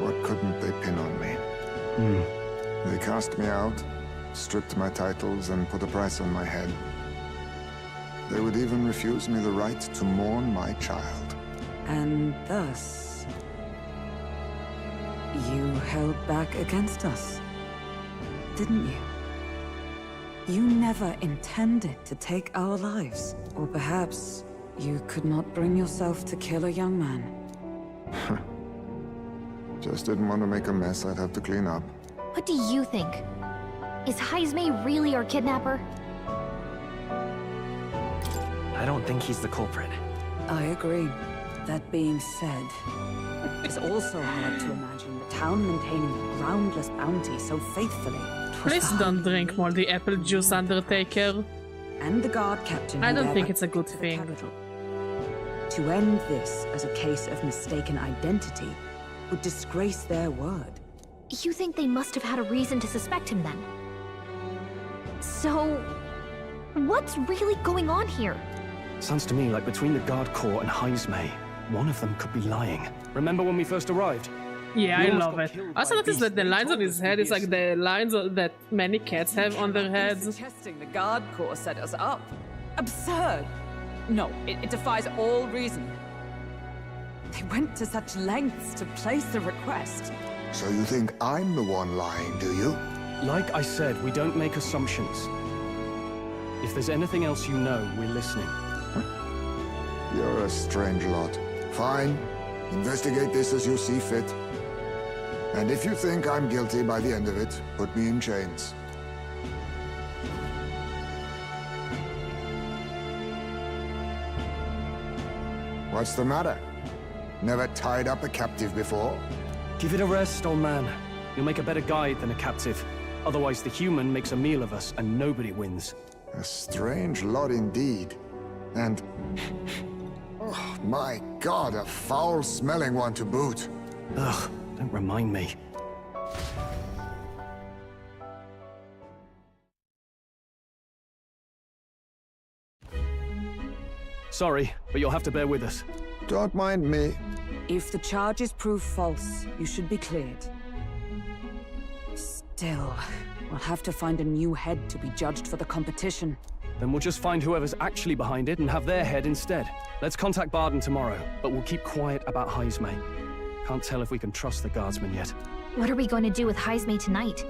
What couldn't they pin on me? They cast me out, stripped my titles, and put a price on my head. They would even refuse me the right to mourn my child. And thus, you held back against us, didn't you? You never intended to take our lives. Or perhaps you could not bring yourself to kill a young man. Just didn't want to make a mess I'd have to clean up. What do you think? Is Hazemay really our kidnapper? I don't think he's the culprit. I agree. That being said, it's also hard to imagine the town maintaining a groundless bounty so faithfully. Please don't drink more the apple juice, Undertaker. And the guard captain. I don't think it's a good thing. To end this as a case of mistaken identity would disgrace their word. You think they must have had a reason to suspect him then? So, what's really going on here? Sounds to me like between the Guard Corps and Hazemay, one of them could be lying. Remember when we first arrived? Yeah, I love it. I also noticed that the lines on his head is like the lines that many cats have on their heads. Suggesting the Guard Corps set us up. Absurd! No, it defies all reason. They went to such lengths to place the request. So you think I'm the one lying, do you? Like I said, we don't make assumptions. If there's anything else you know, we're listening. You're a strange lot. Fine. Investigate this as you see fit. And if you think I'm guilty by the end of it, put me in chains. What's the matter? Never tied up a captive before? Give it a rest, old man. You'll make a better guide than a captive. Otherwise, the human makes a meal of us, and nobody wins. A strange lot indeed. And... Oh, my God, a foul-smelling one to boot. Ugh, don't remind me. Sorry, but you'll have to bear with us. Don't mind me. If the charges prove false, you should be cleared. Still, we'll have to find a new head to be judged for the competition. Then we'll just find whoever's actually behind it and have their head instead. Let's contact Barden tomorrow, but we'll keep quiet about Heismay. Can't tell if we can trust the guardsman yet. What are we going to do with Heismay tonight?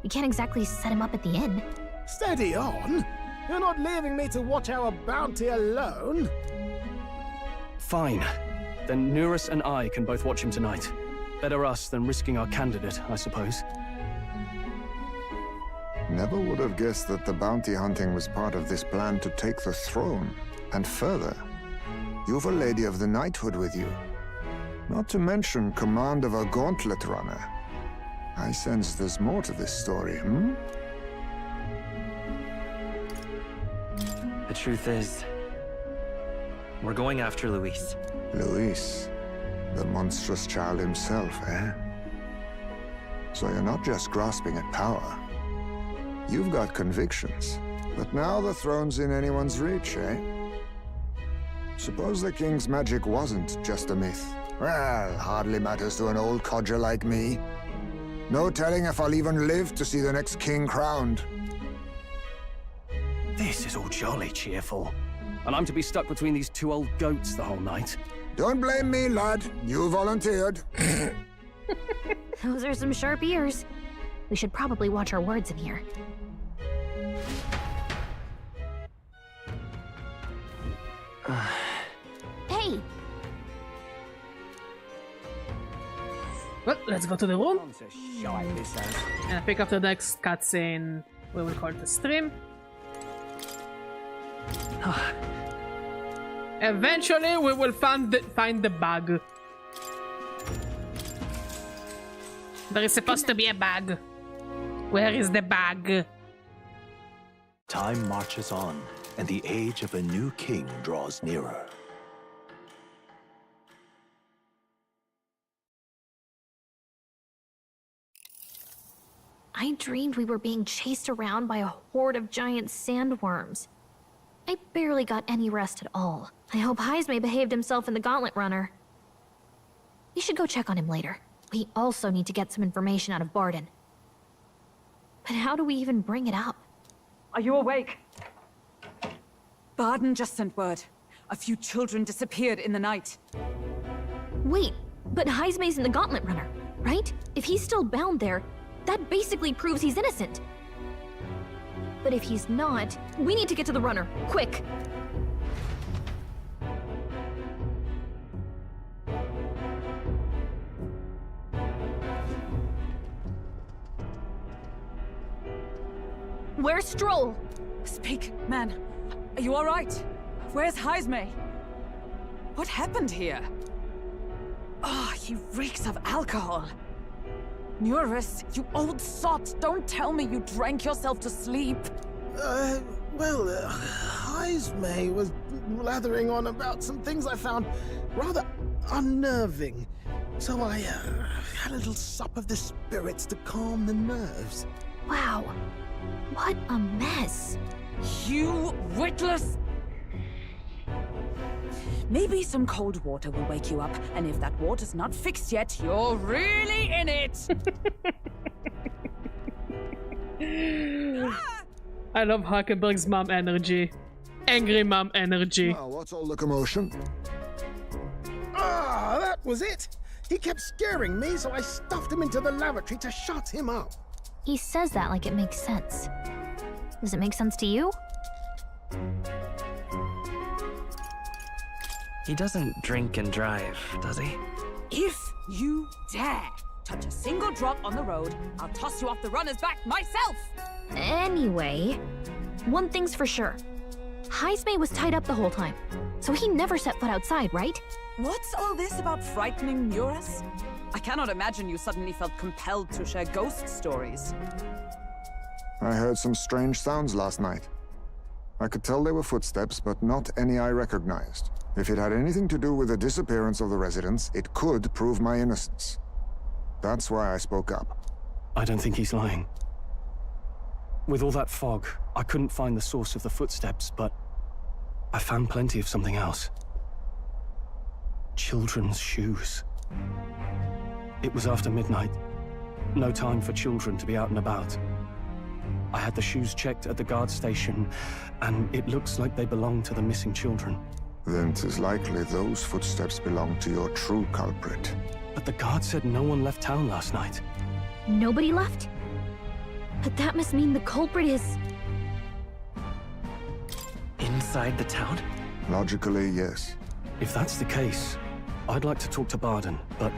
We can't exactly set him up at the inn. Steady on! You're not leaving me to watch our bounty alone! Fine. Then Nurus and I can both watch him tonight. Better us than risking our candidate, I suppose. Never would have guessed that the bounty hunting was part of this plan to take the throne. And further, you've a Lady of the Knighthood with you. Not to mention command of a gauntlet runner. I sense there's more to this story, hmm? The truth is, we're going after Luis. Luis, the monstrous child himself, eh? So you're not just grasping at power. You've got convictions, but now the throne's in anyone's reach, eh? Suppose the king's magic wasn't just a myth. Well, hardly matters to an old codger like me. No telling if I'll even live to see the next king crowned. This is all jolly cheerful. And I'm to be stuck between these two old goats the whole night. Don't blame me, lad. You volunteered. Those are some sharp ears. We should probably watch our words in here. Hey! Well, let's go to the room. And pick up the next cutscene. We will call it the stream. Eventually, we will find the bug. There is supposed to be a bug. Where is the bug? Time marches on, and the age of a new king draws nearer. I dreamed we were being chased around by a horde of giant sandworms. I barely got any rest at all. I hope Heismay behaved himself in the Gauntlet Runner. We should go check on him later. We also need to get some information out of Barden. But how do we even bring it up? Are you awake? Barden just sent word. A few children disappeared in the night. Wait, but Heismay's in the Gauntlet Runner, right? If he's still bound there, that basically proves he's innocent. But if he's not, we need to get to the runner, quick! Where's Stroll? Speak, man. Are you all right? Where's Heismay? What happened here? Oh, he reeks of alcohol. Nurus, you old sot, don't tell me you drank yourself to sleep. Heismay was blathering on about some things I found rather unnerving. So I had a little sup of the spirits to calm the nerves. Wow, what a mess. You witless... Maybe some cold water will wake you up, and if that water's not fixed yet, you're really in it! I love Huckenberg's mom energy. Angry mom energy. Now, what's all the commotion? Ah, that was it! He kept scaring me, so I stuffed him into the lavatory to shut him up. He says that like it makes sense. Does it make sense to you? He doesn't drink and drive, does he? If you dare touch a single drop on the road, I'll toss you off the runner's back myself! Anyway, one thing's for sure. Heismay was tied up the whole time, so he never set foot outside, right? What's all this about frightening Nurus? I cannot imagine you suddenly felt compelled to share ghost stories. I heard some strange sounds last night. I could tell they were footsteps, but not any I recognized. If it had anything to do with the disappearance of the residents, it could prove my innocence. That's why I spoke up. I don't think he's lying. With all that fog, I couldn't find the source of the footsteps, but I found plenty of something else. Children's shoes. It was after midnight. No time for children to be out and about. I had the shoes checked at the guard station, and it looks like they belong to the missing children. Then 'tis likely those footsteps belong to your true culprit. But the guard said no one left town last night. Nobody left? But that must mean the culprit is... Inside the town? Logically, yes. If that's the case, I'd like to talk to Barden, but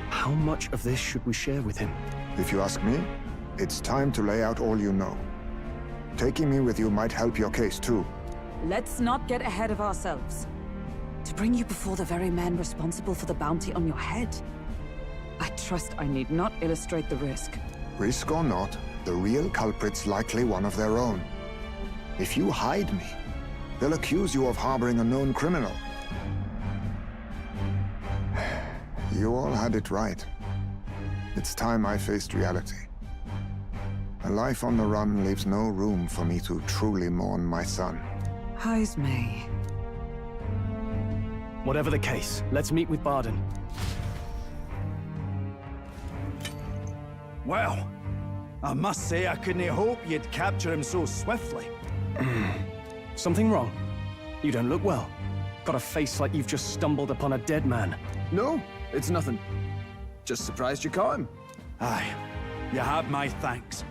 how much of this should we share with him? If you ask me, it's time to lay out all you know. Taking me with you might help your case, too. Let's not get ahead of ourselves. To bring you before the very man responsible for the bounty on your head. I trust I need not illustrate the risk. Risk or not, the real culprit's likely one of their own. If you hide me, they'll accuse you of harboring a known criminal. You all had it right. It's time I faced reality. A life on the run leaves no room for me to truly mourn my son. Heismay. Whatever the case, let's meet with Barden. Well, I must say I couldn't hope you'd capture him so swiftly. Something wrong? You don't look well. Got a face like you've just stumbled upon a dead man. No, it's nothing. Just surprised you caught him. Aye, you have my thanks.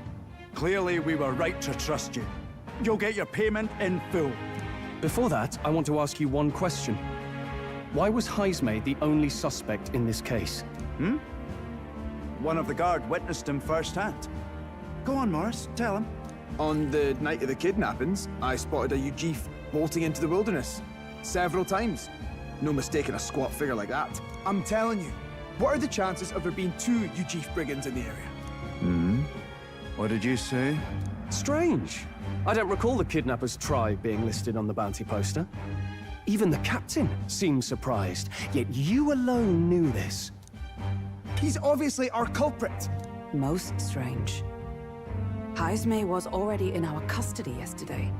Clearly we were right to trust you. You'll get your payment in full. Before that, I want to ask you one question. Why was Heismay the only suspect in this case? One of the guard witnessed him firsthand. Go on, Morris, tell him. On the night of the kidnappings, I spotted a Ujif bolting into the wilderness. Several times. No mistaking a squat figure like that. I'm telling you, what are the chances of there being 2 Ujif brigands in the area? What did you say? Strange. I don't recall the kidnappers' tribe being listed on the bounty poster. Even the captain seemed surprised, yet you alone knew this. He's obviously our culprit. Most strange. Heismay was already in our custody yesterday.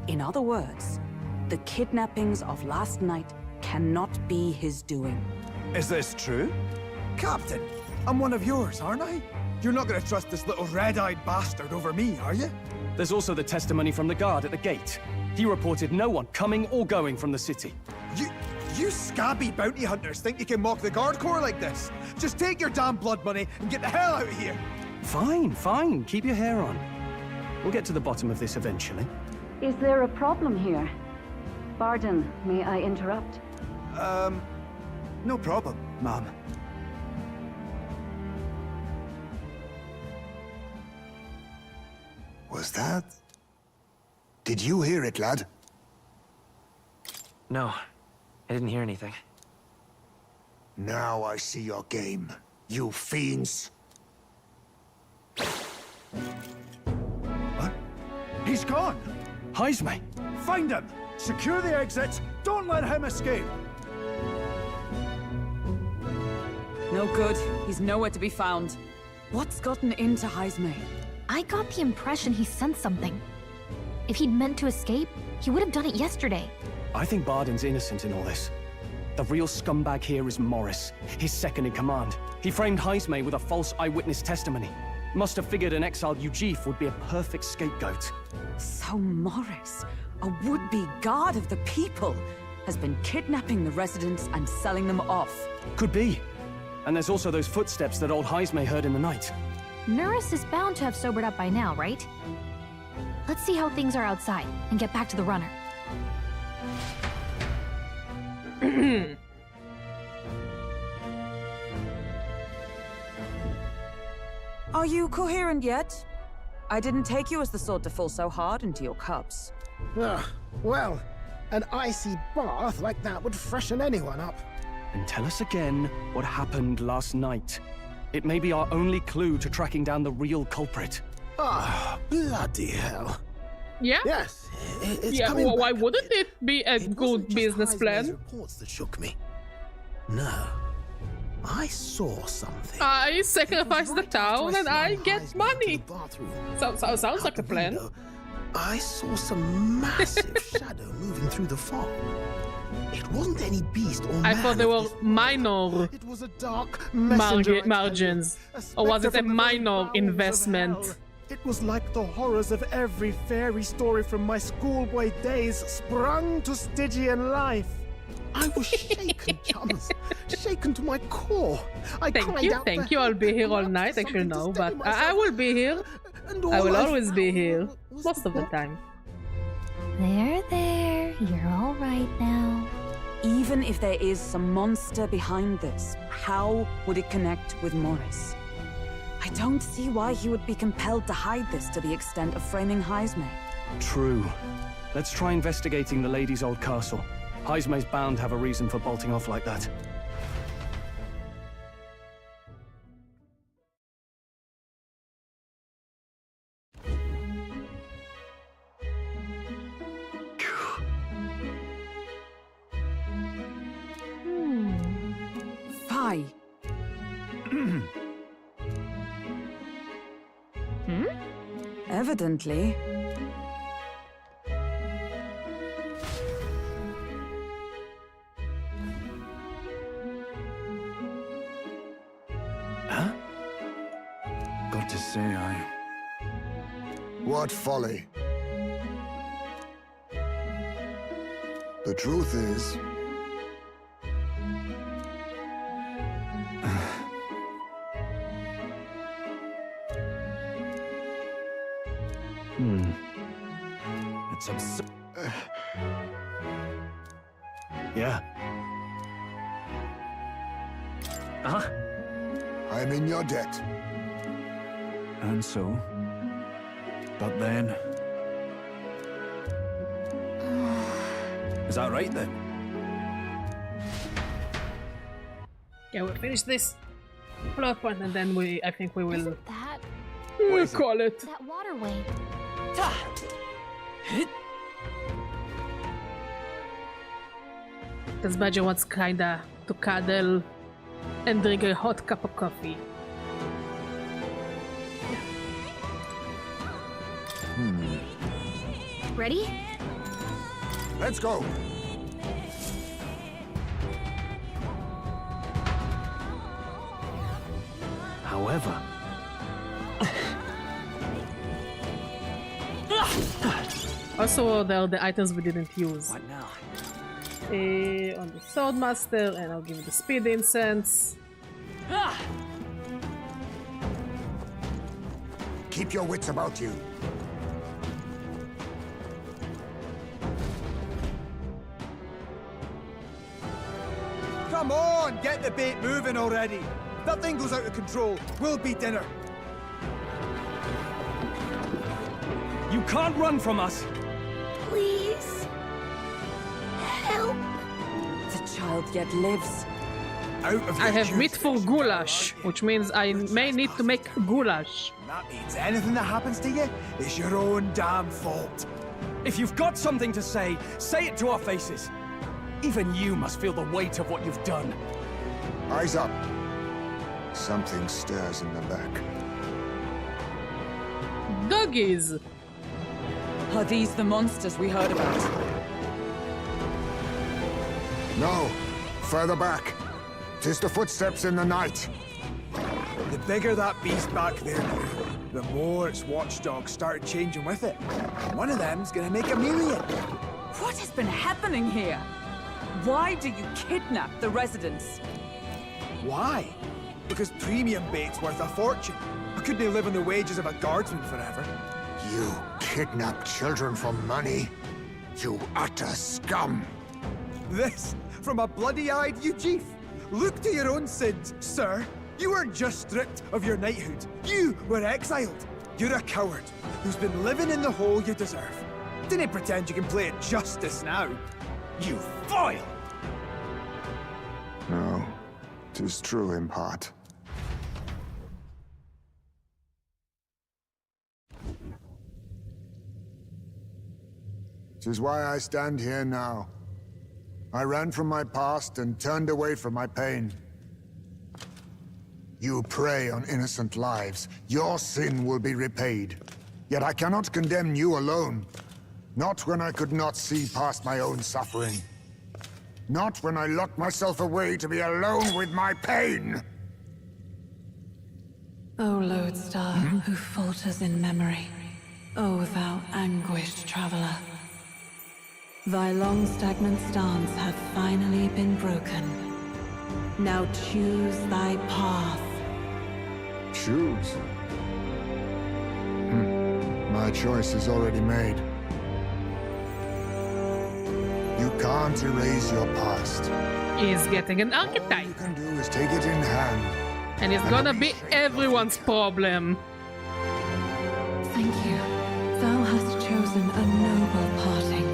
In other words, the kidnappings of last night cannot be his doing. Is this true? Captain, I'm one of yours, aren't I? You're not gonna trust this little red-eyed bastard over me, are you? There's also the testimony from the guard at the gate. He reported no one coming or going from the city. You scabby bounty hunters think you can mock the guard corps like this? Just take your damn blood money and get the hell out of here! Fine, fine. Keep your hair on. We'll get to the bottom of this eventually. Is there a problem here? Barden, may I interrupt? No problem, ma'am. Was that? Did you hear it, lad? No, I didn't hear anything. Now I see your game, you fiends. What? He's gone! Heismay! Find him! Secure the exits! Don't let him escape! No good. He's nowhere to be found. What's gotten into Heismay? I got the impression he sensed something. If he'd meant to escape, he would have done it yesterday. I think Barden's innocent in all this. The real scumbag here is Morris, his second in command. He framed Heismay with a false eyewitness testimony. Must have figured an exiled Ujif would be a perfect scapegoat. So Morris, a would-be guard of the people, has been kidnapping the residents and selling them off. Could be. And there's also those footsteps that old Heismay heard in the night. Norris is bound to have sobered up by now, right? Let's see how things are outside and get back to the runner. Are you coherent yet? I didn't take you as the sort to fall so hard into your cups. Well, an icy bath like that would freshen anyone up. And tell us again what happened last night. It may be our only clue to tracking down the real culprit. Ah, bloody hell. Yeah. Yes. It's yeah. coming Well, why back. wouldn't it be a good business plan? Reports that shook me. No. I saw something. I sacrifice the town and I get money. Sounds like a plan. I saw some massive shadow moving through the fog. It wasn't any beast or man. I thought they were minor It was a dark messenger, margins. Or was it a minor investment? It was like the horrors of every fairy story from my schoolboy days sprung to Stygian life. I was shaken, chums. Shaken to my core. Thank you. I'll be here all night. Actually, no, but I will be here. I will always be here. Most of the time. There. You're all right now. Even if there is some monster behind this, how would it connect with Morris? I don't see why he would be compelled to hide this to the extent of framing Heisme. True. Let's try investigating the lady's old castle. Heisme's bound to have a reason for bolting off like that. Fie. Evidently. Huh? Got to say, What folly. The truth is... It's absurd. Yeah. I'm in your debt. And so? But then... Is that right then? Yeah, we'll finish this plot point and then I think we will... Isn't that... We'll call it. That waterway. Because Badger wants kinda to cuddle and drink a hot cup of coffee. Ready? Let's go. However... Also, there are the items we didn't use. What now? On the Swordmaster, and I'll give you the Speed Incense. Keep your wits about you. Come on, get the bait moving already. If that thing goes out of control, we'll be dinner. You can't run from us! Please. Help. The child yet lives. I have meat for goulash, which means I may need to make goulash. That means anything that happens to you is your own damn fault. If you've got something to say it to our faces. Even you must feel the weight of what you've done. Eyes up. Something stirs in the back. Doggies! Are these the monsters we heard about? No. Further back. 'Tis the footsteps in the night. The bigger that beast back there grew, the more its watchdogs started changing with it. One of them's gonna make a million. What has been happening here? Why do you kidnap the residents? Why? Because premium bait's worth a fortune. I couldn't live on the wages of a guardsman forever. You kidnap children for money? You utter scum! This from a bloody-eyed Eugene. Look to your own sins, sir. You weren't just stripped of your knighthood. You were exiled. You're a coward who's been living in the hole you deserve. Didn't pretend you can play at justice now. You foil! No, 'tis true in part. 'Tis why I stand here now. I ran from my past and turned away from my pain. You prey on innocent lives. Your sin will be repaid. Yet I cannot condemn you alone. Not when I could not see past my own suffering. Not when I locked myself away to be alone with my pain! O lodestar, who falters in memory, O thou anguished traveler. Thy long stagnant stance hath finally been broken. Now choose thy path. Choose? My choice is already made. You can't erase your past. He's getting an archetype. All you can do is take it in hand. And it's gonna be everyone's problem. Thank you. Thou hast chosen a noble parting.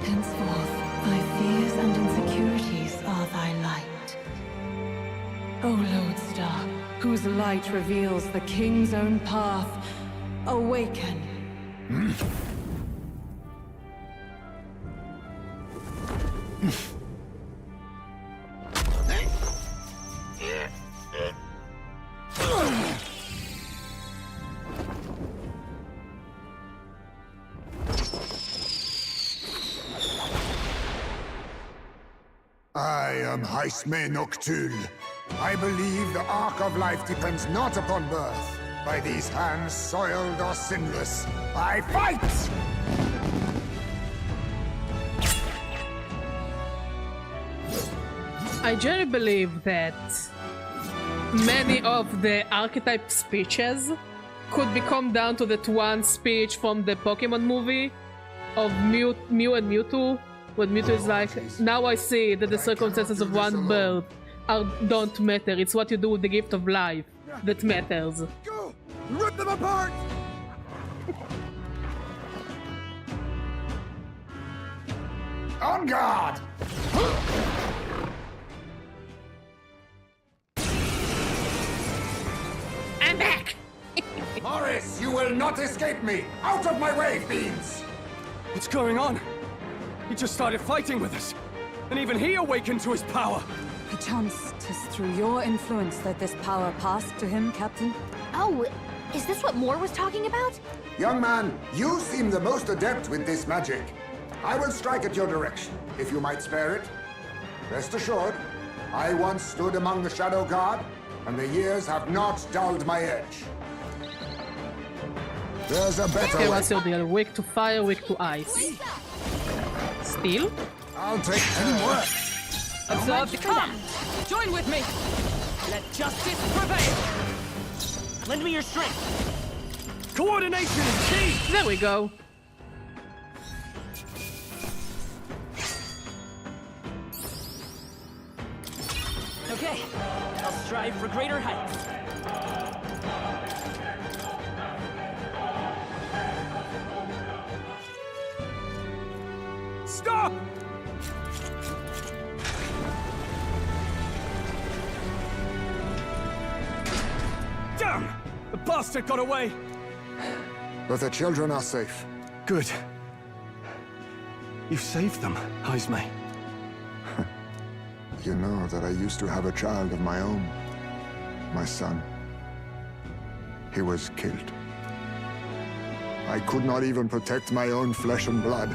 Henceforth, thy fears and insecurities are thy light. O lodestar, whose light reveals the king's own path, awaken. I am Haisme Noctul. I believe the arc of life depends not upon birth. By these hands, soiled or sinless, I fight! I generally believe that many of the archetype speeches could be come down to that one speech from the Pokemon movie of Mew and Mewtwo, when Mewtwo is like, now I see that the circumstances of one birth don't matter, it's what you do with the gift of life that matters. Go! Rip them apart! On guard! I'm back! Morris, you will not escape me! Out of my way, fiends! What's going on? He just started fighting with us. And even he awakened to his power. Perchance 'tis through your influence that this power passed to him, Captain? Oh, is this what Moore was talking about? Young man, you seem the most adept with this magic. I will strike at your direction, if you might spare it. Rest assured, I once stood among the Shadow Guard, and the years have not dulled my edge. There's a better Okay, way. what's your deal? Weak to fire, weak to ice. Steel? I'll take any work. Observe the come! Join with me! Let justice prevail! Lend me your strength! Coordination is key! There we go. Okay, I'll strive for greater heights. Stop! Damn! The bastard got away! But the children are safe. Good. You saved them, Haisme. You know that I used to have a child of my own. My son. He was killed. I could not even protect my own flesh and blood.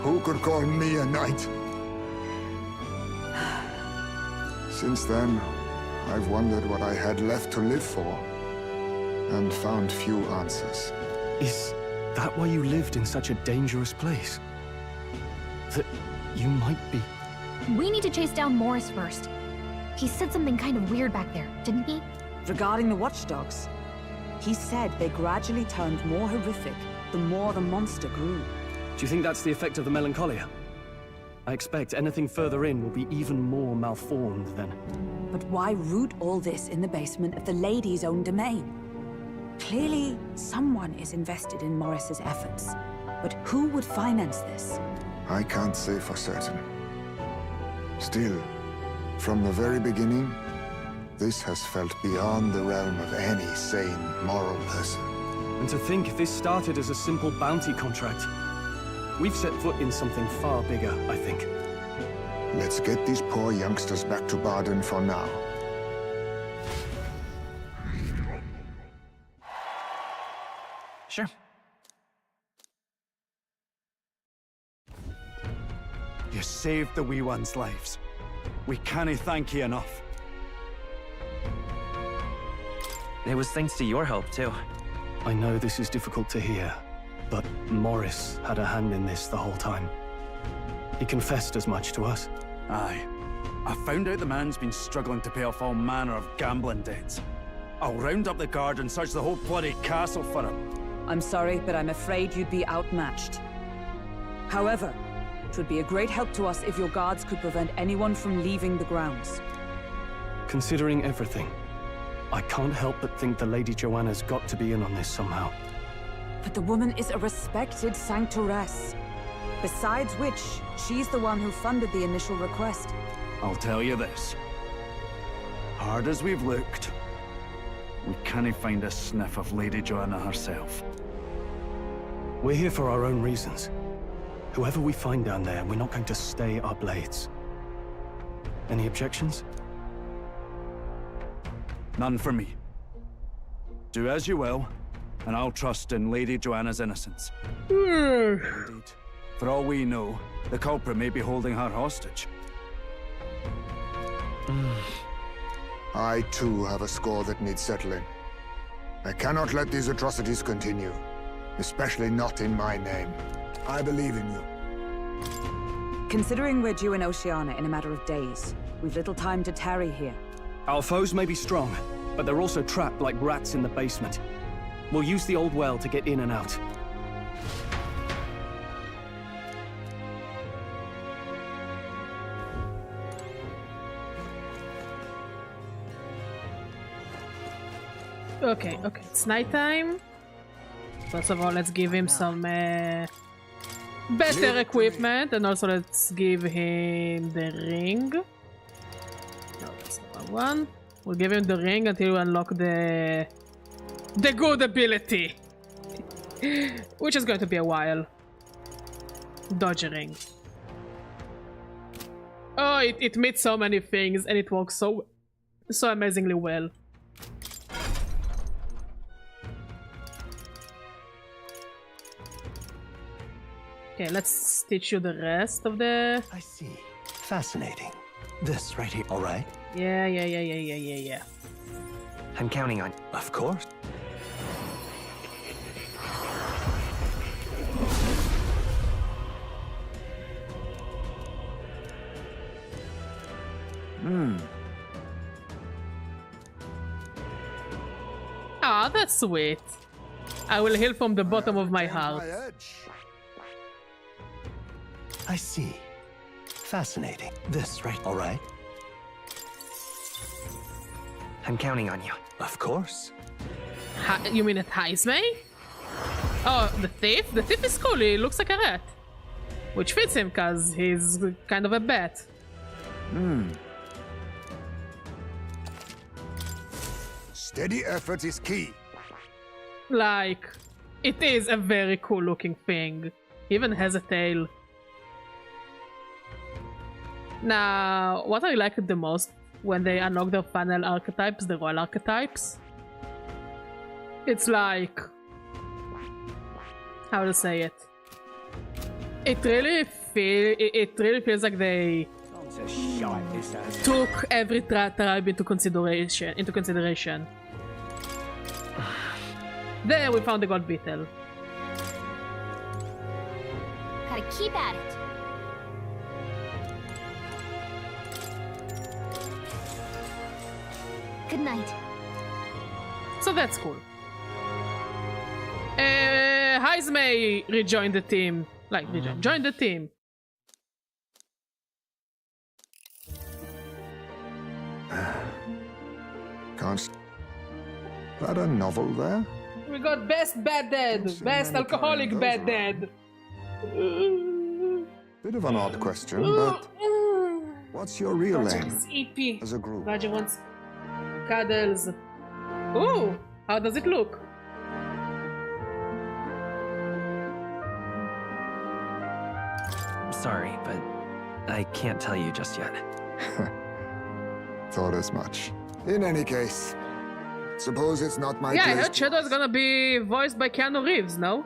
Who could call me a knight? Since then, I've wondered what I had left to live for, and found few answers. Is that why you lived in such a dangerous place? That you might be... We need to chase down Morris first. He said something kind of weird back there, didn't he? Regarding the watchdogs, he said they gradually turned more horrific the more the monster grew. Do you think that's the effect of the melancholia? I expect anything further in will be even more malformed then. But why root all this in the basement of the lady's own domain? Clearly, someone is invested in Morris's efforts. But who would finance this? I can't say for certain. Still, from the very beginning, this has felt beyond the realm of any sane, moral person. And to think this started as a simple bounty contract. We've set foot in something far bigger, I think. Let's get these poor youngsters back to Baden for now. Sure. You saved the wee ones' lives. We can't thank you enough. It was thanks to your help, too. I know this is difficult to hear, but Morris had a hand in this the whole time. He confessed as much to us. Aye. I found out the man's been struggling to pay off all manner of gambling debts. I'll round up the guard and search the whole bloody castle for him. I'm sorry, but I'm afraid you'd be outmatched. However, it would be a great help to us if your guards could prevent anyone from leaving the grounds. Considering everything, I can't help but think the Lady Joanna's got to be in on this somehow. But the woman is a respected sanctoress. Besides which, she's the one who funded the initial request. I'll tell you this. Hard as we've looked, we can't find a sniff of Lady Joanna herself. We're here for our own reasons. Whoever we find down there, we're not going to stay our blades. Any objections? None for me. Do as you will, and I'll trust in Lady Joanna's innocence. Indeed. For all we know, the culprit may be holding her hostage. I too have a score that needs settling. I cannot let these atrocities continue, especially not in my name. I believe in you. Considering we're due in Oceania in a matter of days, we've little time to tarry here. Our foes may be strong, but they're also trapped like rats in the basement. We'll use the old well to get in and out. Okay, it's nighttime. First of all, let's give him some better equipment, and also let's give him the ring. No, that's not one. We'll give him the ring until we unlock the good ability, which is going to be a while. Dodge ring. Oh, it meets so many things, and it works so amazingly well. Okay, let's teach you the rest of the... I see. Fascinating. This right here, all right? Yeah. I'm counting on... Of course. Ah, that's sweet. I will heal from the bottom of my heart. I see. Fascinating. This right, all right? I'm counting on you. Of course. You mean at Heisme? Oh, the thief? The thief is cool, he looks like a rat. Which fits him, cause he's kind of a bat. Steady effort is key. Like, it is a very cool looking thing. Even has a tail. Now, what I like the most when they unlock their final archetypes, the royal archetypes, it's like, how to say it? It really feels like they took every tribe into consideration. There, we found the gold beetle. Gotta keep at it. Good night. So that's cool. Heisme rejoined the team. Join the team. Can't... That a novel there? We got best bad dad, best alcoholic bad dad. Bit of an odd question, but what's your real Roger aim is EP. as a group? Roger wants cuddles. Ooh, how does it look? sorry, but I can't tell you just yet. Thought as much. In any case, suppose it's not my Yeah, I place heard Shadow's gonna be voiced by Keanu Reeves, no?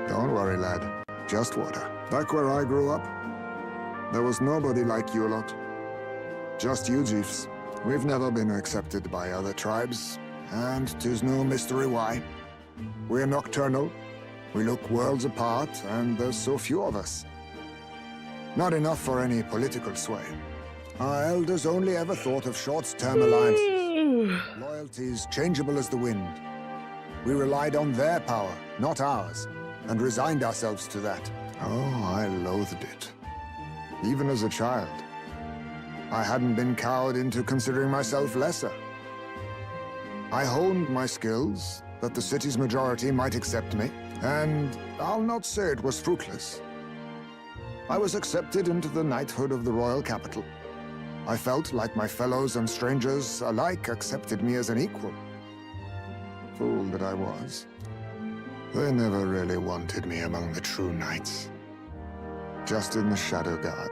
Don't worry, lad. Just water. Back where I grew up, there was nobody like you lot. Just you chiefs. We've never been accepted by other tribes, and 'tis no mystery why. We're nocturnal, we look worlds apart, and there's so few of us. Not enough for any political sway. Our elders only ever thought of short-term alliances. Loyalties changeable as the wind. We relied on their power, not ours, and resigned ourselves to that. Oh, I loathed it. Even as a child. I hadn't been cowed into considering myself lesser. I honed my skills, that the city's majority might accept me, and I'll not say it was fruitless. I was accepted into the knighthood of the royal capital. I felt like my fellows and strangers alike accepted me as an equal. Fool that I was. They never really wanted me among the true knights. Just in the Shadow Guard,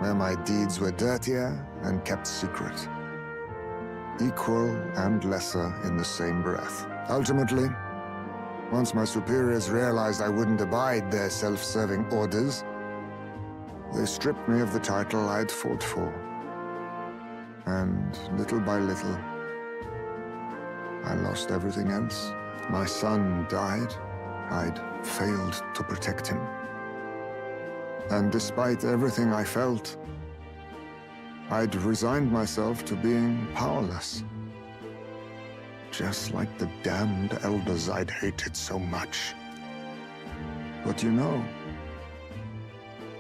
where my deeds were dirtier and kept secret. Equal and lesser in the same breath. Ultimately, once my superiors realized I wouldn't abide their self-serving orders, they stripped me of the title I'd fought for. And little by little, I lost everything else. My son died. I'd failed to protect him. And despite everything I felt, I'd resigned myself to being powerless. Just like the damned elders I'd hated so much. But you know,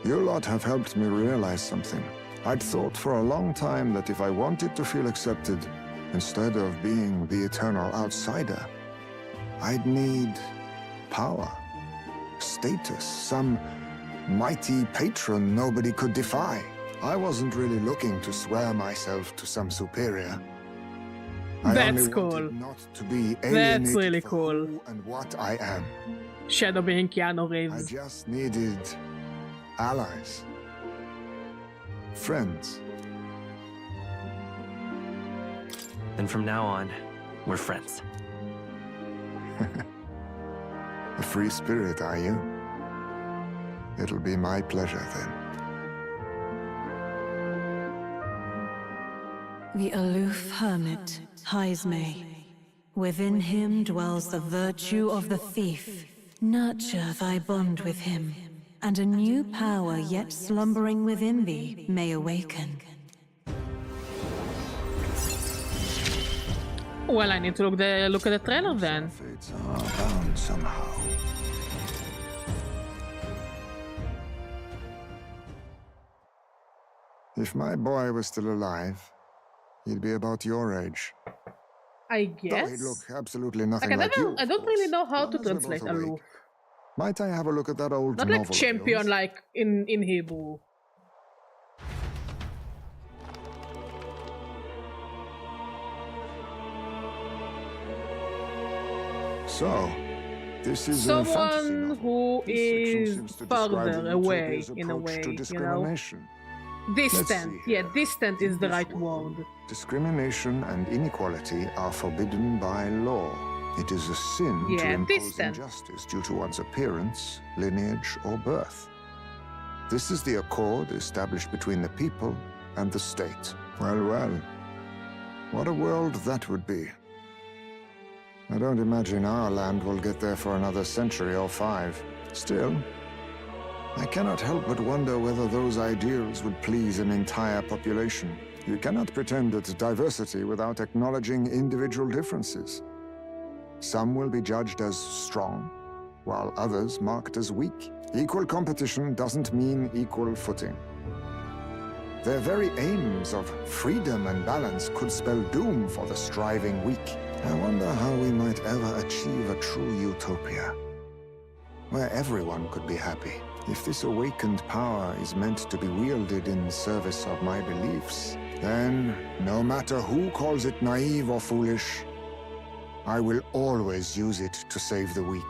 you lot have helped me realize something. I'd thought for a long time that if I wanted to feel accepted, instead of being the eternal outsider, I'd need power, status, some mighty patron nobody could defy. I wasn't really looking to swear myself to some superior. That's cool. Not to be That's really for cool. who and what I am. Shadow being Keanu I Reeves. just needed allies. Friends. And from now on, we're friends. A free spirit, are you? It'll be my pleasure then. The aloof hermit, Haizme. Within him dwells the virtue of the thief. Nurture thy bond with him, and a new power yet slumbering within thee may awaken. Well, I need to look at the trailer then. Fates are bound somehow. If my boy was still alive, he'd be about your age. I Though guess. he'd look absolutely nothing Like, like you. I don't really know how to Long as we're translate both aloof. awake. Might I have a look at that old Not novel like of champion, yours? like in Hebrew. So, this is a fantasy Someone novel. who This section is seems to describe further away, Utopia's in a approach way, to you know? discrimination. Distant. Yeah, distant is the right word. Discrimination and inequality are forbidden by law. It is a sin to Yeah, impose distant. injustice due to one's appearance, lineage, or birth. This is the accord established between the people and the state. Well, well. What a world that would be. I don't imagine our land will get there for another century or 5. Still, I cannot help but wonder whether those ideals would please an entire population. You cannot pretend at diversity without acknowledging individual differences. Some will be judged as strong, while others marked as weak. Equal competition doesn't mean equal footing. Their very aims of freedom and balance could spell doom for the striving weak. I wonder how we might ever achieve a true utopia, where everyone could be happy. If this awakened power is meant to be wielded in service of my beliefs, then, no matter who calls it naive or foolish, I will always use it to save the weak.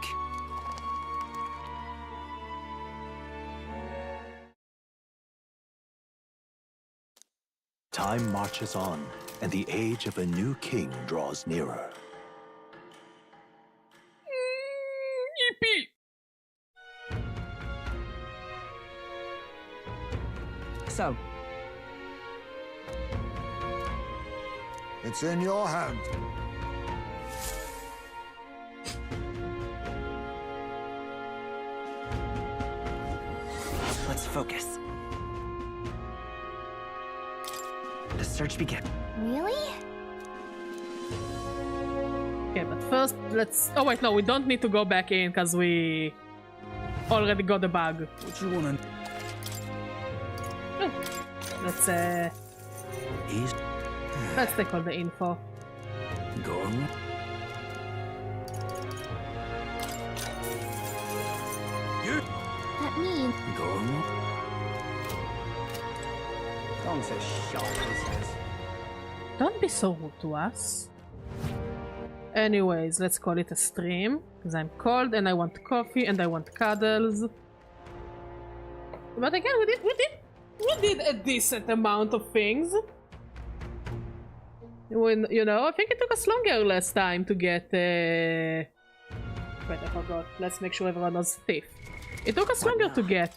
Time marches on, and the age of a new king draws nearer. So, It's in your hand. let's focus. The search begins. Really? Okay, but first let's... Oh wait, no, we don't need to go back in because we already got the bug. What you wanna... Let's let's take all the info. Go on. That means... Go on. Don't say shut up. Don't be so rude to us. Anyways, let's call it a stream, because I'm cold and I want coffee and I want cuddles. But again, we did a decent amount of things. When, you know, I think it took us longer last time to get wait, I forgot. Let's make sure everyone knows thief. It took us longer to get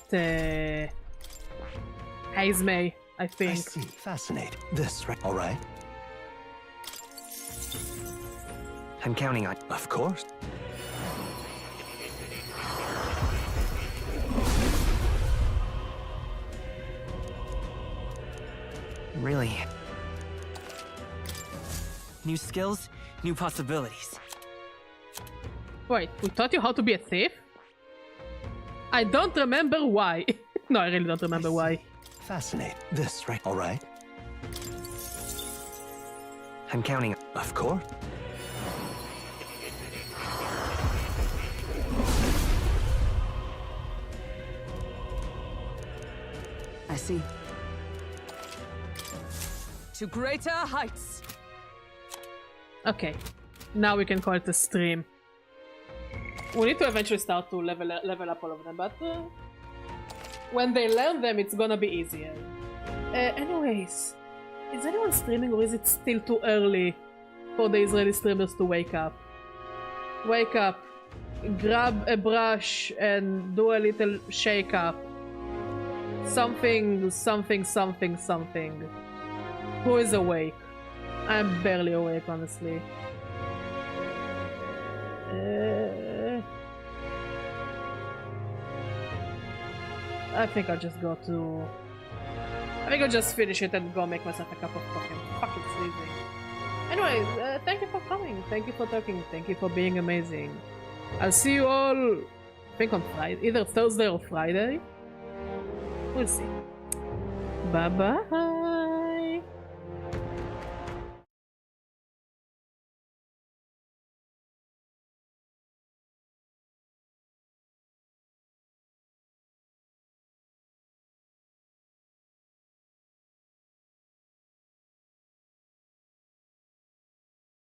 Hazme, I think. I see. Fascinating. This, right? All right. I'm counting on... Of course. Really. New skills, new possibilities. Wait, we taught you how to be a thief? I don't remember why. No, I really don't remember why. Fascinating. This, right? All right. I'm counting. Of course. I see. To greater heights. Okay, now we can call it a stream. We need to eventually start to level up all of them, but when they learn them, it's gonna be easier. Anyways, is anyone streaming or is it still too early for the Israeli streamers to wake up? Wake up, grab a brush and do a little shake up. Something. Who is awake? I'm barely awake, honestly. I think I'll just go to... I think I'll just finish it and go make myself a cup of coffee. I'm fucking sleeping. Anyways, thank you for coming. Thank you for talking. Thank you for being amazing. I'll see you all, I think on Friday. Either Thursday or Friday. We'll see. Bye-bye.